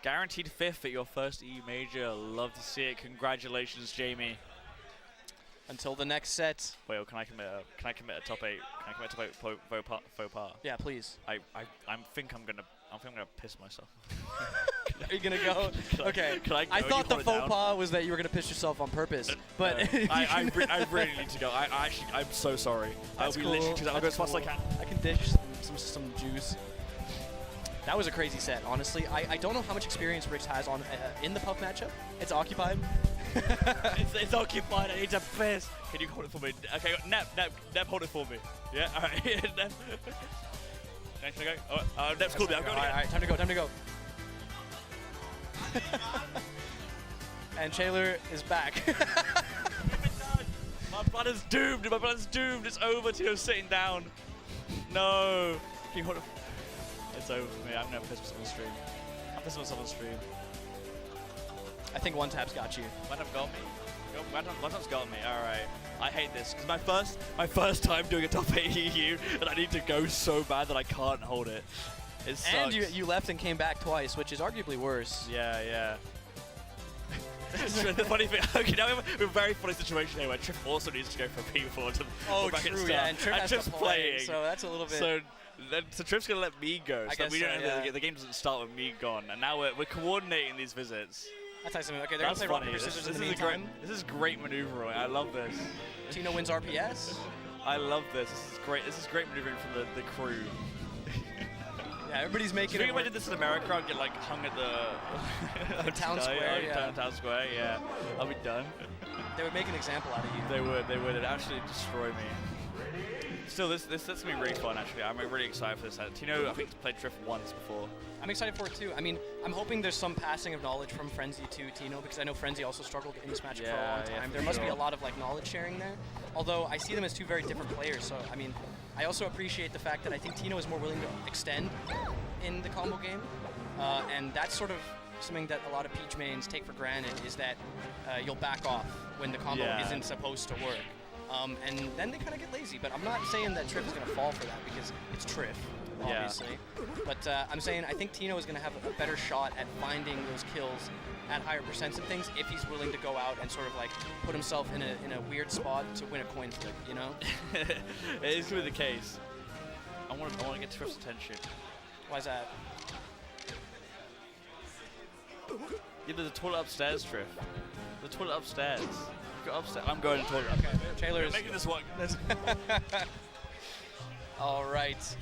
Guaranteed 5th at your first EU major. Love to see it. Congratulations, Jamie. Until the next set. Wait, can I commit a top 8? Can I commit a top 8 faux pas? Yeah, please. I think I'm gonna piss myself. Are you gonna go? Okay. Can I go? I thought the faux pas was that you were gonna piss yourself on purpose, but I really need to go. I'm so sorry. That's I'll be cool. literally I'll go as fast as I can. I can dish some juice. That was a crazy set, honestly. I don't know how much experience Rix has on in the Puff matchup. It's occupied. it's occupied. I need to piss. Can you hold it for me? Okay, Nep, hold it for me. Yeah, all right. Nep. Can I go? Oh, Nep's called me. I'm going again. All right, time to go. And Taylor is back. My brother's doomed. It's over. Tino's sitting down. No. Can you hold it? It's over for me. I'm going to piss myself on stream. I'm pissing myself on stream. I think One Tap's got you. One Tap's got me? One Tap's got me. All right. I hate this because my first time doing a top 8 EU and I need to go so bad that I can't hold it. It sucks. And you left and came back twice, which is arguably worse. Yeah. The funny thing, okay, now we have a very funny situation here where Triff also needs to go for a P4 to true, yeah, and Triff has Triff's to playing, so that's a little bit. So Triff's gonna let me go. I guess the game doesn't start with me gone, and now we're coordinating these visits. That's nice. Okay, they're gonna play rock paper scissors in the meantime. This is great maneuvering. I love this. Tino wins RPS. I love this. This is great. This is great maneuvering from the crew. Yeah, everybody's making it. If I did this in America, I'd get like hung at the town square. Town square. Yeah, I'll be done. They would make an example out of you. They would. It'd actually destroy me. Still, this gonna be really fun. Actually, I'm really excited for this. Tino, I think, played Triff once before. I'm excited for it too. I mean, I'm hoping there's some passing of knowledge from Frenzy to Tino, because I know Frenzy also struggled in this matchup for a long time. There must be a lot of like knowledge sharing there. Although I see them as two very different players. So I mean, I also appreciate the fact that I think Tino is more willing to extend in the combo game, and that's sort of something that a lot of Peach mains take for granted, is that you'll back off when the combo isn't supposed to work. And then they kind of get lazy, but I'm not saying that Triff is going to fall for that, because it's Triff, obviously. Yeah. But I'm saying I think Tino is going to have a better shot at finding those kills at higher percents and things if he's willing to go out and sort of like put himself in a weird spot to win a coin flip, you know? It is really the case. I want to get Triff's attention. Why is that? Yeah, there's a toilet upstairs, Triff. The toilet upstairs. Go upstairs. I'm going to the toilet. Okay, Taylor's making this one. All right.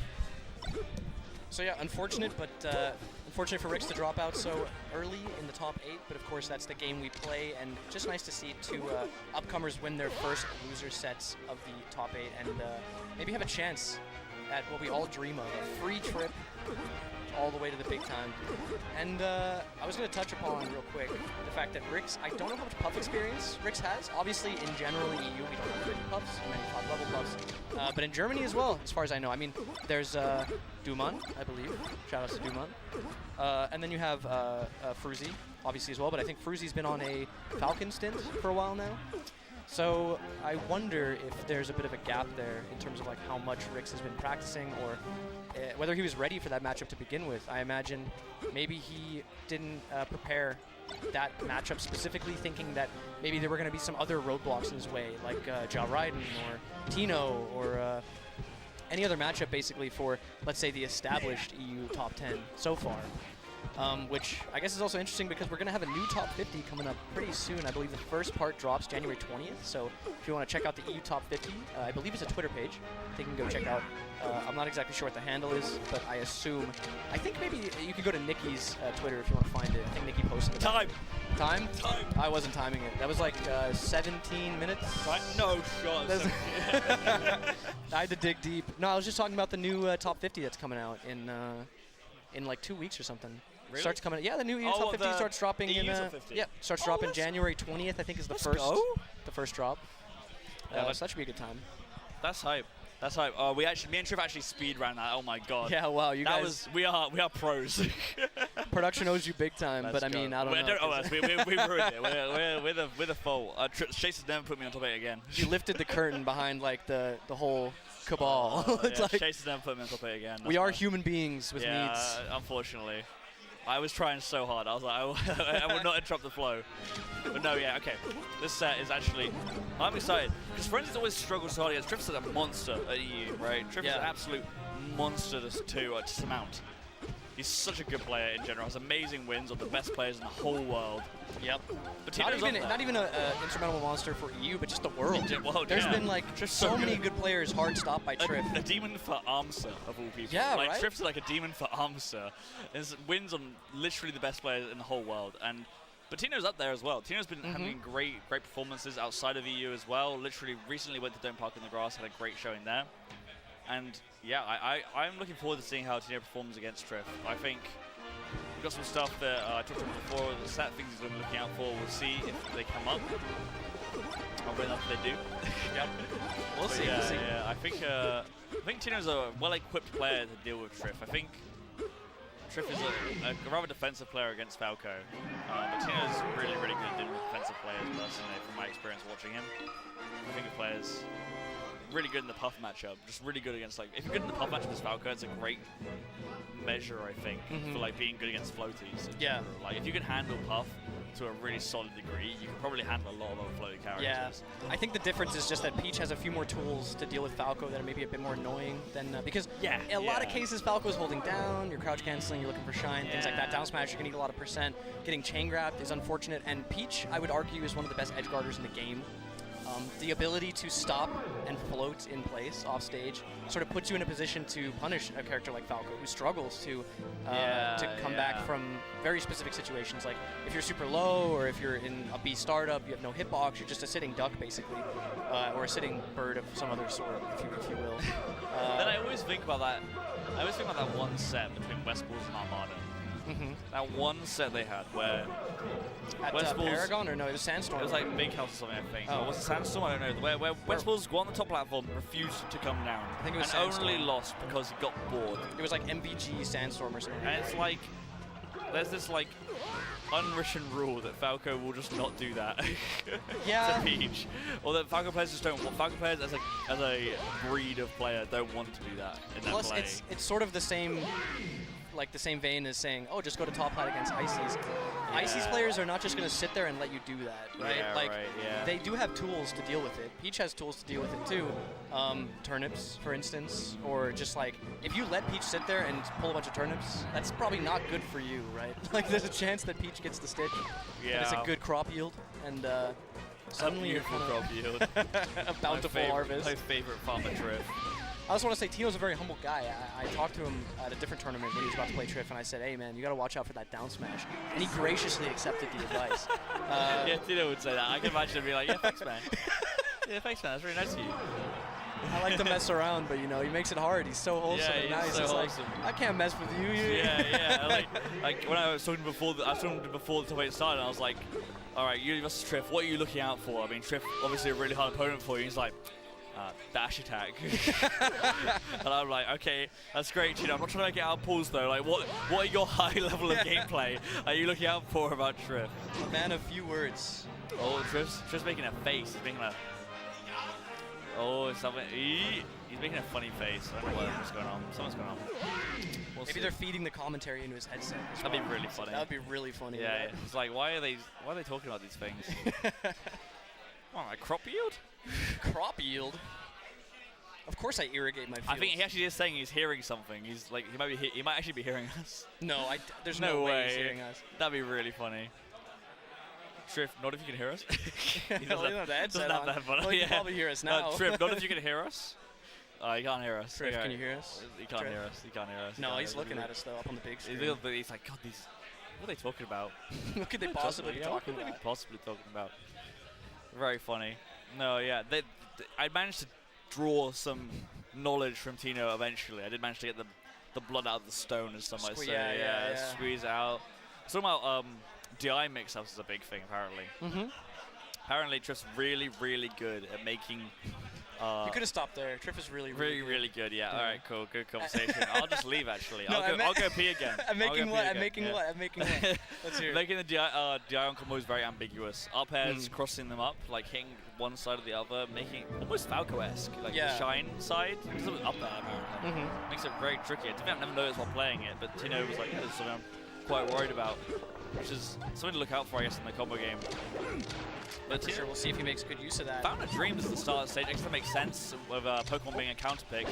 So yeah, unfortunate for Rix to drop out so early in the top 8. But of course, that's the game we play, and just nice to see two upcomers win their first loser sets of the top 8, and maybe have a chance at what we all dream of, a free trip all the way to the big time. And I was going to touch upon real quick the fact that Rix, I don't know how much Puff experience Rix has. Obviously, in general, in EU, we don't have many Puffs, many top-level Puffs. But in Germany as well, as far as I know. I mean, there's Duman, I believe. Shout-outs to Duman. And then you have Fruzy, obviously, as well. But I think Fruzy's been on a Falcon stint for a while now. So I wonder if there's a bit of a gap there in terms of like how much Rix has been practicing, or whether he was ready for that matchup to begin with. I imagine maybe he didn't prepare that matchup specifically thinking that maybe there were going to be some other roadblocks in his way, like Ja Raiden or Tino or any other matchup basically for, let's say, the established EU top 10 so far. Which I guess is also interesting because we're going to have a new top 50 coming up pretty soon. I believe the first part drops January 20th. So if you want to check out the EU top 50, I believe it's a Twitter page. I think you can go check out. I'm not exactly sure what the handle is, but I think maybe you could go to Nikki's Twitter if you want to find it. I think Nikki posted it. Time? I wasn't timing it. That was like 17 minutes. No shot. I had to dig deep. No, I was just talking about the new top 50 that's coming out in like 2 weeks or something. Really? Starts coming. Yeah, the new EU top 50 starts dropping in. Starts dropping January 20th. I think is the first drop. So that should be a good time. That's hype. That's hype. Me and Triff actually speed ran that. Oh my god. Yeah, wow, you guys. We are pros. Production owes you big time, but I mean, I don't know. Don't owe us. We ruined it. We're the fault. Chase has never put me on top 8 again. You lifted the curtain behind like the whole cabal. Chase has never put me on top 8 again. We are human beings with needs. Unfortunately. I was trying so hard. I was like, I will not interrupt the flow. But no, yeah, okay. This set is actually, I'm excited. Because Frenzy's always struggled so hard against Triff's like a monster at EU, right? Triff is an absolute monster to surmount. He's such a good player in general. Has amazing wins on the best players in the whole world. Yep. But not even an insurmountable monster for EU, but just the world. There's been like so many good players hard stopped by Triff. A demon for Armsa, of all people. Yeah, like, right? Triff's like a demon for Armsa. His wins on literally the best players in the whole world. But Tino's up there as well. Tino's been having great performances outside of EU as well. Literally recently went to Don't Park in the Grass, had a great showing there. And yeah, I'm looking forward to seeing how Tino performs against Triff. I think we've got some stuff that I talked about before, the set things he's going to be looking out for. We'll see if they come up. I'll bring up if they do. Yeah. We'll see. Yeah, I think Tino's a well-equipped player to deal with Triff. I think Triff is a rather defensive player against Falco. But Tino's really, really good at dealing with defensive players, personally, from my experience watching him. I think he plays really good in the Puff matchup. Just really good against, like, if you're good in the Puff matchup with Falco, it's a great measure, I think, for, like, being good against floaties. Yeah. Like, if you can handle Puff to a really solid degree, you can probably handle a lot of other floaty characters. Yeah. I think the difference is just that Peach has a few more tools to deal with Falco that are maybe a bit more annoying than, because in a lot of cases, Falco's holding down, you're crouch canceling, you're looking for shine, things like that. Down smash, you're gonna need a lot of percent. Getting chain grabbed is unfortunate, and Peach, I would argue, is one of the best edge guarders in the game. The ability to stop and float in place off stage sort of puts you in a position to punish a character like Falco, who struggles to come back from very specific situations. Like if you're super low, or if you're in a B startup, you have no hitbox, you're just a sitting duck basically, or a sitting bird of some other sort, if you will. Then I always think about that. I always think about that one set between West Bulls and Armada. That one set they had where West Bulls, Paragon, or no, it was Sandstorm. It was like Big House or something, I think. Oh. Or was it Sandstorm? I don't know. Where West Bulls go on the top platform, refused to come down. I think it was and only lost because he got bored. It was like MVG Sandstorm or something. And it's like, there's this like unwritten rule that Falco will just not do that to Peach. Or that Falco players just don't want. Falco players as a breed of player don't want to do that in their play. Plus, it's sort of the same, like the same vein as saying, oh, just go to top height against Ices. Ices players are not just going to sit there and let you do that, right? They do have tools to deal with it. Peach has tools to deal with it too. Turnips, for instance, or just like, if you let Peach sit there and pull a bunch of turnips, that's probably not good for you, right? Like there's a chance that Peach gets the stitch. Yeah. It's a good crop yield, and suddenly you're kind crop yield. A bountiful harvest. My favorite farmer Triff. I also want to say Tino's a very humble guy. I talked to him at a different tournament when he was about to play Triff, and I said, hey man, you got to watch out for that down smash. And he graciously accepted the advice. Yeah, Tino would say that. I can imagine him being like, yeah, thanks man. Yeah, thanks man, that's really nice of you. I like to mess around, but you know, he makes it hard. He's so wholesome and nice. So wholesome. Like, I can't mess with you. Yeah. Like when I was talking before the top 8 started, I was like, all right, you versus Triff, what are you looking out for? I mean, Triff, obviously a really hard opponent for you. He's like, dash attack. And I'm like, okay, that's great, you know, I'm not trying to get out of pools though. Like, what are your high level of gameplay are you looking out for about Triff? Man of few words. Oh, Triff's making a face. He's making a... Oh, something. He's making a funny face. I don't know what's going on. Something's going on. Maybe they're feeding the commentary into his headset. That'd be really funny. That'd be really funny. Yeah. It's like, why are they talking about these things? Oh, like crop yield? Crop yield? Of course I irrigate my fields. I think he actually is saying he's hearing something. He's like, he might actually be hearing us. No, there's no way he's hearing us. That'd be really funny. Triff, not if you can hear us. He doesn't have that headset on. You can probably hear us now. Triff, not if you can hear us. He can't hear us. Triff, can you hear us? He can't hear us. He can't hear us. No, he's looking at us though, up on the big screen. He's like, God, what are they talking about? What could they possibly be talking about? What could they be possibly talking about? Very funny. No, yeah. I managed to draw some knowledge from Tino eventually. I did manage to get the blood out of the stone, as some might say. Yeah, squeeze out. Talking about DI mix-ups is a big thing, apparently. Apparently, Triff's really, really good at making... you could have stopped there. Triff is really good. Yeah. All right. Cool. Good conversation. I'll just leave actually. I'll go pee again. I'm making what? Let's hear it. Making the DI on combo is very ambiguous. Up airs, crossing them up, like hitting one side or the other, making almost Falco-esque, like the shine side. It's up there apparently. Makes it very tricky. I've never noticed while playing it, but Tino was like, yeah, there's something quite worried about, which is something to look out for, I guess, in the combo game. But for sure, we'll see if he makes good use of that. Fountain of Dreams is the start of the stage. I guess that makes sense with Pokemon being a counter pick.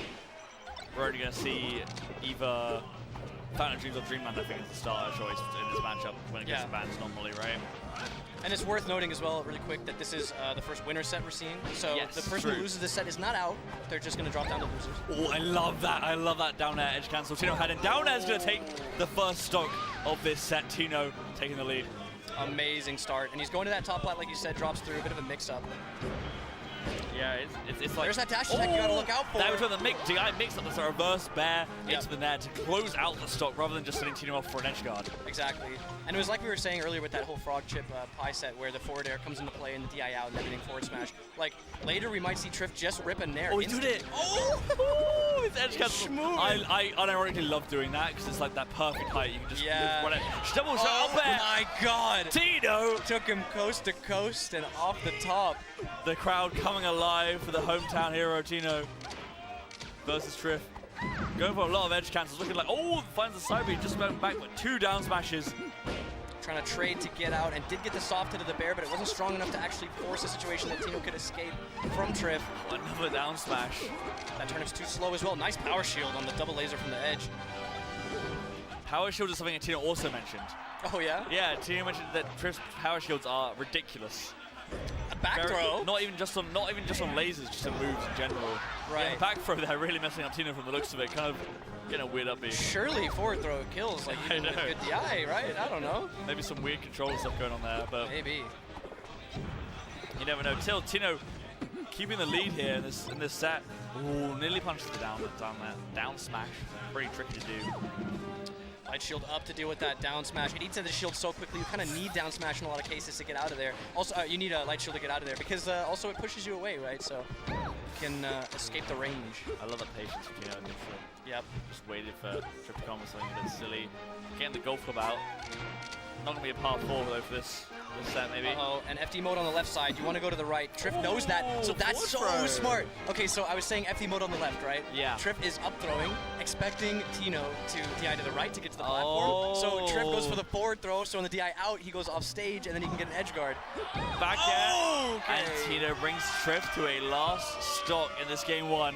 We're only going to see either Fountain of Dreams or Dreamland, I think, is the starter choice in this matchup when it gets to bans normally, right? And it's worth noting as well, really quick, that this is the first winner set we're seeing. So yes, the person who loses this set is not out. They're just going to drop down to losers. Oh, I love that. I love that down air edge cancel. Tino had it. Down air is going to take the first stock of this set. Tino taking the lead. Amazing start. And he's going to that top plat, like you said, drops through. A bit of a mix-up. Yeah, it's like... There's that dash attack you got to look out for. That was where the DI mix up the reverse bear into the net to close out the stock rather than just sending Tino off for an edge guard. Exactly. And it was like we were saying earlier with that whole frog chip pie set where the forward air comes into play and the DI out and everything forward smash. Like, later we might see Triff just rip a nair. Oh, he did it! Oh! It's edge cancel. I unironically love doing that because it's like that perfect height. You can just run it. Double shot up there! Oh my god! Tino! Took him coast to coast and off the top. The crowd coming alive for the hometown hero, Tino versus Triff. Going for a lot of edge cancels, looking like, oh, finds the side beat, just going back with 2 down smashes. Trying to trade to get out and did get the soft hit of the bear, but it wasn't strong enough to actually force a situation that Tino could escape from Triff. Another down smash. That turnip's too slow as well. Nice power shield on the double laser from the edge. Power shield is something that Tino also mentioned. Oh yeah? Yeah, Tino mentioned that Triff's power shields are ridiculous. A back throw? Not even just on lasers, just on moves in general. Right. Yeah, back throw there really messing up Tino from the looks of it, kind of getting a weird up B. Surely forward throw kills, like even with good DI, right? I don't know. Maybe some weird control stuff going on there, but maybe. You never know. Tino keeping the lead here in this set. Ooh, nearly punched it down there. Down smash. Pretty tricky to do. Light shield up to deal with that down smash. It eats into the shield so quickly, you kind of need down smash in a lot of cases to get out of there. Also, you need a light shield to get out of there because also it pushes you away, right? So you can escape the range. I love that patience from Tino. Yep. Just waited for Triff to come with something a bit silly. Getting the golf club out. Not going to be a par 4 though for this set maybe. Uh-oh, and FD mode on the left side. You want to go to the right. Triff knows that, so that's so smart. Okay, so I was saying FD mode on the left, right? Yeah. Triff is up throwing, expecting Tino to DI to the right to get to the platform. So Triff goes for the forward throw, so on the DI out, he goes off stage, and then he can get an edge guard. Back there, and Tino brings Triff to a last stock in this game 1.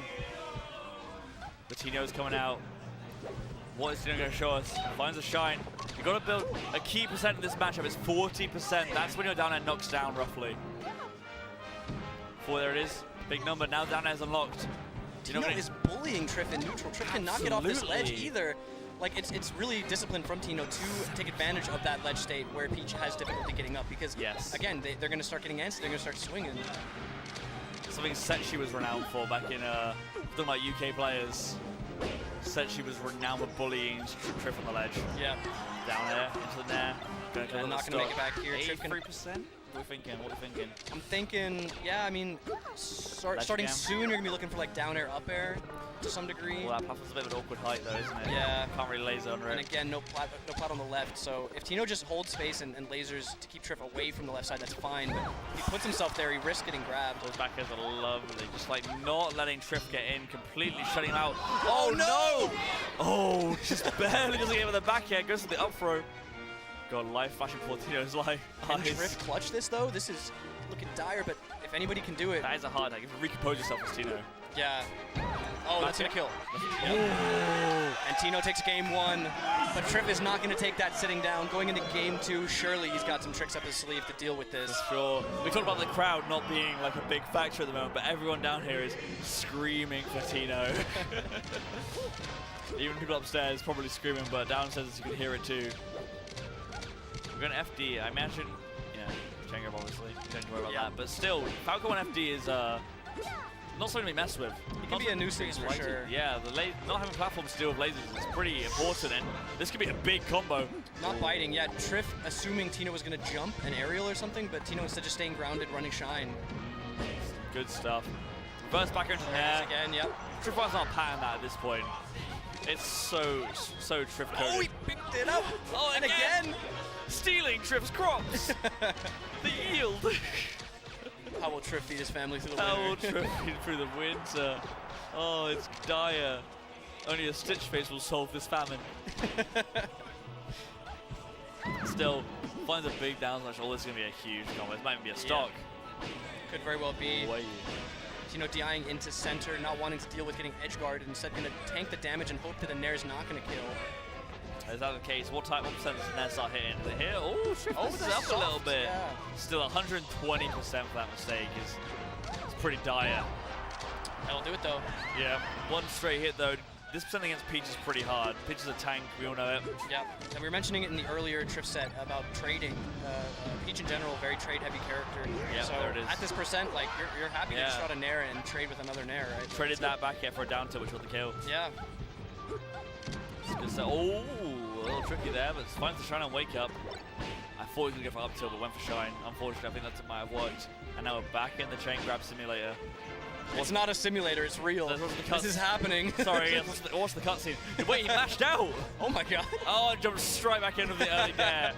But Tino's coming out. What is Tino going to show us? Finds a shine. You've got to build a key percent in this matchup. It's 40%. That's when your down air knocks down, roughly. There it is. Big number. Now down air is unlocked. Tino is bullying Triff in neutral. Triff cannot get off this ledge either. Like, it's really disciplined from Tino to take advantage of that ledge state where Peach has difficulty getting up because, again, they're going to start getting antsy. They're going to start swinging. Something Setchi was renowned for back in, talking about UK players. Setchi was renowned for bullying Triff on the ledge. Yeah. Down there, into the nair. Not going to make it back here. 83%? What are we thinking? What are we thinking? I'm thinking, yeah, I mean, starting soon, you're going to be looking for like down air, up air to some degree. Well, that platform's a bit of an awkward height though, isn't it? Yeah. Can't really laser under it. And again, no plat on the left. So if Tino just holds space and lasers to keep Triff away from the left side, that's fine. But if he puts himself there, he risks getting grabbed. Those back airs are lovely. Just like not letting Triff get in, completely shutting him out. Oh no! Oh, just barely doesn't get with the back air, goes to the up throw. God, life flashing for Tino's life. Can Triff clutch this though? This is looking dire, but if anybody can do it. That is a hard hack. You have to recompose yourself as Tino. Yeah. Oh, that's going to kill. Yep. And Tino takes game 1, but Triff is not going to take that sitting down. Going into game 2, surely he's got some tricks up his sleeve to deal with this. For sure. We talked about the crowd not being like a big factor at the moment, but everyone down here is screaming for Tino. Even people upstairs probably screaming, but downstairs you can hear it too. We're going to FD. I imagine, Jenga obviously, don't worry about that. But still, Falco 1 FD is not something to be messed with. It can be a nuisance for sure. Yeah, not having platforms to deal with lasers is pretty important, and this could be a big combo. Not biting, yeah. Triff assuming Tino was going to jump an aerial or something, but Tino instead just staying grounded, running shine. Good stuff. Reverse back into the air. Again, yep. Triff One's not patting that at this point. It's so Triff coded. Oh, he picked it up! Oh, and again! Stealing Triff's crops! The yield! How will Triff feed his family through the winter? How will Triff feed through the winter? Oh, it's dire. Only a Stitch face will solve this famine. Still, finds a big down smash. Oh, this is going to be a huge combo. This might even be a stock. Yeah. Could very well be. Tino DIing into center, not wanting to deal with getting edge guarded, instead going to tank the damage and hope that the Nair's not going to kill. Is that the case? What percent does Nair start hitting? Is it here? Oh, Triff opens it up a little bit. Yeah. Still 120% for that mistake is pretty dire. That'll do it though. Yeah, one straight hit though. This percent against Peach is pretty hard. Peach is a tank, we all know it. Yeah, and we were mentioning it in the earlier Triff set about trading. Peach in general, very trade-heavy character. Yeah, so there it is. At this percent, like you're happy to just shot a Nair and trade with another Nair, right? Traded that back here for a down tilt, which was the kill. Yeah. Oh, a little tricky there, but finds the shine and wake up. I thought he was going to go for up tilt, but went for shine. Unfortunately, I think that might have worked. And now we're back in the chain grab simulator. It's not a simulator, it's real. This is happening. Sorry, watch the cutscene. Wait, he mashed out! Oh my god. Oh, and jumped straight back into the early dare.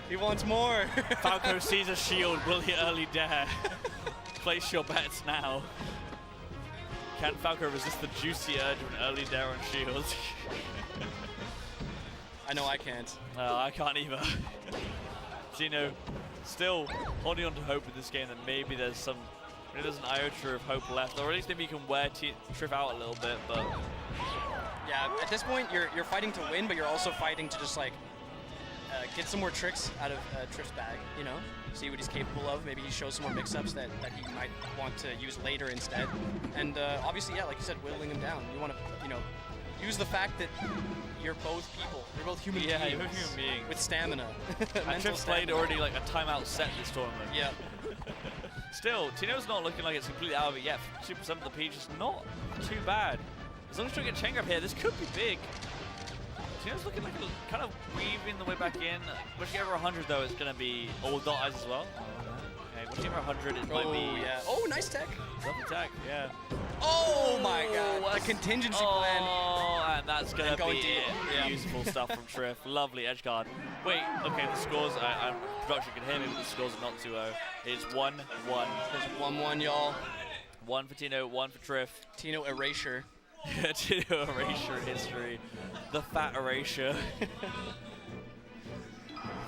He wants more. Falco sees a shield, will he early dare? Place your bets now. Can Falco resist the juicy urge of an early dare on shield? I know I can't. I can't either. Tino still holding on to hope in this game that maybe there's an iota of hope left, or at least maybe you can wear Triff out a little bit, but... Yeah, at this point, you're fighting to win, but you're also fighting to just, like, get some more tricks out of Triff's bag, you know? See what he's capable of. Maybe he shows some more mix-ups that he might want to use later instead. And obviously, yeah, like you said, whittling him down. You want to, you know, use the fact that you're both people. You're both human beings. Yeah, you're human beings. With stamina. And Triff's played already, like, a timeout set this tournament. Yeah. Still, Tino's not looking like it's completely out of it yet. 2% of the Peach is not too bad. As long as you get chain grab here, this could be big. Tino's looking like kind of weaving the way back in. Once you get over 100 though, it's going to be all dot eyes as well. Okay, once you get over 100, it might be... Yeah. Oh, nice tech. Double tech, yeah. Oh my god, the contingency plan. Oh, and that's going to be deep. Yeah. Useful stuff from Triff. Lovely edge guard. Wait, okay, the scores, I'm not sure you can hear me, but the scores are not 2-0. It's 1-1. There's 1-1, y'all. 1 for Tino, 1 for Triff. Tino erasure. Tino erasure history. The fat erasure.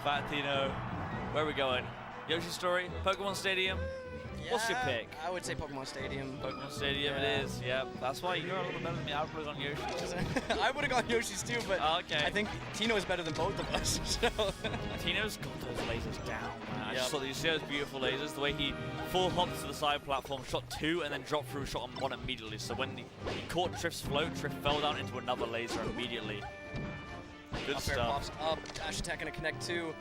Fat Tino. Where are we going? Yoshi Story? Pokemon Stadium? Yeah, what's your pick? I would say Pokemon Stadium. Pokemon Stadium it is, yep. That's why you're a little better than me. I would have gone Yoshi's. I would have gone Yoshi's too, but I think Tino is better than both of us. So. Tino's got those lasers down, man. I just saw that. You see those beautiful lasers? The way he full hopped to the side platform, shot 2, and then dropped through, shot on 1 immediately. So when he caught Triff's float, Triff fell down into another laser immediately. Good stuff. Pops up, dash attack gonna connect too.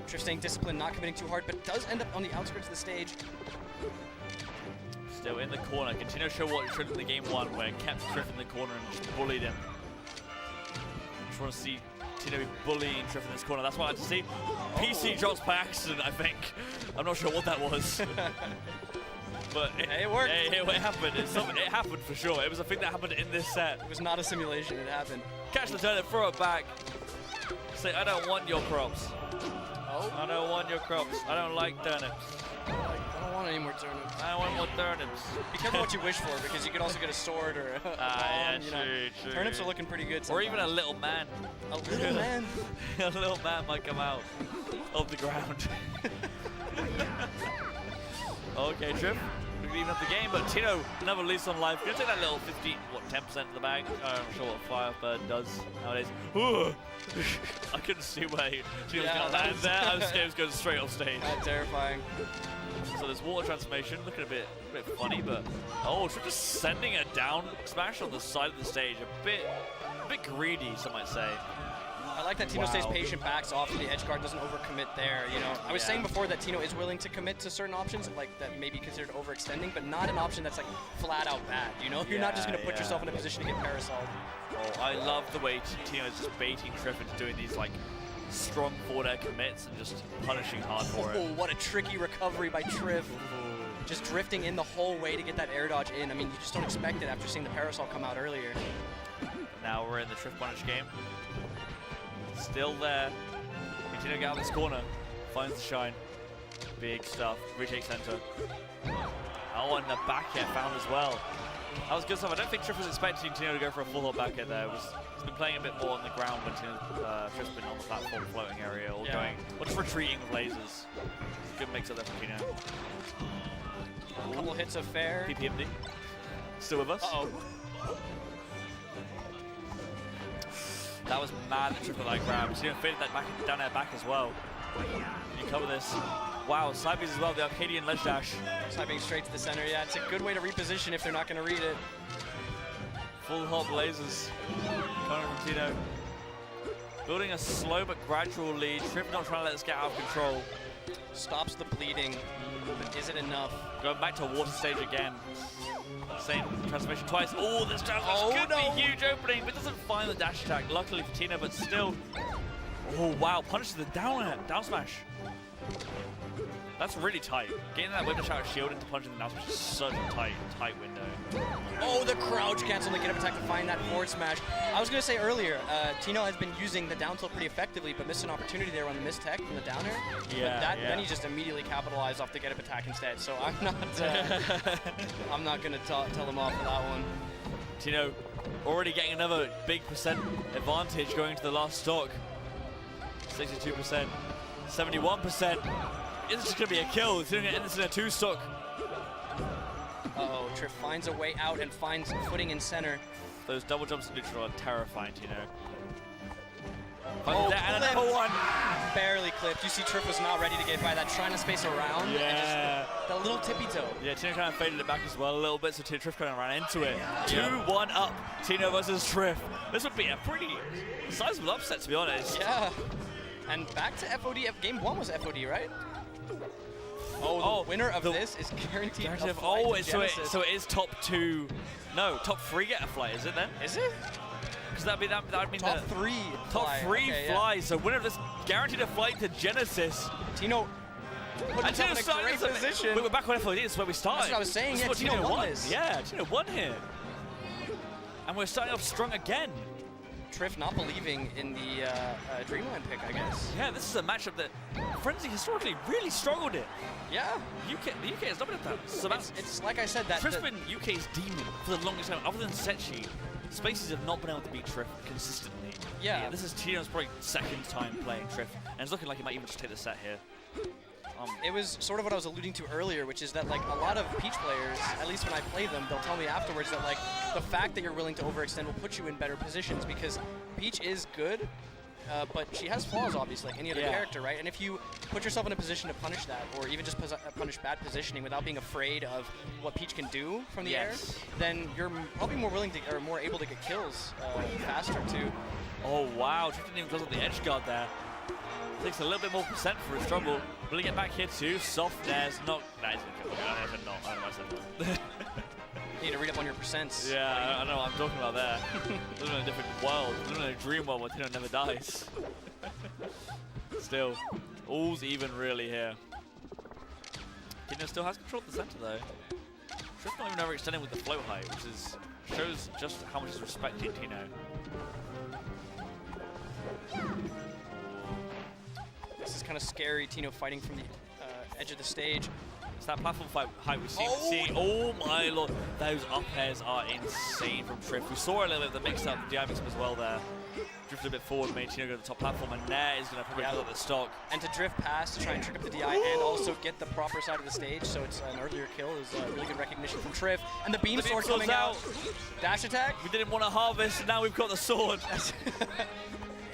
Triff staying disciplined, not committing too hard, but does end up on the outskirts of the stage. Still in the corner. Continue to show what it showed in the game 1, where it kept Triff in the corner and just bullied him. Just want to see Tino bullying Triff in this corner. That's what I had to see. PC drops by accident, I think. I'm not sure what that was. But it worked. It happened. It happened for sure. It was a thing that happened in this set. It was not a simulation. It happened. Catch the turnip, throw it back. Say, I don't want your crops. Oh. I don't want your crops. I don't like turnips. I don't want any more turnips. I want more turnips. Be careful what you wish for, because you could also get a sword or a bomb. Yeah, you know. true. Turnips are looking pretty good sometimes. Or even a little man. A little man? A little man might come out of the ground. Okay, Triff. We can even up the game, but Tino never leaves on life. Gonna take that little 10% of the bag. I'm not sure what Firebird does nowadays. I couldn't see where Tino was going to land there. I was scared he was going straight off stage. That's terrifying. So there's water transformation, looking a bit funny, but Triff just sending a down smash on the side of the stage. A bit greedy, some might say. I like that Tino stays patient, backs off, and the edge guard doesn't overcommit there. You know, I was saying before that Tino is willing to commit to certain options, like that may be considered overextending, but not an option that's like flat out bad. You know, you're not just going to put yourself in a position to get parasol. Oh, I love the way Tino is just baiting Triff into doing these like strong forward air commits and just punishing hard for it. Oh, what a tricky recovery by Triff. Just drifting in the whole way to get that air dodge in. I mean, you just don't expect it after seeing the parasol come out earlier. Now we're in the Triff punish game. Still there. Continue to get out of this corner. Finds the shine. Big stuff. Retake center. Oh, and the back hit found as well. That was good stuff. I don't think Triff was expecting Tino to go for a full hop back in there. He's been playing a bit more on the ground when Triff's been on the platform floating area or just retreating with lasers. Good mix up there for Tino. A couple hits of fair. PPMD. Still with us? Uh-oh. That was mad that Triff got that grab. Tino faded that back down air back as well. You cover this. Wow, side Bs as well, the Arcadian ledge dash. Side being straight to the center, yeah, it's a good way to reposition if they're not going to read it. Full hop lasers coming from Tino. Building a slow but gradual lead. Triff not trying to let this get out of control. Stops the bleeding, but is it enough? Going back to water stage again. Same transformation twice. Oh, this dash could be huge opening, but doesn't find the dash attack. Luckily for Tino, but still. Oh, wow, punishes the down smash. That's really tight. Getting that whip dash out of shield into punching the down smash is such a tight window. Oh, the crouch cancel the get up attack to find that forward smash. I was going to say earlier, Tino has been using the down tilt pretty effectively, but missed an opportunity there on the missed tech from the down air. Then he just immediately capitalized off the get up attack instead. So I'm not, I'm not going to tell him off for that one. Tino already getting another big percent advantage going into the last stock. 62%, 71%. Is this just going to be a kill? It's going to end this in a 2-stock. Uh-oh, Triff finds a way out and finds footing in center. Those double jumps in neutral are terrifying, Tino. Oh, and another one. Barely clipped. You see Triff was not ready to get by that, trying to space around. Yeah. And just the little tippy toe. Yeah, Tino kind of faded it back as well a little bit, so Triff kind of ran into it. 2-1 up, Tino versus Triff. This would be a pretty sizable upset, to be honest. Yeah. And back to FOD. Game 1 was FOD, right? Oh, the winner of this is guaranteed a flight to Genesis. So it is top 2. No, top 3 get a flight, is it then? Is it? Because that'd mean top 3. Top 3 okay, flies. Yeah. So winner of this guaranteed a flight to Genesis. Tino put himself in a great position. We're back on FOD. This is where we started. That's what I was saying. This Yeah, Tino won this. Yeah, Tino won here. And we're starting off strong again. Triff not believing in the Dreamland pick, I guess. Yeah, this is a matchup that Frenzy historically really struggled in. Yeah. The UK has not been at that. So it's like I said, that Triff's been UK's demon for the longest time. Other than Setchi, Spaces have not been able to beat Triff consistently. Yeah. This is Tino's probably second time playing Triff, and it's looking like he might even just take the set here. It was sort of what I was alluding to earlier, which is that like a lot of Peach players, at least when I play them, they'll tell me afterwards that like the fact that you're willing to overextend will put you in better positions, because Peach is good, but she has flaws obviously like any other character, right? And if you put yourself in a position to punish that, or even just punish bad positioning without being afraid of what Peach can do from the air, then you're probably more willing to, or more able to get kills faster too. Oh wow, Triff didn't even close up the edge guard there. Takes a little bit more percent for a struggle. Will he get back here too? Soft dares, not. That is a kill. I don't know I said You need to read up on your percents. Yeah, I know what I'm talking about there. Living in a different world. Living in a dream world where Tino never dies. Still, all's even really here. Tino still has control of the center though. Triff not even overextending with the float height, which shows just how much he's respecting Tino. This is kind of scary, Tino fighting from the edge of the stage. It's that platform fight height we've seen. Oh my lord, those up airs are insane from Triff. We saw a little bit of the mix-up, the DI mix-up as well there. Drifted a bit forward, made Tino go to the top platform, and Nair is going to probably pull up the stock. And to drift past to try and trick up the DI and also get the proper side of the stage, so it's an earlier kill is really good recognition from Triff. And the beam sword coming out. Dash attack. We didn't want to harvest, and now we've got the sword.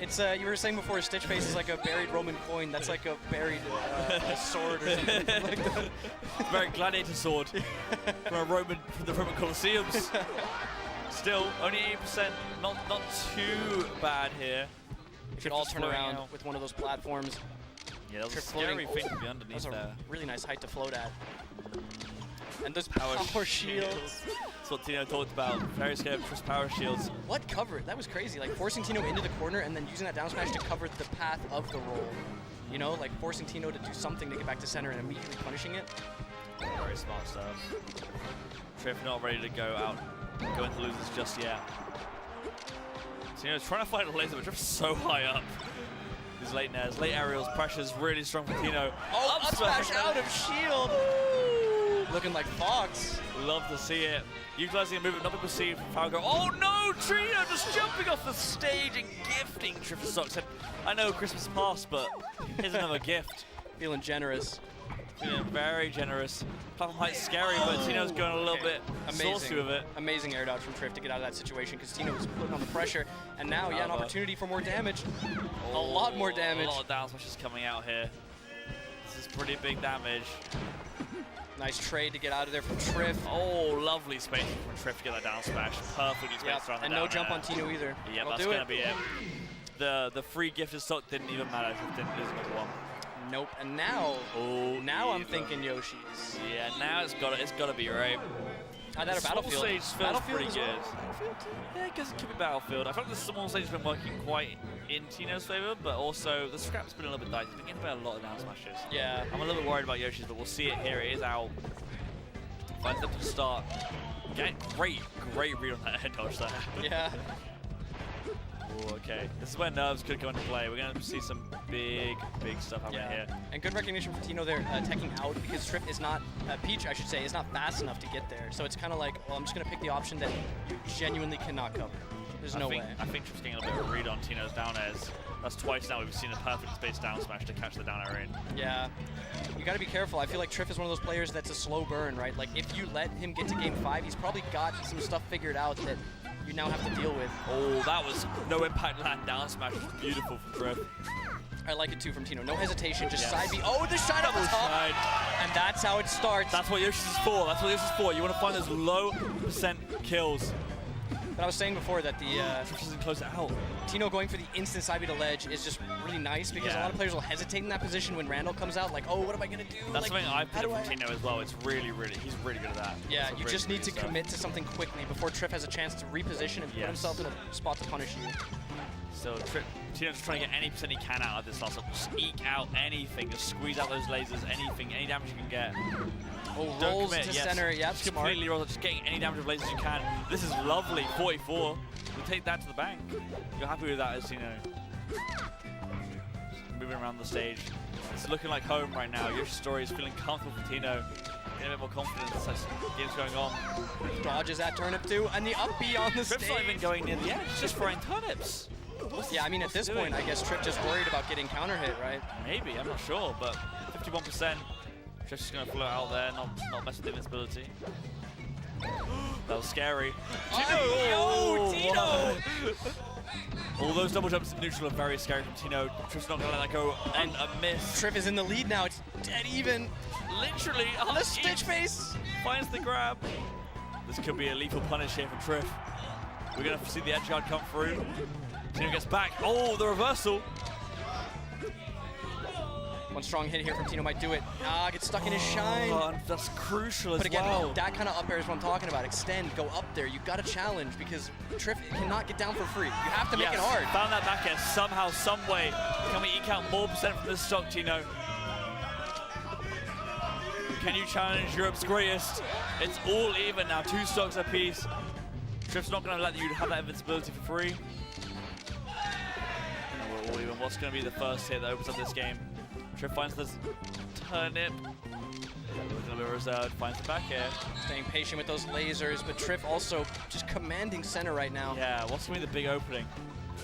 It's you were saying before, Stitch Face is like a buried Roman coin. That's like a buried sword or something like that. Very gladiator sword from the Roman Colosseums. Still, only 8%, not too bad here. If you all turn around with one of those platforms. Yeah, that was a scary thing to be underneath there. That's a really nice height to float at. And those power shields. That's what Tino talked about. Very scared of Triff's power shields. What cover? That was crazy. Like forcing Tino into the corner and then using that down smash to cover the path of the roll. You know, like forcing Tino to do something to get back to center and immediately punishing it. Very smart stuff. Triff not ready to go into losers just yet. Tino's trying to fight a laser, but Triff's so high up. These late nairs, late aerials, pressure's really strong for Tino. Oh, up smash out of shield! Looking like Fox. Love to see it. Utilizing a move that not people see from Falco. Oh no, Trino just jumping off the stage and gifting Triff Socks. I know Christmas passed, but here's another gift. Feeling generous. Feeling very generous. Platform height's scary, but Tino's going a little bit saucy with it. Amazing air dodge from Triff to get out of that situation because Tino was putting on the pressure. And now, yeah, an opportunity for more damage. A lot more damage. A lot of down smashes coming out here. This is pretty big damage. Nice trade to get out of there from Triff. Oh, lovely space from Triff to get that down smash. Perfectly spaced around the and no jump on Tino either. Yeah, that's going to be it. The free gifted stock didn't even matter. Triff didn't lose another one. Nope. And now, I'm thinking Yoshi's. Yeah, now it's got to be right. That a Battlefield. Stage feels pretty good. Yeah, I guess it could be Battlefield. I feel like the small stage has been working quite in Tino's favor, but also the scrap's been a little bit dicey. He's been getting about a lot of down smashes. Yeah. I'm a little bit worried about Yoshi's, but we'll see it here. It is out. Finds them to start. Great read on that head dodge there. Yeah. Ooh, okay, this is where nerves could go into play. We're going to see some big stuff happening here. And good recognition from Tino there, teching out, because Triff is not, Peach, I should say, is not fast enough to get there. So it's kind of like, well, I'm just going to pick the option that you genuinely cannot cover. There's no way. I think Triff's getting a bit of a read on Tino's down airs. That's twice now we've seen a perfect space down smash to catch the down air in. Yeah, you got to be careful. I feel like Triff is one of those players that's a slow burn, right? Like if you let him get to game 5, he's probably got some stuff figured out that you now have to deal with. Oh, that was no impact land down smash. It was beautiful from Triff. I like it too from Tino. No hesitation, just side B. Oh, the shine up the top. And that's how it starts. That's what Yoshi's is for. That's what Yoshi's is for. You want to find those low percent kills. But I was saying before that the Triff doesn't close it out. Tino going for the instant side B to ledge is just really nice because a lot of players will hesitate in that position when Randall comes out, like, oh, what am I gonna do? That's something I've picked up from Tino as well. It's really, he's really good at that. Yeah, you just need to commit to something quickly before Triff has a chance to reposition and put himself in a spot to punish you. So Tino's just trying to get any percent he can out of this last one. Just eke out anything, just squeeze out those lasers, anything, any damage you can get. Oh, rolls to center, yep, just completely rolls, just getting any damage of lasers you can. This is lovely, 44. We'll take that to the bank. You're happy with that as Tino. Moving around the stage. It's looking like home right now. Yoshi's story is feeling comfortable for Tino. Getting a bit more confidence as game's going on. Dodges that turnip too, and the up B on the stage. Triff's not even going near the edge, just throwing turnips. Yeah, I mean, at this point, I guess Triff just worried about getting counter hit, right? Maybe, I'm not sure, but 51%. Triff's just going to float out there, not mess with the invincibility. That was scary. Oh, Tino! All those double jumps in neutral are very scary from Tino. Triff's not going to let that go and a miss. Triff is in the lead now. It's dead even. Literally, on the stitch face. Finds the grab. This could be a lethal punish here from Triff. We're going to see the edge guard come through. Tino gets back. Oh, the reversal. One strong hit here from Tino might do it. Gets stuck in his shine. That's crucial but again, that kind of up air is what I'm talking about. Extend, go up there. You got to challenge because Triff cannot get down for free. You have to make it hard. Found that back air somehow, some way. Can we eke out more percent from this stock, Tino? Can you challenge Europe's greatest? It's all even now. 2 stocks apiece. Triff's not going to let you have that invincibility for free. We're all even. What's going to be the first hit that opens up this game? Triff finds this turnip. Looking a bit reserved, finds the back air. Staying patient with those lasers, but Triff also just commanding center right now. Yeah, what's going to be the big opening?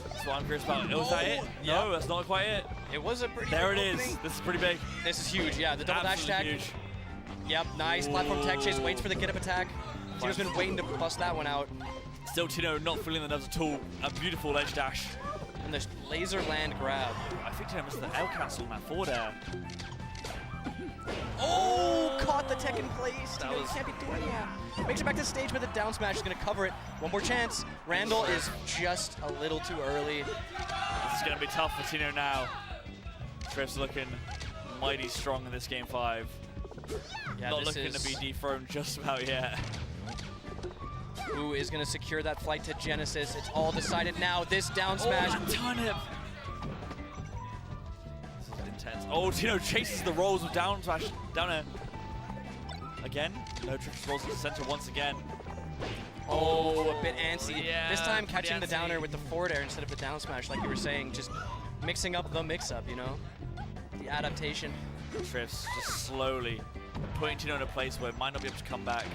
That's what I'm curious about. Was that it? No, that's not quite it. It was a pretty There big it opening. is. This is pretty big. This is huge, yeah. The double dash tag. Huge. Yep, nice. Platform tech chase, waits for the get up attack. Tino's been waiting to bust that one out. Still Tino not feeling the nerves at all. A beautiful edge dash. And the laser land grab. I think Tino missed the L cancel on that forward air. Oh, caught the tech in place. Tino can't be doing that. Makes it back to the stage with a down smash. Is going to cover it. One more chance. Randall is just a little too early. This is going to be tough for Tino now. Triff's looking mighty strong in this game 5. Yeah, not looking to be dethroned just about yet. Who is going to secure that flight to Genesis? It's all decided now. This down smash. Oh, turnip. This is intense. Oh, Tino chases the rolls with down smash. Down air. Again. No, Triff rolls into center once again. Oh, a bit antsy. Yeah, this time catching the down air with the forward air instead of the down smash, like you were saying. Just mixing up the mix-up, you know? The adaptation. Triff's just slowly putting Tino in a place where it might not be able to come back.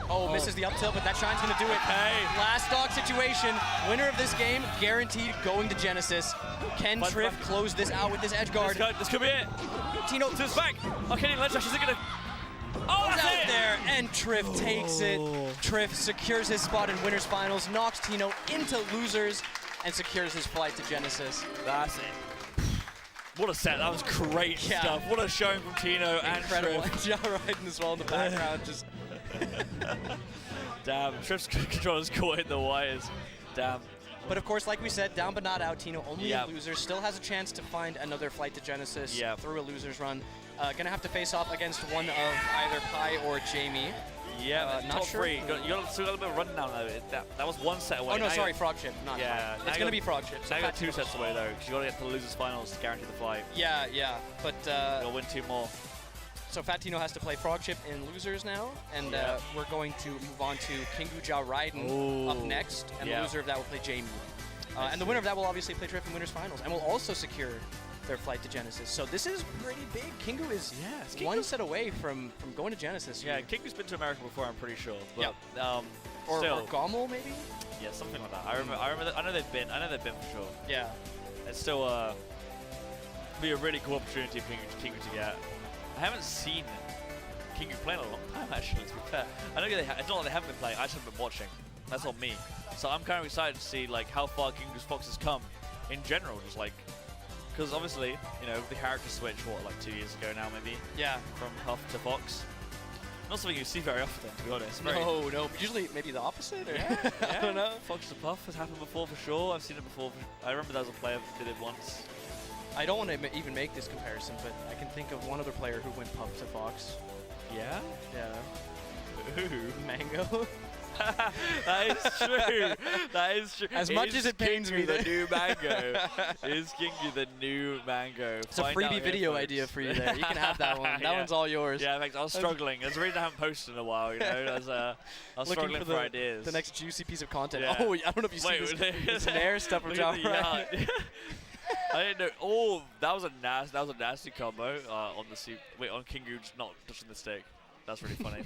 Oh, misses the up tilt, but that shine's going to do it. Hey. Last stock situation. Winner of this game, guaranteed going to Genesis. Can Triff close this out with this edge guard? This could be it. Tino to his back. Okay, let's actually going to... Oh, that's out it. there, and Triff takes it. Triff secures his spot in winners finals, knocks Tino into losers, and secures his flight to Genesis. That's it. What a set. That was great stuff. What a showing from Tino and Incredible. Triff. Ja riding as well in the background. Just damn, Triff's controller's caught in the wires. Damn. But of course, like we said, down but not out. Tino only a loser. Still has a chance to find another flight to Genesis through a loser's run. Gonna have to face off against one of either Pi or Jamie. Yeah, not top sure. three. You still got a bit of rundown though. That was one set away. Oh no, now sorry, Frog Chip, not Pi. It's gonna be Frog Chip. So now you got 2 sets away though, because you got to get to the losers finals to guarantee the flight. Yeah, but you'll win 2 more. So Fat Tino has to play Frog Chip in losers now, and we're going to move on to Kingu Ja Raiden up next, and the loser of that will play Jamie. And the winner of that will obviously play Triff in winners finals, and will also secure their flight to Genesis. So this is pretty big. Kingu is one set away from going to Genesis. Yeah, Kingu's been to America before, I'm pretty sure. But, or still. Gommel maybe. Yeah, something like that. I remember. I know they've been for sure. Yeah. It's still be a really cool opportunity for Kingu to get. I haven't seen Kingu play in a long time, actually, to be fair. I know it's not that they haven't been playing, I just haven't been watching. That's on me. So I'm kind of excited to see like how far Kingu's Fox has come in general, just like, because obviously, you know, the character switch, like 2 years ago now maybe? Yeah. From Huff to Fox. Not something you see very often, to be honest. No. Usually maybe the opposite, or I don't know. Fox to Puff has happened before for sure. I've seen it before. I remember there was a player who did it once. I don't want to even make this comparison, but I can think of one other player who went Puff to Fox. Yeah? Yeah. Who? Mango. That is true. That is true. As much as it pains me, the new Mango is Kingu the new Mango. It's a freebie video idea for you there. You can have that one. That one's all yours. Yeah, in fact, I was struggling. There's a reason I haven't posted in a while. You know, I was struggling for ideas. The next juicy piece of content. Yeah. Oh, I don't know if you see this snare stuff from John. I didn't know. Oh, that was a nasty combo on on Kingu not touching the stick. That's really funny.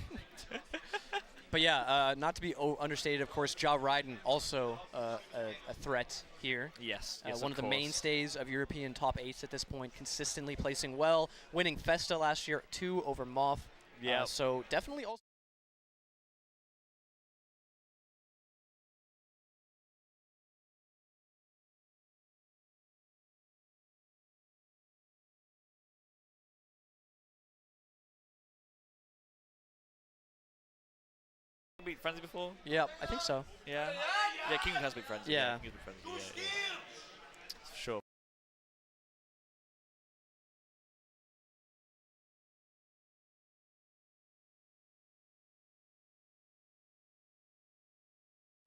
But yeah, not to be understated, of course, Ja Raiden also a threat here. Yes, one of the mainstays of European top 8s at this point, consistently placing well, winning Festa last year 2 over Moth. Yeah. So definitely also. Beat Frenzy before? Yeah, I think so. Yeah. Yeah, King has beat Frenzy. Yeah. King has beat Frenzy. Yeah. For sure.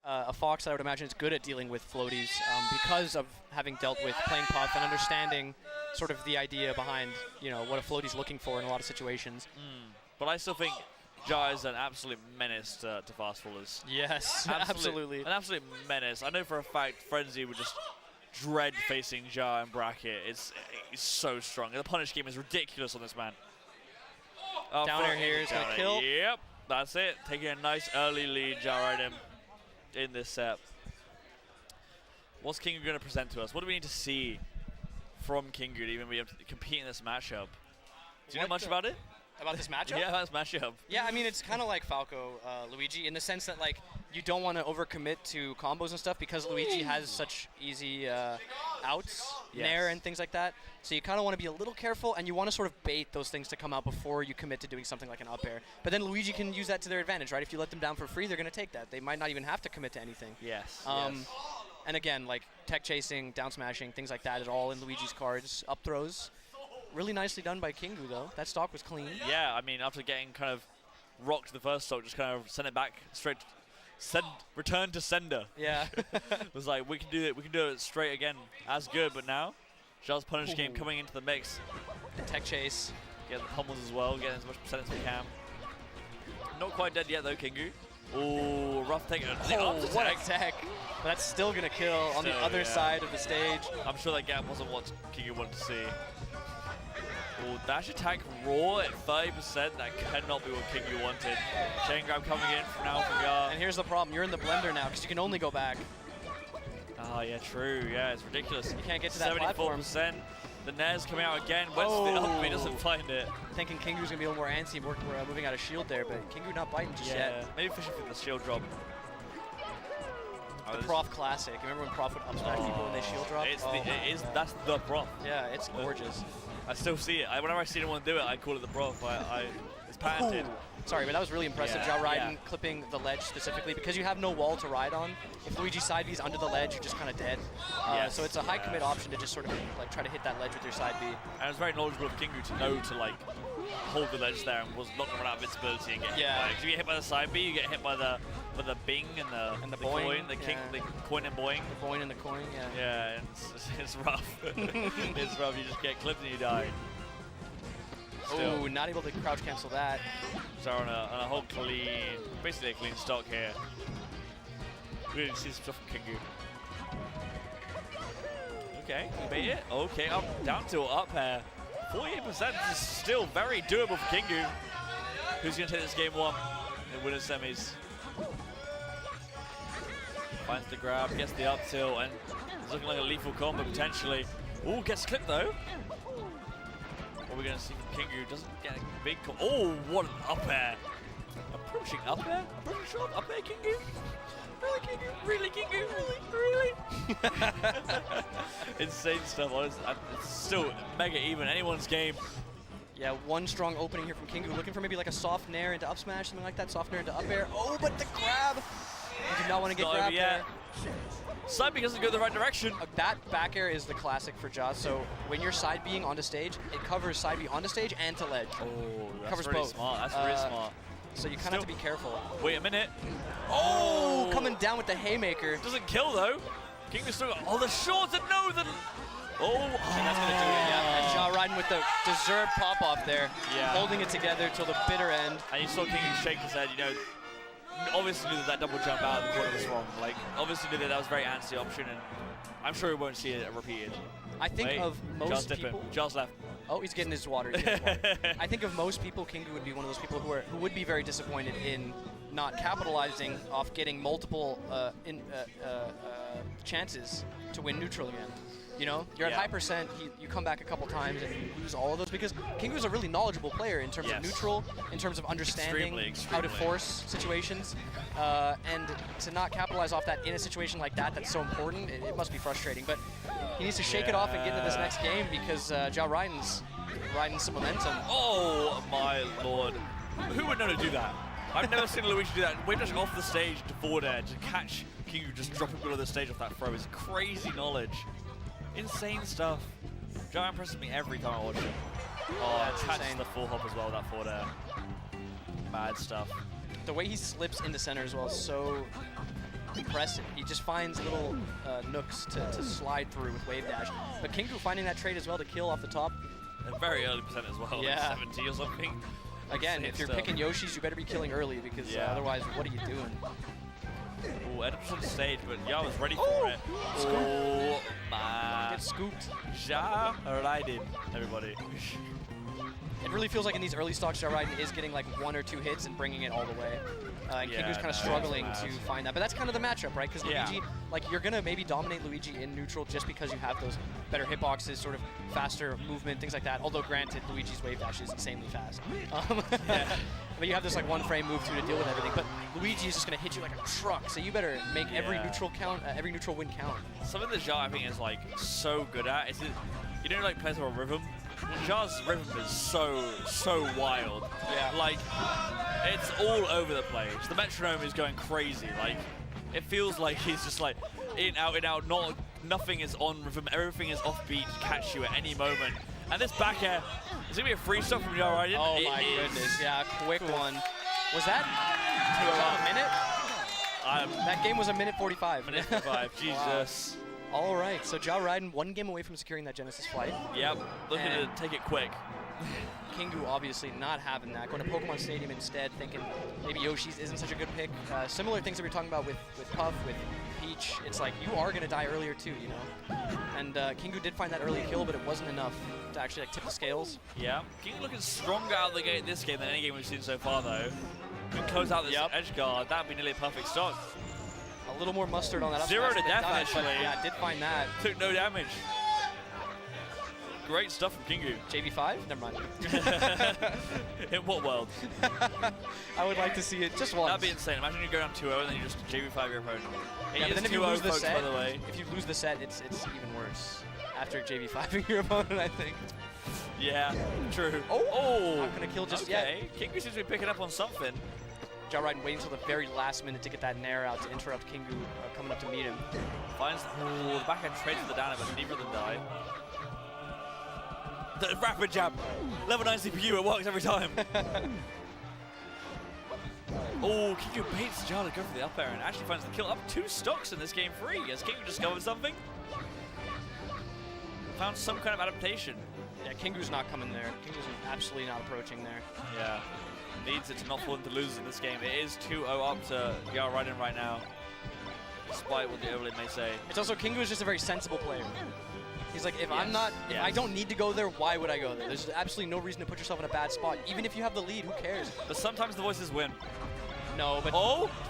A Fox, I would imagine, is good at dealing with floaties because of having dealt with playing Puff and understanding sort of the idea behind, you know, what a floatie's looking for in a lot of situations. But I still think Ja is an absolute menace to fast fallers. Yes, absolutely. An absolute menace. I know for a fact Frenzy would just dread facing Ja in bracket. It's so strong. The punish game is ridiculous on this man. Down air here is going to kill. Yep, that's it. Taking a nice early lead, Ja Raiden in this set. What's Kingu going to present to us? What do we need to see from Kingu to even be able to compete in this matchup? Do you know much about it? About this matchup? Yeah, about this matchup. Yeah, I mean, it's kind of like Falco Luigi in the sense that, like, you don't want to overcommit to combos and stuff because Luigi has such easy outs, nair and things like that. So you kind of want to be a little careful, and you want to sort of bait those things to come out before you commit to doing something like an up air. But then Luigi can use that to their advantage, right? If you let them down for free, they're going to take that. They might not even have to commit to anything. Yes. And again, like tech chasing, down smashing, things like that is all in Luigi's cards. Up throws. Really nicely done by Kingu, though. That stock was clean. Yeah, I mean, after getting kind of rocked the first stock, just kind of send it back straight, return to sender. Yeah. It was like, we can do it. We can do it straight again. As good, but now, Ja's punish game coming into the mix. Tech chase. Get the pummels as well, getting as much percent as we can. Not quite dead yet, though, Kingu. Oh, rough take. Oh, what a tech. But that's still going to kill on the other side of the stage. I'm sure that gap wasn't what Kingu wanted to see. Oh, dash attack raw at 30%. That cannot be what Kingu wanted. Chain grab coming in from Yar. And here's the problem. You're in the blender now because you can only go back. Oh, yeah, true. Yeah, it's ridiculous. You can't get to that platform. 74%. The Nair's coming out again. What's the up? He doesn't find it. Thinking Kingu's going to be a little more antsy. We're moving out of shield there, but Kingu not biting just yet. Maybe fishing for the shield drop. The Prof classic. Remember when Prof would up smash people when they shield drop? That's the Prof. Yeah, it's gorgeous. I still see it. Whenever I see anyone do it, I call it the Prof. It's patented. Ooh. Sorry, but that was really impressive. Ja Raiden clipping the ledge specifically because you have no wall to ride on. If Luigi side B's under the ledge, you're just kind of dead. So it's a high commit option to just sort of like try to hit that ledge with your side B. And it's very knowledgeable of Kingu to know to like hold the ledge there and was not going to run out of invincibility and get hit by it. If you get hit by the side B, you get hit by the Bing and the coin, the coin and boing. The coin and the coin, yeah. And it's rough. It's rough. You just get clipped and you die. Oh, not able to crouch cancel that. So on a whole clean, basically a clean stock here. Really see some stuff from Kingu. Okay, you made it. Okay, up, down to up air. 48% is still very doable for Kingu. Who's going to take this game one in winner semis? Finds the grab, gets the up tilt, and it's looking like a lethal combo potentially. Ooh, gets clipped though. What we're going to see from Kingu doesn't get a big combo. Oh, what an up air. Approaching up air? Approaching shot up air, Kingu? Really, Kingu? Really, Kingu? Really? Insane stuff. It's still mega even. Anyone's game. Yeah, one strong opening here from Kingu. Looking for maybe like a soft nair into up smash, something like that. Soft nair into up air. Oh, but the grab. You do not want to get grabbed there. Side B doesn't go the right direction. That back air is the classic for Jaws. So when you're side B'ing onto stage, it covers side B onto stage and to ledge. Oh, that's covers really both. Smart. That's really smart. So you kind of have to be careful. Wait a minute. Oh, coming down with the haymaker. Doesn't kill though. Kingu still got all the shorts and no the. Oh, and that's gonna do it. Yeah, and Ja Raiden with the deserved pop off there, holding it together till the bitter end. And you saw Kingu shake his head. You know, obviously knew that double jump out of the corner was wrong. Like, obviously knew that was a very antsy option, and I'm sure we won't see it repeated. I think of most people. Jaws left. Oh, he's getting his water. I think of most people, Kingu would be one of those people who would be very disappointed in not capitalizing off getting multiple chances to win neutral again. You know, you're at high percent, you come back a couple times and you lose all of those because Kingu's a really knowledgeable player in terms of neutral, in terms of understanding how to force situations, and to not capitalize off that in a situation like that that's so important, it must be frustrating. But he needs to shake it off and get into this next game because Ja Raiden's riding some momentum. Oh my lord. Who would know to do that? I've never seen Luigi do that. We're just off the stage to forward air to catch Kingu just dropping below the stage off that throw is crazy knowledge. Insane stuff. Ja impresses me every time I watch him. Oh, catches the full hop as well, that forward air. Mad stuff. The way he slips into center as well is so impressive. He just finds little nooks to slide through with wave dash. But Kingu finding that trade as well to kill off the top. A very early percent as well, like 70 or something. Again, if you're picking Yoshis, you better be killing early because otherwise, what are you doing? Oh, Edip's on stage, but Ja was ready for it. Oh, my. Get scooped. Ja Raiden, everybody. It really feels like in these early stocks, Ja Raiden is getting like 1 or 2 hits and bringing it all the way. And Kingu's kind of struggling to find that. But that's kind of the matchup, right? Because Luigi, like, you're going to maybe dominate Luigi in neutral just because you have those better hitboxes, sort of faster movement, things like that. Although, granted, Luigi's wave dash is insanely fast. But you have this, like, one-frame move, to deal with everything. But Luigi is just going to hit you like a truck, so you better make every neutral count, every neutral win count. Something that Ja, I think, is, like, so good at is, you know, like, plays on rhythm? Ja's rhythm is so wild. Yeah. Like, it's all over the place. The metronome is going crazy. Like, it feels like he's just like in, out. Nothing is on rhythm. Everything is offbeat to catch you at any moment. And this back air, is it gonna be a free stop from Ja Raiden? Oh my goodness, yeah, quick one. Was that a minute? That game was a minute 45. Minute 45, Jesus. Wow. All right, so Ja Raiden 1 game away from securing that Genesis flight. Yep, looking to take it quick. Kingu obviously not having that. Going to Pokemon Stadium instead, thinking maybe Yoshi's isn't such a good pick. Similar things that we were talking about with Puff, with Peach. It's like you are going to die earlier too, you know? And Kingu did find that early kill, but it wasn't enough to actually like tip the scales. Yeah, Kingu looking stronger out of the gate this game than any game we've seen so far though. Can close out this edge guard, that would be nearly a perfect stock. A little more mustard on that up 0 to death actually. Yeah, did find that. Took no damage. Great stuff from Kingu. JV5? Never mind. In what world? I would like to see it just once. That'd be insane. Imagine you go down 2-0 and then you just JV5 your opponent. Yeah, but then if you lose the set, by the way. If you lose the set, it's even worse. After JV5ing your opponent, I think. Yeah, true. Oh! Not gonna kill just yet. Kingu seems to be picking up on something. Ja Raiden waiting until the very last minute to get that Nair out to interrupt Kingu coming up to meet him. Finds the backhand trades for the down air, but neither of them die. The rapid jab. Level 9 CPU, it works every time. Oh, Kingu baits Ja to go for the up air and actually finds the kill. Up 2 stocks in this game 3. Has Kingu discovered something? Found some kind of adaptation. Yeah, Kingu's not coming there. Kingu's absolutely not approaching there. Yeah. Needs it to not fall into losers in this game. It is 2-0 up to Ja Raiden right now, despite what the overlay may say. It's also Kingu is just a very sensible player. He's like, if I don't need to go there, why would I go there? There's absolutely no reason to put yourself in a bad spot. Even if you have the lead, who cares? But sometimes the voices win. No, but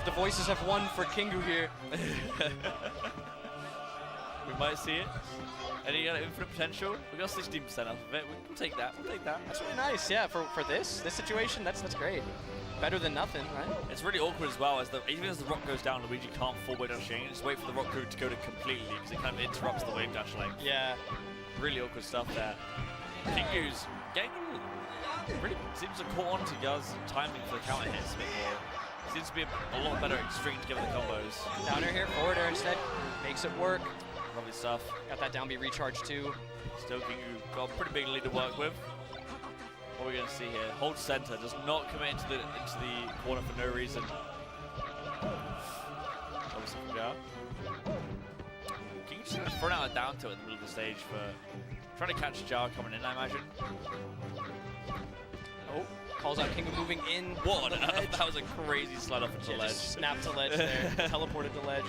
the voices have won for Kingu here. We might see it. And he got infinite potential. We got 16% off of it. We'll take that. We'll take that. That's really nice. Yeah, for this situation, that's great. Better than nothing, right? It's really awkward as well. Even as the rock goes down, Luigi can't full wave dash in. Just wait for the rock to go to completely because it kind of interrupts the wave dash length. Yeah. Really awkward stuff there. Kingu's getting really seems to caught on to Ja's timing for the counter hits a bit more. Seems to be a lot better at stringing together the combos. Down air here, forward air instead. Makes it work. Lovely stuff. Got that down B recharge too. Still Kingu got a pretty big lead to work with. What are we going to see here? Hold center, does not commit into the corner for no reason. Obviously from Ja. Kingu's just thrown out a down tilt in the middle of the stage for trying to catch Ja coming in, I imagine. Oh, calls out Kingu moving in. What? That was a crazy slide up into the ledge. Just snapped to ledge there, teleported to ledge.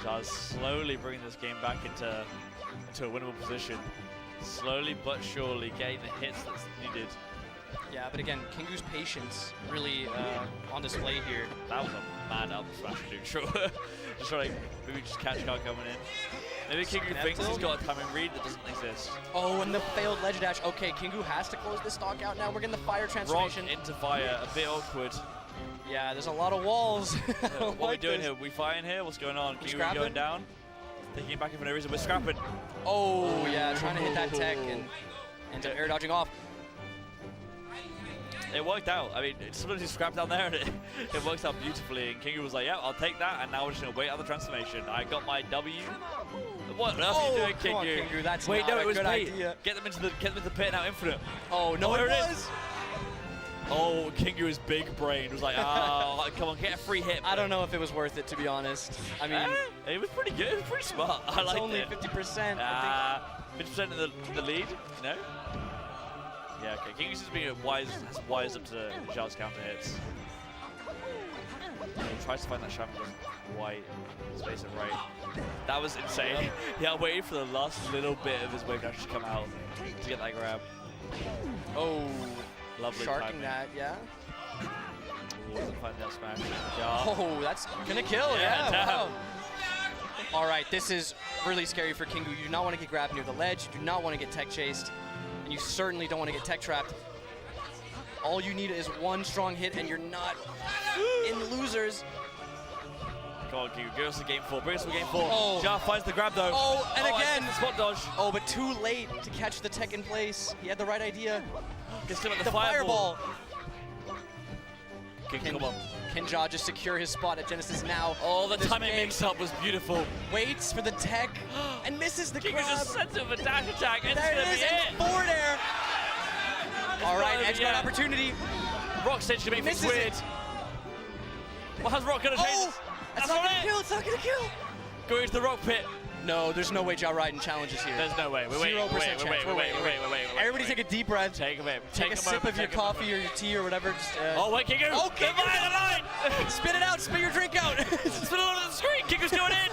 Ja's slowly bringing this game back into a winnable position. Slowly but surely getting the hits that's needed. Yeah, but again, Kingu's patience really on display here. That was a mad up smash, dude. Sure. Just trying to maybe just catch Ja coming in. Maybe Kingu thinks he's got a timing read that doesn't exist. Oh, and the failed ledge dash. Okay, Kingu has to close this stock out now. We're getting the fire transformation. Rock into fire, a bit awkward. Yeah, there's a lot of walls. What are we doing here? We fighting here? What's going on? Kingu going down? Taking it back in for no reason. We're scrapping. Oh, yeah, trying to hit that tech and end up air dodging off. It worked out. I mean, sometimes you scrap down there and it works out beautifully. And Kingu was like, yeah, I'll take that. And now we're just going to wait out the transformation. I got my W. What else are you doing, Kingu? On, Kingu? That's wait, not no, a it was good bait. idea. Get them into the pit now, infinite. Oh, no, there it it was. Is. Oh, Kingu is big brain. Was like, come on, get a free hit. I don't know if it was worth it, to be honest. I mean, it was pretty good. It was pretty smart. I liked it. Only 50%. 50% in the lead. No. Yeah, okay. Kingu seems to be has wise up to Ja's counter hits. He tries to find that shot, but doesn't quite space it right. That was insane. Yeah, waiting for the last little bit of his wave dash to come out to get that grab. Oh, lovely sharking timing. that, yeah. Doesn't find that smash. Ja. Oh, that's gonna kill, yeah. Wow. All right, this is really scary for Kingu. You do not want to get grabbed near the ledge. You do not want to get tech chased. And you certainly don't want to get tech trapped. All you need is one strong hit and you're not in losers. Come on, Kingu, give us a game 4. Bring us a game 4. Oh. Ja finds the grab though. Oh, and again. Spot dodge. Oh, but too late to catch the tech in place. He had the right idea. Gets him at the fireball. Come on. Can Ja just secure his spot at Genesis now? Oh, the timing mix-up was beautiful. Waits for the tech and misses the grab. Kingu just sends him a dash attack. And there it is, and forward air. All right, edge guard opportunity. Rock stage to make things weird. Well, how's Rock gonna change this? That's not gonna kill, it's not gonna kill. Going to the rock pit. No, there's no way Raiden challenges here. There's no way. 0% Wait. Everybody take a deep breath. Take a sip of your coffee or your tea or whatever. Just, oh, wait, Kingu! Oh, Kingu! The line! Spit it out. Spit your drink out. Spit it all over the screen. Kingu's going in.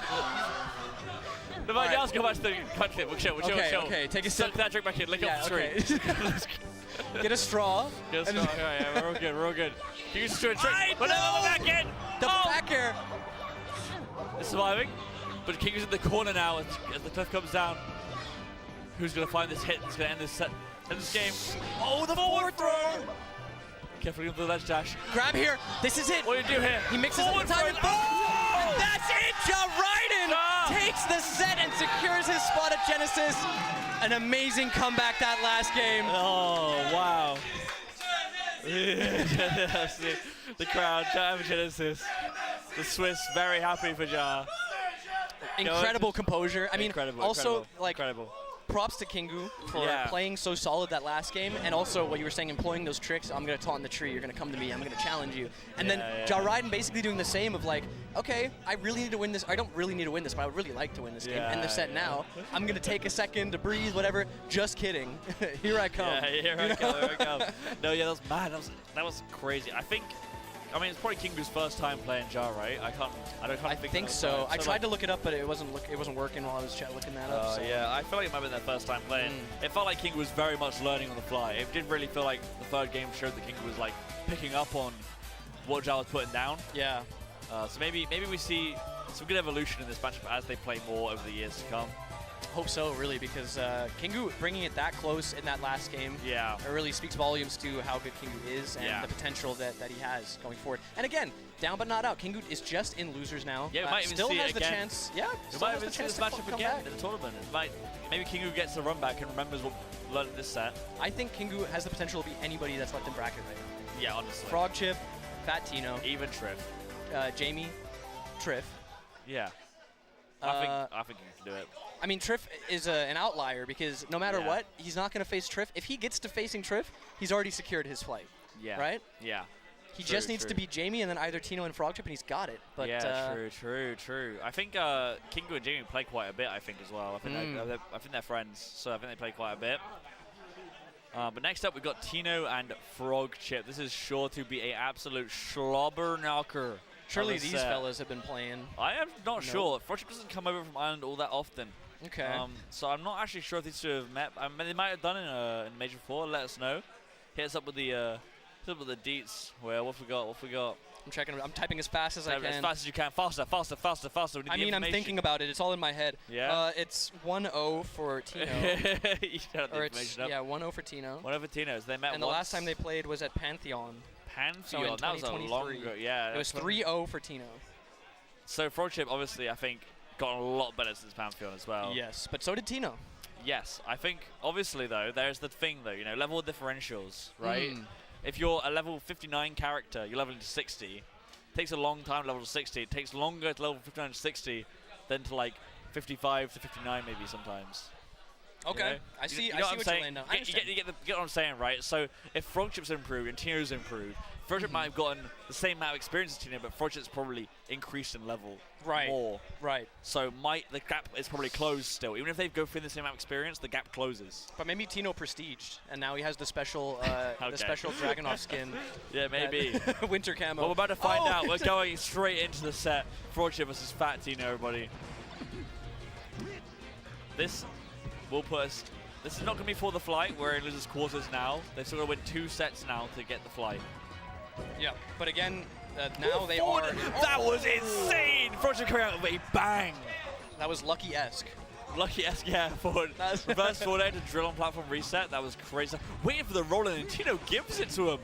The right. Go back to the clip. We'll chill. Okay. Take a sip. Suck that drink back in. Lick up the screen. Get a straw. Yeah, we're all good. Kingu's doing a trick. But no, the back end. The back air. It's surviving. But Kingu's in the corner now as the cliff comes down. Who's going to find this hit that's going to end this game? Oh, the forward throw! Carefully with the ledge dash. Grab here. This is it. What do you do here? He mixes up the time. And that's it! Raiden takes the set and secures his spot at Genesis. An amazing comeback that last game. Oh, wow. The crowd, Genesis. The Swiss very happy for Ja. Incredible composure. I mean, incredible. Props to Kingu for playing so solid that last game, and also what you were saying, employing those tricks. I'm going to taunt the tree, you're going to come to me, I'm going to challenge you. And then Raiden basically doing the same of like, okay, I really need to win this. I don't really need to win this, but I would really like to win this game. End the set now. I'm going to take a second to breathe, whatever. Just kidding. Here I come. Yeah, here I come. No, that was mad. That was crazy. I mean, it's probably Kingu's first time playing Ja, right? I think so. I tried to look it up, but it wasn't working while I was looking that up. So. Yeah, I feel like it might have been their first time playing. It felt like Kingu was very much learning on the fly. It did really feel like the third game showed that Kingu was like picking up on what Ja was putting down. Yeah. So maybe we see some good evolution in this matchup as they play more over the years to come. Hope so, really, because Kingu bringing it that close in that last game, it really speaks volumes to how good Kingu is and the potential that he has going forward. And again, down but not out. Kingu is just in losers now. Yeah, we might even still see has it the again. chance. Yeah, we might even see this matchup again in the tournament. Maybe Kingu gets the run back and remembers what we learned in this set. I think Kingu has the potential to be anybody that's left in bracket right now. Yeah, honestly. Frog Chip, Fat Tino, even Triff, Jamie, Triff. Yeah. I think he can do it. I mean, Triff is an outlier because no matter what, he's not going to face Triff. If he gets to facing Triff, he's already secured his flight. Yeah. Right? Yeah. He just needs to beat Jamie and then either Tino and Frog Chip, and he's got it. But yeah, true. I think Kingu and Jamie play quite a bit, I think, as well. I think they're friends, so I think they play quite a bit. But next up, we've got Tino and Frog Chip. This is sure to be an absolute slobber knocker. Surely these fellas have been playing. I am not sure. Frog Chip doesn't come over from Ireland all that often. Okay. So I'm not actually sure if these two have met. I mean, they might have done in Major 4. Let us know. Hit us up with the deets. Well, what we got? I'm checking. I'm typing as fast as I can. As fast as you can. Faster. We need I'm thinking about it. It's all in my head. Yeah. It's 1-0 for Tino. Or it's, 1-0 for Tino. 1-0 for Tino. So they met and the last time they played was at Pantheon. So that was a long ago. Yeah. It was 3-0 for Tino. So Frog Chip, obviously, I think, got a lot better since Pantheon as well. Yes, but so did Tino. Yes, I think, obviously, though, there's the thing, though, level differentials, right? If you're a level 59 character, you're leveling to 60. It takes a long time to level to 60. It takes longer to level 59 to 60 than to, 55 to 59 maybe sometimes. Okay, I see what you're laying down. You get what I'm saying, right? So if Frog Chip's improved and Tino's improved, Frog Chip might have gotten the same amount of experience as Tino, but Frog Chip's probably increased in level more. Right. So the gap is probably closed still. Even if they go through the same amount of experience, the gap closes. But maybe Tino prestiged, and now he has the special the special Dragunov skin. Yeah, maybe. Winter camo. Well, we're about to find out. We're going straight into the set. Frog Chip versus Fat Tino, everybody. This will put us... This is not going to be for the flight. We're in losers' quarters now. They've still got to win 2 sets now to get the flight. Yeah, but again, now they are... That was insane! Frog Chip coming out with a bang! That was Lucky-esque. Lucky-esque, yeah. Forward. Reverse forward air to drill on platform reset. That was crazy. Waiting for the roll in, and Tino gives it to him.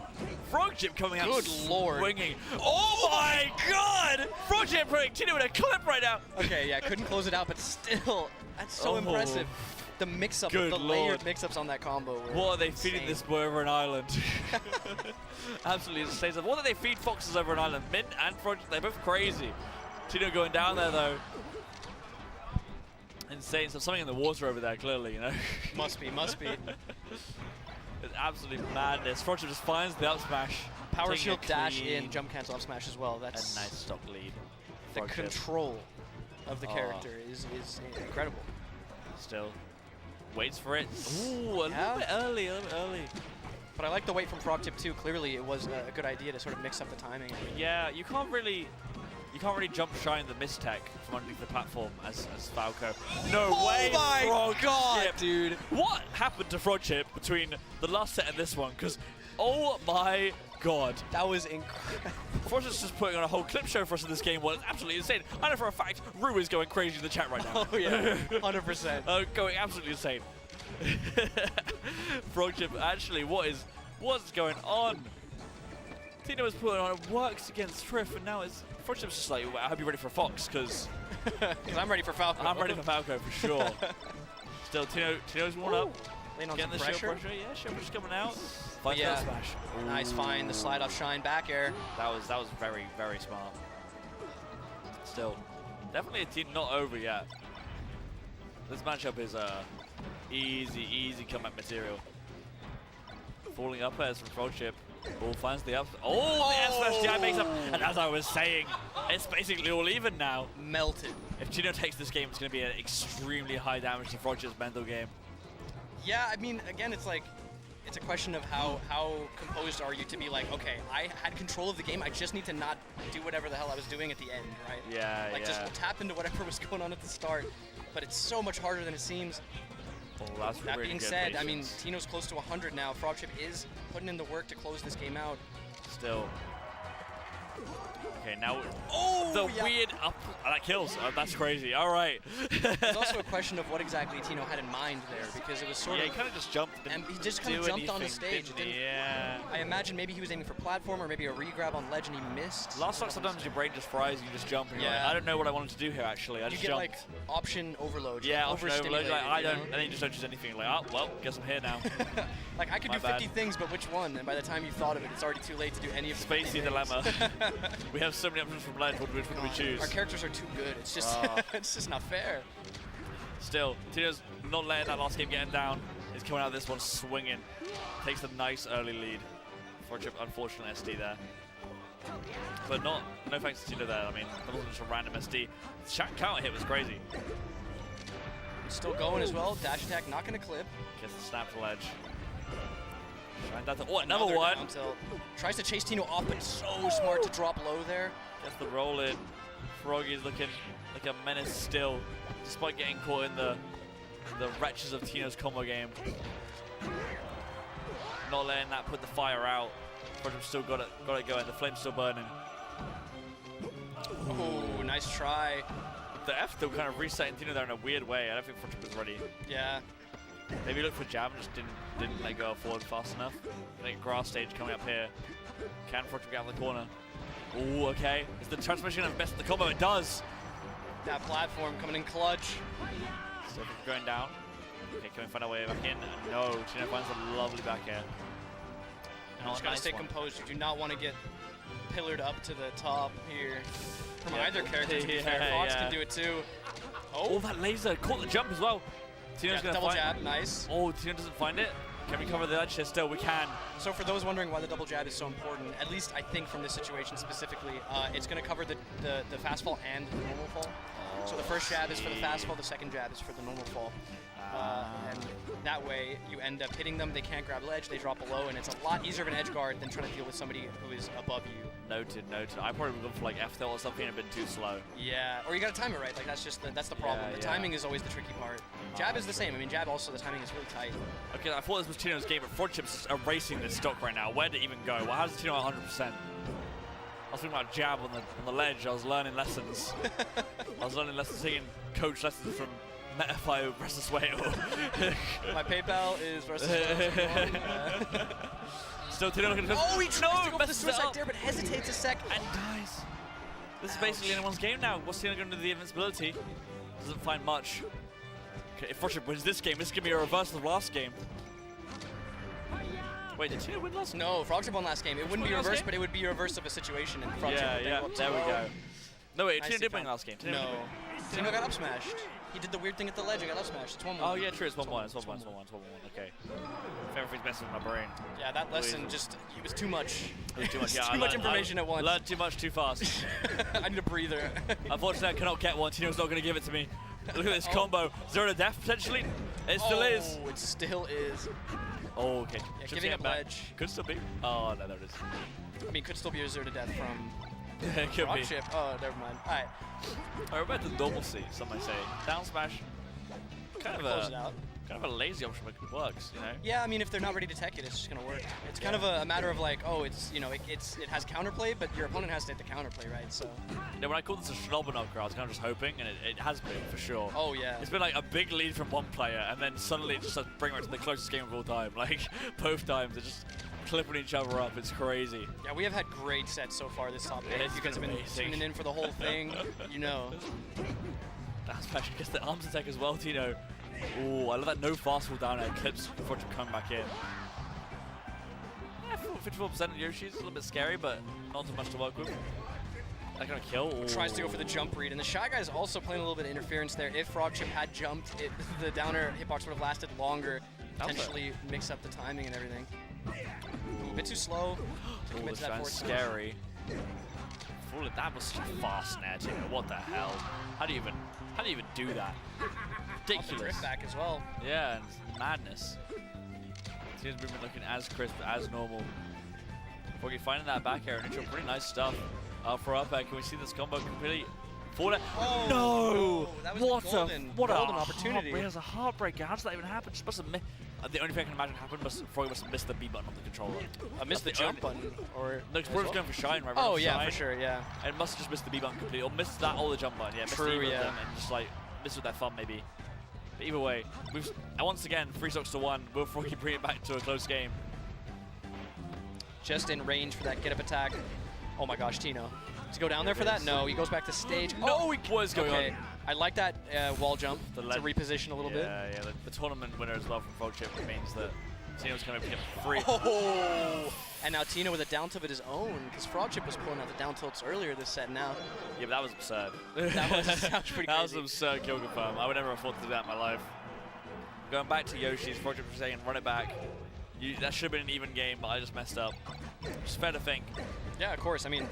Frog Chip coming out swinging. Oh my god! Frog Chip putting Tino in a clip right now. Okay, yeah, couldn't close it out, but still, that's so impressive. The mix-up, layered mix-ups on that combo. What are they feeding this boy over an island? Absolutely insane. What do they feed foxes over an island? Mint and Frog Chip, they're both crazy. Tino going down there though. Insane. So something in the water over there, clearly, Must be. It's absolute madness. Frog Chip just finds the up smash. Power shield dash in, jump cancel up smash as well. That's a nice stock lead. The control. of the character is incredible. Still waits for it. Ooh, a little bit early, But I like the wait from Frogtip too. Clearly, it was a good idea to sort of mix up the timing. Yeah, you can't really jump shine the mistech from underneath the platform as Falco. No way! Oh my god, dude! What happened to Frogtip between the last set and this one? Because, oh my god. That was incredible. Frogtip's just putting on a whole clip show for us in this game. Well, it's absolutely insane. I know for a fact, Rue is going crazy in the chat right now. Oh yeah, 100%. Going absolutely insane. Frogtip, actually, what's going on? Tino was putting on works against Triff, and now it's Frogtip's just like, I hope you're ready for Fox, because I'm ready for Falco. I'm ready for Falco for sure. Still, Tino's warm up. Laying on Getting some the pressure. shield pressure. Yeah, shield pressure's coming out. Finds Yeah. that smash. Nice find, the slide off shine back air. That was very, very smart. Still, definitely a team not over yet. This matchup is easy comeback material. Falling up airs from Frogtip. Ball finds the up. Oh, the S smash jab makes up. And as I was saying, it's basically all even now. Melted. If Tino takes this game, it's going to be an extremely high damage to Frogtip's mental game. Yeah, I mean, again, it's like, it's a question of how composed are you to be like, okay, I had control of the game, I just need to not do whatever the hell I was doing at the end, right? Yeah, Like, just tap into whatever was going on at the start. But it's so much harder than it seems. Oh, that really being good said, I mean, patience. Tino's close to 100 now. Frogtip is putting in the work to close this game out. Still. Okay, now yeah. weird up. That kills. That's crazy. All right. There's also a question of what exactly Tino had in mind there, because it was sort Yeah, of... he kind of just jumped. And he just kind of jumped on the stage. Yeah. I imagine maybe he was aiming for platform or maybe a re-grab on ledge and he missed. Last time, sometimes your brain just fries and you just jump and you're like, I don't know what I wanted to do here, actually. I You just get, jumped. like, option overload. Yeah, like, option overload. overstimulated, Like, I you don't, know? and then you just don't choose anything. Like, oh, well, guess I'm here now. Like, I could My do 50 bad. things, but which one? And by the time you thought of it, it's already too late to do any of the 50 Spacey things. dilemma. We have so many options from ledge. Which one do we choose? Our characters are too good. It's just, it's just not fair. Still, Tino's not letting that last game get him down. He's coming out of this one swinging. Takes a nice early lead. Frogtip, unfortunate SD there. But no thanks to Tino there. I mean, that wasn't just a random SD. Counter hit was crazy. Still going as well. Dash attack not going to clip. Gets the snap to ledge. Oh, another one. down tilt. Tries to chase Tino off, but so smart to drop low there. Gets the roll in. Froggy's looking like a menace still, despite getting caught in the wretches of Tino's combo game. Not letting that put the fire out. Frogtip still got it going. The flame's still burning. Oh, nice try. The F still kind of resetting Tino there in a weird way. I don't think Frogtip was ready. Yeah. Maybe look for jab and just didn't let go forward fast enough. I think grass stage coming up here. Can Frogtip get out of the corner? Oh, okay. Is the transmission going to best the combo? It does. That platform coming in clutch. So going down. Okay, can we find our way back in? No, Tino finds a lovely back air. You just gotta stay composed. You do not want to get pillared up to the top here. From either character, to be fair. Fox can do it too. Oh, that laser caught the jump as well. Tino's gonna double find jab, nice. Oh, Tino doesn't find it. Can we cover the edge here still? We can. So for those wondering why the double jab is so important, at least I think from this situation specifically, it's going to cover the fast fall and the normal fall. So the first jab is for the fast fall, the second jab is for the normal fall. And that way you end up hitting them, they can't grab ledge, they drop below, and it's a lot easier of an edge guard than trying to deal with somebody who is above you. Noted. I probably would have gone for like F tilt or something and been too slow. Yeah, or you got to time it right. Like that's the problem. The timing is always the tricky part. Jab is the same. I mean, jab also the timing is really tight. Okay, I thought this was Tino's game, but Frogtip's just erasing this stock right now. Where did it even go? Well, how does Tino 100%? I was thinking about jab on the ledge. I was learning lessons. I was learning lessons, taking coach lessons from Metafio versus Whale. My PayPal is versus Whale. Still Tino looking to Oh, he tries to go for the messes it suicide up. dare, but hesitates a sec. And dies. This is basically anyone's game now. What's Tino going to do with the invincibility? Doesn't find much. Okay, if Frogtip wins this game, this is going to be a reversal of last game. Wait, did Tino win last game? No, Frogtip won last game. It wouldn't be reversed, but it would be a reverse of a situation. And Frogtip Yeah, there we go. No, wait, Nice Tino did win last game. No, Tino got up smashed. He did the weird thing at the ledge. I got up smash. It's 1-1. Oh yeah, true. It's 1-1. It's 1-1. It's 1-1. Okay. If everything's messing with my brain. Yeah, that lesson it was too much. It was too much. Yeah, too much information at once. Learned too much too fast. I need a breather. Unfortunately, I cannot get one. Tino's not going to give it to me. Look at this combo. 0 to death potentially. It still is. Oh, it still is. Oh, okay. Yeah, giving up ledge. Could still be. Oh, no, there it is. I mean, could still be a 0 to death from it could be. Chip. Oh, never mind. All right. We're back to normalcy, some might say. Down smash. Kind of a lazy option, but it works, you know? Yeah, I mean, if they're not ready to tech it, it's just going to work. It's kind of a matter of like, oh, it's, you know, it has counterplay, but your opponent has to hit the counterplay, right? So. Yeah, when I called this a Schnobber knocker, I was kind of just hoping, and it has been, for sure. Oh, yeah. It's been like a big lead from one player, and then suddenly it just starts bringing it to the closest game of all time. Like, both times, they're just clipping each other up. It's crazy. Yeah, we have had great sets so far this top 8. If you guys have been tuning in for the whole thing, you know. That's actually gets the arms attack as well, Tino. Oh, I love that no fastball down air clips before you come back in. Yeah, 54% of Yoshi's a little bit scary, but not too much to work with. That gonna kill. Ooh. Tries to go for the jump read, and the Shy Guy is also playing a little bit of interference there. If Frog Chip had jumped, the downer hitbox would have lasted longer, potentially mix up the timing and everything. A bit too slow to commit to that force. Scary. That was such a fast snare, Tino. What the hell? How do you even do that? Ridiculous. Drift back as well. Yeah, and it's madness. Tino's movement looking as crisp as normal. Froggy finding that back air neutral, pretty nice stuff. For up air, can we see this combo completely fall down? Oh, no! That was What golden opportunity. It was a heartbreaker. How does that even happen? Just must have the only thing I can imagine happened was Froggy must have missed the B button on the controller. Missed the jump button, or no, because Froggy's going for Shine, right? Oh yeah, for sure, yeah. And must have just missed the B button completely, or missed that or the jump button. Yeah, missed True, either of them, and just like missed with their thumb maybe. But either way, we've once again 3 stocks to 1. Will Froggy bring it back to a close game? Just in range for that get up attack. Oh my gosh, Tino. To go down there for that? No, he goes back to stage. No, what is going on? I like that wall jump to reposition a little bit. Yeah, the tournament winner as well from Frog Chip means that Tino's coming up to get free. Oh! And now Tino with a down tilt of his own, because Frog Chip was pulling out the down tilts earlier this set now. Yeah, but that was absurd. That was pretty crazy. That was absurd kill confirm. I would never have thought to do that in my life. Going back to Yoshi's, Frog Chip was saying run it back. That should have been an even game, but I just messed up. It's fair to think. Yeah, of course. I mean,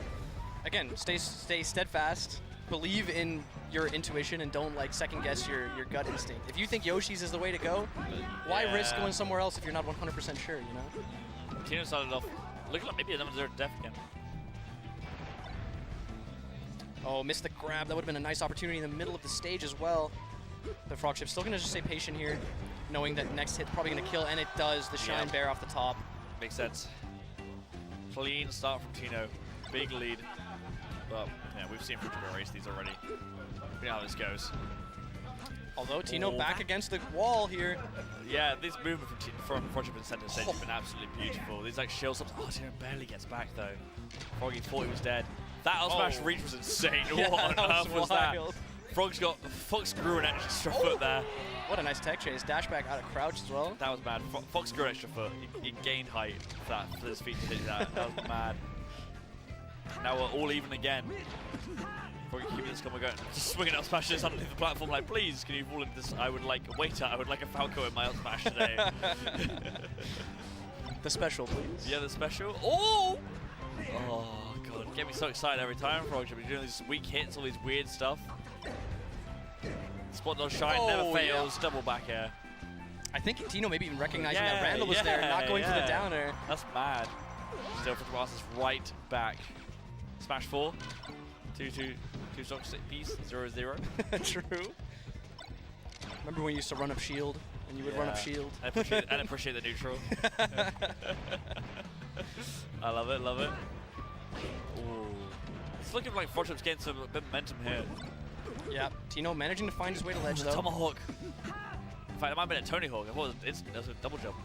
again, stay steadfast. Believe in your intuition and don't like second guess your gut instinct. If you think Yoshi's is the way to go, why risk going somewhere else if you're not 100% sure, you know? Tino started off looking like maybe a 0 death again. Oh, missed the grab. That would have been a nice opportunity in the middle of the stage as well. The Frog Chip's still going to just stay patient here, knowing that next hit's probably going to kill, and it does. The Shine Bear off the top. Makes sense. Clean start from Tino. Big lead. But yeah, we've seen Frog Chip erase these already. We know how this goes. Although Tino back against the wall here. Yeah, this movement from Frog Chip in center stage has been absolutely beautiful. These like shield stops. Oh, Tino barely gets back though. Froggy thought he was dead. That L smash reach was insane. Yeah, what on earth was that? Fox grew an extra foot there. What a nice tech chase. Dash back out of crouch as well. That was bad. Fox grew an extra foot. He gained height for his feet to hit that. That was mad. Now we're all even again. Froggy keeping this combo going. Just swinging up smashes underneath the platform like, please, can you fall into this? I would like a Falco in my up smash today. The special, please. Yeah, the special. Oh! Oh, God. Get me so excited every time, Frog Chip. You're doing these weak hits, all these weird stuff. Spot dodge Shine never fails. Double back air. I think Tino maybe even recognizing that Randall was there, not going for the downer. That's mad. Still for Tomas is right back. Smash 4. 2 stocks piece. 0-0. True. Remember when you used to run up shield and you would run up shield? I appreciate the neutral. I love it, love it. Ooh. It's looking like Frog Chip's getting some bit of momentum here. Yeah, Tino managing to find his way to ledge though. Tomahawk. In fact, it might have been a Tony Hawk. I thought it was a double jump.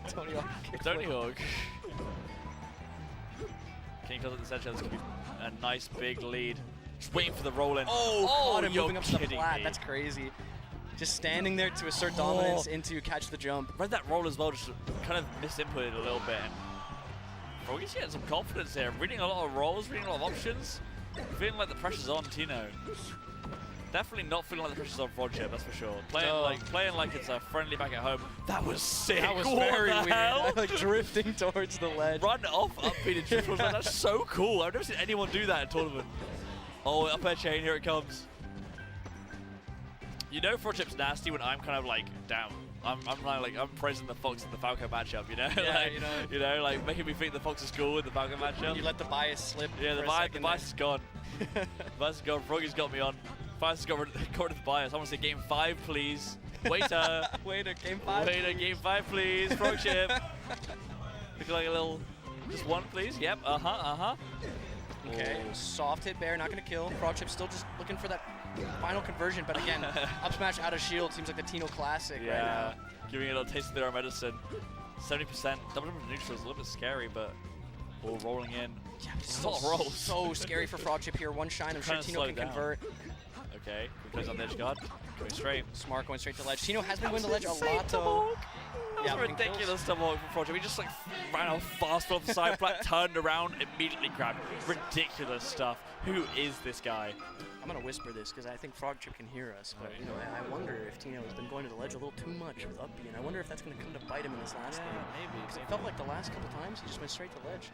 Tony Hawk. Tony Hawk. King does it the center. This could be a nice big lead. Just waiting for the roll in. Oh, God, moving up to the flat. That's crazy. Just standing there to assert dominance into catch the jump. Read that roll as well, just kind of misinputted a little bit. Froggy's getting some confidence here. Reading a lot of rolls, reading a lot of options. Feeling like the pressure's on Tino. Definitely not feeling like the pressure's on Frogship, that's for sure. Playing like it's a friendly back at home. That was sick. That was what very the weird. hell? Like drifting towards the ledge. Run off up beat and triple. That's so cool. I've never seen anyone do that in tournament. Oh, up air chain, here it comes. You know Frogship's nasty when I'm kind of like, damn. I'm praising the Fox and the Falco matchup, you know? Yeah, like, you know, like making me think the Fox is cool with the Falco matchup. You let the bias slip. Yeah, the bias is gone. The bias is gone. Froggy's got me on. Bias has got rid of the bias. I want to say game 5, please. Waiter. Waiter, game 5. Waiter, game 5, please. Frogship. Looking like a little, just one, please. Yep. Okay, soft hit bear, not gonna kill. Frogship still just looking for that final conversion, but again, up smash out of shield seems like the Tino classic right now. Giving it a little taste of their own medicine. 70%. Double neutral is a little bit scary, but all rolling in. Yeah, so scary for Frogship here. One shine, I'm sure Tino can convert. Okay, goes on the edge guard. Going straight. Smart going straight to ledge. Tino has been winning the ledge a lot though. That was ridiculous to walk from Frogship. He just like ran out fast off the side flat, turned around, immediately grabbed. Ridiculous stuff. Who is this guy? I'm gonna whisper this because I think Frogship can hear us, but you know, I wonder if Tino has been going to the ledge a little too much with up B, and I wonder if that's gonna come to bite him in this last game. Maybe. Because it felt like the last couple times he just went straight to ledge.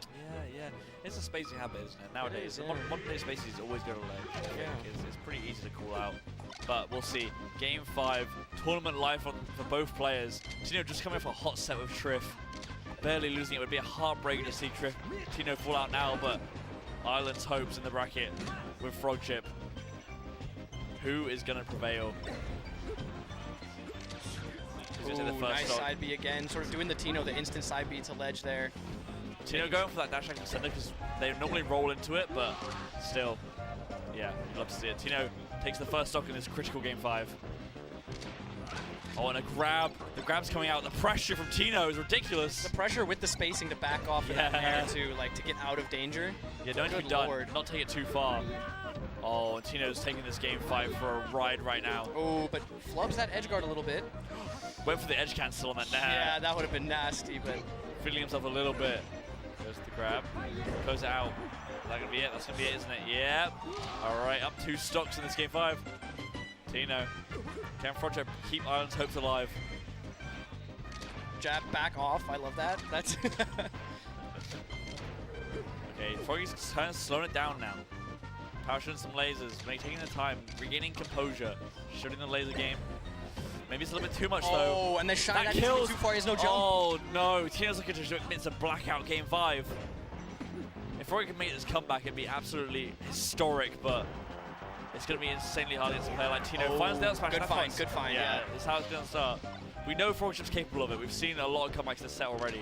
Yeah. It's a spacey habit, isn't it? Nowadays, modern day spaces always go to ledge. It's pretty easy to call out. But we'll see. Game 5, tournament life for both players. Tino just coming off a hot set with Triff. Barely losing it. It would be a heartbreaker to see Tino fall out now, but Island's hopes in the bracket with Frogship. Who is going to prevail? Nice side B again. Sort of doing the Tino, the instant side B to ledge there. Tino going for that dash attack center because they normally roll into it, but still, yeah, you'd love to see it. Tino takes the first stock in this critical game 5. Oh, and a grab. The grab's coming out. The pressure from Tino is ridiculous. The pressure with the spacing to back off in that air to get out of danger. Yeah, don't be done. Not take it too far. Oh, and Tino's taking this game 5 for a ride right now. Oh, but flubs that edge guard a little bit. Went for the edge cancel on that. Yeah, that would have been nasty, but feeling himself a little bit. Goes to the grab. Close it out. That's gonna be it. That's gonna be it, isn't it? Yep. All right, up 2 stocks in this game 5. Tino. Can Frogship keep Island's hopes alive? Jab back off. I love that. That's okay, Froggy's kind of slowing it down now. Power shooting some lasers, taking the time, regaining composure, shooting the laser game. Maybe it's a little bit too much though. Oh, and the shot that kills too far. He has no jump. Oh no, Tino's looking to admit a blackout game 5. If Froggy can make this comeback, it'd be absolutely historic, but it's going to be insanely hard against a player like Tino. Finds the out smash. Good find, yeah. That's how it's going to start. We know Frogship's capable of it. We've seen a lot of comebacks this set already.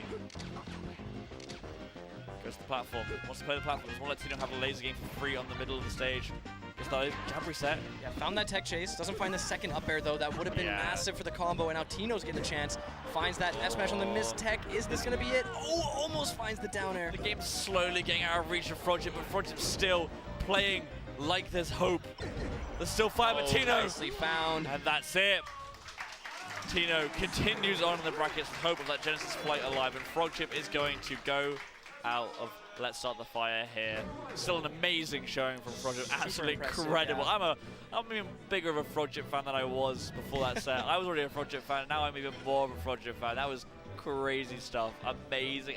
Goes to the platform. Wants to play the platform. Just want to let Tino have a laser game for free on the middle of the stage. Gets that jab reset. Yeah, found that tech chase. Doesn't find the second up air though. That would have been massive for the combo. And now Tino's getting the chance. Finds that F smash on the missed tech. Is this going to be it? Oh, almost finds the down air. The game's slowly getting out of reach of Frogship, but Frogship's still playing like there's hope. There's still fire, but Tino. Nicely found. And that's it. Tino continues on in the brackets with hope of that Genesis flight alive, and Frogship is going to go out of Let's Start the Fire here. Still an amazing showing from Frogship. Absolutely incredible. Yeah. I'm even bigger of a Frogship fan than I was before that set. I was already a Frogship fan. Now I'm even more of a Frogship fan. That was crazy stuff. Amazing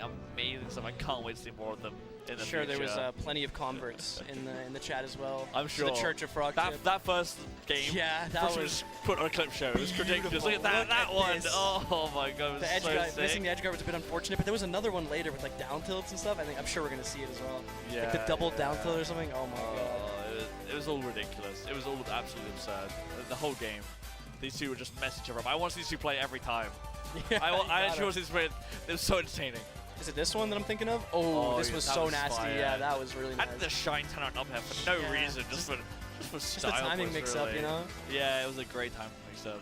stuff. I can't wait to see more of them in the future. There was plenty of converts in the chat as well. I'm sure. The Church of Frogship. That first game. Yeah, that was put on a clip show. It was ridiculous. Look at that one. Oh my god, it was the so sick. Missing the edge guard was a bit unfortunate, but there was another one later with like down tilts and stuff. I'm sure we're gonna see it as well. Yeah. Like the double down tilt or something. Oh my god. It was all ridiculous. It was all absolutely absurd. The whole game. These two were just messing each other up. I want to see these two play every time. Yeah, I actually want to see this play. It was so entertaining. Is it this one that I'm thinking of? Oh, this was so nasty. Fire. Yeah, that was really nice. And the shine turn on up here for no reason, just for style. Just a timing mix up, you know? Yeah, it was a great timing mix up.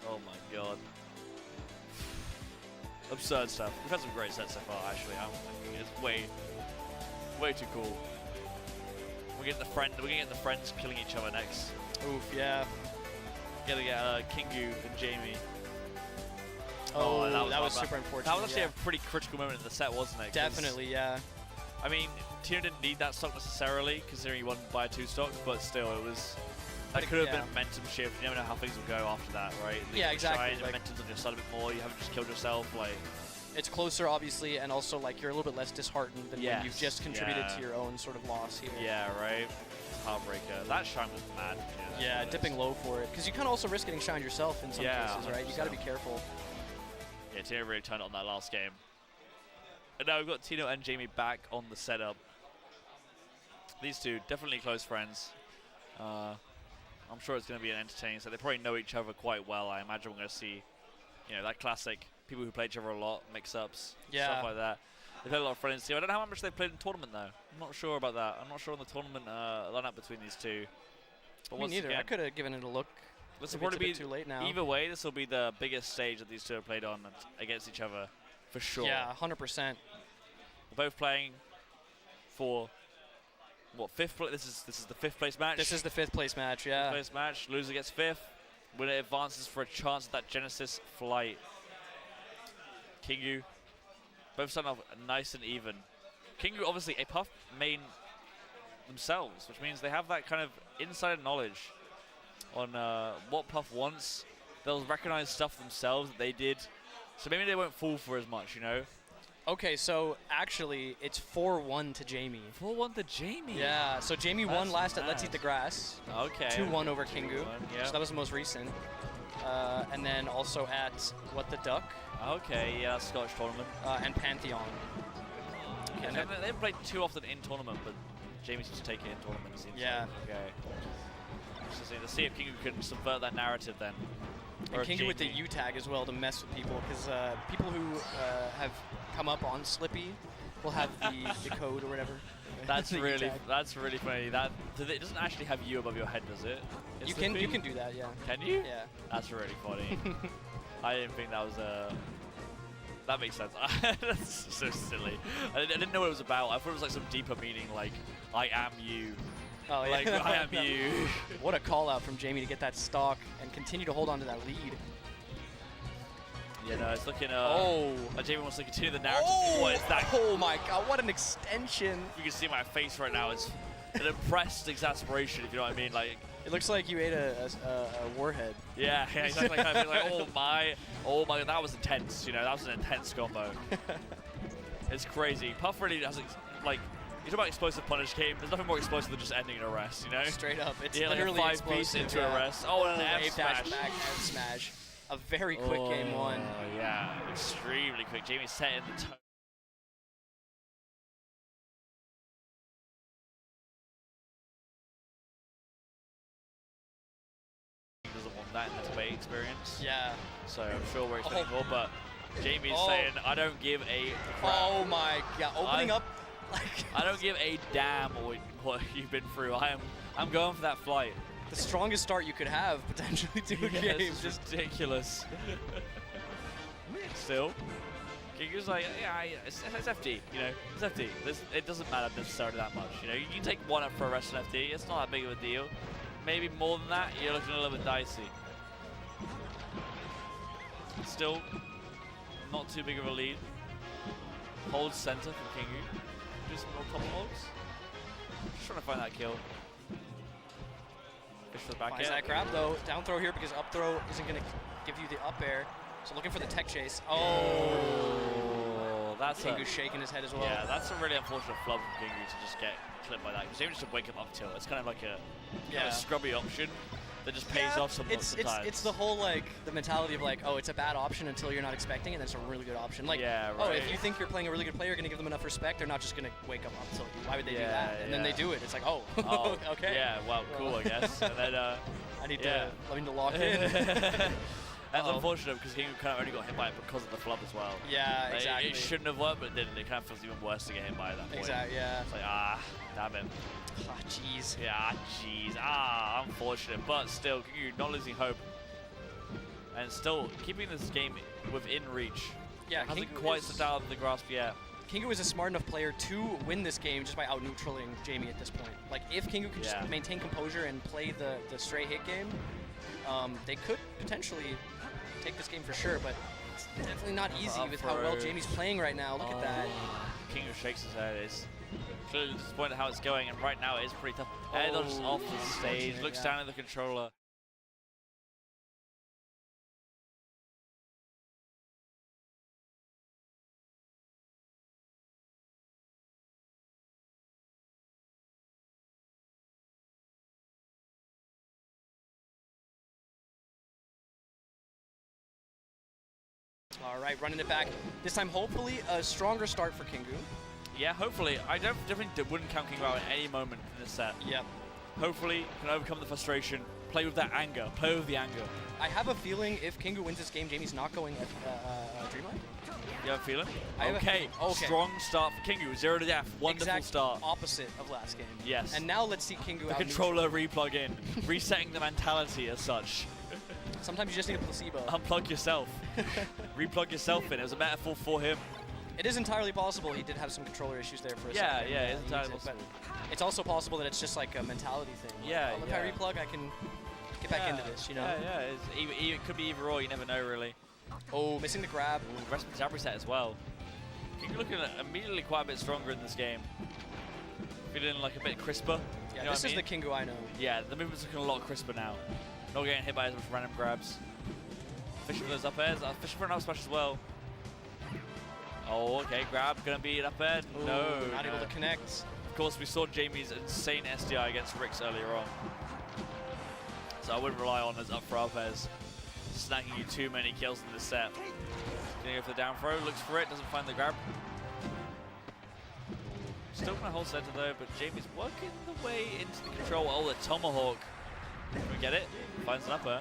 Oh my god. Absurd stuff. We've had some great sets so far, actually. It's way too cool. We're getting the friends killing each other next. Oof, yeah. Gotta get Kingu and Jamie. Oh, that was super unfortunate. That was actually a pretty critical moment in the set, wasn't it? Definitely, yeah. I mean, Tino didn't need that stock necessarily, considering he won by 2 stocks, but still, That could have been a momentum shift. You never know how things will go after that, right? Yeah, exactly. Momentum's on your side a bit more. You haven't just killed yourself. Like, it's closer, obviously, and also like you're a little bit less disheartened than when you've just contributed to your own sort of loss here. Yeah, right. Heartbreaker. That shine was mad. Yeah, dipping low for it, because you kind of also risk getting shined yourself in some cases, right? You got to be careful. Yeah, Tino really turned it on that last game. And now we've got Tino and Jamie back on the setup. These two definitely close friends. I'm sure it's going to be an entertaining set. They probably know each other quite well. I imagine we're going to see, that classic people who play each other a lot, mix-ups, stuff like that. They've had a lot of friends here. I don't know how much they've played in tournament though. I'm not sure about that. I'm not sure on the tournament lineup between these two. But me neither. I could have given it a look. This will probably be too late now. Either way, this will be the biggest stage that these two have played on against each other, for sure. Yeah, 100%. They're both playing for what, fifth place? This is the fifth place match. This is the fifth place match. Yeah. Fifth place match. Loser gets fifth. Winner advances for a chance at that Genesis flight. Kingu. Both starting off nice and even. Kingu obviously a Puff main themselves, which means they have that kind of insider knowledge on what Puff wants. They'll recognize stuff themselves that they did, so maybe they won't fall for as much, Okay, so actually it's 4-1 to Jamie. 4-1 to Jamie? Yeah, so Jamie won last at Let's Eat the Grass. Okay. 2-1 over Kingu. Yeah. So that was the most recent. And then also at What the Duck. Okay, yeah, that's Scottish tournament. And Pantheon. Okay, and they haven't played too often in tournament, but Jamie seems to take it in tournament, it seems. Yeah. Like. Okay. Let's see if Kingu can subvert that narrative then. And Kingu with the U tag as well to mess with people, because people who have come up on Slippy will have the code or whatever. That's really funny. It doesn't actually have U above your head, does it? You can do that, yeah. Can you? Yeah. That's really funny. I didn't think that was that makes sense. That's so silly. I didn't know what it was about. I thought it was like some deeper meaning, like I am you. Oh yeah. Like I am you. What a call out from Jamie to get that stock and continue to hold on to that lead. Yeah, no, it's looking. Jamie wants to continue the narrative. Oh, what is that? Oh my God! What an extension! You can see my face right now. It's an impressed exasperation, if you know what I mean. Like it looks like you ate a warhead. Yeah, exactly. Kind of like, oh my, that was intense. That was an intense combo. It's crazy. Puff really has like. You talk about explosive punish game. There's nothing more explosive than just ending an arrest, Straight up, it's like literally a 5 piece into arrest. Oh, and an F smash. Back F smash. A very quick game one. Oh yeah, extremely quick. Jamie's setting the tone. Doesn't want that in the debate experience. Yeah. So I'm sure we're expecting more, but Jamie's saying, I don't give a crap. Oh my God, opening up. I don't give a damn what you've been through. I'm going for that flight. The strongest start you could have potentially to a game. It's just ridiculous. Still, Kingu's like, yeah, it's FD. It's FD. It doesn't matter necessarily that much. You can take one up for a rest of FD. It's not that big of a deal. Maybe more than that, you're looking a little bit dicey. Still, not too big of a lead. Hold center from Kingu. Do some more top holds. Just trying to find that kill. Fish for the back Finds that grab though. Down throw here because up throw isn't going to give you the up air. So looking for the tech chase. Oh, that's Kingu's shaking his head as well. Yeah, that's a really unfortunate flub from Kingu to just get clipped by that. Because even just to wake him up tilt, it's kind of like a kind of scrubby option that just pays off sometimes. It's the whole the mentality of oh, it's a bad option until you're not expecting it, and then it's a really good option. Oh, if you think you're playing a really good player, you're gonna give them enough respect, they're not just gonna wake up tilt you. Why would they do that? And then they do it. It's like, oh, okay. Yeah, well, cool, I guess. And then I need to lock in. That's unfortunate because he kind of only got hit by it because of the flub as well. Yeah, exactly. It shouldn't have worked, but it didn't. It kind of feels even worse to get hit by at that point. Exactly. Yeah. It's like damn it. Jeez. Yeah, jeez. Unfortunate, but still, Kingu not losing hope, and still keeping this game within reach. Yeah, hasn't quite slipped out of the grasp yet. Kingu is a smart enough player to win this game just by out-neutraling Jamie at this point. If Kingu could just maintain composure and play the straight hit game, they could potentially take this game for sure, but it's definitely not easy with how well Jamie's playing right now. Look at that. Kingu shakes his head. clearly disappointed how it's going, and right now it is pretty tough. Edel just off the stage, looks down at the controller. All right, running it back. This time, hopefully, a stronger start for Kingu. Yeah, hopefully. I definitely wouldn't count Kingu out at any moment in this set. Yep. Hopefully, can overcome the frustration, play with that anger, play with the anger. I have a feeling if Kingu wins this game, Jamie's not going Dreamland. You have a feeling? Okay. Strong start for Kingu, 0 to death, wonderful start. Opposite of last game. Yes. And now let's see Kingu the out controller replug in, resetting the mentality as such. Sometimes you just need a placebo. Unplug yourself. Replug yourself in. It was a metaphor for him. It is entirely possible he did have some controller issues there for a second. Yeah, it's entirely possible. But it's also possible that it's just like a mentality thing. Yeah, If I replug, I can get back into this, you know? Yeah. It could be either or, you never know, really. Oh, missing the grab. Rest of the set as well. Kingu looking immediately quite a bit stronger in this game. Feeling like a bit crisper. Yeah, you know this is the Kingu I know. Yeah, the movement's looking a lot crisper now. Not getting hit by as much random grabs. Fishing for those up airs. Fishing for an up smash as well. Oh, okay. Grab gonna be an up air. Ooh, no. Not able to connect. Of course, we saw Jamie's insane SDI against Rix earlier on. So I wouldn't rely on his up for up airs. Snagging you too many kills in this set. Gonna go for the down throw. Looks for it. Doesn't find the grab. Still gonna hold center though, but Jamie's working the way into the control. Oh, the tomahawk. Can we get it? Finds an upper.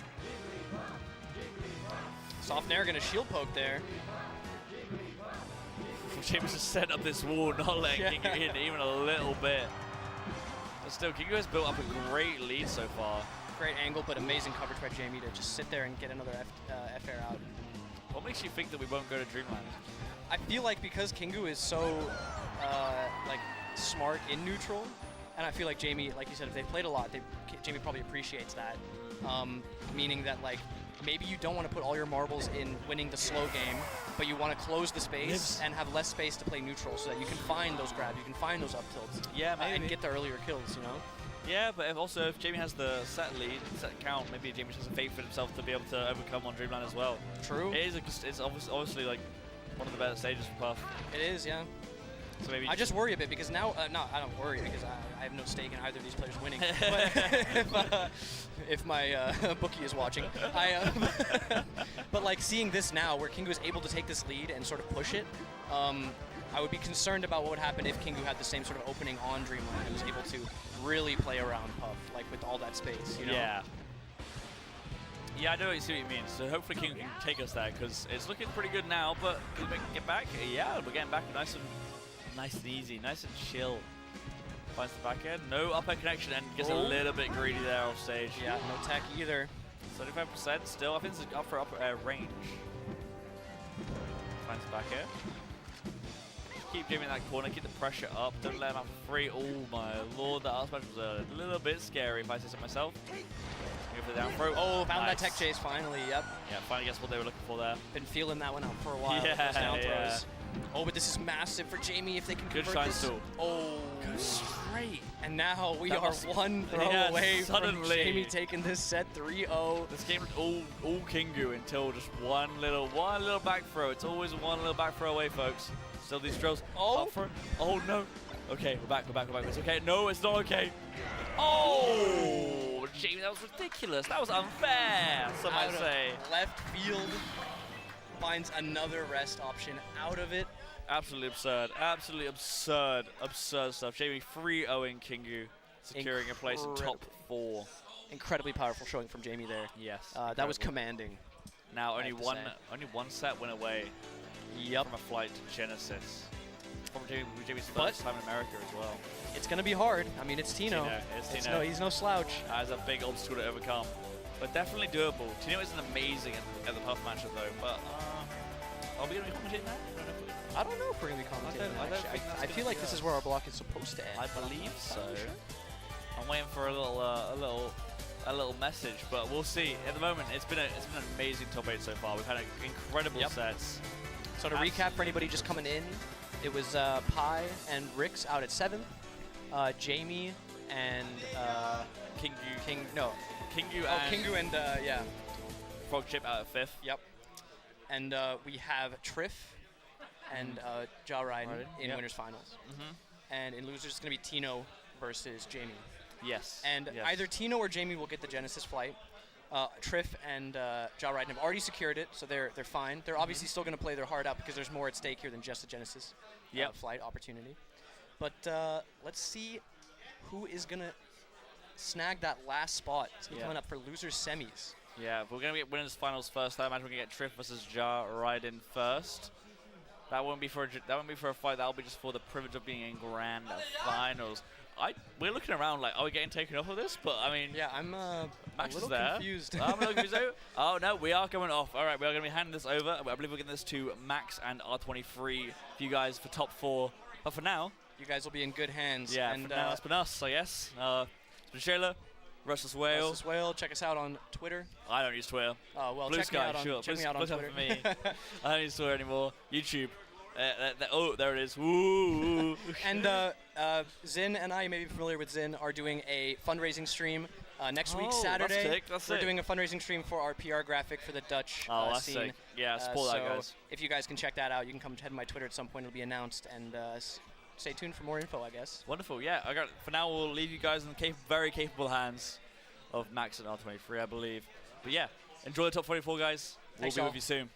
Soft Nair gonna shield poke there. James just set up this wall, not letting Kingu in even a little bit. But still, Kingu has built up a great lead so far. Great angle, but amazing coverage by Jamie to just sit there and get another F air out. What makes you think that we won't go to Dreamland? I feel like because Kingu is so like smart in neutral, and I feel like Jamie, like you said, if they've played a lot, Jamie probably appreciates that. Meaning that like maybe you don't want to put all your marbles in winning the slow game, but you want to close the space and have less space to play neutral so that you can find those grabs, you can find those up tilts, and get the earlier kills, you know? Yeah, but if Jamie has the set lead, set count, maybe Jamie just has a faith in himself to be able to overcome on Dreamland as well. True. It's obviously like one of the better stages for Puff. It is, yeah. So maybe I just worry a bit because now, no, I don't worry because I have no stake in either of these players winning. But if my bookie is watching, but like seeing this now where Kingu is able to take this lead and sort of push it, I would be concerned about what would happen if Kingu had the same sort of opening on Dreamland and was able to really play around Puff, like with all that space, you know? Yeah. Yeah, I know what you mean. So hopefully Kingu can take us there because it's looking pretty good now, but can we get back? Yeah, we're getting back nice and easy, nice and chill. Finds the back end, no up air connection, and gets a little bit greedy there off stage. Yeah, no tech either. 75% still, I think it's up for upper air range. Finds the back air. Keep giving that corner, keep the pressure up, don't let him have free. Oh my lord, that up smash was a little bit scary if I say so myself. Go for the down throw. Oh, found that tech chase finally, yep. Yeah, finally gets what they were looking for there. Been feeling that one out for a while. Yeah, those down throws. Oh, but this is massive for Jamie if they can convert this. Still. Oh, go straight. And now we are one throw away from Jamie taking this set 3-0. This game was all Kingu until just one little back throw. It's always one little back throw away, folks. Still these throws. Oh, no. Okay, we're back. It's okay. No, it's not okay. Oh, Jamie, that was ridiculous. That was unfair, some might say. Left field finds another rest option out of it. Absolutely absurd. Absolutely absurd stuff. Jamie 3-0ing Kingu, securing a place in top 4. Incredibly powerful showing from Jamie there. Yes. That was commanding. Now only one set win away. Yep. From a flight to Genesis. From Jamie's first time in America as well. It's going to be hard. I mean, it's Tino. It's Tino. He's no slouch. It's a big obstacle to overcome. But definitely doable. Tino isn't amazing at the Puff matchup though, but are we going to be commentating that? I don't know if we're going to be commentating I feel like this is where our block is supposed to end. I believe so. I'm waiting for a little message, but we'll see. At the moment, it's been an amazing top 8 so far. We've had incredible sets. So to recap for anybody just coming in, it was Pi and Rix out at 7th, Jamie and Kingu and yeah, Frog Chip out at 5th. Yep. And we have Triff and Ja Raiden in winners finals. And in losers, it's going to be Tino versus Jamie. Yes. And either Tino or Jamie will get the Genesis flight. Triff and Ja Raiden have already secured it, so they're fine. They're obviously still going to play their heart out because there's more at stake here than just the Genesis flight opportunity. But let's see who is going to snag that last spot. It's coming up for losers semis. Yeah, we're going to get winners finals first. I imagine we're going to get Triff versus Ja Raiden first. That won't be for a fight. That'll be just for the privilege of being in grand finals. We're looking around like, are we getting taken off of this? But I mean, yeah, I'm Max a little is there. confused. I'm a little confused. Oh no, we are coming off. All right, we are going to be handing this over. I believe we're getting this to Max and R23 for you guys for top 4. But for now, you guys will be in good hands. Yeah, and for now it's been us, I guess. It's been Shayla, Restless Whale. Restless Whale. Check us out on Twitter. I don't use Twitter. Oh well, Blue check Sky, me out on, sure. check me out on Twitter. For me. I don't use Twitter anymore. YouTube. Oh, there it is. Woo! And Zin and I, you may be familiar with Zin, are doing a fundraising stream next week, Saturday. We're doing a fundraising stream for our PR graphic for the Dutch that's scene. sick. Yeah, support that, guys. If you guys can check that out, you can come head to my Twitter at some point. It'll be announced, and stay tuned for more info, I guess. Wonderful. Yeah, for now, we'll leave you guys in the very capable hands of Max and R23, I believe. But yeah, enjoy the top 44, guys. Thanks, we'll be with you soon.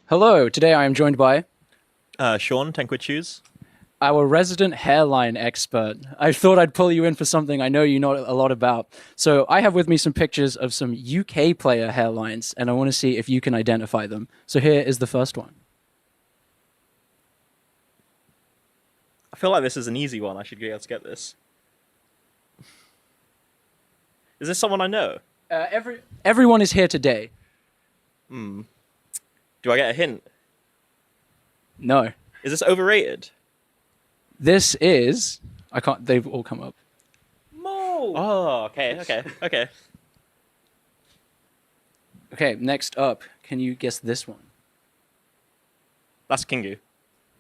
Hello, today I am joined by Sean, Tankwood Shoes. Our resident hairline expert. I thought I'd pull you in for something I know you know a lot about. So I have with me some pictures of some UK player hairlines, and I want to see if you can identify them. So here is the first one. I feel like this is an easy one. I should be able to get this. Is this someone I know? Everyone is here today. Do I get a hint? No. Is this overrated? This is... I can't... They've all come up. Mo! Oh, okay. Okay, next up. Can you guess this one? That's Kingu.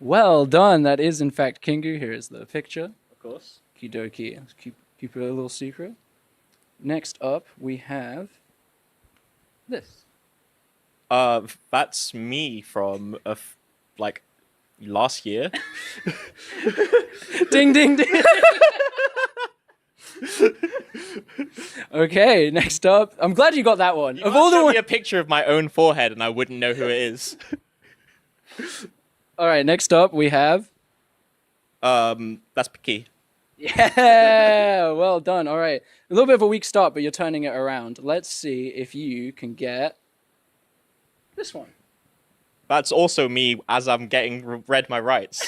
Well done. That is, in fact, Kingu. Here is the picture. Of course. Okie dokie. Keep it a little secret. Next up, we have this. That's me from last year. Ding ding ding. Okay, next up. I'm glad you got that one. Of all the ones, a picture of my own forehead, and I wouldn't know who it is. All right, next up we have. That's Piki. Yeah, well done. All right, a little bit of a weak start, but you're turning it around. Let's see if you can get this one. That's also me as I'm getting read my rights.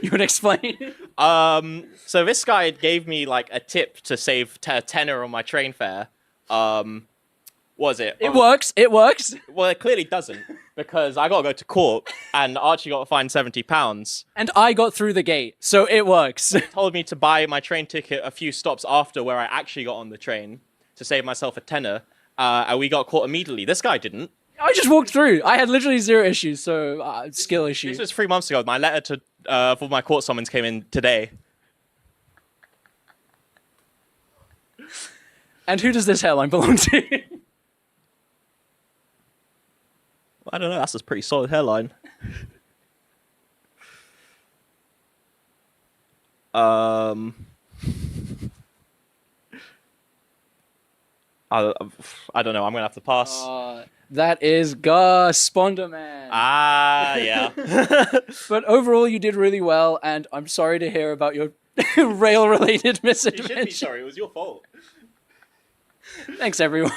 You would explain? So this guy gave me like a tip to save a tenner on my train fare. Was it? It works. It works. Well, it clearly doesn't because I got to go to court and Archie got fined £70. And I got through the gate, so it works. He told me to buy my train ticket a few stops after where I actually got on the train to save myself a tenner, and we got caught immediately. This guy didn't. I just walked through. I had literally zero issues, so skill issue. This was 3 months ago. My letter to for my court summons came in today. And who does this hairline belong to? I don't know. That's a pretty solid hairline. I don't know. I'm gonna have to pass. That is Gus Sponderman. Ah, yeah. But overall, you did really well, and I'm sorry to hear about your rail-related misadventure. You should be sorry. It was your fault. Thanks, everyone.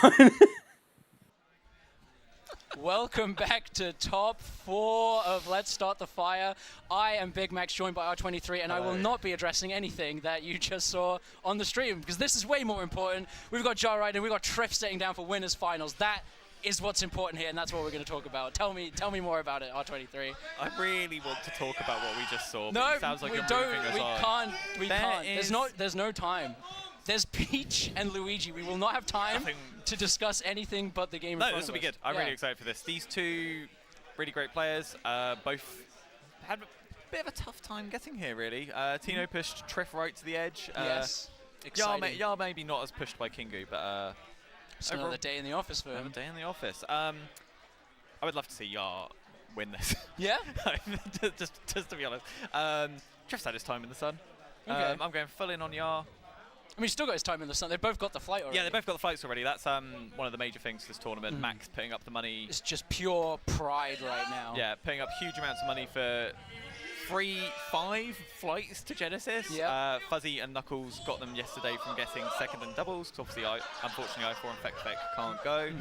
Welcome back to top 4 of Let's Start the Fire. I am Big Max, joined by R23, and I will not be addressing anything that you just saw on the stream, because this is way more important. We've got Jarride and we've got Triff sitting down for winners finals. That is what's important here, and that's what we're going to talk about. Tell me more about it, R23. I really want to talk about what we just saw. No, it sounds like we can't. There's no time. There's Peach and Luigi. We will not have time to discuss anything but the game in front of us. This will be good. I'm really excited for this. These two really great players, both had a bit of a tough time getting here, really. Tino pushed Triff right to the edge. Yes, exciting. Yar maybe not as pushed by Kingu, but... It's another day in the office for him. Another day in the office. I would love to see Yar win this. Yeah? just to be honest. Triff's had his time in the sun. Okay. I'm going full in on Yar. I mean, he's still got his time in the sun. They've both got the flight already. Yeah, they've both got the flights already. That's one of the major things this tournament. Max putting up the money. It's just pure pride right now. Yeah, putting up huge amounts of money for 5 flights to Genesis. Yeah. Fuzzy and Knuckles got them yesterday from getting second and doubles. Cause obviously, unfortunately, I4 and Feck can't go.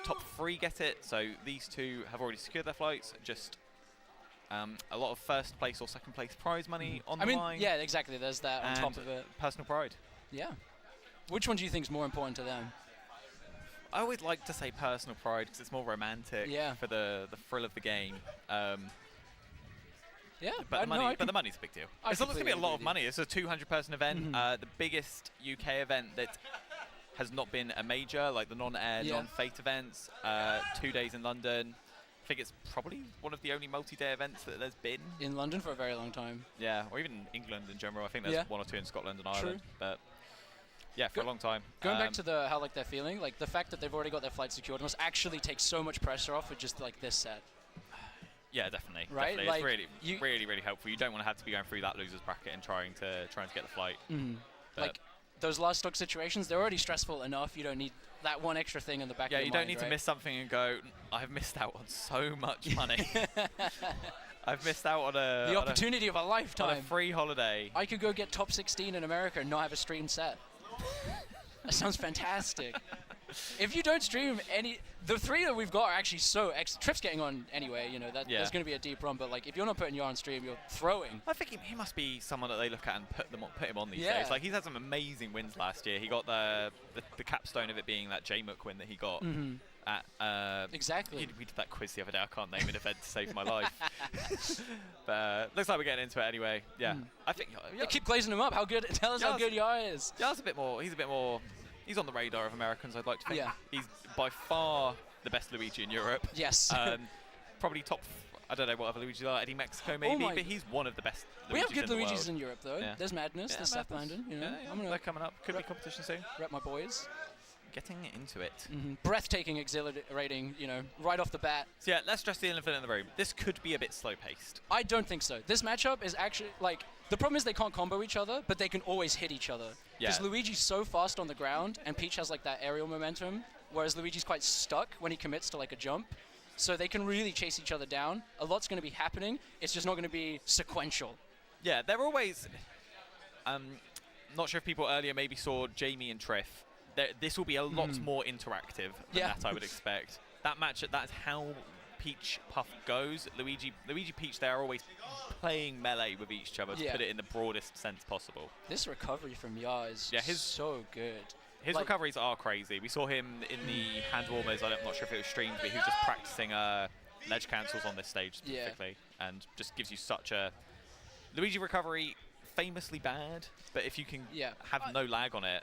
Top 3 get it. So these two have already secured their flights. Just a lot of first place or second place prize money on the line. Yeah, exactly. There's that on top of it. Personal pride. Yeah. Which one do you think is more important to them? I always like to say personal pride because it's more romantic for the thrill of the game. Yeah, but the money's a big deal. It's going to be a lot of money. It's a 200-person event, the biggest UK event that has not been a major, like the non-air, non-fate events. 2 days in London. I think it's probably one of the only multi-day events that there's been. In London for a very long time. Yeah, or even England in general. I think there's 1 or 2 in Scotland and Ireland. But yeah, for a long time. Going back to how they're feeling, like the fact that they've already got their flight secured must actually take so much pressure off with just like this set. Yeah, definitely. Right? Definitely. Like it's really helpful. You don't want to have to be going through that losers bracket and trying to get the flight. Like those last stock situations, they're already stressful enough. You don't need that one extra thing in the back of your mind. Yeah, you don't need right? to miss something and go, I've missed out on so much money. I've missed out on the opportunity of a lifetime. On a free holiday. I could go get top 16 in America and not have a stream set. That sounds fantastic. If you don't stream the 3 that we've got are actually so Triff's getting on anyway, you know, there's going to be a deep run, but like if you're not putting Yar on stream, you're throwing. I think he must be someone that they look at and put him on these days. Like he's had some amazing wins last year. He got the capstone of it being that J-Mook win that he got at exactly. We did that quiz the other day. I can't name an event to save my life. But looks like we're getting into it anyway. Yeah. I think keep glazing him up. Tell us how good Yar is. Yar's a bit more he's on the radar of Americans, I'd like to think. Yeah. He's by far the best Luigi in Europe. Yes. Probably top, I don't know what other Luigis are, Eddie Mexico maybe, but he's one of the best Luigis We have good in the Luigis world. in Europe, though. Yeah. There's Madness, there's Seth Landon. You know, they're coming up. Could be competition soon. Rep my boys. Getting into it. Breathtaking, exhilarating, you know, right off the bat. So yeah, let's address the elephant in the room. This could be a bit slow-paced. I don't think so. This matchup is actually, like, the problem is they can't combo each other, but they can always hit each other. Because Luigi's so fast on the ground, and Peach has, like, that aerial momentum, whereas Luigi's quite stuck when he commits to, like, a jump. So they can really chase each other down. A lot's going to be happening. It's just not going to be sequential. Yeah, they're always... not sure if people earlier maybe saw Jamie and Triff. This will be a lot more interactive than that, I would expect. That match, that's how Peach Puff goes. Luigi Peach, they're always playing melee with each other to put it in the broadest sense possible. This recovery from Yar is so good. His recoveries are crazy. We saw him in the hand warmers. I'm not sure if it was streamed, but he was just practicing ledge cancels on this stage specifically, and just gives you such a Luigi recovery. Famously bad, but if you can have no lag on it,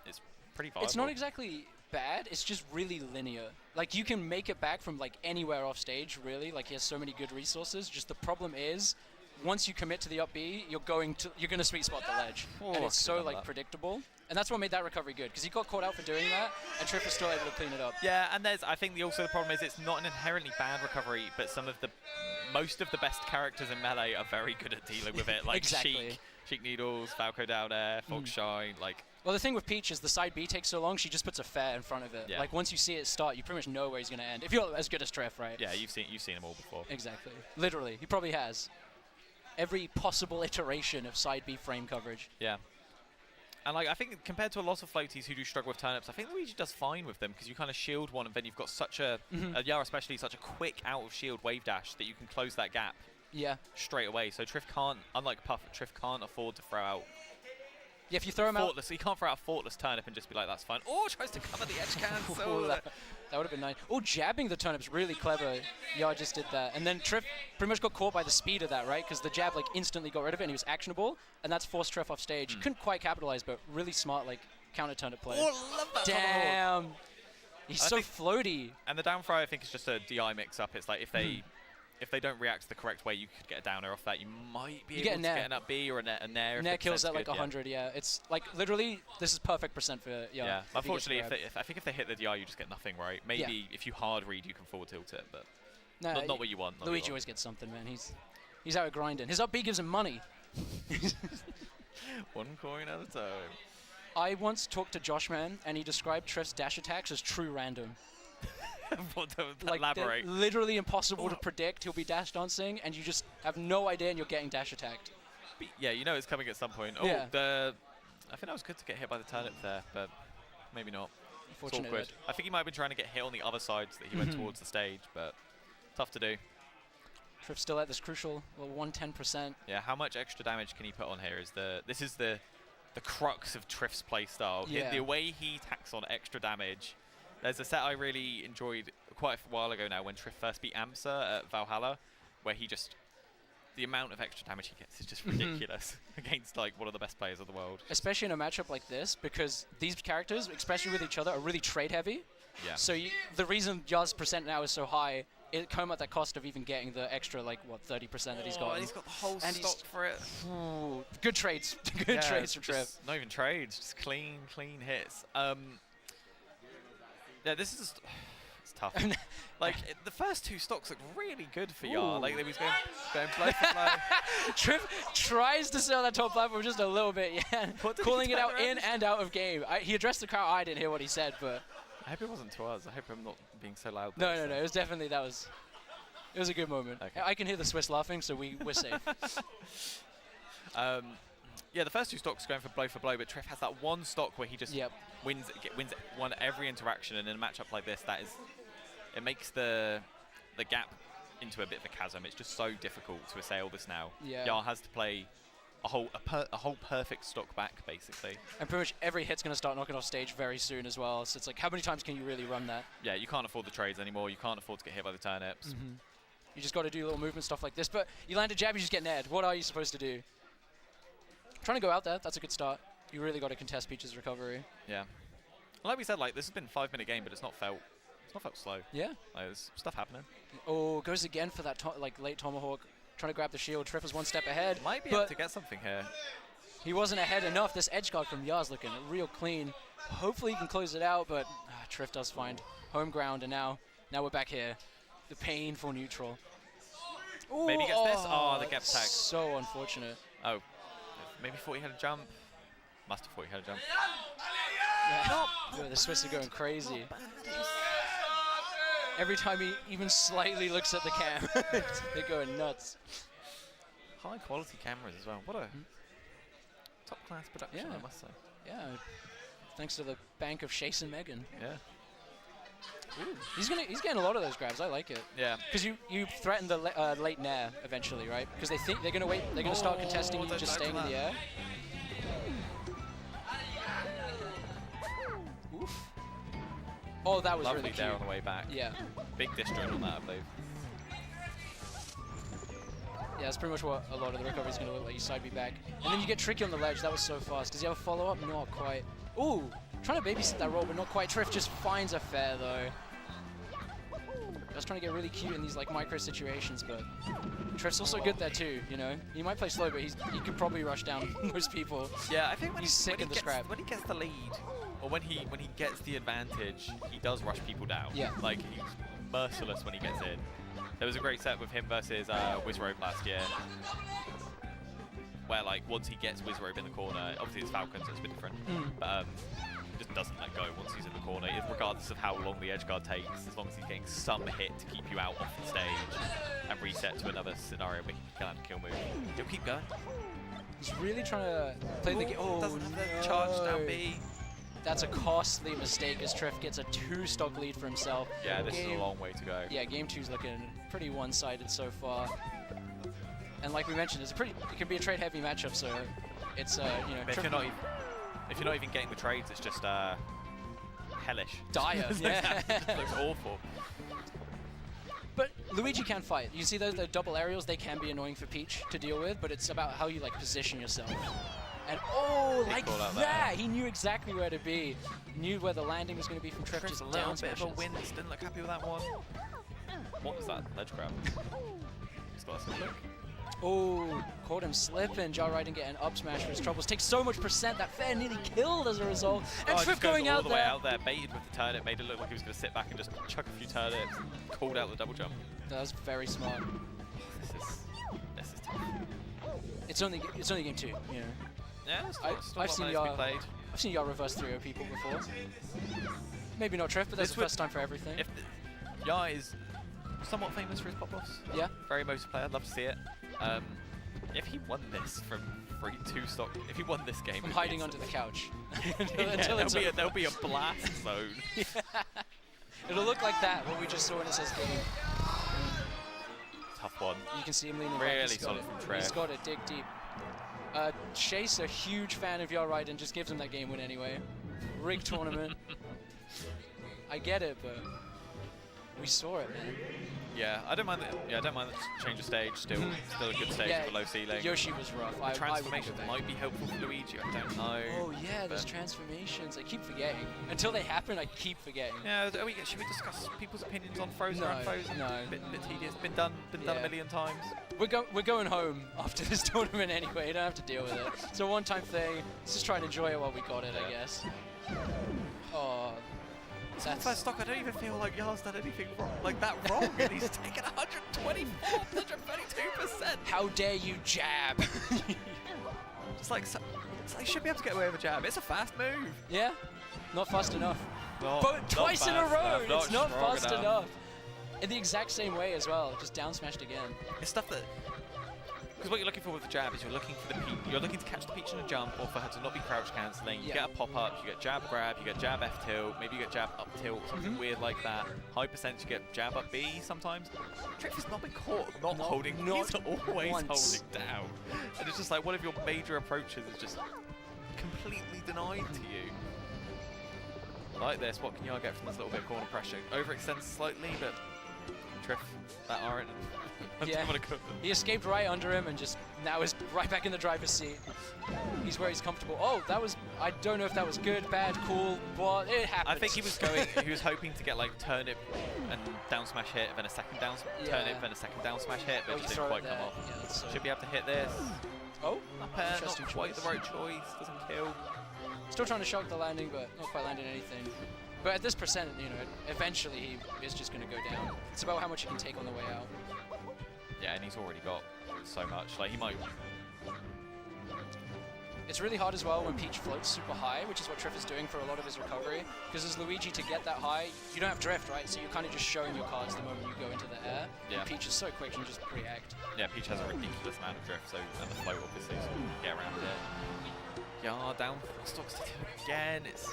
it's pretty viable. It's not exactly bad, it's just really linear. Like, you can make it back from, like, anywhere off stage, really. Like, he has so many good resources. Just the problem is, once you commit to the up B, you're going to sweet spot the ledge. And it's so, like, predictable. And that's what made that recovery good, because he got caught out for doing that, and Triff was still able to clean it up. Yeah, and I think also the problem is it's not an inherently bad recovery, but most of the best characters in Melee are very good at dealing with it. Like Sheik Needles, Falco down air, Fox Shine, like... Well, the thing with Peach is the side B takes so long, she just puts a fair in front of it. Yeah. Like, once you see it start, you pretty much know where he's going to end. If you're as good as Triff, right? Yeah, you've seen them all before. Exactly. Literally. He probably has. Every possible iteration of side B frame coverage. Yeah. And, like, I think compared to a lot of floaties who do struggle with turnips, I think Luigi does fine with them, because you kind of shield one, and then you've got such a Yar especially, such a quick out-of-shield wave dash that you can close that gap straight away. So Triff can't, unlike Puff, Triff can't afford to throw out... Yeah, if you throw him out... He can't throw out a Thoughtless turnip and just be like, that's fine. Oh, tries to cover the edge cancel. That would have been nice. Oh, jabbing the turnip's really clever. Yar just did that. And then Triff pretty much got caught by the speed of that, right? Because the jab, like, instantly got rid of it, and he was actionable, and that's forced Triff off stage. He couldn't quite capitalize, but really smart, like, counter turnip play. Oh, love that. Damn. He's so floaty. And the down throw, I think, is just a DI mix-up. It's like, if they don't react the correct way, you could get a downer off that. You might be able to get an up B or a nair. Nair kills at like 100, yeah. It's like literally, this is perfect percent for Yar. Yeah, unfortunately, I think if they hit the DI, you just get nothing, right? Maybe if you hard read, you can forward tilt it, but not what you want. Luigi always gets something, man. He's out grinding. His up B gives him money. One coin at a time. I once talked to Josh Man, and he described Triff's dash attacks as true random. Like, elaborate. Literally impossible to predict. He'll be dash dancing, and you just have no idea, and you're getting dash attacked. Yeah, you know it's coming at some point. Oh, I think that was good to get hit by the turnip there, but maybe not. It's awkward. I think he might have been trying to get hit on the other sides that he went towards the stage, but tough to do. Triff still at this crucial 110%. Yeah, how much extra damage can he put on here? This is the crux of Triff's playstyle. Yeah. The way he tacks on extra damage. There's a set I really enjoyed quite a while ago now when Triff first beat Amsa at Valhalla, where the amount of extra damage he gets is just ridiculous against like one of the best players of the world. Especially in a matchup like this, because these characters, especially with each other, are really trade heavy. Yeah. So the reason Yar's percent now is so high, it came at the cost of even getting the extra 30% that he's got. And he's got the whole stock for it. Ooh, good trades. Good trades from Triff. Not even trades, just clean hits. Yeah, this is tough. Like, the first 2 stocks looked really good for Yar. Like, they was going blow for blow. Triff tries to sell that top platform just a little bit, yeah. Calling it out in and out of game. He addressed the crowd. I didn't hear what he said, but... I hope it wasn't to us. I hope I'm not being so loud. No. It was definitely, it was a good moment. Okay. I can hear the Swiss laughing, so we're safe. Yeah, the first 2 stocks going for blow, but Triff has that one stock where he just wins every interaction, and in a matchup like this, it makes the gap into a bit of a chasm. It's just so difficult to assail this now. Yeah. Yar has to play a whole perfect stock back, basically. And pretty much every hit's going to start knocking off stage very soon as well, so it's like, how many times can you really run that? Yeah, you can't afford the trades anymore. You can't afford to get hit by the turnips. You just got to do little movement stuff like this, but you land a jab, you just get nared. What are you supposed to do? Trying to go out there, that's a good start. You really got to contest Peach's recovery. Yeah. Like we said, like, this has been a 5-minute game, but it's not felt slow. Yeah. Like, there's stuff happening. Oh, goes again for that late tomahawk. Trying to grab the shield. Triff is one step ahead. Might be able to get something here. He wasn't ahead enough. This edge guard from Yar's looking real clean. Hopefully he can close it out, but Triff does find home ground, and now we're back here. The painful neutral. Ooh, maybe he gets this. Oh, the gap tag. So unfortunate. Oh, maybe thought he had a jump. Must have thought he had a jump. Yeah, the Swiss are going crazy. Every time he even slightly looks at the cam, they're going nuts. High quality cameras as well. What a top class production, I must say. Yeah, thanks to the bank of Chase and Megan. Yeah. Ooh. He's getting a lot of those grabs. I like it. Yeah. Because you threaten the late nair eventually, right? Because they think they're gonna wait. They're gonna start contesting you just staying in the air. Oof. Oh, that was lovely really cute. there on the way back. Yeah. Big disjoint on that, I believe. Yeah, that's pretty much what a lot of the recovery is going to look like. You side B back. And then you get tricky on the ledge. That was so fast. Does he have a follow-up? Not quite. Ooh, trying to babysit that roll, but not quite. Triff just finds a fair, though. Just trying to get really cute in these like micro situations, but Triff's also good there too, you know? He might play slow, but he could probably rush down most people. Yeah, I think when he's sick in the scrap. When he gets the lead, or when he gets the advantage, he does rush people down. Yeah. Like, he's merciless when he gets in. There was a great set with him versus Wizrobe last year, where like once he gets Wizrobe in the corner, obviously it's Falcon, so it's a bit different, but he just doesn't let go once he's in the corner, regardless of how long the edge guard takes, as long as he's getting some hit to keep you out off the stage and reset to another scenario where he can land a kill move. He'll keep going. He's really trying to play the game. Oh, doesn't have the charge down B. That's a costly mistake as Triff gets a 2-stock lead for himself. Yeah, this is a long way to go. Yeah, game 2's looking pretty one-sided so far. And like we mentioned, it can be a trade-heavy matchup, so it's you know. If you're not even getting the trades, it's just hellish. Dire. Yeah. It looks awful. But Luigi can fight. You see those the double aerials, they can be annoying for Peach to deal with, but it's about how you like position yourself. And like that! He knew exactly where to be. Knew where the landing was going to be from Triff. Just a little down bit of a win. Didn't look happy with that one. What was that? Ledge grab. Just got a look. Oh, caught him slipping. Jar Raiden getting up smash for his troubles. Takes so much percent. That fair nearly killed as a result. And Triff going out all the way out there, baited with the turnip, made it look like he was going to sit back and just chuck a few turnips. Called out the double jump. That was very smart. This is tough. It's only game 2, you know. Yeah, I've seen Yar reverse 3-0 people before. Maybe not Triff, but that's the first time for everything. Yar is somewhat famous for his pop-offs. Yeah. Very motive player, I'd love to see it. If he won this from 3-2 stock, if he won this game... From hiding under the couch. There'll be a blast zone. Yeah. It'll look like that, what we just saw in his game. Tough one. You can see him leaning really back. Solid from Triff. He's got it, dig deep. Chase, a huge fan of Yar Raiden, just gives him that game win anyway. Rigged tournament. I get it, but we saw it, man. Yeah, I don't mind the change of stage. Still a good stage with a low ceiling. Yoshi was rough. The transformations might be helpful for Luigi. I don't know. Oh yeah, those transformations. I keep forgetting. Until they happen, I keep forgetting. Yeah. Should we discuss people's opinions on Frozen and Frozen? No. Bit tedious. Been done a million times. We're going home after this tournament anyway. You don't have to deal with it. It's a one-time thing. Let's just try and enjoy it while we got it, I guess. Oh. First stock, I don't even feel like Yar's done anything wrong, like that wrong, and he's taken 124, 132%. How dare you jab? Just like, so he should be able to get away with a jab. It's a fast move. Yeah, not fast enough. But twice in a row, it's not fast enough. enough. In the exact same way as well, just down smashed again. It's stuff that, because what you're looking for with the jab is you're looking for the peach. You're looking to catch the peach in a jump, or for her to not be crouch cancelling. You get a pop up, you get jab grab, you get jab F tilt, maybe you get jab up tilt, something weird like that. High percent, you get jab up B sometimes. Triff has not been caught not holding. He's always holding down, and it's just like one of your major approaches is just completely denied to you. Like this, what can you get from this little bit of corner pressure? Overextends slightly, but Triff, that aren't. Yeah, he escaped right under him and just now is right back in the driver's seat. He's where he's comfortable. Oh, that was, I don't know if that was good, bad, cool, but it happened. I think he was hoping to get like turnip and down smash hit, then a second down turnip, then a second down smash hit, but it just didn't quite come off. Yeah, should be able to hit this. Oh, up air, not quite the right choice, doesn't kill. Still trying to shock the landing, but not quite landing anything. But at this percent, you know, eventually he is just going to go down. It's about how much he can take on the way out. Yeah, and he's already got so much. Like, he might... It's really hard as well when Peach floats super high, which is what Triff is doing for a lot of his recovery. Because as Luigi, to get that high, you don't have drift, right? So you're kind of just showing your cards the moment you go into the air. Yeah. And Peach is so quick, you can just react. Yeah, Peach has a ridiculous amount of drift, so, and the float, obviously, so you can get around it. Yeah, down stocks again. It's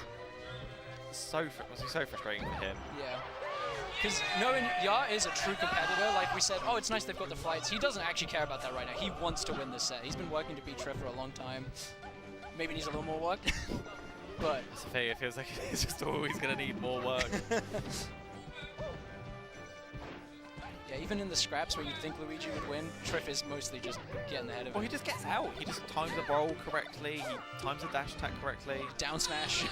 so frustrating for him. Yeah. Because knowing Ya is a true competitor, like we said, oh, it's nice they've got the flights. He doesn't actually care about that right now. He wants to win this set. He's been working to beat Triff for a long time. Maybe needs a little more work, but... That's the thing, it feels like he's just always going to need more work. Yeah, even in the scraps where you'd think Luigi would win, Triff is mostly just getting ahead of him. Well, he just gets out. He just times the roll correctly. He times the dash attack correctly. Down smash.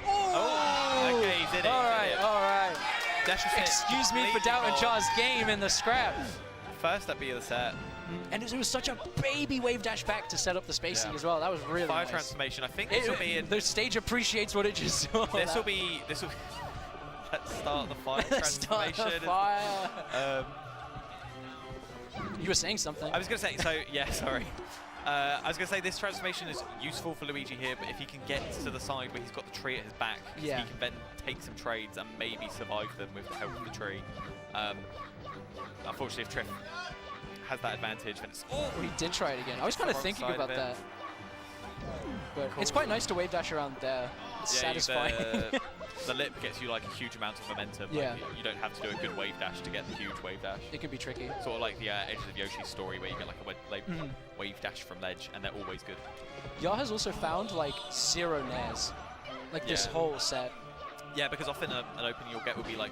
Oh! Okay, he did it. All right, all right. Dash Excuse me for doubting Char's game in the scrap. First up of the set. And it was such a baby wave dash back to set up the spacing as well. That was really Fire nice. transformation. I think this will be in... The stage appreciates what it just saw. This will be... Let's start the fire transformation. Start the fire. You were saying something. I was going to say, so, yeah, sorry. I was going to say this transformation is useful for Luigi here, but if he can get to the side where he's got the tree at his back, he can then take some trades and maybe survive them with the help of the tree. Unfortunately, if Triff has that advantage, then it's... Oh, he did try it again. I was kind of thinking about that. But it's quite nice to wave dash around there. It's satisfying. The lip gets you like a huge amount of momentum. Yeah. Like, you don't have to do a good wave dash to get the huge wave dash. It can be tricky. Sort of like the Edges of Yoshi's story where you get like a wave dash from ledge, and they're always good. Ya has also found like 0 nairs, like this whole set. Yeah, because often an opening you'll get will be like,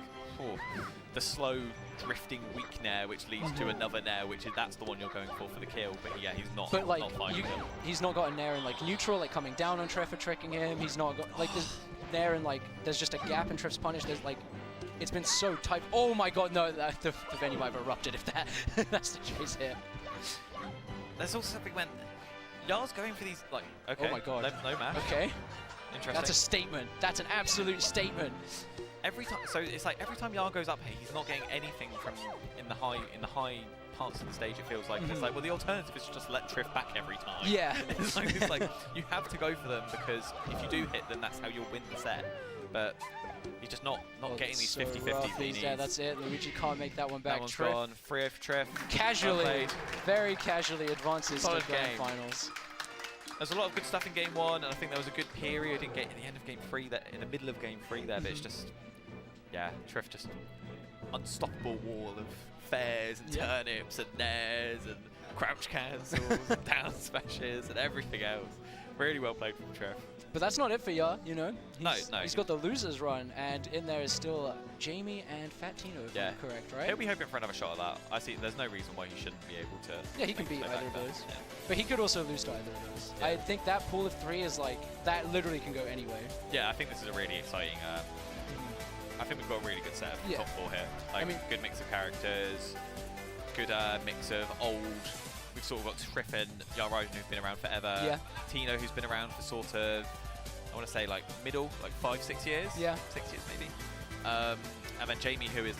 the slow drifting weak nair, which leads to another nair, that's the one you're going for the kill. But yeah, he's not. But like, not finding them. He's not got a nair in like neutral, like coming down on Triff for tricking him. He's not got like this nair in like. There's just a gap in Triff's punish. There's like, it's been so tight. Oh my God, no! The venue might have erupted if that's the chase here. There's also something when Ya's going for these like. Okay. Oh my God. No mash. Okay. Interesting. That's a statement. That's an absolute statement. Every time, so it's like every time Ya goes up here, he's not getting anything from in the high parts of the stage. It feels like it's like, well, the alternative is just let Triff back every time. Yeah. it's like you have to go for them because if you do hit them, that's how you'll win the set. But he's just not getting these 50-50s. Yeah, that's it. Luigi can't make that one back. That one's gone. 3-0 for Triff. Casually, very casually advances to grand finals. There's a lot of good stuff in game 1, and I think there was a good period in the end of game 3, in the middle of game 3 there, but it's just, yeah, Triff just unstoppable wall of fairs and turnips and nairs and crouch cancels and down smashes and everything else. Really well played from Triff. But that's not it for Ya, you know? No. He's got the losers run, and in there is still Jamie and Fat Tino, if I'm correct, right? He'll be hoping for another shot at that. I see. There's no reason why he shouldn't be able to. Yeah, he can beat either of those. Yeah. But he could also lose to either of those. Yeah. I think that pool of 3 is like, that literally can go anyway. Yeah, I think this is a really exciting. I think we've got a really good set of top 4 here. Like, good mix of characters, good mix of old. We've sort of got Triff and Ya Raiden, who've been around forever. Yeah. Tino, who's been around for sort of, I want to say like middle, like 5-6 years. Yeah. 6 years maybe. And then Jamie, who is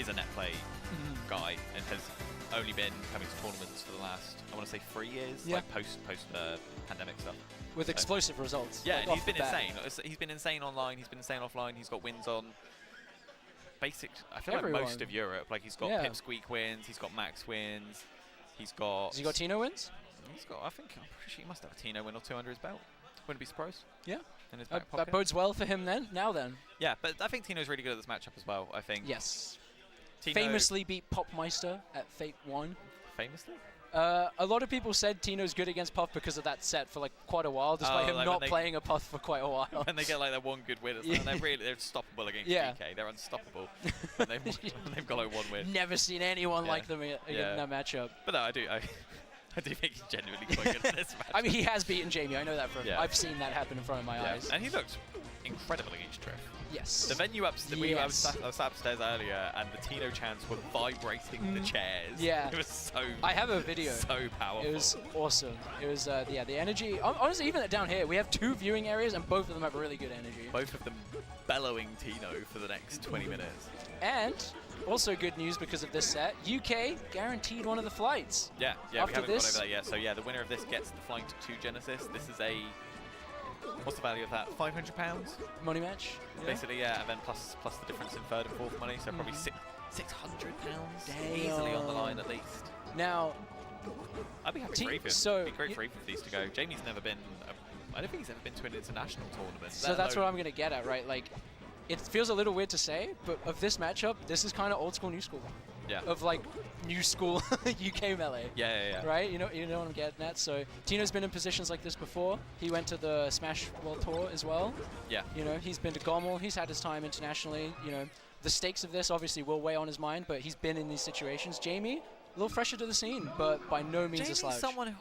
a net play guy and has only been coming to tournaments for the last, I want to say 3 years, like post pandemic stuff. With explosive results. Yeah, and he's been insane. He's been insane online, he's been insane offline, he's got wins on I feel like most of Europe. Like he's got Pipsqueak wins, he's got Max wins, he's got... Has he got Tino wins? He's got, I'm pretty sure he must have a Tino win or 2 under his belt. Wouldn't be surprised. Yeah. In his back that bodes well for him then. Yeah, but I think Tino's really good at this matchup as well, I think. Yes. Tino famously beat Popmeister at Fate 1. Famously? A lot of people said Tino's good against Puff because of that set for quite a while, despite him not playing a Puff for quite a while. When they get that one good win, they're unstoppable against DK. They're unstoppable. And they've got one win. Never seen anyone like them in that matchup. But no, I do think he's genuinely quite good at this match. I mean, he has beaten Jamie. I know that for I've seen that happen in front of my eyes. And he looked incredible against Triff. Yes. The venue I was sat upstairs earlier, and the Tino chants were vibrating the chairs. Yeah. It was so... I have a video. So powerful. It was awesome. It was, the energy... Honestly, even down here, we have 2 viewing areas, and both of them have really good energy. Both of them bellowing Tino for the next 20 minutes. And... also good news because of this set, UK guaranteed one of the flights. Yeah, we haven't gone over that yet. So yeah, the winner of this gets the flight to Genesis. This is a, what's the value of that? £500? Money match. Basically, yeah, and then plus the difference in third and fourth money, so probably £600 easily on the line at least. Now, I'd be happy for Ethan. It'd be great for Ethan for these to go. Jamie's never been, I don't think he's ever been to an international tournament. So that's what I'm going to get at, right? Like, it feels a little weird to say, but of this matchup, this is kind of old school, new school. Yeah. Of new school UK Melee. Yeah. Right? You know what I'm getting at? So Tino's been in positions like this before. He went to the Smash World Tour as well. Yeah. He's been to Gommel. He's had his time internationally. The stakes of this obviously will weigh on his mind, but he's been in these situations. Jamie, a little fresher to the scene, but by no means a slouch. Someone who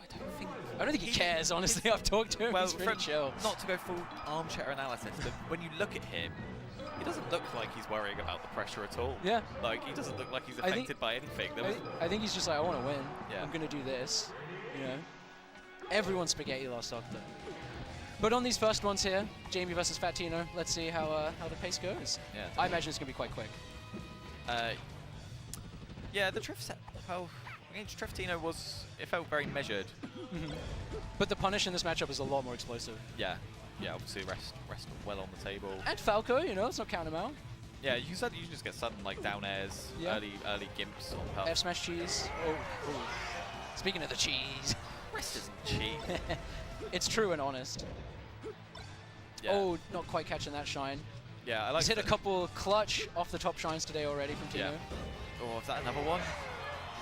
I don't think he cares, honestly. I've talked to him. Well, he's pretty chill. Not to go full armchair analysis, but when you look at him, he doesn't look like he's worrying about the pressure at all. Yeah. He doesn't look like he's affected by anything. I think he's just like, I want to win. Yeah. I'm going to do this. Everyone's spaghetti lost off though. But on these first ones here, Jamie versus Fat Tino, let's see how the pace goes. Yeah. I imagine it's going to be quite quick. Yeah, the Triff set, against Triff Tino it felt very measured. But the punish in this matchup is a lot more explosive. Yeah. Yeah, obviously rest well on the table. And Falco, let's not count him out. Yeah, you said you just get sudden down airs, early gimps on Puff. F smash cheese. Oh. Speaking of the cheese. Rest isn't cheese. It's true and honest. Yeah. Oh, not quite catching that shine. Yeah, I like. He's hit a couple clutch off the top shines today already from Tino. Yeah. Oh, is that another one?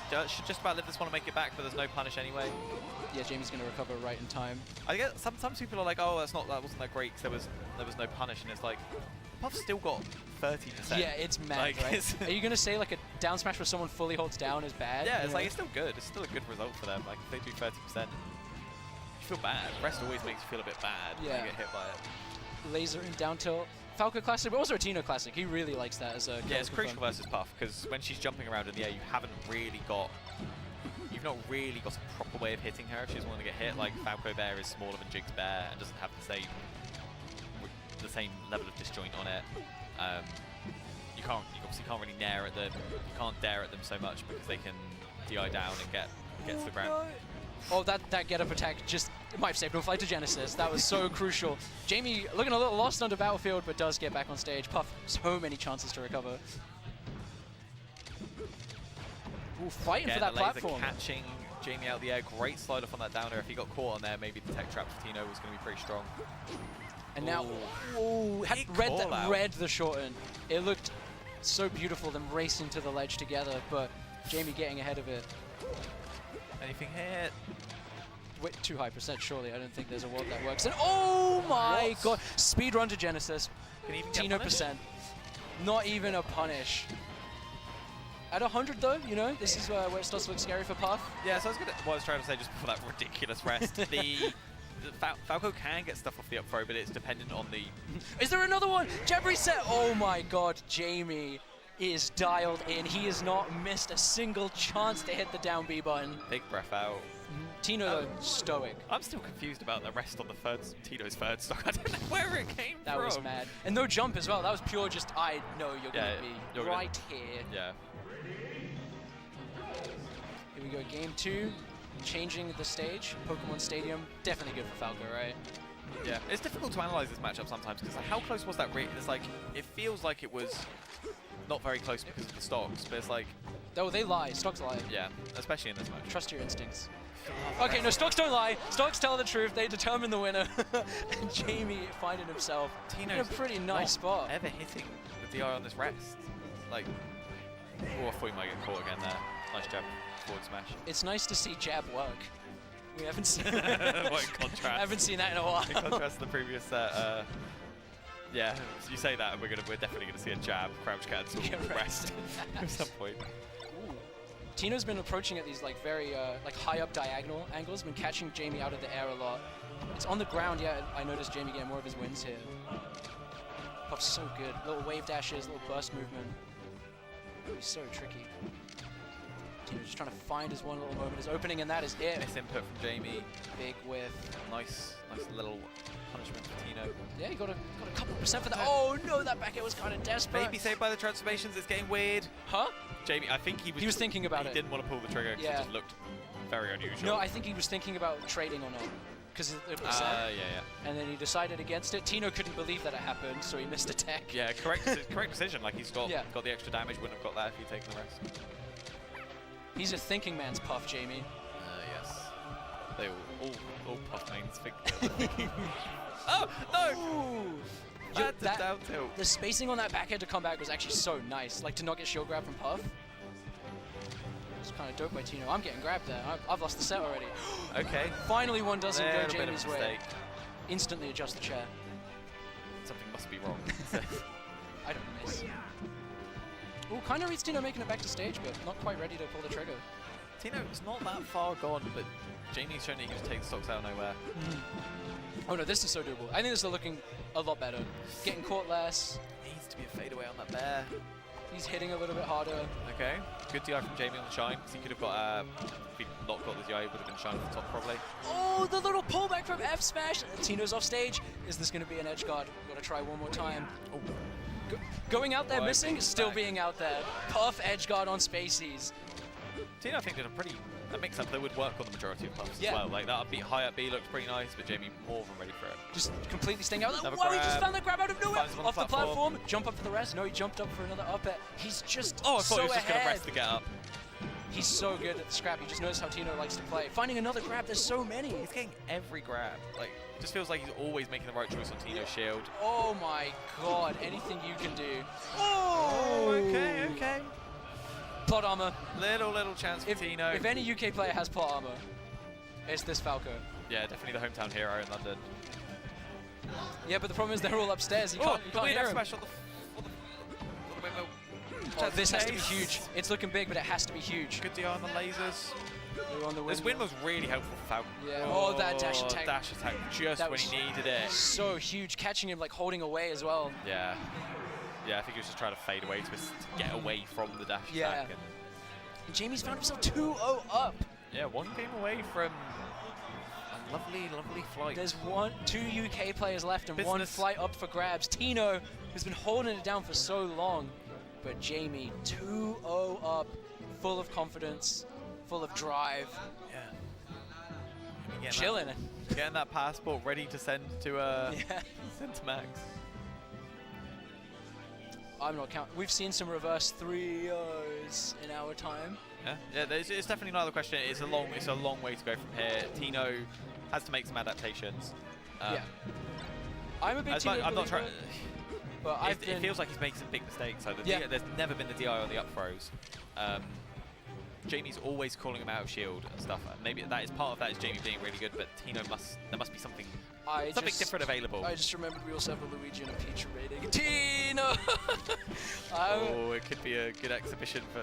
Should just about live this one and make it back, but there's no punish anyway. Yeah, Jamie's going to recover right in time. I get some people are like, oh, that wasn't that great because there was no punish, and it's like, Puff's still got 30%. Yeah, it's mad, right? Are you going to say a down smash where someone fully holds down is bad? Yeah, it's still good. It's still a good result for them. If they do 30%, you feel bad. Rest always makes you feel a bit bad when you get hit by it. Laser and down tilt. Falco classic, but also a Tino classic. He really likes that as a... Yeah, it's crucial versus Puff, because when she's jumping around in the air, you've not really got a proper way of hitting her if she doesn't want to get hit. Falco Bear is smaller than Jigs Bear and doesn't have the same level of disjoint on it. You obviously can't really nair at them. You can't dare at them so much because they can DI down and get to the ground. Oh, that get-up attack just might have saved him. Flight to Genesis. That was so crucial. Jamie looking a little lost under Battlefield, but does get back on stage. Puff, so many chances to recover. Ooh, fighting for that platform. Catching Jamie out of the air. Great slide off on that downer. If he got caught on there, maybe the tech trap for Tino was going to be pretty strong. And now, had read the short end. It looked so beautiful, them racing to the ledge together, but Jamie getting ahead of it. Anything here? Wait, too high percent, surely. I don't think there's a world that works. And oh my god! Speed run to Genesis. Can he even Tino percent. Not even a punish. At 100 though, this is where it starts to look scary for Puff. Yeah, so I was trying to say just before that ridiculous rest. Falco can get stuff off the up throw, but it's dependent on the... Is there another one? Jab reset! Oh my god, Jamie is dialed in. He has not missed a single chance to hit the down B button. Big breath out. Tino, stoic. I'm still confused about the rest on the Tino's third stock. I don't know where it came from. That was mad. And no jump as well. That was pure just, I know you're going to be right here. Yeah. Here we go, game 2. Changing the stage. Pokemon Stadium. Definitely good for Falco, right? Yeah. It's difficult to analyze this matchup sometimes because how close was that rate? It's like, it feels like it was not very close because of the stocks, but it's like... Oh, they lie. Stocks lie. Yeah, especially in this match. Trust your instincts. Okay, no, stocks don't lie. Stocks tell the truth. They determine the winner. And Jamie finding himself in a pretty nice spot. Ever hitting the DI on this rest. Like, oh, I thought he might get caught again there. Nice jab, forward smash. It's nice to see jab work. We haven't seen what in contrast? Haven't seen that in a while. In contrast to the previous set, yeah, you say that, and we're definitely gonna see a jab, crouch cancel, rest at some point. Ooh. Tino's been approaching at these like very like high up diagonal angles, been catching Jamie out of the air a lot. It's on the ground, yeah, I noticed Jamie getting more of his wins here. Puff's so good. Little wave dashes, little burst movement. He's so tricky. Tino just trying to find his one little moment, his opening, and that is it. Nice input from Jamie. Big whiff. Nice little punishment for Tino. Yeah, he got a couple percent for that. Oh no, that back air was kind of desperate. Maybe saved by the transformations. It's getting weird. Huh? Jamie, I think he was thinking about it. He didn't want to pull the trigger because it just looked very unusual. No, I think he was thinking about trading or not. Because it was set. Yeah. And then he decided against it. Tino couldn't believe that it happened, so he missed a tech. Yeah, correct decision. Like he's got the extra damage. Wouldn't have got that if he'd taken the rest. He's a thinking man's Puff, Jamie. Yes. They all Puff mains think. Oh no! Down tilt. The spacing on that backhand to come back was actually so nice. Like to not get shield grab from Puff. It's kind of dope by Tino. I'm getting grabbed there. I've lost the set already. Okay. Finally one doesn't go Jamie's way. Instantly adjust the chair. Something must be wrong. I don't miss. Ooh, kind of reads Tino making it back to stage, but not quite ready to pull the trigger. Tino is not that far gone, but Jamie's showing he can just take the stocks out of nowhere. Oh no, this is so doable. I think this is looking a lot better. Getting caught less. Needs to be a fadeaway on that bear. He's hitting a little bit harder. Okay, good DI from Jamie on the shine. He could have got, if he'd not got the DI, he would have been shine at the top probably. Oh, the little pullback from F smash. Tino's off stage. Is this going to be an edge guard? We've got to try one more time. Oh. Going out there missing, still being out there. Puff edge guard on Spaceys. Tino, I think, did a mix-up that would work on the majority of Puffs as well. Like that high up B looked pretty nice, but Jamie more than ready for it. Just completely staying out. Whoa, he just found the grab out of nowhere. Off the platform, jump up for the rest. No, he jumped up for another up air. He's just I thought he was just going to rest to get up. He's so good at the scrap. He just knows how Tino likes to play. Finding another grab, there's so many. He's getting every grab. Like, just feels like he's always making the right choice on Tino's shield. Oh my god, anything you can do. Oh, okay. Plot armor. Little chance for Tino. If any UK player has plot armor, it's this Falco. Yeah, definitely the hometown hero in London. Yeah, but the problem is they're all upstairs. You can't hear them. Smash on the Oh, this has to be huge. It's looking big, but it has to be huge. Good DI on the lasers. On the this win was really helpful for Falcon. Yeah. Oh, that dash attack. Dash attack just when he needed it. So huge, catching him like holding away as well. Yeah. Yeah, I think he was just trying to fade away to get away from the dash attack. And Jamie's found himself 2-0 up. Yeah, one game away from a lovely flight. There's two UK players left and one flight up for grabs. Tino, who's been holding it down for so long. But Jamie, 2-0 up, full of confidence, full of drive. Yeah. Chilling. Getting that passport ready to send to send to Max. I'm not counting. We've seen some reverse 3-0s in our time. Yeah. It's definitely another question. It's a long way to go from here. Tino has to make some adaptations. I'm a big Tino. I'm not trying. But it feels like he's making some big mistakes. So there's never been the DI on the up throws. Jamie's always calling him out of shield and stuff. And maybe that is part of that is Jamie being really good, but Tino there must be something different available. I just remembered we also have a Luigi and a Peach rating. Tino! It could be a good exhibition for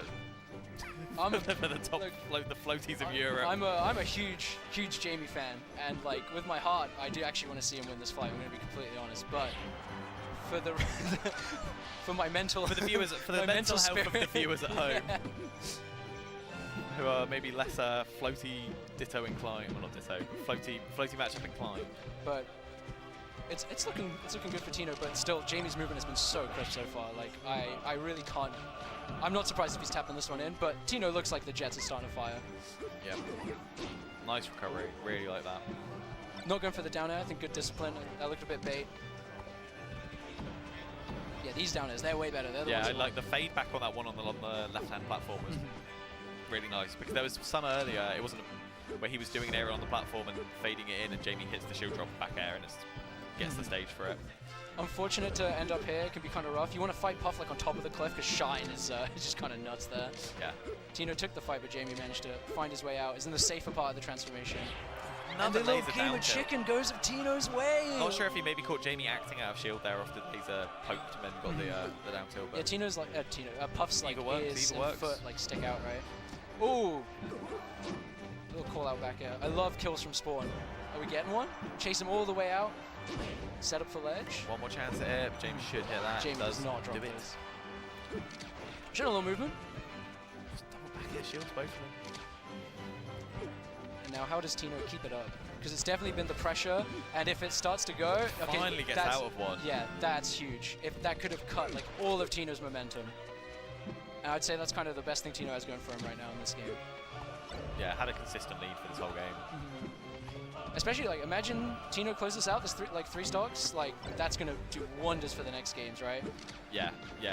the top the floaties of Europe. I'm a huge Jamie fan, and like with my heart, I do actually want to see him win this fight. I'm going to be completely honest, but for my mental for the viewers for the mental health spirit. Of the viewers at home. who are maybe less floaty ditto inclined, well not ditto, floaty matchup inclined. But it's looking good for Tino, but still Jamie's movement has been so crisp so far. Like I really can't. I'm not surprised if he's tapping this one in, but Tino looks like the Jets are starting to fire. Yep. Nice recovery. Really like that. Not going for the down air. I think good discipline. That looked a bit bait. Yeah, these down airs, they're way better. They're the ones I like the fade back on that one on the left-hand platform was really nice, because there was some earlier, it wasn't where he was doing an air on the platform and fading it in, and Jamie hits the shield drop back air and gets the stage for it. Unfortunate to end up here. It can be kind of rough. You want to fight Puff like on top of the cliff, because Shine is just kind of nuts there. Yeah. Tino took the fight, but Jamie managed to find his way out. Is in the safer part of the transformation. Another and the little game of chicken goes of Tino's way. Not sure if he maybe caught Jamie acting out of shield there after he's poked and then got the down tilt. Yeah, Tino's like Puff's like ears and foot like stick out, right? Ooh. Little call out back air. I love kills from spawn. Are we getting one? Chase him all the way out. Set up for ledge. One more chance at air, but Jamie should hit that. Jamie does not drop this. Should a little movement. Just double back air shields, both of them. And now how does Tino keep it up? Because it's definitely been the pressure, and if it starts to go, okay, finally gets out of one. Yeah, that's huge. If that could have cut like all of Tino's momentum. And I'd say that's kind of the best thing Tino has going for him right now in this game. Yeah, had a consistent lead for this whole game. Especially like imagine Tino closes out. There's three stocks. Like that's gonna do wonders for the next games, right? Yeah.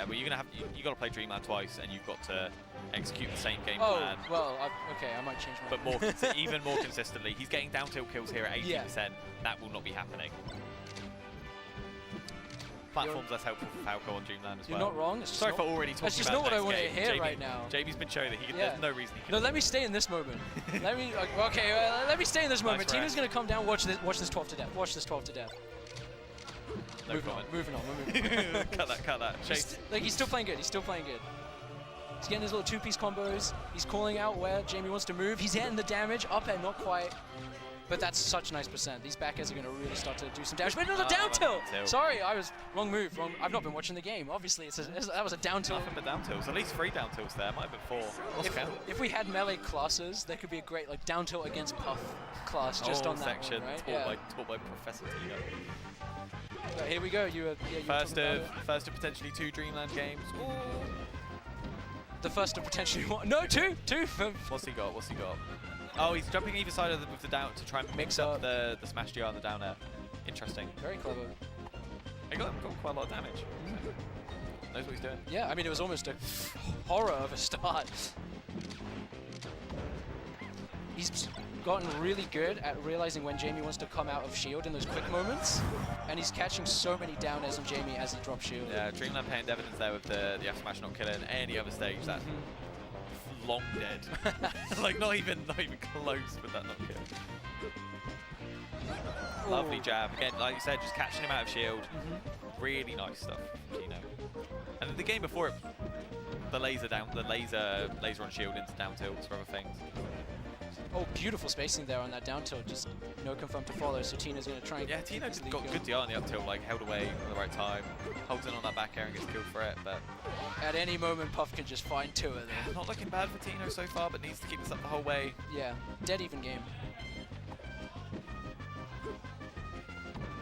But you're gonna have you got to play Dreamland twice, and you've got to execute the same game plan. Oh well, okay, I might change my. But even more consistently, he's getting down tilt kills here at 80%. Yeah. That will not be happening. Platform's less helpful for Falco on Dreamland as well. You're not wrong. Sorry for already talking about that's just not what I want to hear right now. Jamie's been showing that there's no reason he can. No, let me stay in this moment. let me stay in this moment. Tino's gonna come down. Watch this 12 to death. Watch this 12 to death. No moving on. We're moving on. Cut that. Chase. He's still playing good. He's getting his little two-piece combos. He's calling out where Jamie wants to move. He's hitting the damage. Up air, not quite. But that's such nice percent. These back airs are going to really start to do some damage. But another down tilt! Sorry, I was wrong move. I've not been watching the game. Obviously, that was a down tilt. Nothing but down tilts. At least 3 down tilts there. Might have been 4. If we had melee classes, there could be a great like down tilt against Puff class just on that section one, right? Taught by Professor Tino. But here we go. First of potentially 2 Dreamland games. Ooh. The first of potentially one. No, 2. What's he got? Oh, he's jumping either side of with the down to try and mix up the smash GR and the down air. Interesting. Very clever. He got quite a lot of damage. Knows what he's doing. Yeah, I mean, it was almost a horror of a start. He's gotten really good at realizing when Jamie wants to come out of shield in those quick moments, and he's catching so many down airs on Jamie as he drops shield. Yeah, Dreamland paint evidence there with the F smash not killing any other stage. That long dead. Like not even close with that not kill. Lovely jab. Again, like you said, just catching him out of shield. Really nice stuff, Tino. And then the game before it, the laser on shield into down tilts for other things. Oh, beautiful spacing there on that down tilt. Just no confirm to follow, so Tino's going to try and... Yeah, Tino got good DR on the up tilt, like held away at the right time. Holds in on that back air and gets killed for it, but... At any moment, Puff can just find 2 of them. Not looking bad for Tino so far, but needs to keep this up the whole way. Yeah, dead even game.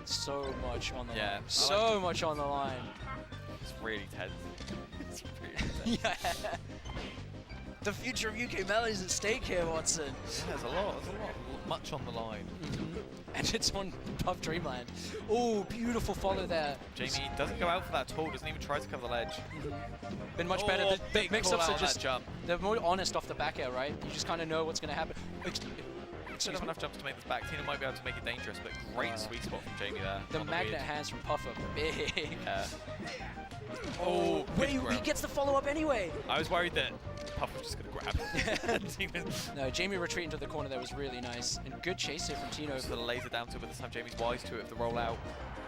So much on the line. So much on the line. It's really tense. It's really tense. Yeah. The future of UK Melee is at stake here, Watson. Yeah, there's a lot, much on the line. And it's on Puff Dreamland. Oh, beautiful follow there. Jamie doesn't go out for that at all, doesn't even try to cover the ledge. Been much better. The mix-ups are just, they're more honest off the back air, right? You just kind of know what's going to happen. Doesn't have enough jumps to make this back. Tino might be able to make it dangerous, but great sweet spot from Jamie there. The magnet hands from Puff are big. Yeah. Oh, wait, he gets the follow-up anyway. I was worried that Puff was just going to grab. No, Jamie retreating to the corner there was really nice. And good chase here from Tino. Just the laser down to it, but this time Jamie's wise to it with the rollout.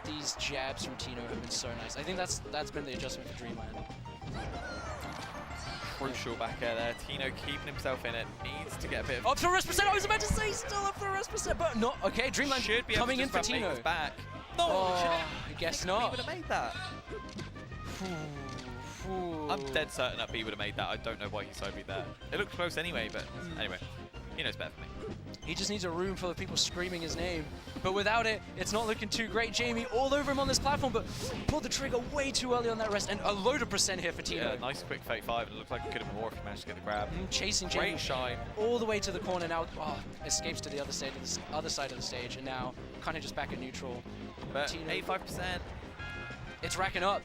These jabs from Tino have been so nice. I think that's been the adjustment for Dreamland. Crucial back air there. Tino keeping himself in it. Needs to get a bit of... Up to rest percent. I was about to say still up to rest percent, but not. Okay, Dreamland should be coming in for Tino. Back. No, I guess not. He would have made that. Ooh. I'm dead certain that B would have made that. I don't know why he sobered there. It looked close anyway, but anyway, he knows better than me. He just needs a room full of people screaming his name. But without it, it's not looking too great. Jamie all over him on this platform, but pulled the trigger way too early on that rest, and a load of percent here for Tino. Yeah, nice quick fake 5, and it looked like it could have been more if he managed to get the grab. Chasing Jamie. Great shine. All the way to the corner now. Oh, escapes to the other side of the stage, and now kind of just back at neutral. But Tino, 85%. It's racking up.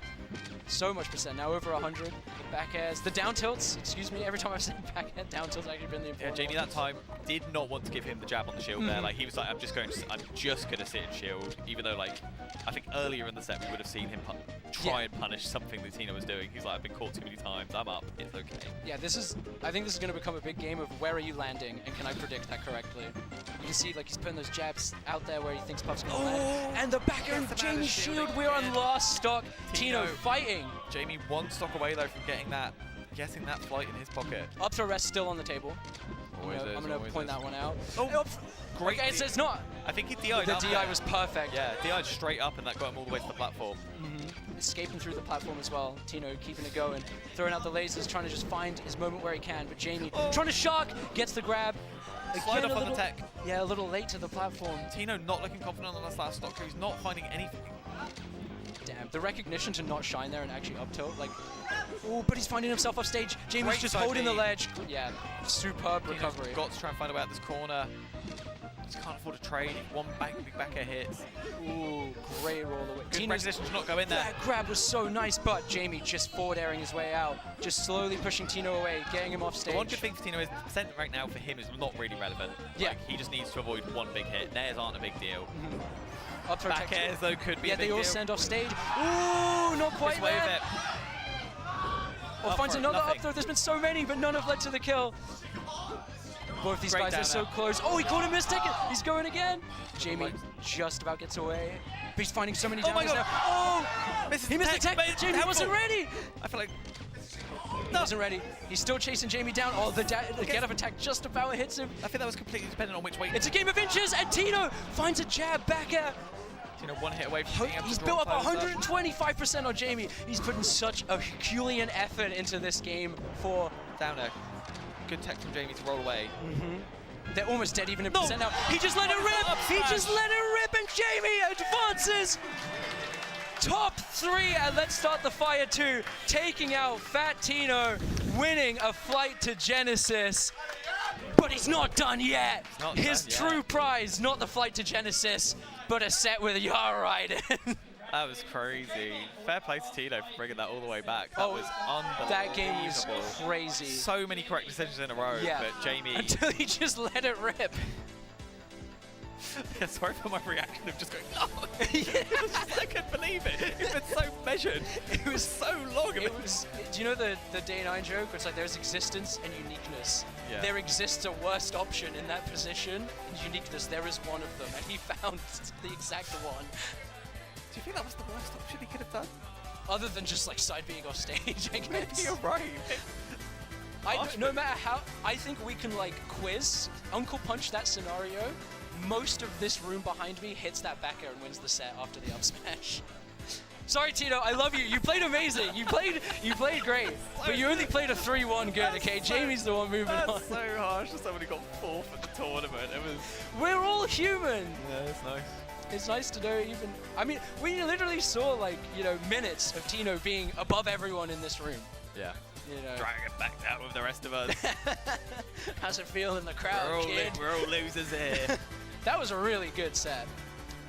So much percent, now over 100. Back airs, the down tilts, excuse me, every time I've said back air, down tilts actually been the important. Yeah, Jamie that time did not want to give him the jab on the shield there. Like he was like, I'm just gonna sit in shield, even though like I think earlier in the set we would have seen him try and punish something that Tino was doing. He's like, I've been caught too many times, I'm up, it's okay. Yeah, I think this is gonna become a big game of where are you landing and can I predict that correctly. You can see like he's putting those jabs out there where he thinks Puff's gonna land. And the back air of Jamie's shield, we're on last stock. Tino fighting. Jamie one stock away though from getting that flight in his pocket. Up to rest still on the table. I'm gonna point that one out. Oh, great! Okay, it's not. I think he DI'd. The DI was perfect. Yeah, DI'd straight up, and that got him all the way to the platform. Escaping through the platform as well. Tino keeping it going, throwing out the lasers, trying to just find his moment where he can. But Jamie trying to shark, gets the grab. Slide off on the tech. Yeah, a little late to the platform. Tino not looking confident on this last stock. He's not finding anything. Damn, the recognition to not shine there and actually up tilt, like, oh, but he's finding himself off stage. Jamie's Great just holding the ledge. Yeah, superb recovery. Got to try and find a way out this corner. Just can't afford a trade. One big back air hits. Ooh, great roll away. Good recognition to not go in there. That grab was so nice, but Jamie just forward airing his way out, just slowly pushing Tino away, getting him off stage. The one good thing for Tino is the percent right now for him is not really relevant. Yeah. Like, he just needs to avoid one big hit. Nairs aren't a big deal. Up for back airs though could be a big they all deal. send off stage. Ooh, not quite there. Or finds another up throw. There's been so many, but none have led to the kill. Both these guys are so close. Oh, he caught a missed ticket. He's going again. Jamie just about gets away. But he's finding so many downs now. Oh, he missed the tech. Jamie wasn't ready. I feel like he wasn't ready. He's still chasing Jamie down. Oh, the get-up attack just about hits him. I think that was completely dependent on which way. It's a game of inches, and Tino finds a jab back air. Tino one hit away from being able He's to built up 125% on Jamie. He's putting such a Herculean effort into this game for down air. Good tech from Jamie to roll away. They're almost dead even in percent now. He just let it rip! He just let it rip, and Jamie advances! Top 3, and let's start the fire 2. Taking out Fat Tino, winning a flight to Genesis. But he's not done yet. His true prize, not the flight to Genesis, but a set with Yara Raiden. That was crazy. Fair play to Tino for bringing that all the way back. That was unbelievable. That game was crazy. So many correct decisions in a row, but Jamie... Until he just let it rip. Yeah, sorry for my reaction of just going, oh! I couldn't believe it. It's been so measured. It was so long. It was, do you know the Day 9 joke? It's like there's existence and uniqueness. Yeah. There exists a worst option in that position. Uniqueness, there is one of them, and he found the exact one. Do you think that was the worst option he could have done? Other than just like side being off stage, I guess. You're right. No matter how, I think we can like quiz, Uncle Punch that scenario. Most of this room behind me hits that back air and wins the set after the up smash. Sorry, Tino, I love you. You played amazing. You played great, but you only played a 3-1 good. Okay, Jamie's the one moving on. That's so harsh that somebody got 4th at the tournament. It was. We're all human. Yeah, it's nice. It's nice to know even. I mean, we literally saw like minutes of Tino being above everyone in this room. Yeah. Dragging it back down with the rest of us. How's it feel in the crowd, kid? We're all losers here. That was a really good set.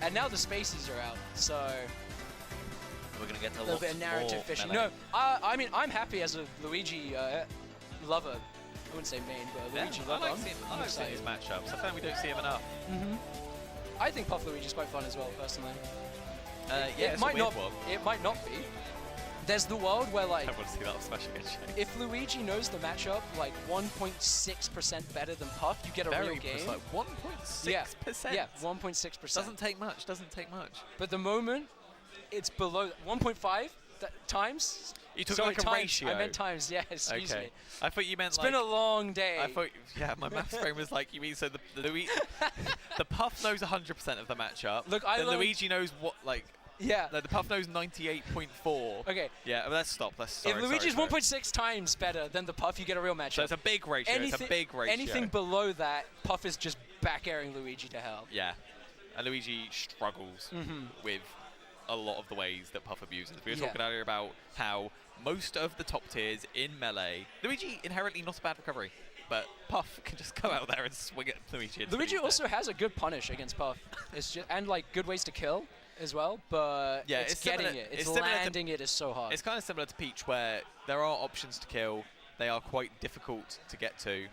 And now the spaces are out, so we're gonna get a little bit of narrative fishing. No, I mean I'm happy as a Luigi lover. I wouldn't say main, but a Luigi lover. I like seeing his matchups. I find we don't see him enough. I think Puff Luigi's quite fun as well, personally. Yeah, it might not be. There's the world where like I want to see that up smash again. If Luigi knows the matchup like 1.6% better than Puff, you get a real game. Like 1.6%. Yeah, 1.6%. Doesn't take much. But the moment it's below 1.5 times. You took like a ratio. I meant times. Yeah, excuse me. I thought you meant it's been a long day. I thought my maths brain was like, you mean so the Puff knows 100% of the matchup. Look, Luigi knows what like. Yeah. No, the Puff knows 98.4. Okay. Yeah, let's stop. If Luigi's 1.6 times better than the Puff, you get a real matchup. So it's a big ratio. It's a big ratio. Anything below that, Puff is just back airing Luigi to hell. Yeah. And Luigi struggles with a lot of the ways that Puff abuses. We were talking earlier about how most of the top tiers in Melee, Luigi inherently not a bad recovery, but Puff can just go out there and swing at Luigi. Luigi also has a good punish against Puff. It's just, and like good ways to kill as well, but it's getting it. It's landing it is so hard. It's kind of similar to Peach, where there are options to kill. They are quite difficult to get to.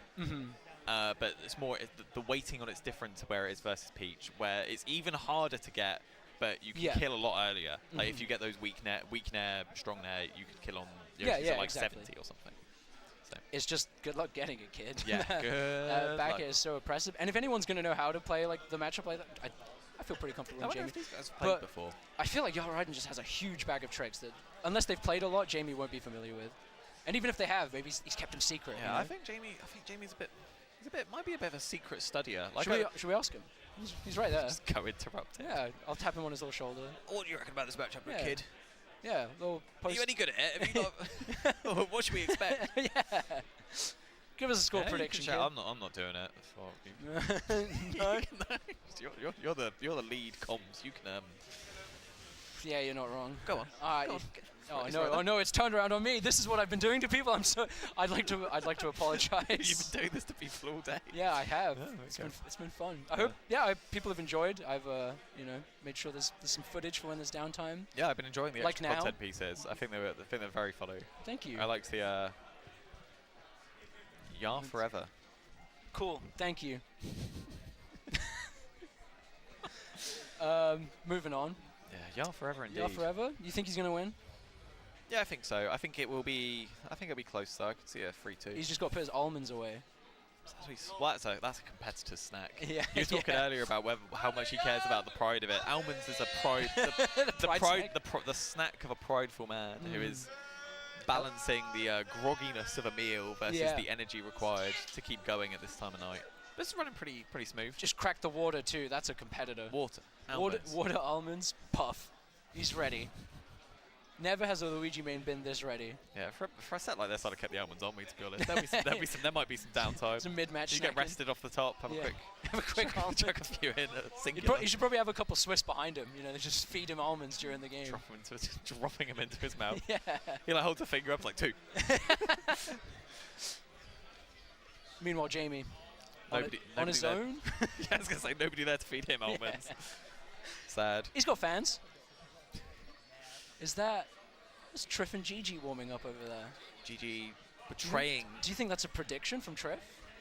But it's more the weighting on it's different to where it is versus Peach, where it's even harder to get, but you can kill a lot earlier. Like if you get those weak nair, strong nair, you could kill on at like 70 or something. So. It's just good luck getting it, kid. Yeah, good back luck. is so oppressive. And if anyone's going to know how to play like the matchup like that, I feel pretty comfortable with Jamie. If these guys have played before. I feel like Jarl Raiden just has a huge bag of tricks that, unless they've played a lot, Jamie won't be familiar with. And even if they have, maybe he's kept them secret. Yeah, you know? I think Jamie's might be a bit of a secret studier. Like should we ask him? He's right there. Just go interrupt him. Yeah, I'll tap him on his little shoulder. What do you reckon about this matchup, kid? Yeah, little Are you any good at it? Have you got what should we expect? Yeah. Give us a score prediction. Kid. I'm not doing it. No. You're the lead comms. You can. Yeah, you're not wrong. Go on. Go on. Oh no! It's turned around on me. This is what I've been doing to people. I'd like to apologize. You've been doing this to people all day. Yeah, I have. Oh, okay. It's been fun. I hope people have enjoyed. I've made sure there's some footage for when there's downtime. Yeah, I've been enjoying the like extra content pieces. I think they're very funny. Thank you. I liked the Yar Forever. Cool. Thank you. Moving on. Yeah, Yar Forever indeed. Yar Forever. You think he's gonna win? Yeah, I think so. I think it'll be close though. I could see a 3-2. He's just got to put his almonds away. That's a competitor's snack. Yeah. You were talking earlier about how much he cares about the pride of it. Almonds is a pride. The snack of a prideful man who is balancing the grogginess of a meal versus the energy required to keep going at this time of night. This is running pretty smooth. Just crack the water too. That's a competitor. Water. Almonds. Water almonds. Puff. He's ready. Never has a Luigi main been this ready. Yeah, for a set like this, I'd have kept the almonds on me, to be honest. There might be some downtime. Some mid-match. You get rested off the top. Have a quick almond. Chuck a few in. Singular. You should probably have a couple Swiss behind him. They just feed him almonds during the game. Dropping him into his mouth. Yeah. He holds a finger up like 2. Meanwhile, Jamie. Nobody on his own? Yeah, I was going to say, nobody there to feed him almonds. Sad. He's got fans. Is Triff and Gigi warming up over there? Gigi betraying. Do you think that's a prediction from Triff?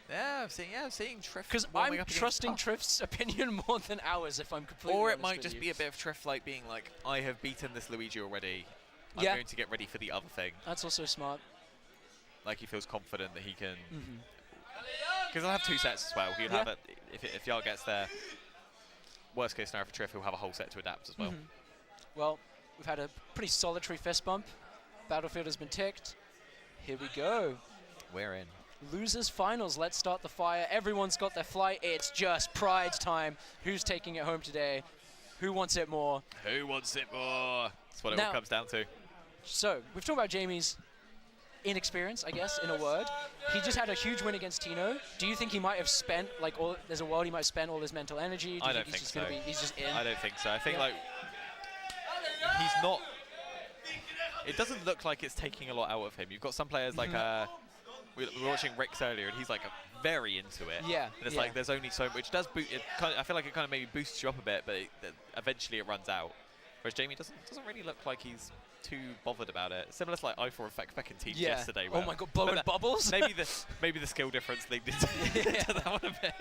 Yeah, I'm seeing Triff. Because I'm trusting Triff's opinion more than ours, if I'm completely Or honest it might with just you. be a bit of Triff like being like, I have beaten this Luigi already. I'm going to get ready for the other thing. That's also smart. Like he feels confident that he can. Because I'll have 2 sets as well. He'll have it if Yar gets there. Worst case scenario for Triff, he'll have a whole set to adapt as well. Well, we've had a pretty solitary fist bump. Battlefield has been ticked. Here we go. We're in. Losers finals. Let's start the fire. Everyone's got their flight. It's just Pride time. Who's taking it home today? Who wants it more? Who wants it more? That's what it all comes down to. So, we've talked about Jamie's inexperience, I guess, in a word. He just had a huge win against Tino. Do you think he might have spent, there's a world he might have spent all his mental energy? I don't think so. He's just in? I don't think so. I think, he's not... It doesn't look like it's taking a lot out of him. You've got some players we were watching Rix earlier, and he's very into it. Yeah. And it's there's only so much. Which does boot. I feel like it kind of maybe boosts you up a bit, but eventually it runs out. Whereas Jamie doesn't really look like he's too bothered about it. Similar to I4 and Feck in Teams yesterday. Oh my god, blowing bubbles. maybe the skill difference they did to that one a bit.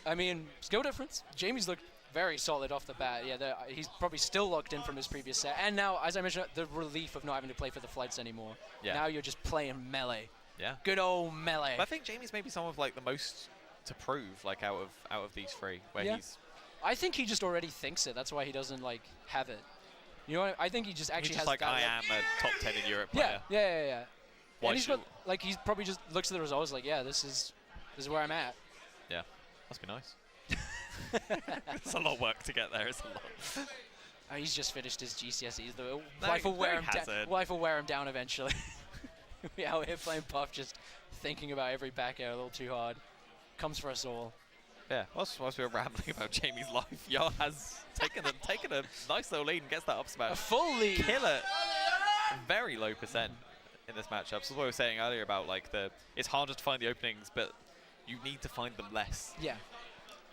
I mean, skill difference. Jamie's looked very solid off the bat. Yeah, he's probably still locked in from his previous set. And now, as I mentioned, the relief of not having to play for the flights anymore. Yeah. Now you're just playing melee. Yeah. Good old melee. But I think Jamie's maybe some of the most to prove out of these 3, where he's. I think he just already thinks it. That's why he doesn't have it. You know, I think he just actually he's has. I am a top 10 in Europe player. Yeah. Why and he's got he's probably just looks at the results this is where I'm at. Yeah, must be nice. It's a lot of work to get there. It's a lot. Oh, he's just finished his GCSEs. The life will wear him down. Life will wear him down eventually. We out here playing Puff, just thinking about every back air a little too hard. Comes for us all. Yeah, whilst we were rambling about Jamie's life, Yar has taken a nice little lead and gets that up smash. A full lead. Killer. Very low percent in this matchup. So what I was saying earlier about like it's harder to find the openings, but you need to find them less. Yeah.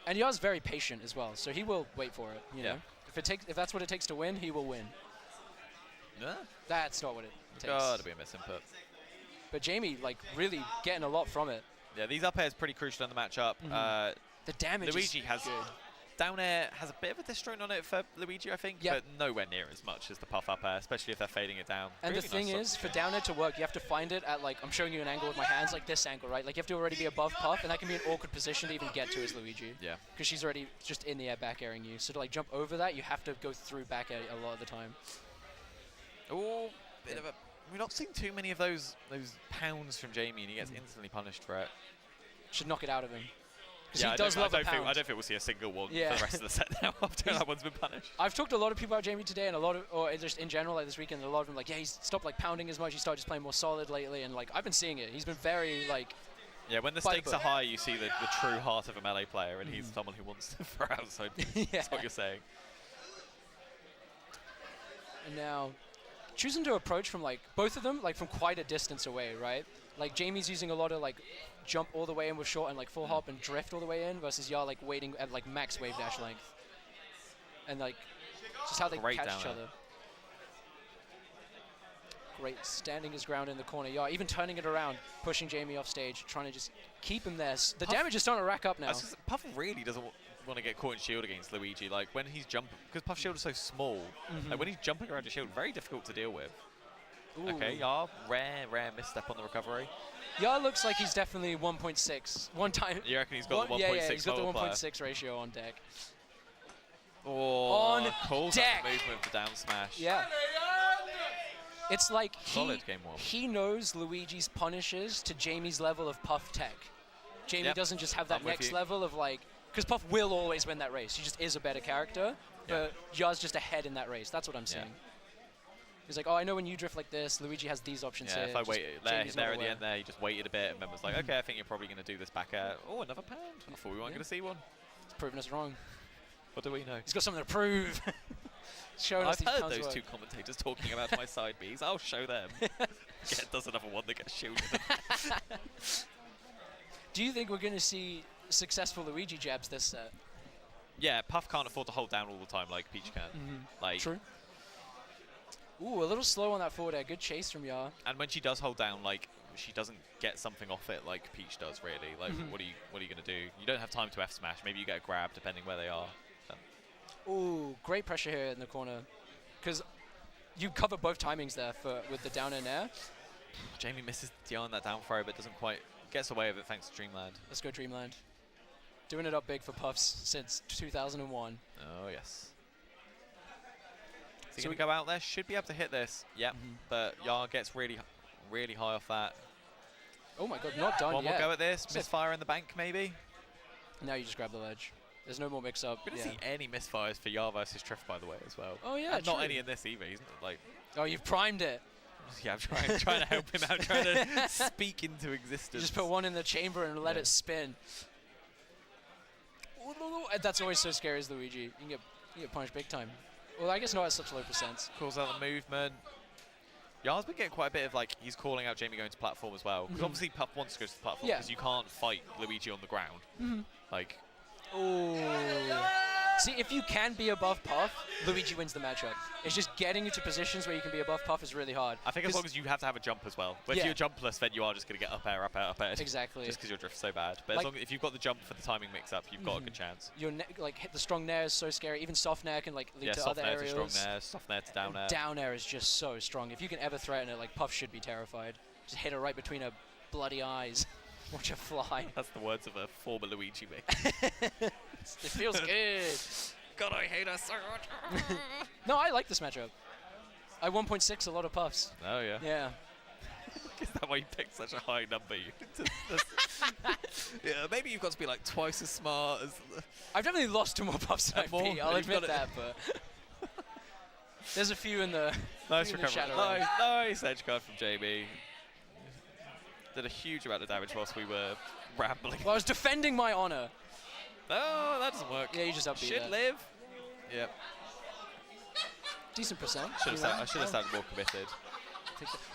And Yar's very patient as well, so he will wait for it. You know, if that's what it takes to win, he will win. Yeah. That's not what it takes. Gotta be a misinput. But Jamie, like, really getting a lot from it. Yeah, these up airs pretty crucial in the matchup. The damage Luigi is has good. Down air has a bit of a disjoint on it for Luigi, I think, but nowhere near as much as the puff up air, especially if they're fading it down. And really the thing is, for down air to work, you have to find it at, like, I'm showing you an angle with my hands, like this angle, right? Like, you have to already be above Puff, and that can be an awkward position to even get to as Luigi. Yeah. Because she's already just in the air back airing you. So to, like, jump over that, you have to go through back air a lot of the time. Oh, bit of a... We're not seeing too many of those pounds from Jamie, and he gets instantly punished for it. Should knock it out of him. Yeah, he does love a pound. I don't think we'll see a single one for the rest of the set now after that one's been punished. I've talked to a lot of people about Jamie today, and a lot of, or just in general, like this weekend, a lot of them like, yeah, he's stopped like pounding as much. He started just playing more solid lately, and like I've been seeing it. He's been very like. Yeah, when the stakes are high, you see the true heart of a melee player, and he's someone who wants to throw outside. That's what you're saying. And now, choosing to approach from like both of them, like from quite a distance away, right? Like Jamie's using a lot of like jump all the way in with short and like full hop and drift all the way in versus Yar like waiting at like max wave dash length. And like just how they catch each other. Great standing his ground in the corner. Yar even turning it around, pushing Jamie off stage, trying to just keep him there. The damage is starting to rack up now. Puff really doesn't want to get caught in shield against Luigi. Like when he's jumping, because Puff's shield is so small, like when he's jumping around your shield, very difficult to deal with. Ooh. Okay, Yar, rare misstep on the recovery. Yar looks like he's definitely 1.6. One time. You reckon he's got the 1.6 Yeah, he's got the 1.6 ratio on deck. Oh, on calls deck. That movement for down smash. Yeah. It's like Solid game one. he knows Luigi's punishes to Jamie's level of Puff tech. Jamie doesn't just have that next level of like, because Puff will always win that race. He just is a better character, but Yar's just ahead in that race. That's what I'm saying. He's like, oh, I know when you drift like this, Luigi has these options here. If I waited there at the aware. end there, he just waited a bit and then was like, okay, I think you're probably going to do this back air. Oh, another pound. I thought we weren't going to see one. He's proving us wrong. What do we know? He's got something to prove. Showing us I've these heard those work. two commentators talking about my side Bs. I'll show them. Does another one that gets shielded. Do you think we're going to see successful Luigi jabs this set? Yeah, Puff can't afford to hold down all the time like Peach can. Like, True. Ooh, a little slow on that forward air. Good chase from Yar. And when she does hold down, like she doesn't get something off it like Peach does. Really, like what are you gonna do? You don't have time to F smash. Maybe you get a grab depending where they are. Ooh, great pressure here in the corner, because you cover both timings there with the down and air. Jamie misses Yar on that down throw, but doesn't quite gets away with it thanks to Dreamland. Let's go Dreamland. Doing it up big for Puffs since 2001. Oh yes. Is he going to go out there? Should be able to hit this. Yep. But Yar gets really high off that. Oh my god, not done One yet. more go at this. Misfire in the bank, maybe? Now you just grab the ledge. There's no more mix-up. We didn't see any misfires for Yar versus Triff, by the way, as well. Oh, yeah, and not true. any in this either. He's like... Oh, you've primed it. Yeah, I'm trying to help him out, trying to speak into existence. You just put one in the chamber and let it spin. That's always so scary as Luigi. You can get punished big time. Well, I guess not at such low percents. Calls out the movement. Yar's been getting quite a bit of, like, he's calling out Jamie going to platform as well. Because obviously Puff wants to go to the platform because you can't fight Luigi on the ground. Like... Ooh. See, if you can be above Puff, Luigi wins the matchup. It's just getting into positions where you can be above Puff is really hard. I think as long as you have to have a jump as well. But if you're jumpless, then you are just going to get up air, up air, up air. Exactly. Just because your drift's so bad. But like, if you've got the jump for the timing mix-up, you've got a good chance. Your like hit the strong nair is so scary. Even soft nair can like lead to other areas. Soft nair to strong nair, soft nair to down air. Down air is just so strong. If you can ever threaten it, like Puff should be terrified. Just hit her right between her bloody eyes. Watch her fly. That's the words of a former Luigi mate. It feels good. God, I hate her so much. No, I like this matchup. I 1.6 a lot of Puffs. Oh, yeah. Yeah. Is that why you picked such a high number? Yeah, maybe you've got to be like twice as smart as... I've definitely lost to more Puffs than I beat. I'll admit that, but... There's a few in the, nice in the recovery. shadow. Nice edge guard from Jamie. Did a huge amount of damage whilst we were rambling. Well, I was defending my honor. No, that doesn't work. Yeah, you just upbeat Should that. live. Yep. Decent percent. I should have sounded more committed.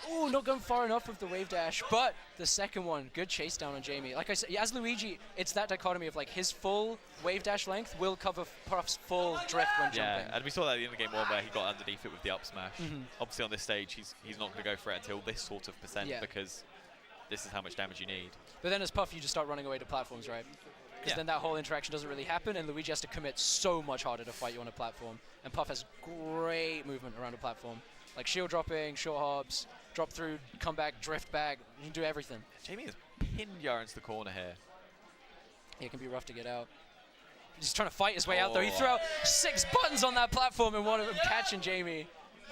Oh, not going far enough with the wave dash, but the second one, good chase down on Jamie. Like I said, as Luigi, it's that dichotomy of like his full wave dash length will cover Puff's full drift when jumping. Yeah, and we saw that at the end of game 1 where he got underneath it with the up smash. Obviously on this stage, he's not going to go for it until this sort of percent because this is how much damage you need. But then as Puff, you just start running away to platforms, right? Because then that whole interaction doesn't really happen, and Luigi has to commit so much harder to fight you on a platform. And Puff has great movement around a platform. Like shield dropping, short hops, drop through, come back, drift back. You can do everything. Jamie has pinned Yar into the corner here. Yeah, it can be rough to get out. He's trying to fight his way out, though. He threw out 6 buttons on that platform, and one of them catching Jamie.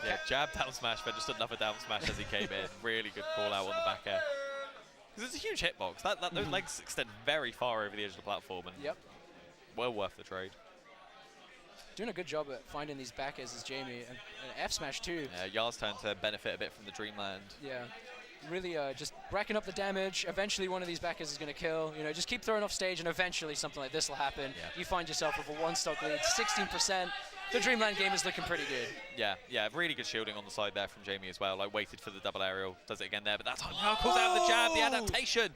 Yeah, jab down smash, but just another down smash as he came in. Really good call out on the back air. Because it's a huge hitbox. Those legs extend very far over the edge of the platform, and well worth the trade. Doing a good job at finding these back airs is Jamie, and F smash too. Yeah, Yar's turn to benefit a bit from the Dreamland. Yeah, really just racking up the damage. Eventually one of these back airs is going to kill. You know, just keep throwing off stage, and eventually something like this will happen. You find yourself with a 1-stock lead, 16%. The Dreamland game is looking pretty good. Yeah, really good shielding on the side there from Jamie as well. Like, waited for the double aerial, does it again there, but that time Yar calls out the jab, the adaptation.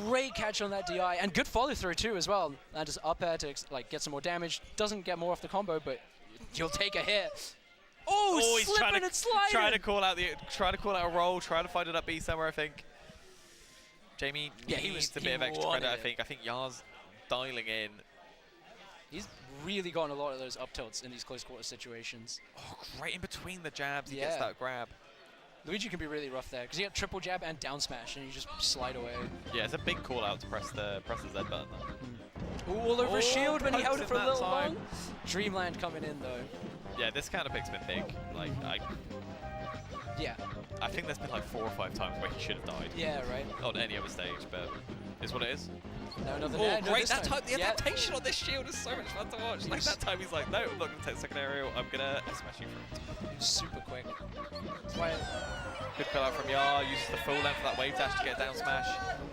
Great catch on that DI, and good follow through too as well. And just up air to like get some more damage. Doesn't get more off the combo, but you'll take a hit. Oh, he's slipping and sliding. Trying to call out a roll, trying to find an up B somewhere, I think. Jamie needs a bit of extra credit, I think. I think Yar's dialing in. He's really gotten a lot of those up tilts in these close quarter situations. Oh, right in between the jabs, he gets that grab. Luigi can be really rough there because you get triple jab and down smash, and you just slide away. Yeah, it's a big call out to press the Z button. Though. Ooh, all over his shield when he held it for a little long. Dreamland coming in though. Yeah, this counter pick's been big. Like I think there's been like 4 or 5 times where he should have died. Yeah, right. On any other stage, but it's what it is. No, another great! That time, the adaptation on this shield is so much fun to watch. Like that time, he's like, no, I'm not going to take the second aerial. I'm going to smash you through. Super quick. That's why. Good pull out from Yar. Uses the full length of that wave dash to get down smash.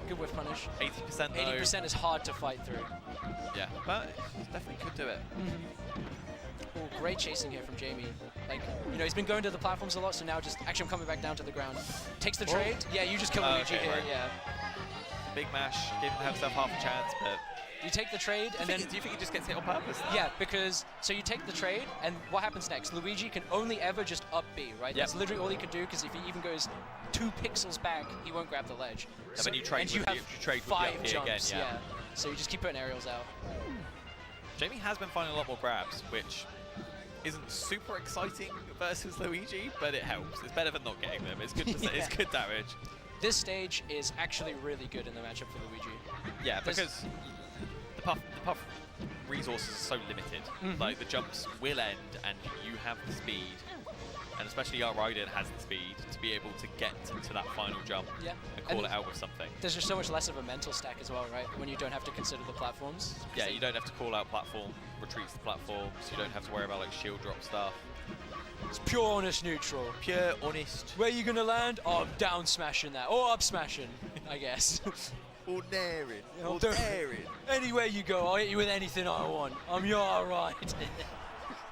Good whiff punish. 80% though. 80% is hard to fight through. Yeah, but he definitely could do it. Oh, great chasing here from Jamie. Like, you know, he's been going to the platforms a lot, so now just actually I'm coming back down to the ground. Takes the trade. Yeah, you just kill Luigi here. Right. Yeah. Big mash, giving himself half a chance, but you take the trade, and then do you think he just gets hit on purpose? Then? Yeah, because so you take the trade, and what happens next? Luigi can only ever just up B, right? That's literally all he can do. Because if he even goes 2 pixels back, he won't grab the ledge. And then you trade with have you trade 5 with jumps. again, yeah. So you just keep putting aerials out. Jamie has been finding a lot more grabs, which isn't super exciting versus Luigi, but it helps. It's better than not getting them. It's good. It's good damage. This stage is actually really good in the matchup for Luigi. Yeah, because the puff resources are so limited. Like the jumps will end, and you have the speed, and especially Yar Raiden has the speed to be able to get to that final jump and call it out with something. There's just so much less of a mental stack as well, right? When you don't have to consider the platforms. Yeah, you don't have to call out platform, retreats to platforms. You don't have to worry about like shield drop stuff. It's pure honest neutral. Pure honest. Where are you gonna land? Oh, I'm down smashing that. Or up smashing, I guess. Or daring. Or daring. Anywhere you go, I'll hit you with anything I want. I'm Yar Raiden.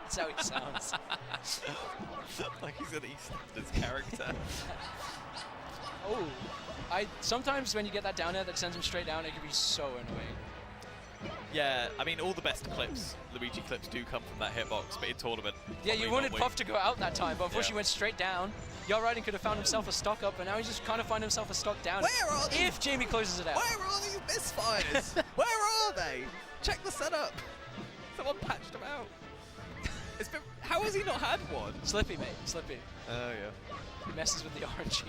That's how he sounds. Like he's an EastEnders character. Oh, sometimes when you get that down air that sends him straight down, it can be so annoying. Yeah, I mean, all the best clips, Luigi clips, do come from that hitbox, but in tournament... Yeah, you wanted Puff to go out that time, but unfortunately went straight down. Yar Raiden could have found himself a stock up, and now he's just kind of find himself a stock down. Where are if Jamie closes it out. Where are these misfires? Where are they? Check the setup. Someone patched them out. It's been, how has he not had one? Slippy, mate. Slippy. Oh, yeah. He messes with the RNG.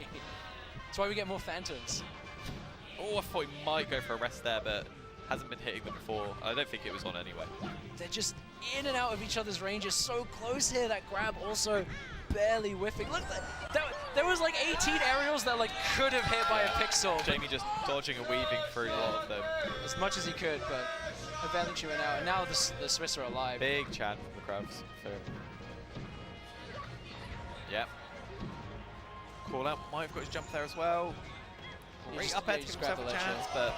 That's why we get more Phantoms. Oh, I thought he might go for a rest there, but hasn't been hitting them before. I don't think it was on anyway. They're just in and out of each other's ranges so close here. That grab also barely whiffing. Look, there was like 18 aerials that like could have hit by a pixel. Jamie just dodging and weaving through a lot of them. As much as he could, but eventually went out. And now the Swiss are alive. Big chant from the crowds. Yep. Call out might have got his jump there as well. Great up air to give himself a chance, but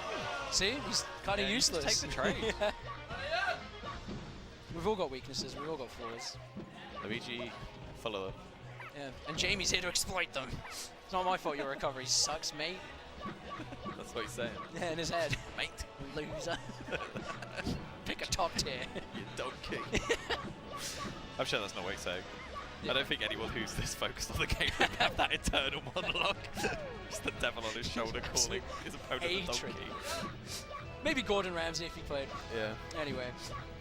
see, he's kind of useless. Just take the trade. Yeah. We've all got weaknesses. We've all got flaws. Luigi, full of them. Yeah, and Jamie's here to exploit them. It's not my fault your recovery sucks, mate. That's what he's saying. Yeah, in his head. Mate. Loser. Pick a top tier. You donkey. I'm sure that's not what he's saying. Yeah. I don't think anyone who's this focused on the game would have that internal monologue. Just the devil on his shoulder calling his opponent a donkey. Maybe Gordon Ramsay if he played. Yeah. Anyway,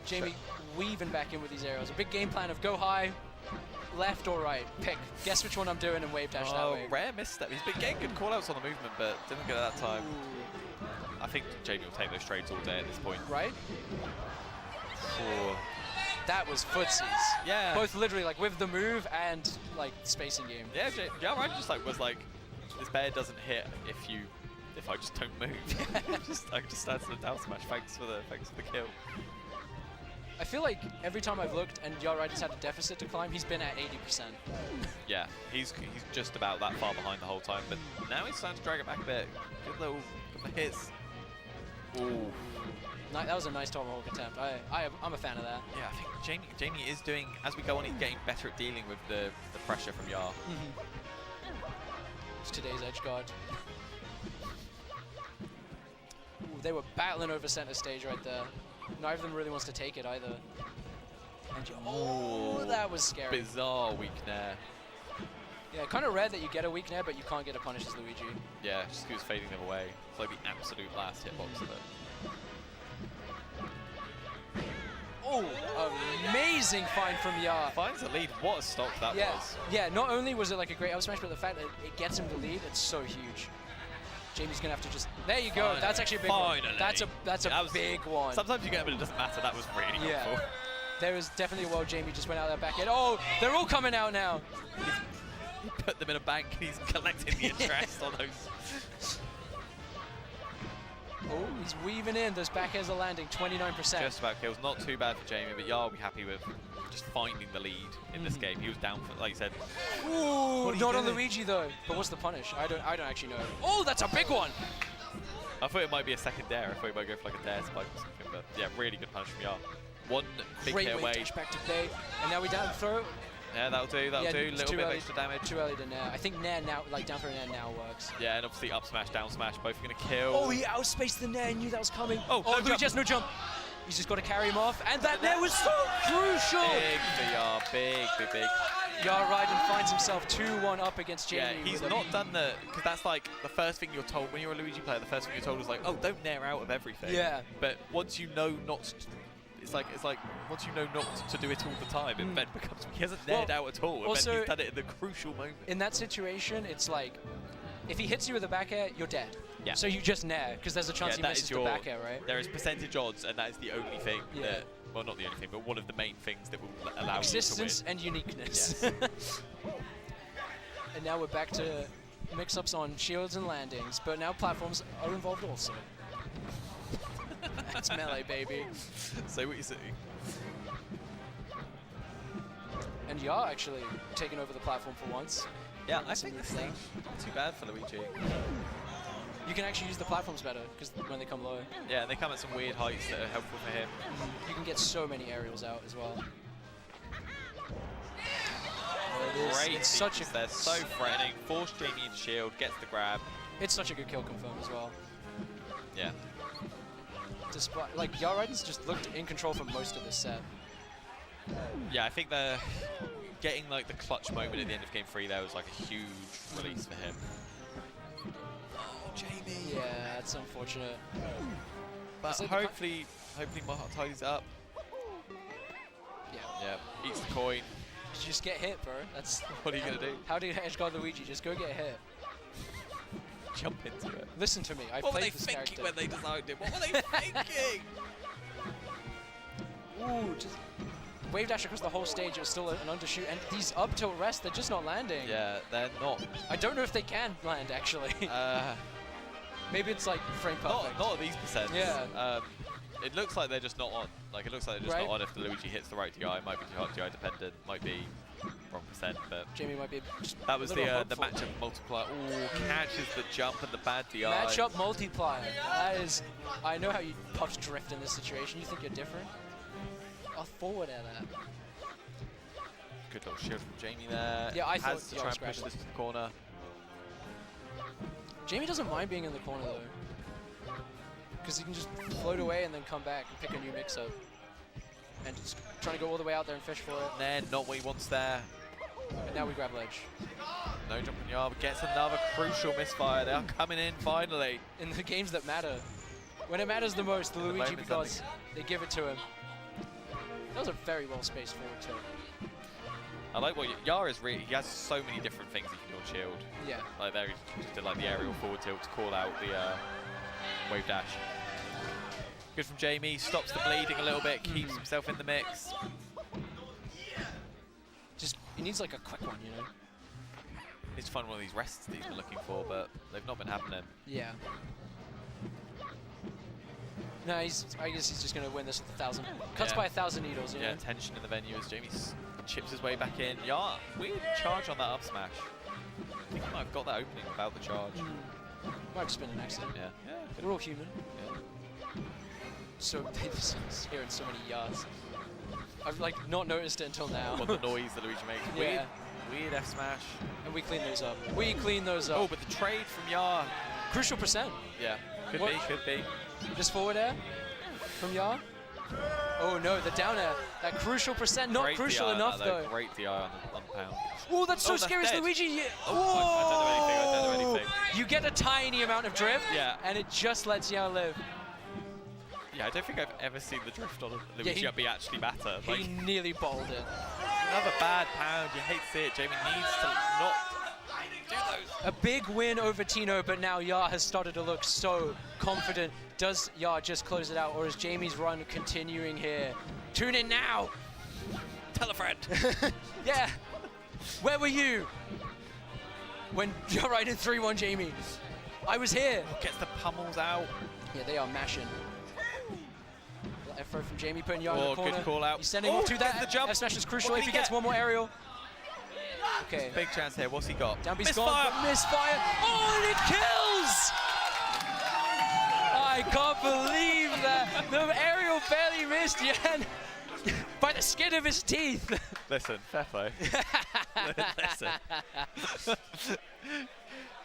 Jamie weaving back in with these aerials. A big game plan of go high, left or right. Pick. Guess which one I'm doing and wave dash that way. Rare misstep. He's been getting good call-outs on the movement, but didn't get it that time. I think Jamie will take those trades all day at this point. Right? That was footsies. Yeah. Both literally like with the move and like spacing game. Yeah, I just like was like, this bear doesn't hit if I just don't move. I just stand to the down smash. Thanks for the kill. I feel like every time I've looked and Yarrider's had a deficit to climb, he's been at 80%. Yeah, he's just about that far behind the whole time, but now he's starting to drag it back a bit. Good little hits. Ooh. That was a nice tomahawk attempt. I'm a fan of that. Yeah, I think Jamie is doing, as we go on, he's getting better at dealing with the pressure from Yar. It's today's edge guard. Ooh, they were battling over center stage right there. Neither of them really wants to take it either. And that was scary. Bizarre weak nair. Yeah, kind of rare that you get a weak nair, but you can't get a punish as Luigi. Yeah, just because fading them away. It's like the absolute last hitbox of it. Oh, amazing find from Yar. Finds the lead. What a stock that was. Yeah, not only was it like a great up smash, but the fact that it gets him the lead, it's so huge. Jamie's gonna have to just. There you go. Finally. That's actually a big one. That's a big one. Sometimes you get it, but it doesn't matter. That was really helpful. There was definitely a world Jamie just went out that back end. Oh, they're all coming out now. He put them in a bank. He's collecting the interest on those. Oh, he's weaving in. Those back airs are landing. 29%. Just about kills. Not too bad for Jamie, but Yar will be happy with just finding the lead in this game. He was down for, like you said. Ooh, not on Luigi though. But what's the punish? I don't actually know. Oh, that's a big one. I thought it might be a second dare. I thought he might go for like a dare spike or something. But yeah, really good punish from Yar. One big hit away. Dash back to Bay, and now we down throw. Yeah, that'll do. That'll do. A little bit of extra damage. Too early to nair. I think nair now, like down throw nair now works. Yeah, and obviously up smash, down smash, both are gonna kill. Oh, he outspaced the nair. Knew that was coming. Oh, Luigi has no jump. He's just got to carry him off, and that nair was so crucial. Big for Yar, big. Yar Raiden finds himself 2-1 up against Jamie. Yeah, he's not done because that's like the first thing you're told when you're a Luigi player. The first thing you're told is like, oh, don't nair out of everything. Yeah. But once you know not to, it's like once you know not to do it all the time, it then becomes he hasn't naired out at all. Also, and he's done it in the crucial moment. In that situation, it's like if he hits you with a back air, you're dead. Yeah. So you just nair because there's a chance he misses the back air, right? There is percentage odds, and that is the only thing that. Well, not the only thing, but one of the main things that will allow existence you to win. And uniqueness. Yes. And now we're back to mix-ups on shields and landings, but now platforms are involved also. That's melee, baby. Say what you say. And Yar actually taking over the platform for once. Yeah, I think this thing not too bad for Luigi. You can actually use the platforms better because when they come low. Yeah, they come at some weird heights that are helpful for him. You can get so many aerials out as well. Great, it's such a. They're so threatening. Force Jamie into shield, gets the grab. It's such a good kill confirm as well. Yeah. Despite like Yar Raiden's just looked in control for most of this set. Yeah, I think they're getting like the clutch moment at the end of Game 3 there was like a huge release for him. Jamie. Yeah, that's unfortunate. But hopefully Mark tidies it up. Yeah. Yeah, eats the coin. Just get hit, bro. That's what are you gonna do? How do you edge guard Luigi? Just go get hit. Jump into it. Listen to me. I played this character. What were they thinking when they designed it? What were they thinking? Ooh, just wave dash across the whole stage. It was still an undershoot, and these up tilt rest, they're just not landing. Yeah, they're not. I don't know if they can land actually. Maybe it's like frame perfect. Not at these percents. Yeah. It looks like they're just not on. Like it looks like they're just not on if the Luigi hits the right DI. It might be DI dependent. Might be wrong percent, but Jamie might be. That was the matchup multiplier. Ooh, catches the jump and the bad DI. Matchup multiplier. That is. I know how you Puffs drift in this situation. You think you're different? I'll forward at that. Good little shield from Jamie there. Yeah, I has thought to try and push this to the corner. Jamie doesn't mind being in the corner though, because he can just float away and then come back and pick a new mix-up. And just trying to go all the way out there and fish for it. Then not what he wants there. And now we grab ledge. No jumping yard, but gets another crucial misfire. They are coming in finally. In the games that matter. When it matters the most, the Luigi gods, they give it to him. That was a very well spaced forward tilt. I like what Yara is really, he has so many different things he can do on shield. Yeah. Like there he just did like the aerial forward tilt to call out the wave dash. Good from Jamie, stops the bleeding a little bit, keeps himself in the mix. Just, he needs like a quick one, you know? Needs to find one of these rests that he's been looking for, but they've not been happening. Yeah. No, I guess he's just going to win this with 1,000. Cuts by 1,000 needles, you know? Tension in the venue as Jamie chips his way back in. Yeah, weird charge on that up smash. I think he might have got that opening without the charge. Might have just been an accident. Yeah. We're all human. Yeah. So, hearing so many yards. I've like not noticed it until now. What the noise that Luigi makes. Yeah. Weird F smash. And we clean those up. We clean those up. Oh, but the trade from Yar. Crucial percent. Yeah. Could be. Just forward air from Yar. Oh no, the down air. That crucial percent. Not Great crucial DI enough though. Great DI on the pound. Oh, that's so scary. It's Luigi. Yeah. I don't know anything. You get a tiny amount of drift. Yeah. And it just lets Yar live. Yeah, I don't think I've ever seen the drift on a Luigi be actually matter. He nearly bowled it. Another bad pound. You hate to see it. Jamie needs to not do those. A big win over Tino, but now Yar has started to look so confident. Does Yar just close it out, or is Jamie's run continuing here? Tune in now. Tell a friend. Yeah. Where were you when you're right in 3-1, Jamie? I was here. Gets the pummels out. Yeah, they are mashing. F throw from Jamie, putting Yar in the corner. Good call out. He's sending off to that. The jump. F smash is crucial if he gets one more aerial. Okay. Big chance here. What's he got? Down B's gone. Misfire. Oh, and it kills! I can't believe that. The aerial barely missed Yan by the skin of his teeth. Listen, fair play. Listen.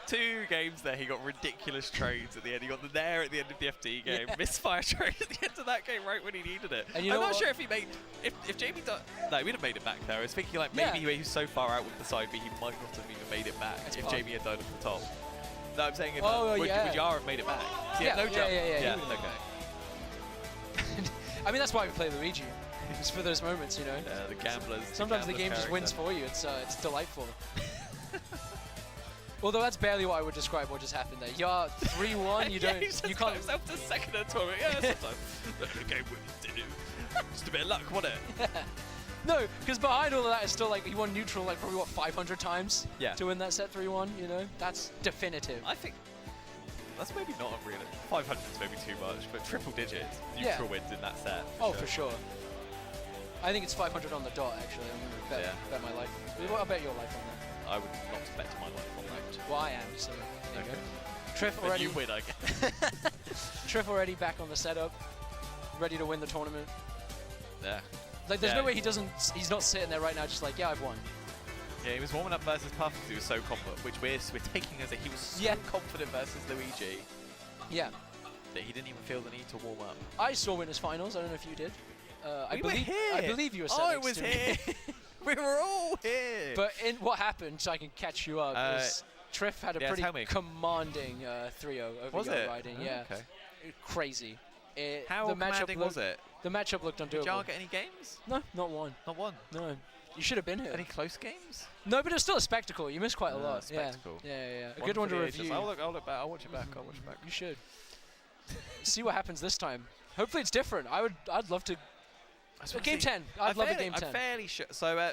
2 games there, he got ridiculous trades at the end. He got the nair at the end of the FD game, misfire trade at the end of that game right when he needed it. And I'm not sure if he made, if Jamie done, no, we'd have made it back there. I was thinking like maybe he was so far out with the side B, he might not have even made it back if Jamie had died at the top. No, I'm saying if would Yara have made it back? So no jump. Yeah. Okay. I mean, that's why we play Luigi. It's for those moments, you know. Yeah, the gamblers. Sometimes the game just wins for you. It's delightful. Although that's barely what I would describe what just happened there. You're 3-1. You don't. You can't. Himself to second in a tournament. Yeah, sometimes the game wins to do. Just a bit of luck, wasn't it? No, because behind all of that is still like he won neutral like probably what 500 times. Yeah. To win that set 3-1. You know, that's definitive. I think that's maybe not unreal. 500 is maybe too much, but triple digits neutral wins in that set. For sure. I think it's 500 on the dot actually. I'm gonna bet my life. I'll bet your life on that. I would not bet my life on that. Well, I am, so there you go. Triff already. You win, I guess. Triff already back on the setup, ready to win the tournament. Yeah. Like, there's no way he's not sitting there right now just like, yeah, I've won. Yeah, he was warming up versus Puff because he was so confident, which we're taking as he was so confident versus Luigi. Yeah. That he didn't even feel the need to warm up. I saw winners finals. I don't know if you did. We were here. I believe you were. I was here. We were all here. But in what happened, so I can catch you up, is Triff had a pretty commanding 3-0 over Yar riding. Oh, yeah. Okay. Crazy. How commanding was it? The matchup looked undoable. Did Yar get any games? No, not one. Not one? No. You should have been here. Any close games? No, but it was still a spectacle. You missed quite a lot. Spectacle. Yeah. A good one to review. I'll look back. I'll watch it back. You should. See what happens this time. Hopefully it's different. I'd love to. Game 10. I'd love a game 10. I'm fairly sure. So,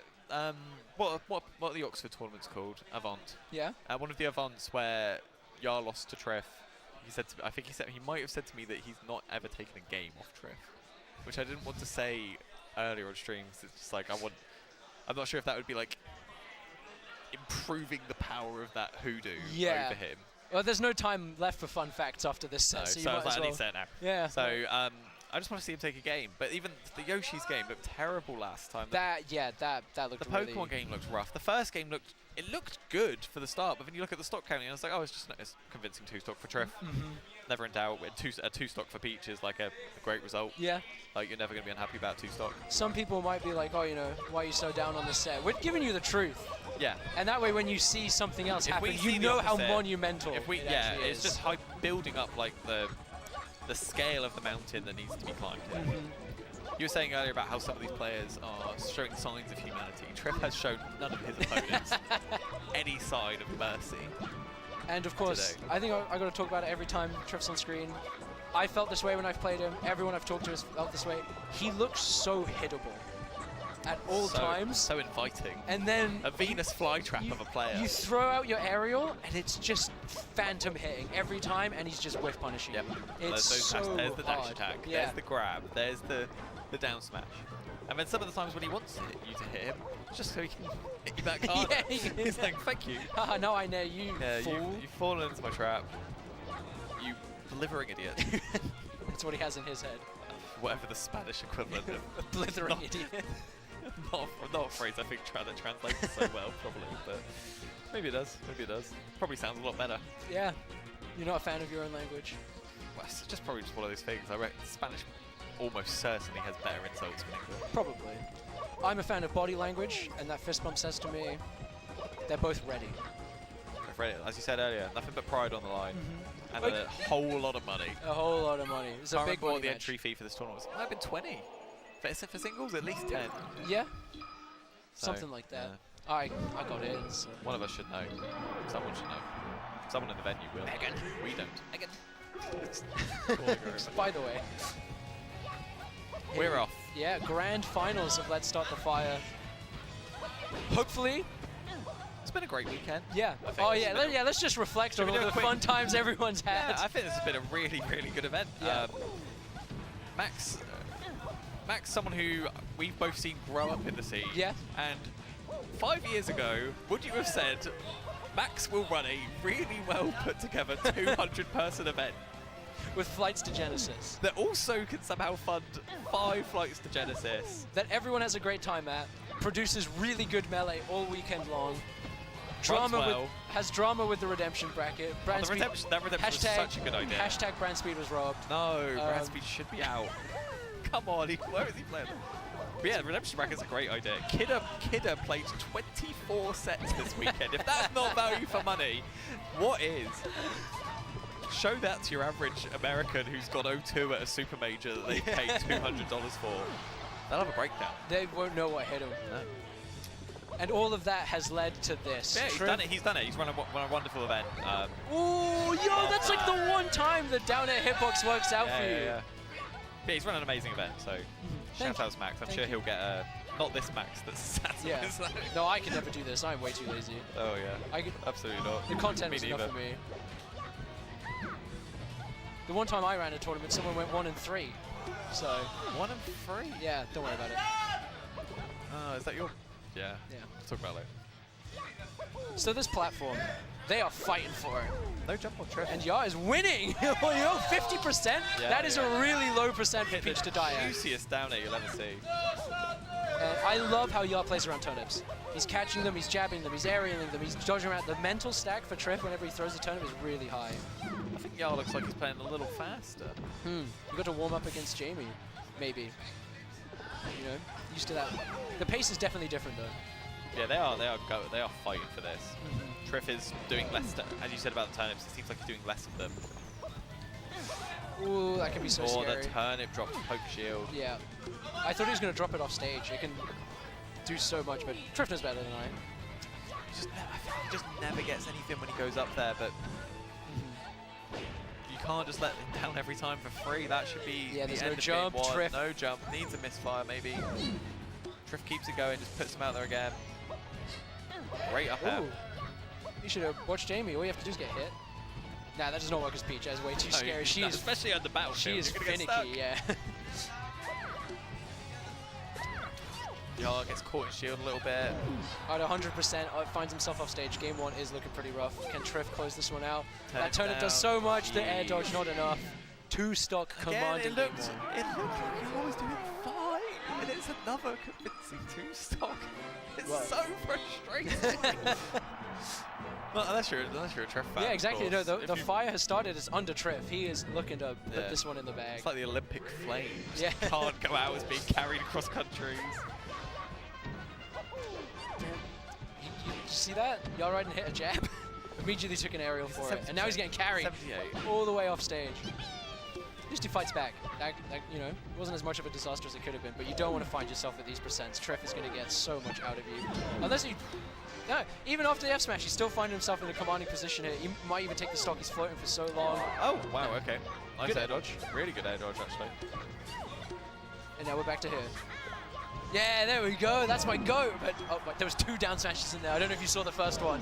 what are the Oxford tournaments called? Avant. Yeah. One of the Avants where Yar lost to Triff. He said to me, he might have said to me that he's not ever taken a game off Triff, which I didn't want to say earlier on streams. It's just like I want I'm not sure if that would be like improving the power of that hoodoo Yeah. over him. Well, there's no time left for fun facts after this set, No, so you so I might was as like, I well. need set now. Yeah. So I just want to see him take a game. But even the Yoshi's game looked terrible last time. That looked The really... Pokemon game looked rough. The first game looked good for the start, but then you look at the stock counting and it's like, oh, it's just it's convincing 2-stock for Triff. Never in doubt. A 2-stock for Peach is like a great result. Yeah. Like you're never going to be unhappy about 2-stock. Some people might be like, oh, you know, why are you so down on this set? We're giving you the truth. Yeah. And that way, when you see something else happen, we see you the know how opposite, monumental If we, it yeah, actually it's is. just building up like the scale of the mountain that needs to be climbed. You were saying earlier about how some of these players are showing signs of humanity. Triff has shown none of his opponents any sign of mercy. And of course, today. I think I got to talk about it every time Triff's on screen. I felt this way when I've played him. Everyone I've talked to has felt this way. He looks so hittable at all times. So inviting. And then a Venus flytrap of a player. You throw out your aerial, and it's just phantom hitting every time, and he's just whiff punishing. Yep. It's so there's the dash hard. attack. Yeah. There's the grab. There's the down smash. And then some of the times when he wants you to hit him, just so he can hit you back hard. He's like, thank you. Haha, no, I know you, fool. You've fallen into my trap. You blithering idiot. That's what he has in his head. Whatever the Spanish equivalent of blithering idiot. not a phrase I think that translates so well, probably, but maybe it does. Maybe it does. Probably sounds a lot better. Yeah. You're not a fan of your own language? Well, it's just probably just one of those things. I reckon Spanish almost certainly has better insults than English. Probably. I'm a fan of body language, and that fist bump says to me, they're both ready. I've read it. As you said earlier, nothing but pride on the line, and Like- a whole lot of money. A whole lot of money. It's a Can't big remember what money the match. entry fee for this tournament was. It might have been 20. For singles, at least 10. Yeah. So, Something like that. I got in. So. One of us should know. Someone should know. Someone in the venue will. Megan. We don't. Megan. Megan. By the way. We're off. Yeah, grand finals of Let's Start the Fire. Hopefully. It's been a great weekend. Yeah. I think Oh this yeah. has been Yeah. Let's just reflect on we all do a the quick- fun times everyone's had. Yeah, I think this has been a really, really good event. Yeah. Max, someone who we've both seen grow up in the scene. Yeah. And 5 years ago, would you have said Max will run a really well put together 200-person event with flights to Genesis that also can somehow fund 5 flights to Genesis? That everyone has a great time at, produces really good melee all weekend long. Drama well. has drama with the redemption bracket. Brand that speed, redemption was such a good idea. Hashtag brand speed was robbed. No, Brand Speed should be out. Come on, where is he playing? But yeah, redemption bracket's a great idea. Kidder played 24 sets this weekend. If that's not value for money, what is? Show that to your average American who's got O2 at a super major that they paid $200 for. They'll have a breakdown. They won't know what hit them. No. And all of that has led to this. Yeah, he's done it. He's done it. He's run a wonderful event. Ooh, yo, that's like the one time the down air hitbox works out for you. Yeah. Yeah, he's run an amazing event, so shout out to Max. I'm sure he'll get not this Max that's sat on Yeah. his line. No, I can never do this. I'm way too lazy. Oh yeah. Absolutely not. The content Me was enough neither. for me. The one time I ran a tournament, someone went 1 and 3. So 1 and 3? Yeah, don't worry about it. Oh, is that your? Yeah. Yeah. We'll talk about it later. So this platform, they are fighting for it. No jump on Triff. And Ya is winning. You know, 50%. Yeah, That is a really low percent for Hit Peach the to die at. juiciest down air you'll ever see. I love how Ya plays around turnips. He's catching them, he's jabbing them, he's aerialing them, he's dodging around. The mental stack for Triff whenever he throws a turnip is really high. I think Yar looks like he's playing a little faster. You got to warm up against Jamie, maybe. You know, used to that. The pace is definitely different though. Yeah, they are fighting for this. Triff is doing less, as you said about the turnips, it seems like he's doing less of them. Ooh, that can be so Or scary. the turnip drops poke shield. Yeah. I thought he was going to drop it off stage. It can do so much, but Triff knows better than I. He just never gets anything when he goes up there, but you can't just let him down every time for free. That should be Yeah, the there's end no of jump, game 1. Triff. No jump, needs a misfire maybe. Triff keeps it going, just puts him out there again. Great up air. Ooh. You should have watched Jamie. All you have to do is get hit. Nah, that does not work as Peach. That is way too No, scary. She no, is especially on the battlefield. She is You're gonna get finicky, stuck. yeah. Yar gets caught in shield a little bit. At 100%, finds himself off stage. Game 1 is looking pretty rough. Can Triff close this one out? That turnip does so much. The air dodge not enough. 2 stock commanding It looked like Yar was doing fine, and it's another convincing 2 stock. It's so frustrating. Well, unless you're a Triff fan. Yeah, exactly. No, the fire has started. It's under Triff. He is looking to put this one in the bag. It's like the Olympic flames. Yeah. Can't go out as being carried across countries. You see that? Yar Raiden hit a jab. Immediately took an aerial for it, and now he's getting carried 78. all the way off stage. At least he fights back. That, you know, it wasn't as much of a disaster as it could have been, but you don't want to find yourself at these percents. Triff is going to get so much out of you. Unless you... No, even after the F smash, he's still finding himself in a commanding position here. He might even take the stock. He's floating for so long. Oh, wow, okay. Nice air dodge. Really good air dodge, actually. And now we're back to here. Yeah, there we go. That's my go. But there was 2 down smashes in there. I don't know if you saw the first one.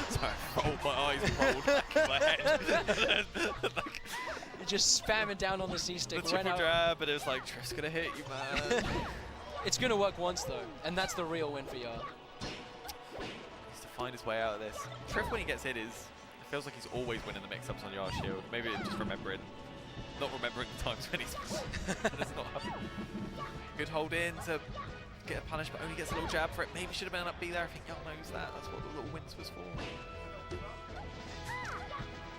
Sorry, rolled my eyes, rolled back in my head. You're just spamming down on the C-stick. The triple grab, but it was like, Triff's gonna hit you, man. It's gonna work once though, and that's the real win for Yar. Needs to find his way out of this. Triff, when he gets hit, it feels like he's always winning the mix-ups on Yar's shield. Maybe it's just not remembering the times when it's not happening. Good hold in to get a punish, but only gets a little jab for it. Maybe should have been up B there. I think Yar knows that. That's what the little wins was for.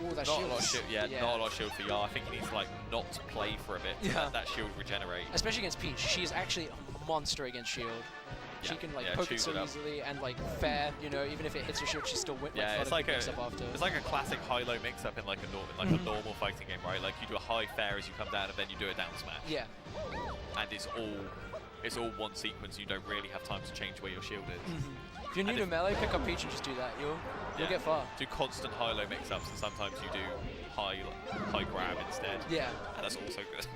Ooh, that not a lot of shield. Yeah, not a lot of shield for Yar. I think he needs to like not play for a bit to let that shield regenerate. Especially against Peach. She is actually a monster against shield. Yeah. She can like poke it so easily and like fair, you know, even if it hits your shield, she's still it's like a classic high-low mix-up in like a normal fighting game, right? Like you do a high fair as you come down, and then you do a down smash. Yeah. And it's all one sequence. You don't really have time to change where your shield is. If you're new to melee, pick up Peach and just do that. You'll get far. Do constant high-low mix-ups, and sometimes you do high grab instead. Yeah. And that's also good.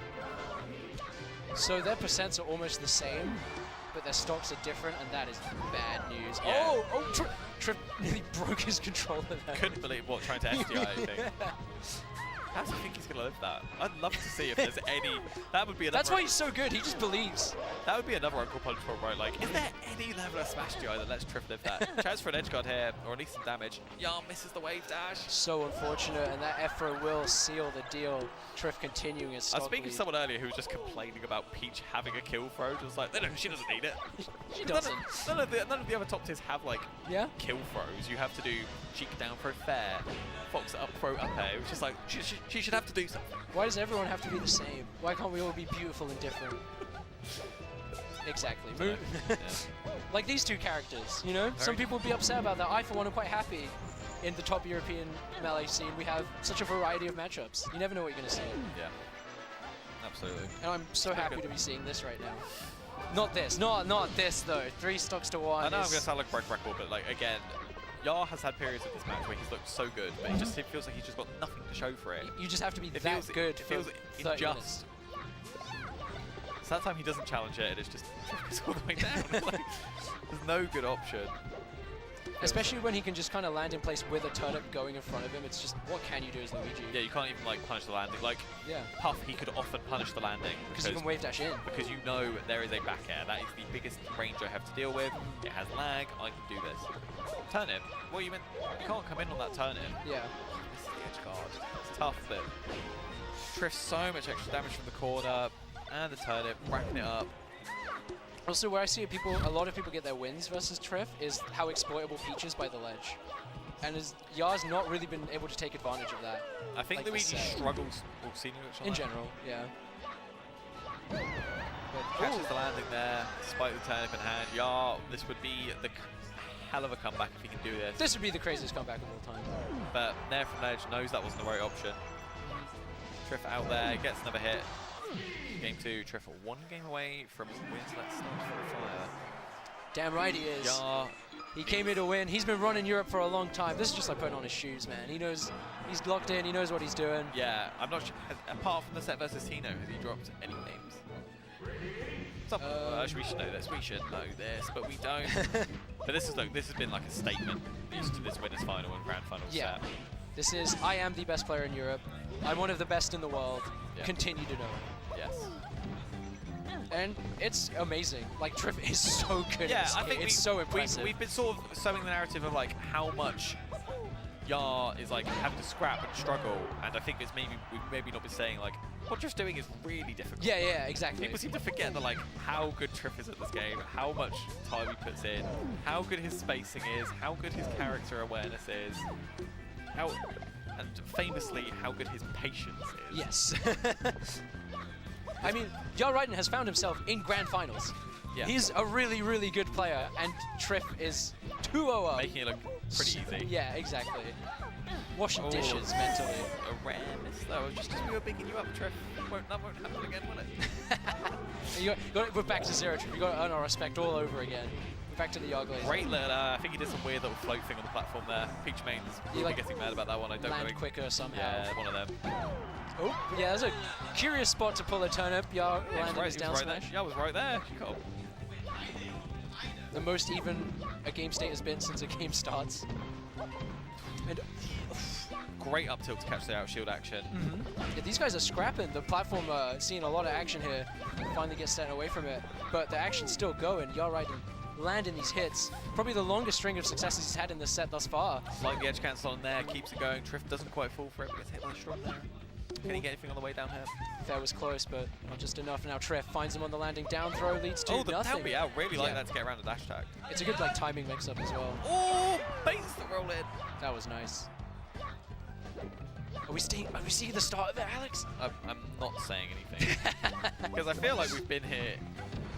So their percents are almost the same, but their stocks are different, and that is bad news. Yeah. Triff nearly broke his controller there. Couldn't believe trying to SDI anything. How do you think he's going to live that? I'd love to see if there's any... That would be another... That's why he's so good. He just believes. That would be another Uncle Punch for right? Like, is there any level of Smash DI that lets Triff live that? Chance for an edge guard here, or at least some damage. Yar misses the wave dash. So unfortunate, and that F throw will seal the deal. Triff continuing his stock I was speaking lead. to someone earlier who was just complaining about Peach having a kill throw. Just like, no, she doesn't need it. She doesn't. None of the other top tiers have, like, kill throws. You have to do cheek down throw fair, Fox up throw up air, which is like, she should have to do something. Why does everyone have to be the same? Why can't we all be beautiful and different? Exactly. Like these 2 characters, you know? Some people would be upset about that. I, for one, am quite happy in the top European melee scene. We have such a variety of matchups. You never know what you're going to see. Yeah. Absolutely. And I'm so happy to be seeing this right now. Not this. Not this, though. 3 stocks to 1. I know I'm going to sound like a broken record, but, like, again, Yar has had periods of this match where he's looked so good, but it feels like he's just got nothing to show for it. You just have to be that good. It feels unjust. So that time he doesn't challenge it, it's just it's all the way down. Like, there's no good option. Especially when he can just kind of land in place with a turnip going in front of him. It's just, what can you do as Luigi? Yeah, you can't even like punish the landing. Like Puff, he could often punish the landing because he can wave dash in. Because you know there is a back air. That is the biggest range I have to deal with. It has lag. I can do this. Turnip. Well, you can't come in on that turnip. Yeah. This is the edge guard. It's tough, but Triff so much extra damage from the corner and the turnip, racking it up. Also, where I see a lot of people get their wins versus Triff is how exploitable Peach is by the ledge. And Yar's not really been able to take advantage of that. I think Luigi struggles in general, yeah. But catches the landing there, despite the turnip in hand. Yar, this would be the hell of a comeback if he can do this. This would be the craziest comeback of all time. But Nair from ledge knows that wasn't the right option. Triff out there, gets another hit. Game 2, Triff 1 game away from wins. Let's start for the fire. Damn right he is. Yar. He came here to win. He's been running Europe for a long time. This is just like putting on his shoes, man. He knows, he's locked in, he knows what he's doing. Yeah, I'm not sure. Apart from the set versus Tino, has he dropped any names? We should know this. We should know this, but we don't. But this has been like a statement used to this winners final and grand final set. This is, I am the best player in Europe. I'm one of the best in the world. Yeah. Continue to know it. Yes. And it's amazing. Like, Triff is so good. Yeah, at this I think game. It's so impressive. We've been sort of sowing the narrative of like how much Yar is like having to scrap and struggle, and I think it's we've maybe not been saying like what Triff's doing is really difficult. Yeah, exactly. People seem to forget that like how good Triff is at this game, how much time he puts in, how good his spacing is, how good his character awareness is, and famously how good his patience is. Yes. I mean, Yar Raiden has found himself in grand finals. Yeah. He's a really, really good player, and Triff is 2-0 up. Making it look pretty easy. Yeah, exactly. Washing dishes mentally. A rare miss though, just because we were picking you up, Triff. That won't happen again, will it? We're back to 0, Triff. You got to earn our respect all over again. We're back to the Yar Glaze. Great little, I think he did some weird little float thing on the platform there. Peach Main's really getting mad about that one. I don't know. Land quicker somehow. Yeah, one of them. Oh, yeah, there's a curious spot to pull a turnip. Yar landing his down smash. Yar was right there. Cool. The most even a game state has been since a game starts. And great up tilt to catch the out shield action. Yeah, these guys are scrapping. The platform seeing a lot of action here. Finally gets set away from it. But the action's still going. Yar Raiden landing these hits. Probably the longest string of successes he's had in this set thus far. Like the edge cancel on there, keeps it going. Triff doesn't quite fall for it, but gets hit by a strong there. Can he get anything on the way down here? That was close, but not just enough. Now Triff finds him on the landing. Down throw leads to the nothing. down B out. Really like that to get around the dash tag. It's a good like timing mix-up as well. Oh, baits the roll in. That was nice. Are we seeing the start of it, Alex? I'm not saying anything. Because I feel like we've been here.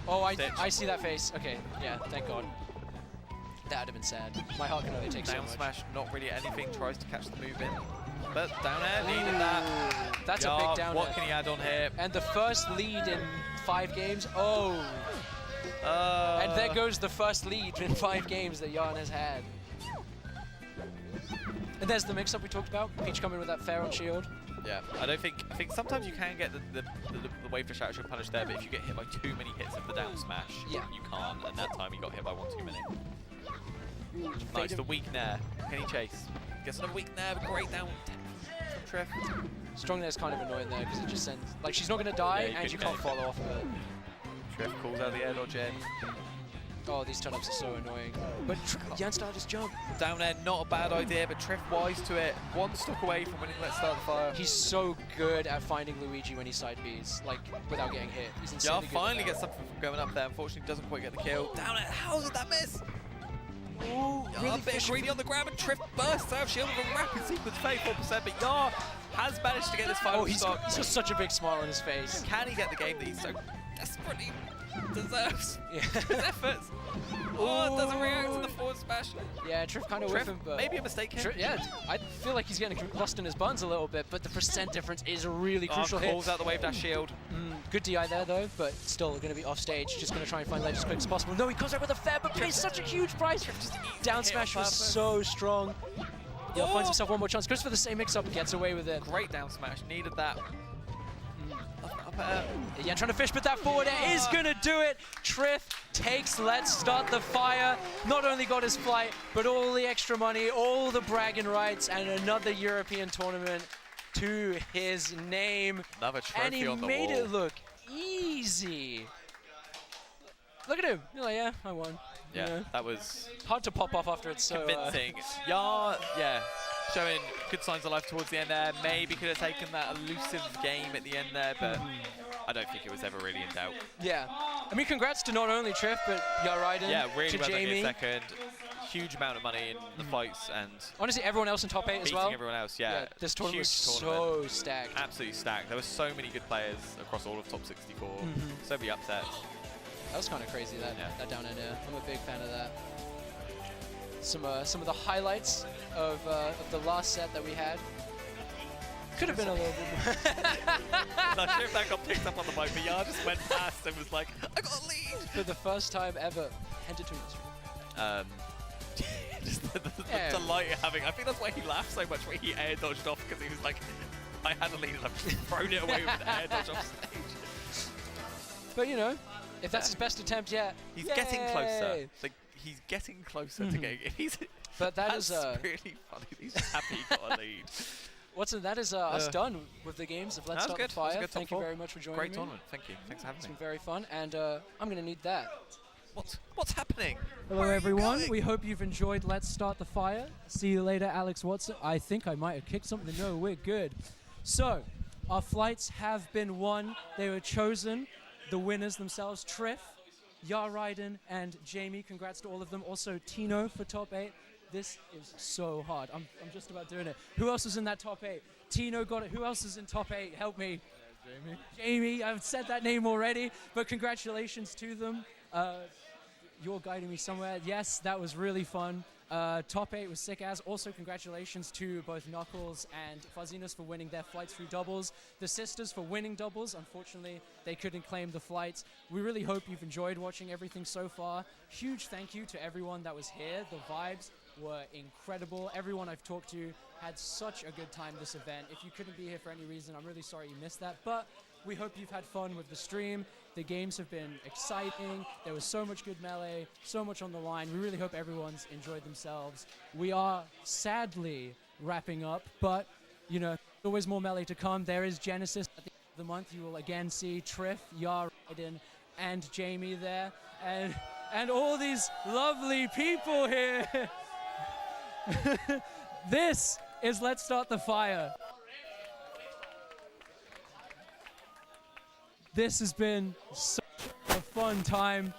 Oh, I see that face. Okay, yeah, thank God. That would have been sad. My heart can only take so much. Down smash, not really anything. Tries to catch the move in. But down air, needed that. That's a big down What air. can he add on here? And the first lead in 5 games. Oh. And there goes the first lead in 5 games that Yarn has had. And there's the mix-up we talked about. Peach coming with that fair on shield. Yeah, I think sometimes you can get the wave dash out shield punish there, but if you get hit by too many hits of the down smash, you can't. And that time he got hit by 1 too many. Nice, the weak nair. Can he chase? Gets another weak nair, but great down from Triff. Strong nair's kind of annoying there because it just sends, like, she's not going to die and you can't follow off of it. Triff calls out the air dodge in. Oh, these turn-ups are so annoying. But Yan started his jump. Down there, not a bad idea, but Triff wise to it. 1 stock away from winning Let's Start the Fire. He's so good at finding Luigi when he side Bs, like, without getting hit. He's insanely good. Finally gets something from going up there. Unfortunately, doesn't quite get the kill. Down it, how did that miss? Ooh, really a bit greedy on the grab, and Triff bursts out of shield with a rapid sequence fade 4%, but Yar has managed to get this final stock. He's got such a big smile on his face. Can he get the game that he's so desperately deserves? Yeah. His efforts. Oh, it doesn't react to the forward smash. Yeah, Triff kind of with him, but maybe a mistake here. Yeah, I feel like he's getting lost in his buns a little bit, but the percent difference is a really crucial hit. Calls out the wave dash shield. Good DI there though, but still going to be off stage. Just going to try and find ledge as quick as possible. No, he comes out with a fair, but pays such a huge price. Down smash was so strong. Yeah, finds himself 1 more chance. Goes for the same mix-up, gets away with it. Great down smash, needed that. Yeah, trying to fish, but that forward air is going to do it. Triff takes Let's Start the Fire. Not only got his flight, but all the extra money, all the bragging rights, and another European tournament to his name. Another trophy on the wall. And he made it look easy. Look at him. You're like, yeah, I won. Yeah, you know? that was hard to pop off after it's so convincing. Yar, showing good signs of life towards the end there. Maybe could have taken that elusive game at the end there, but I don't think it was ever really in doubt. Yeah. I mean, congrats to not only Triff, but Yar Raiden, yeah, really to well done Jamie. in second. Huge amount of money in the fights, and honestly, everyone else in top 8 as well. Everyone else, yeah. This tournament was so stacked. Absolutely stacked. There were so many good players across all of top 64. So many upsets. That was kind of crazy, that down end air. I'm a big fan of that. Some of the highlights of the last set that we had. Could have been a little bit more. Not sure if that got picked up on the mic, but Yar just went past and was like, I got a lead! For the first time ever. Handed to him. Just the delight you're having. I think that's why he laughed so much when he air dodged off, because he was like, I had a lead and I've just thrown it away with an air dodge off stage. But you know, if that's his best attempt yet, he's getting closer. Like, he's getting closer to getting it. But that is really funny. He's happy he got a lead. Watson, that is us done with the games of Let's Start the Fire. Thank you very much for joining me. Great tournament. Thank you. Thanks for having me. It's been very fun, and I'm going to need that. What's happening? Hello, everyone. We hope you've enjoyed Let's Start the Fire. See you later, Alex Watson. I think I might have kicked something. No, we're good. So, our flights have been won. They were chosen. The winners themselves, Triff, Yarraiden, and Jamie. Congrats to all of them. Also, Tino for top 8. This is so hard. I'm just about doing it. Who else is in that top 8? Tino got it. Who else is in top 8? Help me. Jamie. Jamie, I've said that name already, but congratulations to them. You're guiding me somewhere. Yes, that was really fun. Top 8 was sick as. Also, congratulations to both Knuckles and Fuzziness for winning their flights through doubles. The sisters for winning doubles. Unfortunately, they couldn't claim the flights. We really hope you've enjoyed watching everything so far. Huge thank you to everyone that was here. The vibes were incredible. Everyone I've talked to had such a good time this event. If you couldn't be here for any reason, I'm really sorry you missed that. But we hope you've had fun with the stream. The games have been exciting. There was so much good melee, so much on the line. We really hope everyone's enjoyed themselves. We are sadly wrapping up, but you know, always more melee to come. There is Genesis at the end of the month. You will again see Triff, Yarraiden, and Jamie there, and all these lovely people here. This is Let's Start the Fire. This has been such a fun time.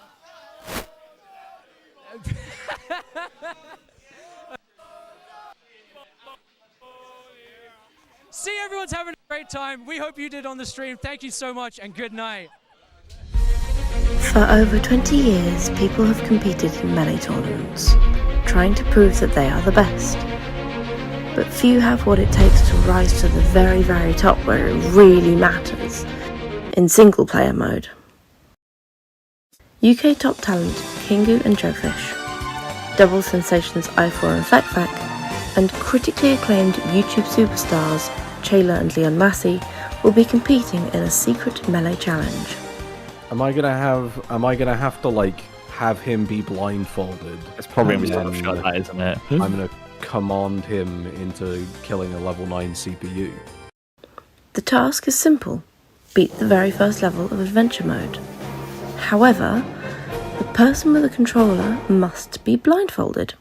See, everyone's having a great time. We hope you did on the stream. Thank you so much, and good night. For over 20 years, people have competed in melee tournaments, trying to prove that they are the best. But few have what it takes to rise to the very, very top where it really matters. In single player mode. UK top talent Kingu and Joefish, double sensations i4 and Fekfek, and critically acclaimed YouTube superstars Chayla and Leon Massey will be competing in a secret melee challenge. Am I gonna have to like have him be blindfolded? It's probably gonna be something like that, isn't it? I'm gonna command him into killing a level 9 CPU. The task is simple. Beat the very first level of adventure mode. However, the person with a controller must be blindfolded.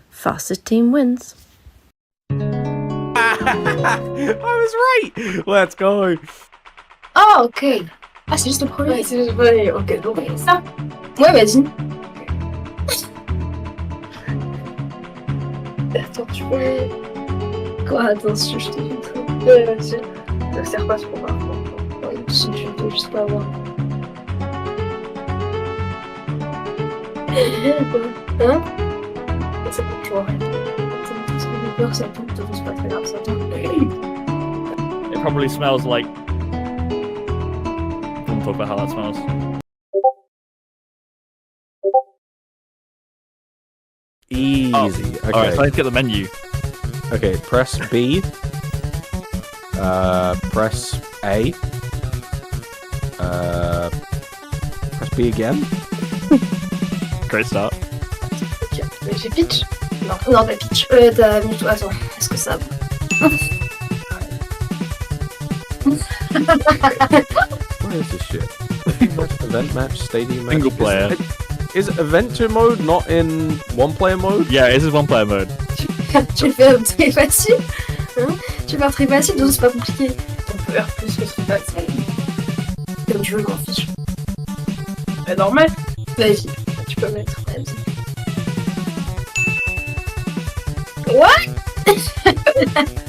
Fastest team wins. I was right. Let's go. Ah, ok. Ah, c'est juste le premier. Ouais, c'est juste le premier. Ok, donc ça. Ouais, vas-y. Attends, tu peux. Quoi? Attends, je te dis tout. Vas-y. Ça sert pas trop grave. Si tu peux juste pas voir. Hein? Ça peut toujours arrêter. Ça me peur, ça tombe, c'est pas très grave, ça tombe. It probably smells like. Don't talk about how that smells. Easy. Okay. Alright, so let's get the menu. Okay, press B. Press A. Press B again. Great start. Ok, j'ai pitch. Non, t'as pitch. T'as mis tout. Attends, est-ce que ça. What is this shit? Event match, stadium match. Single player. Is adventure mode not in one player mode? Yeah, this is one player mode. Tu le fais très facile. Hein? Tu le fais très facile, donc c'est pas compliqué. On peut faire plus que c'est facile. Comme tu veux, je m'en fiche. Normal. Vas-y, tu peux mettre. Vas-y. What?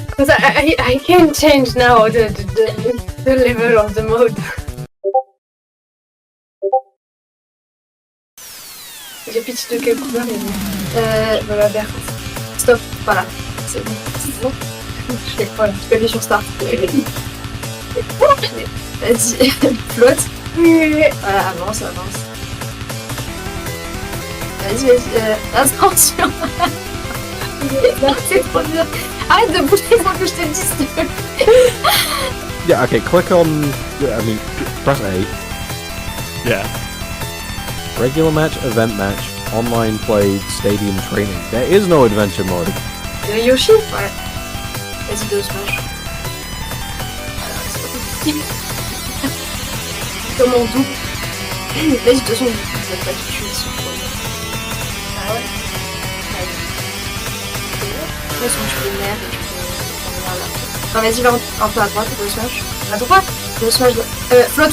Because I can change now the level of the mode. J'ai pitch de quelle couleur la verte. Stop, voilà. C'est bon. C'est bon. Voilà, tu peux aller sur Start. Vas-y, flotte. Voilà, avance. Vas-y. Attention. C'est trop dur. Arrête de bouger sans que je te dise. Yeah, okay, click on. Press A. Yeah. Regular match, event match, online play, stadium training. There is no adventure mode. Yoshi? Ouais. Vas-y, 2 smash. C'est pas possible. Comme en double. Vas-y, de toute façon, ils veulent pas te tuer, ils sont trop bien. Ah ouais? De toute façon, tu peux le nerf et tu peux... Voilà. Non, vas-y, va un peu à droite, 2 smash. À droite? 2 smash de... flotte.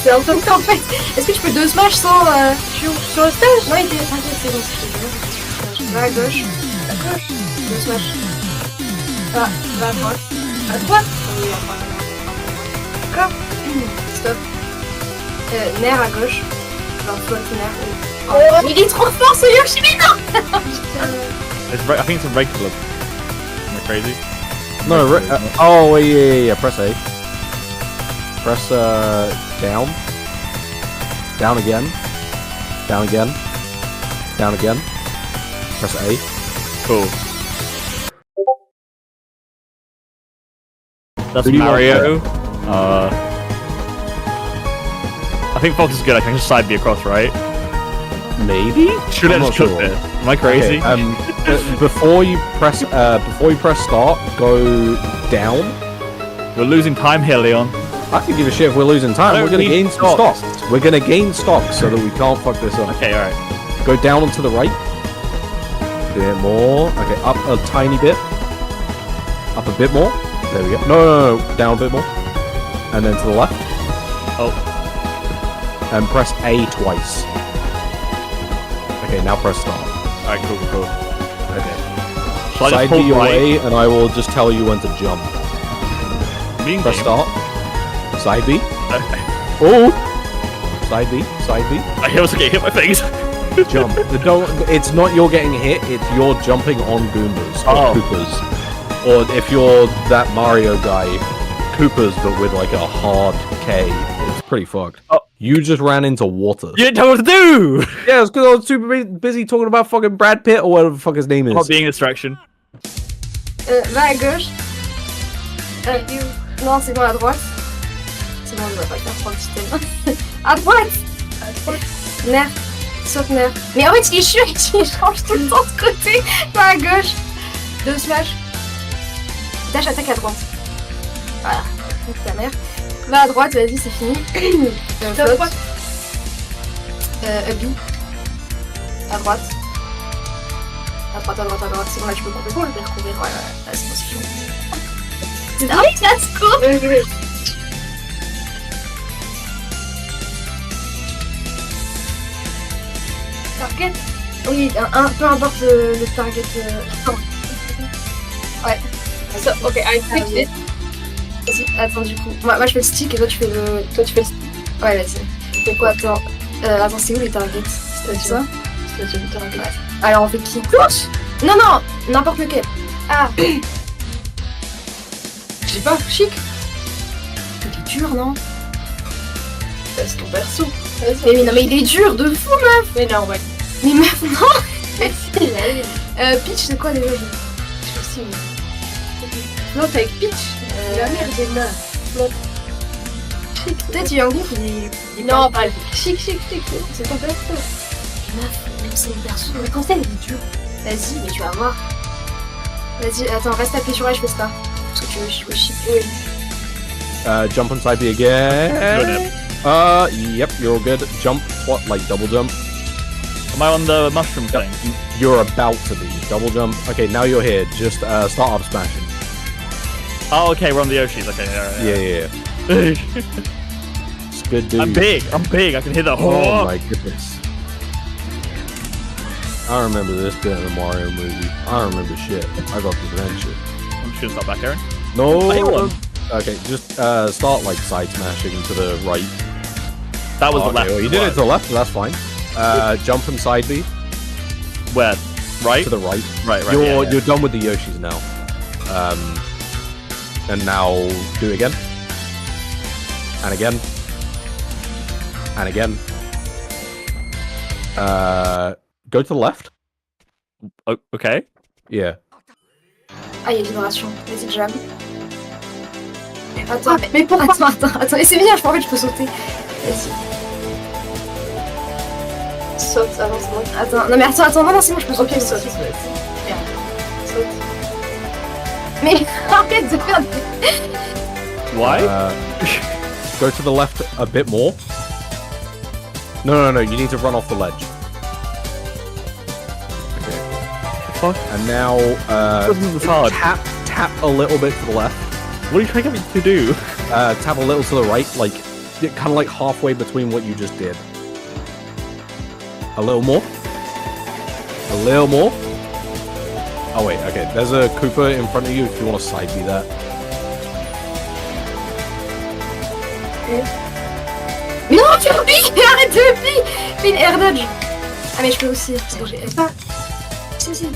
C'est un peu en fait. Est-ce que tu peux 2 smash sans... Sur le stage? Non, il était... T'inquiète, c'est bon, c'est bon. Va à gauche. À gauche. 2 smash. Va à droite. À droite? Oui, à droite. D'accord. Stop. Nerf à gauche. Genre flotte nerf. Oh, il est trop fort ce Yoshi, mais non. I think it's a right flip. Am I crazy? No, oh yeah. Press A. Press down. Down again. Down again. Down again. Press A. Cool. That's Mario. I think Fox is good. I can just side B across, right? Maybe. Should I just cook it? Am I crazy? Okay, before you press start, go down. We're losing time here, Leon. I can give a shit if we're losing time. We're gonna gain some stocks. We're gonna gain stocks so that we can't fuck this up. Okay, alright. Go down and to the right. A bit more. Okay, up a tiny bit. Up a bit more. There we go. No. Down a bit more. And then to the left. Oh. And press A twice. Okay, now press start. Alright, cool. Okay. Shall Side B away, and I will just tell you when to jump. Press start. Side B. Okay. Oh! Side B. I also get hit by things. Jump. It's not you're getting hit, it's you're jumping on Goombas or Koopas. Or if you're that Mario guy, Koopas but with like a hard K. It's pretty fucked. Oh. You just ran into water. You didn't tell me what to do! Yeah, it's because I was super busy talking about fucking Brad Pitt or whatever the fuck his name is. Not being a distraction. Va à gauche. Non, c'est bon, à droite. C'est bon, on ne va pas faire 3 systèmes. À droite! Nerf. Saute nerf. Mais en fait, il est chiant, il change tout le temps de côté. Va à gauche. 2 smash. Dash attaque à droite. Voilà. Donc ta mère. Va à droite, vas-y, c'est fini. Flotte. B. À droite. À droite. C'est bon, là, tu peux complètement le découvrir. Ouais, c'est bon, c'est fini. Nice, let's go! Target? Oui, peu importe le target. Ouais. So, ok, I picked it. Vas-y, attends, du coup. Moi, je fais le stick et toi, tu fais le. Ouais, vas-y. Fais quoi? Attends, c'est où les targets? C'est ça? C'est le target. Ouais. Alors, on fait qui? Cloche? Non, n'importe lequel. Ah! Je sais pas, chic. Il est dur, non? C'est ton perso. Mais non, mais il est dur de fou, meuf! Mais non, ouais. Mais meuf, non! Peach, c'est quoi déjà? Je sais aussi, mais... Flotte avec Peach? La merde, c'est là. Flotte. Chic. Peut-être il y a un groupe, il est non, pas chic. C'est ton perso. Meuf, c'est mon perso. Mais quand elle est dure. Vas-y, mais tu vas voir. Vas-y, attends, reste appuyé sur elle, je fais ça. Parce que tu veux jouer chic. Oui. Jump on side B again. Yep, you're all good. Jump, what, like double jump? Am I on the mushroom thing? You're about to be. Double jump. Okay, now you're here. Just start up smashing. Oh, okay, we're on the Yoshis. Okay, Yeah. It's good, dude. I'm big. I can hit that. Oh my goodness. I remember this bit in the Mario movie. I don't remember shit. I got the adventure. I'm just gonna start back, Aaron. No. I hit one. Okay, just start like side smashing to the right. That was the left. Well, you did it to the left, so that's fine. Jump and side B. Where? Right? To the right. Right. You're done with the Yoshis now. And now do it again. And again. And again. Go to the left. Oh, okay. Yeah. Ah, il y a vibration. Vas-y, jam. Attends, mais pourquoi? Attends. Et c'est bien, je crois que je peux sauter. Vas-y. Saute, avance, droite. Attends, non mais attends, non, c'est bon, je peux sauter. Saute. Mais arrête de faire des... Why? Go to the left a bit more. No, you need to run off the ledge. Okay. Fuck. And now, This is hard. Tap a little bit to the left. What are you trying to get me to do? Tap a little to the right, like, kind of like halfway between what you just did. A little more. A little more. Oh wait, okay. There's a Koopa in front of you if you want to side B that. Mais non, tu oublies. Arrête de oublier. Fais une air dodge. Ah mais je peux aussi, parce que j'ai pas... Si,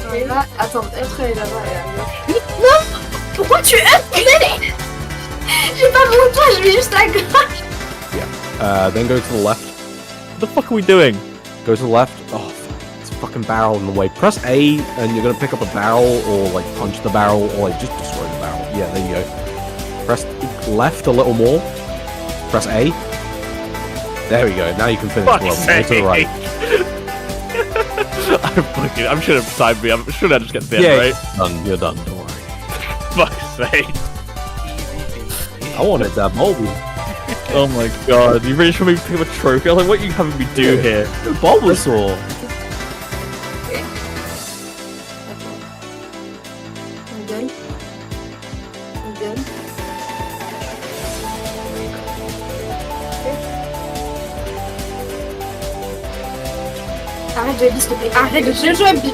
voilà. Et là, attends, être est là-bas et à gauche. Non. Pourquoi tu up? J'ai pas mon toit, je vais juste à gauche. Yeah. Then go to the left. What the fuck are we doing? Go to the left. Oh, it's a fucking barrel in the way. Press A and you're gonna pick up a barrel or like punch the barrel or like just destroy the barrel. Yeah, there you go. Press left a little more. Press A. There we go. Now you can finish the level. Go to the right. I'm sure it's side B. I'm sure that just gets the end, right? You're done. Don't worry. Fuck's sake. I wanted that Bulby. Oh my god, you really trying to pick up a trophy? I was like, what are you having me do here? Bulbasaur. Okay. Middle. Arrête de bis, s'il te plaît. Arrête de jouer à bis.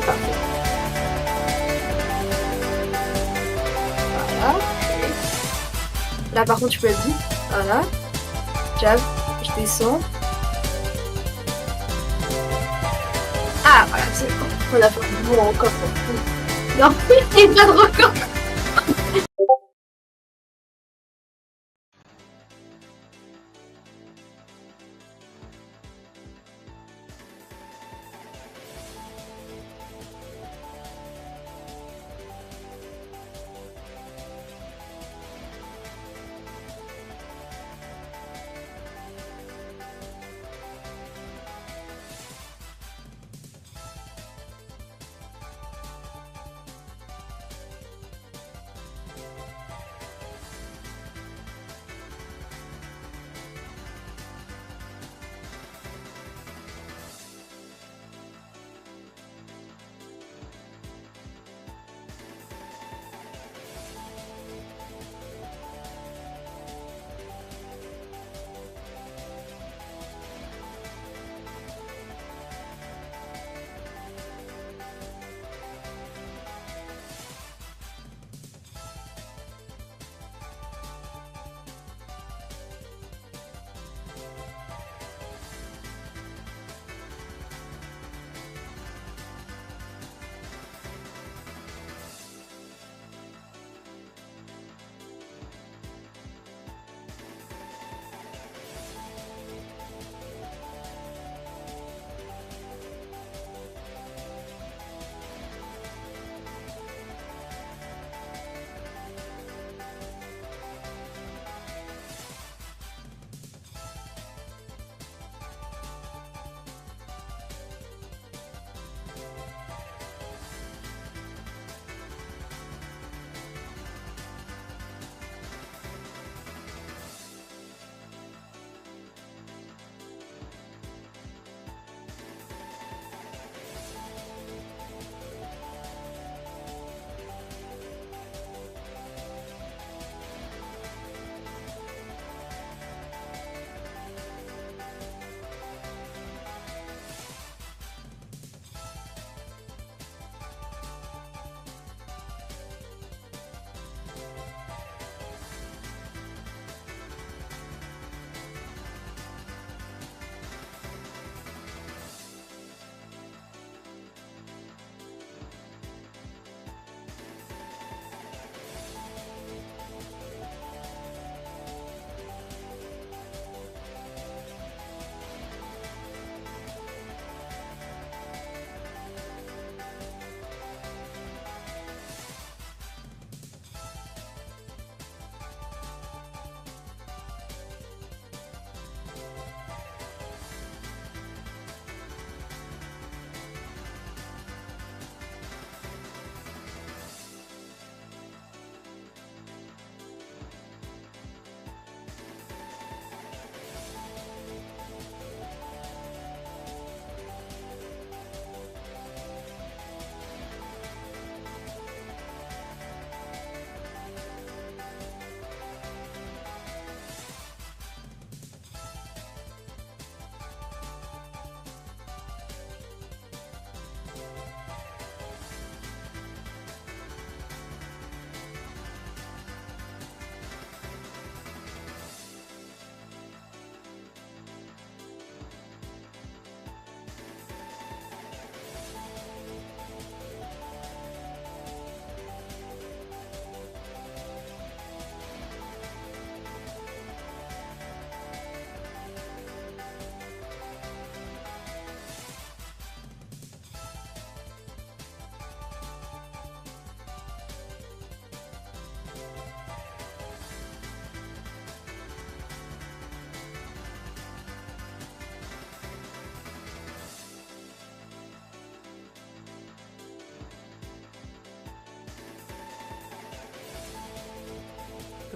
Voilà. Là par contre tu peux le bis. Voilà. Jab. Je descends. Ah voilà, c'est bon. On a fait un bon record. Non, il n'y a pas de record.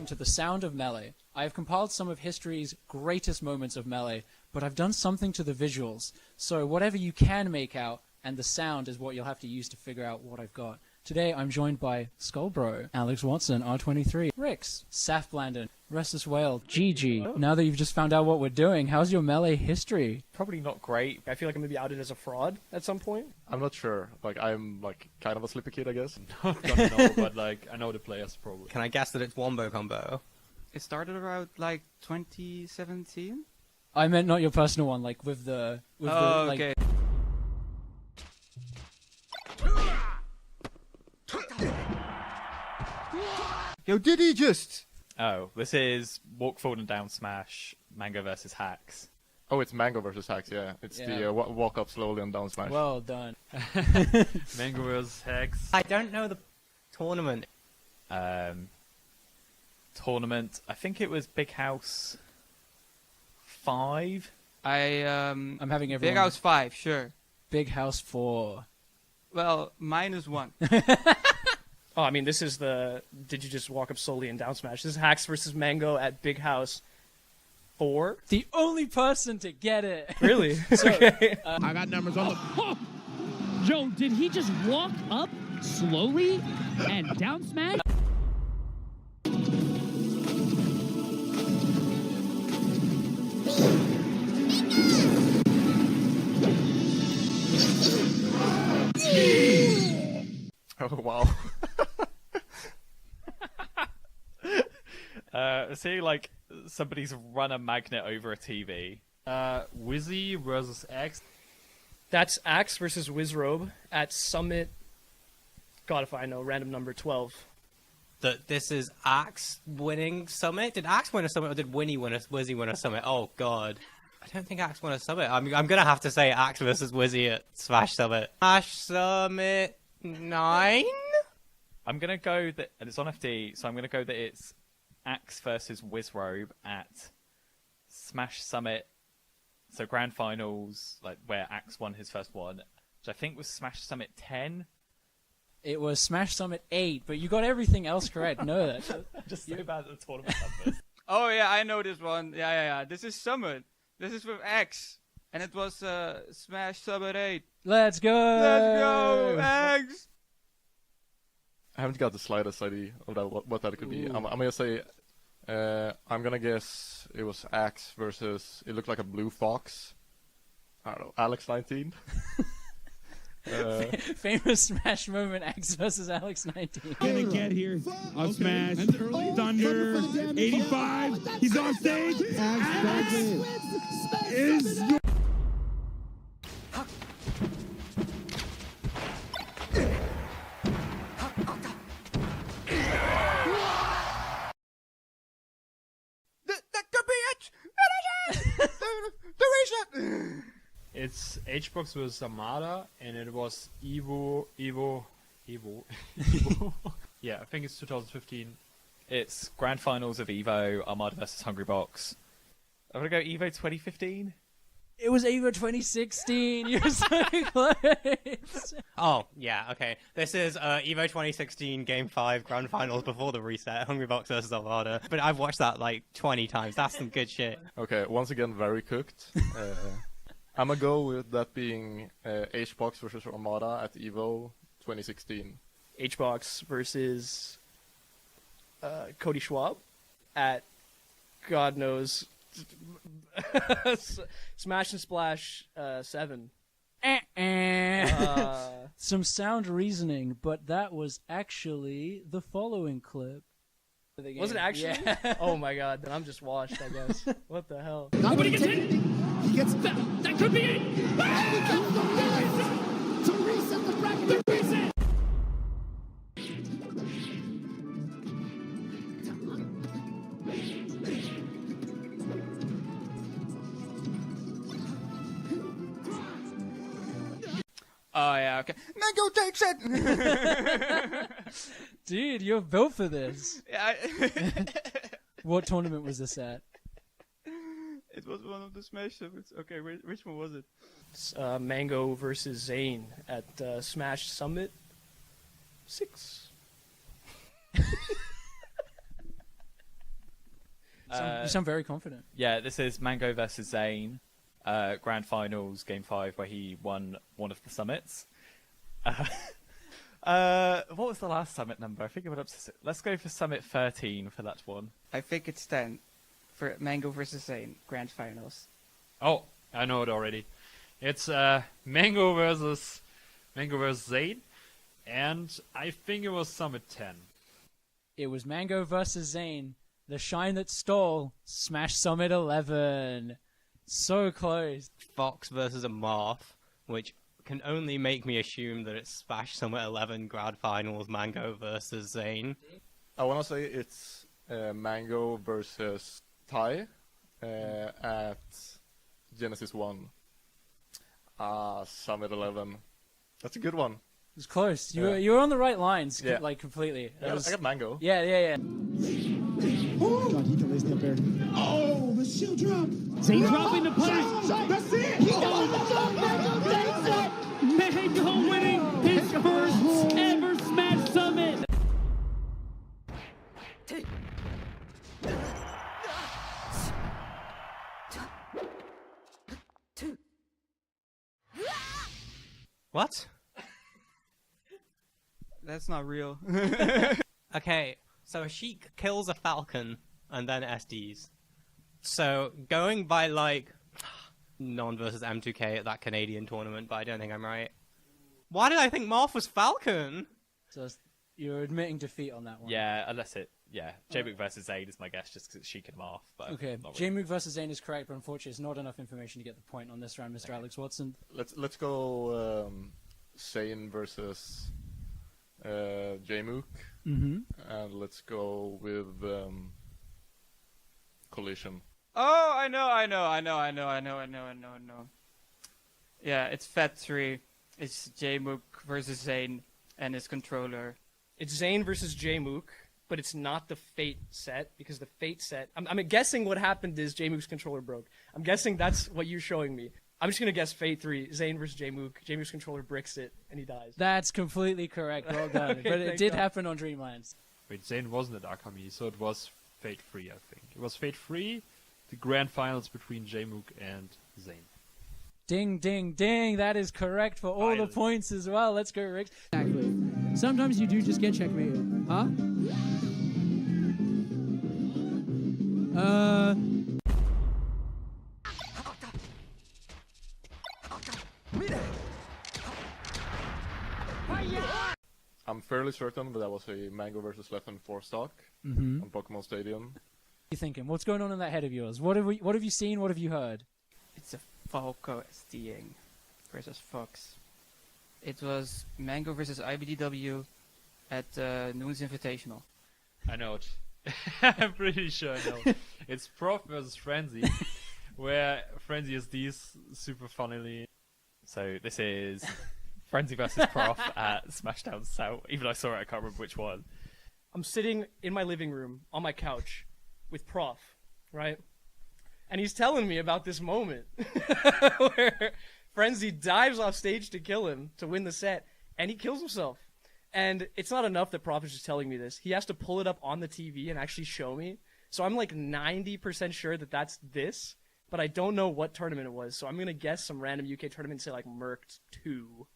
to the sound of Melee. I have compiled some of history's greatest moments of Melee, but I've done something to the visuals. So whatever you can make out, and the sound is what you'll have to use to figure out what I've got. Today I'm joined by Skullbro, Alex Watson, R23, Rix, Saf Blandon, Restless Whale, Gigi. Oh. Now that you've just found out what we're doing, how's your Melee history? Probably not great. I feel like I'm going to be outed as a fraud at some point. I'm not sure. Like, I'm like kind of a sleepy kid, I guess. Not gonna know, but like, I know the players probably. Can I guess that it's Wombo Combo? It started around like 2017? I meant not your personal one, like with the... okay. Yo, did he just? Oh, this is Walk Forward and Down Smash, Mango versus Hacks. Oh, it's Mango versus Hacks, yeah. It's the walk up slowly and down smash. Well done. Mango versus Hacks. I don't know the tournament. Tournament, I think it was Big House 5. I'm having everyone... Big House 5, sure. Big House 4. Well, -1. Oh, I mean, this is the... Did you just walk up slowly and down smash? This is Hacks versus Mango at Big House 4. The only person to get it. Really? So, okay. I got numbers on the... Oh! Joe, did he just walk up slowly and down smash? Oh, wow. See, like, somebody's run a magnet over a TV. Wizzy versus Axe. That's Axe versus Wizrobe at Summit... God, if I know, random number 12. This is Axe winning Summit? Did Axe win a Summit or did Wizzy win a Summit? Oh, God. I don't think Axe won a Summit. I'm going to have to say Axe versus Wizzy at Smash Summit. Smash Summit 9? I'm going to go that, and it's on FD, so I'm going to go that it's Axe versus Wizrobe at Smash Summit. So Grand Finals, like where Axe won his first one, which I think was Smash Summit 10. It was Smash Summit 8, but you got everything else correct. Know that. Just so bad at the tournament numbers. Oh, yeah, I know this one. Yeah. This is Summit. This is with X. And it was Smash Summit 8. Let's go! Let's go, X! I haven't got the slightest idea of that, what that could be. I'm gonna say, I'm gonna guess it was Axe versus, it looked like a blue fox. I don't know, Alex 19? Famous Smash moment, Axe versus Alex 19. Gonna get here on Smash. Thunder 85. He's on stage. Axe is your... It's HBox versus Armada, and it was Evo. Yeah, I think it's 2015. It's Grand Finals of Evo, Armada versus Hungrybox. I'm gonna go Evo 2015. It was Evo 2016. You're so close. Oh, yeah, okay. This is Evo 2016 Game 5 Grand Finals before the reset, Hungrybox versus Armada. But I've watched that like 20 times. That's some good shit. Okay, once again, very cooked. I'm gonna go with that being HBox versus Armada at Evo 2016. HBox versus Cody Schwab at God knows Smash and Splash 7. Some sound reasoning, but that was actually the following clip. Was it actually? Yeah. Oh my God, then I'm just washed, I guess. What the hell? Nobody gets hit. He gets that could be it. To reset the bracket. The reset. Oh, yeah, okay. Mango takes it! Dude, you're built for this. Yeah, What tournament was this at? It was one of the Smash summits. Okay, which one was it? It's, Mango versus Zane at Smash Summit 6. sound very confident. Yeah, this is Mango versus Zane, Grand Finals, Game 5, where he won one of the summits. What was the last summit number? I think it went up to... Let's go for Summit 13 for that one. I think it's 10 for Mango versus Zane, Grand Finals. Oh, I know it already. It's Mango versus Zane, and I think it was Summit 10. It was Mango versus Zane, the shine that stole Smash Summit 11. So close. Fox versus a Marth, which can only make me assume that it's Smash Summit 11 Grand Finals Mango versus Zane. I want to say it's Mango versus Tai at Genesis 1. Summit 11. That's a good one. It was close. You were on the right lines, Yeah. like completely. I got Mango. Yeah. Oh, the shield drop. Zane dropping the punish. That's it. Mango winning his first ever Smash Summit. What? That's not real. Okay, so Sheik kills a Falcon and then SDs. So going by like Non versus M2K at that Canadian tournament, but I don't think I'm right. Why did I think Marth was Falcon? So you're admitting defeat on that one. Yeah, unless it... Yeah, J-Book versus Zane is my guess, just because it's Sheik and Marth. But Okay, J-Mook versus Zane is correct, but unfortunately it's not enough information to get the point on this round, Mr. Alex Watson. Let's go Zane versus J-Mook. Mhm. And let's go with Collision. Oh, I know. Yeah, it's Fat 3. It's J-Mook versus Zane and his controller. It's Zane versus J-Mook, but it's not the Fate set, because the Fate set... I'm guessing what happened is J-Mook's controller broke. I'm guessing that's what you're showing me. I'm just going to guess Fate 3, Zane versus J-Mook. J-Mook's controller bricks it, and he dies. That's completely correct. Well done. Okay, But it thank did God. happen on Dreamlands. Wait, Zane wasn't at Akami, so it was Fate 3, I think. It was Fate 3, the grand finals between J-Mook and Zane. Ding, ding, ding. That is correct for all the points as well. Let's go, Rick. Exactly. Sometimes you do just get checkmated. Huh? I'm fairly certain that was a Mango versus Lethan 4 stock Mhm. on Pokemon Stadium. What are you thinking? What's going on in that head of yours? What have you seen? What have you heard? It's a Falco SDing versus Fox. It was Mango versus IBDW at Noon's Invitational. I know it. I'm pretty sure I know. It's Prof versus Frenzy, where Frenzy is these super funnily. So this is Frenzy versus Prof at Smashdown South. Even though I saw it, I can't remember which one. I'm sitting in my living room on my couch with Prof, right? And he's telling me about this moment where Frenzy dives off stage to kill him to win the set, and he kills himself. And it's not enough that Prof is just telling me this. He has to pull it up on the TV and actually show me. So I'm like 90% sure that that's this, but I don't know what tournament it was. So I'm going to guess some random UK tournament, say like Mercked 2.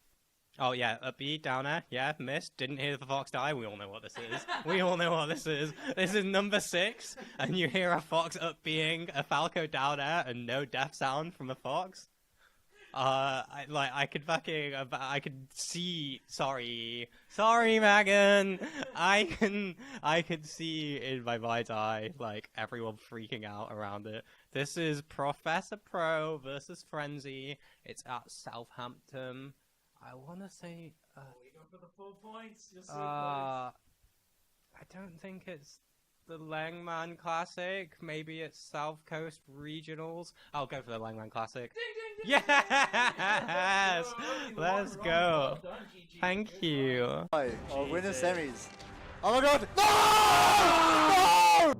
Oh yeah, up B, down there, yeah, missed, didn't hear the Fox die, we all know what this is. We all know what this is. This is number 6, and you hear a Fox up being a Falco down air and no death sound from a Fox. I could see, sorry Megan, I could see in my mind's eye, like, everyone freaking out around it. This is Professor Pro versus Frenzy, it's at Southampton. I want to say... we go for the full points. You're so I don't think it's the Langman Classic. Maybe it's South Coast Regionals. I'll go for the Langman Classic. Ding, ding, ding. Yes! Let's go. Thank you. I'll win the semis. Oh my god! No! No!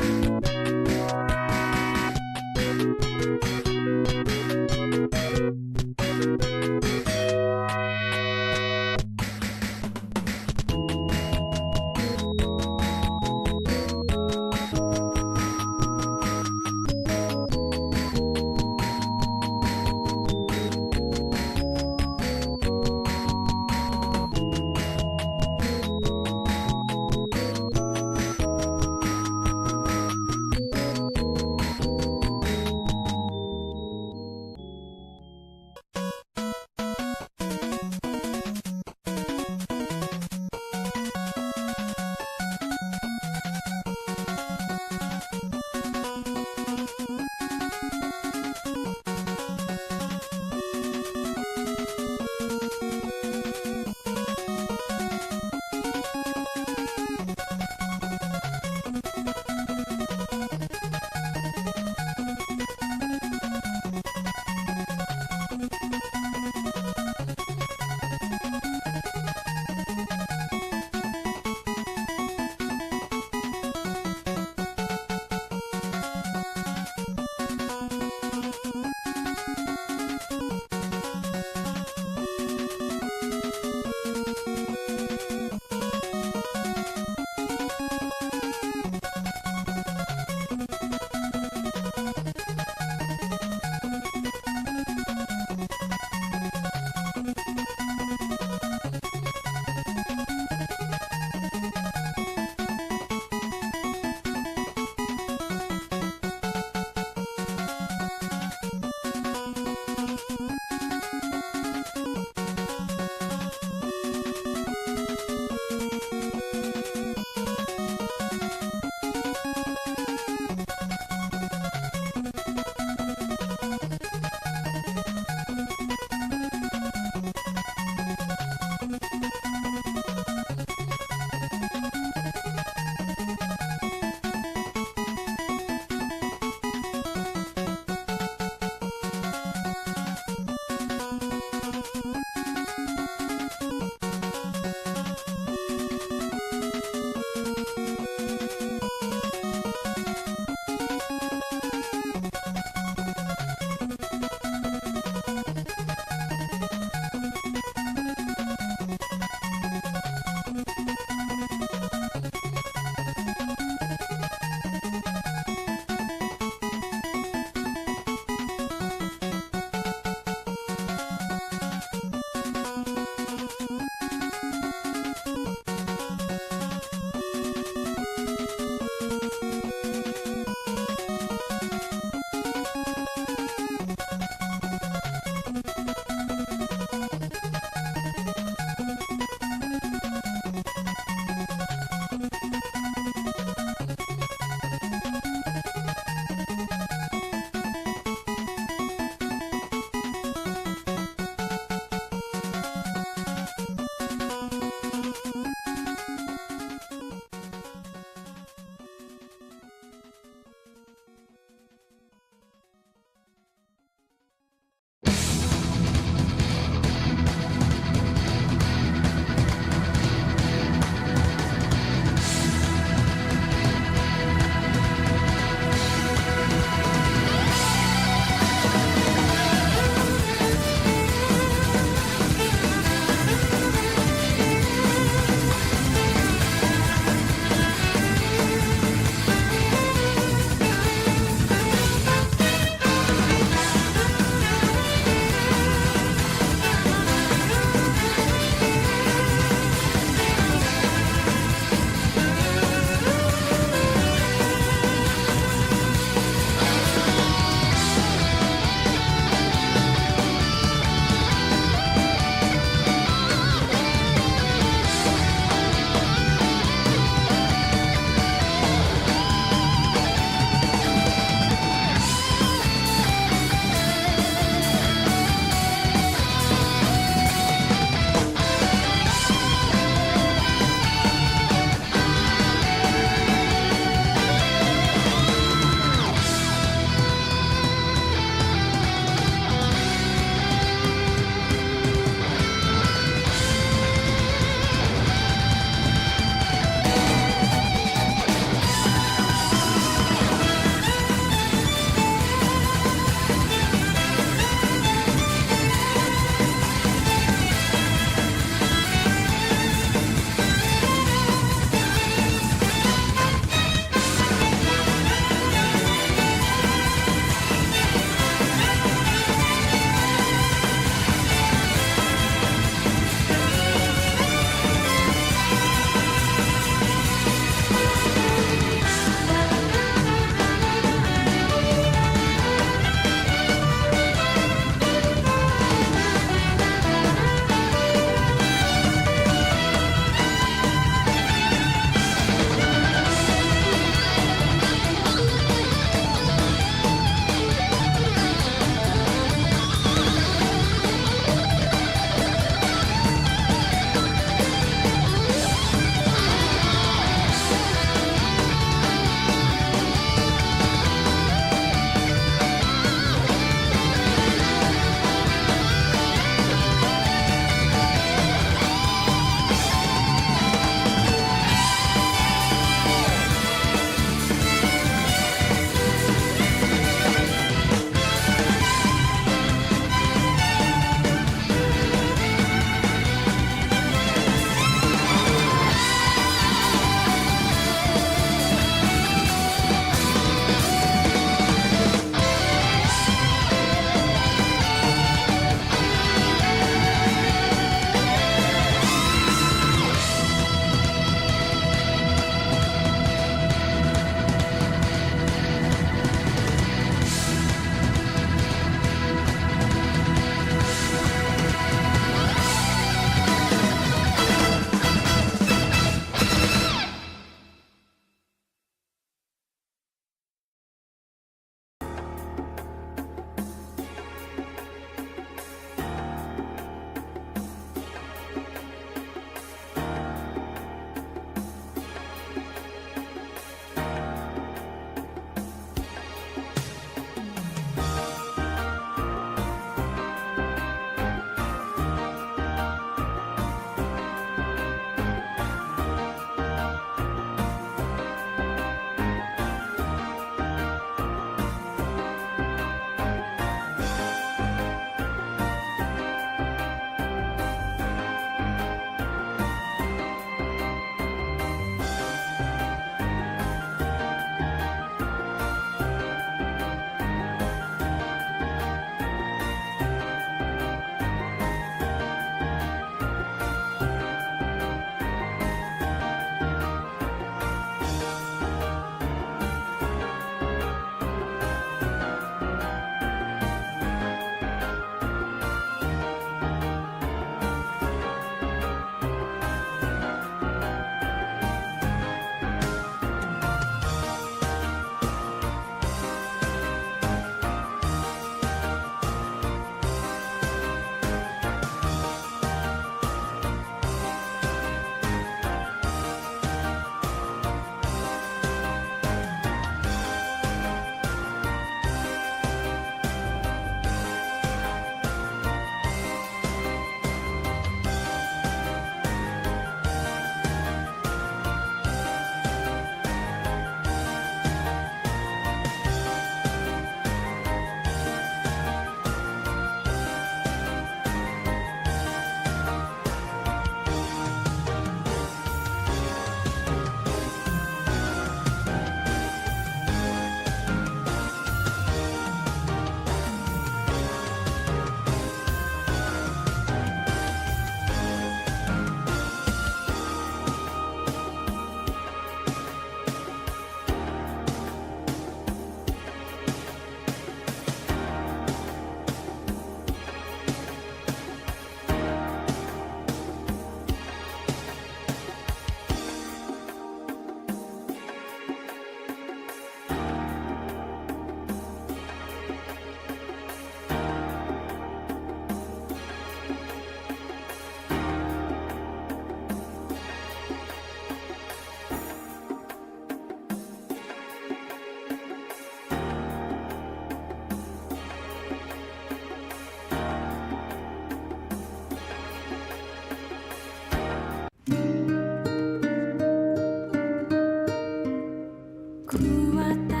Kuwata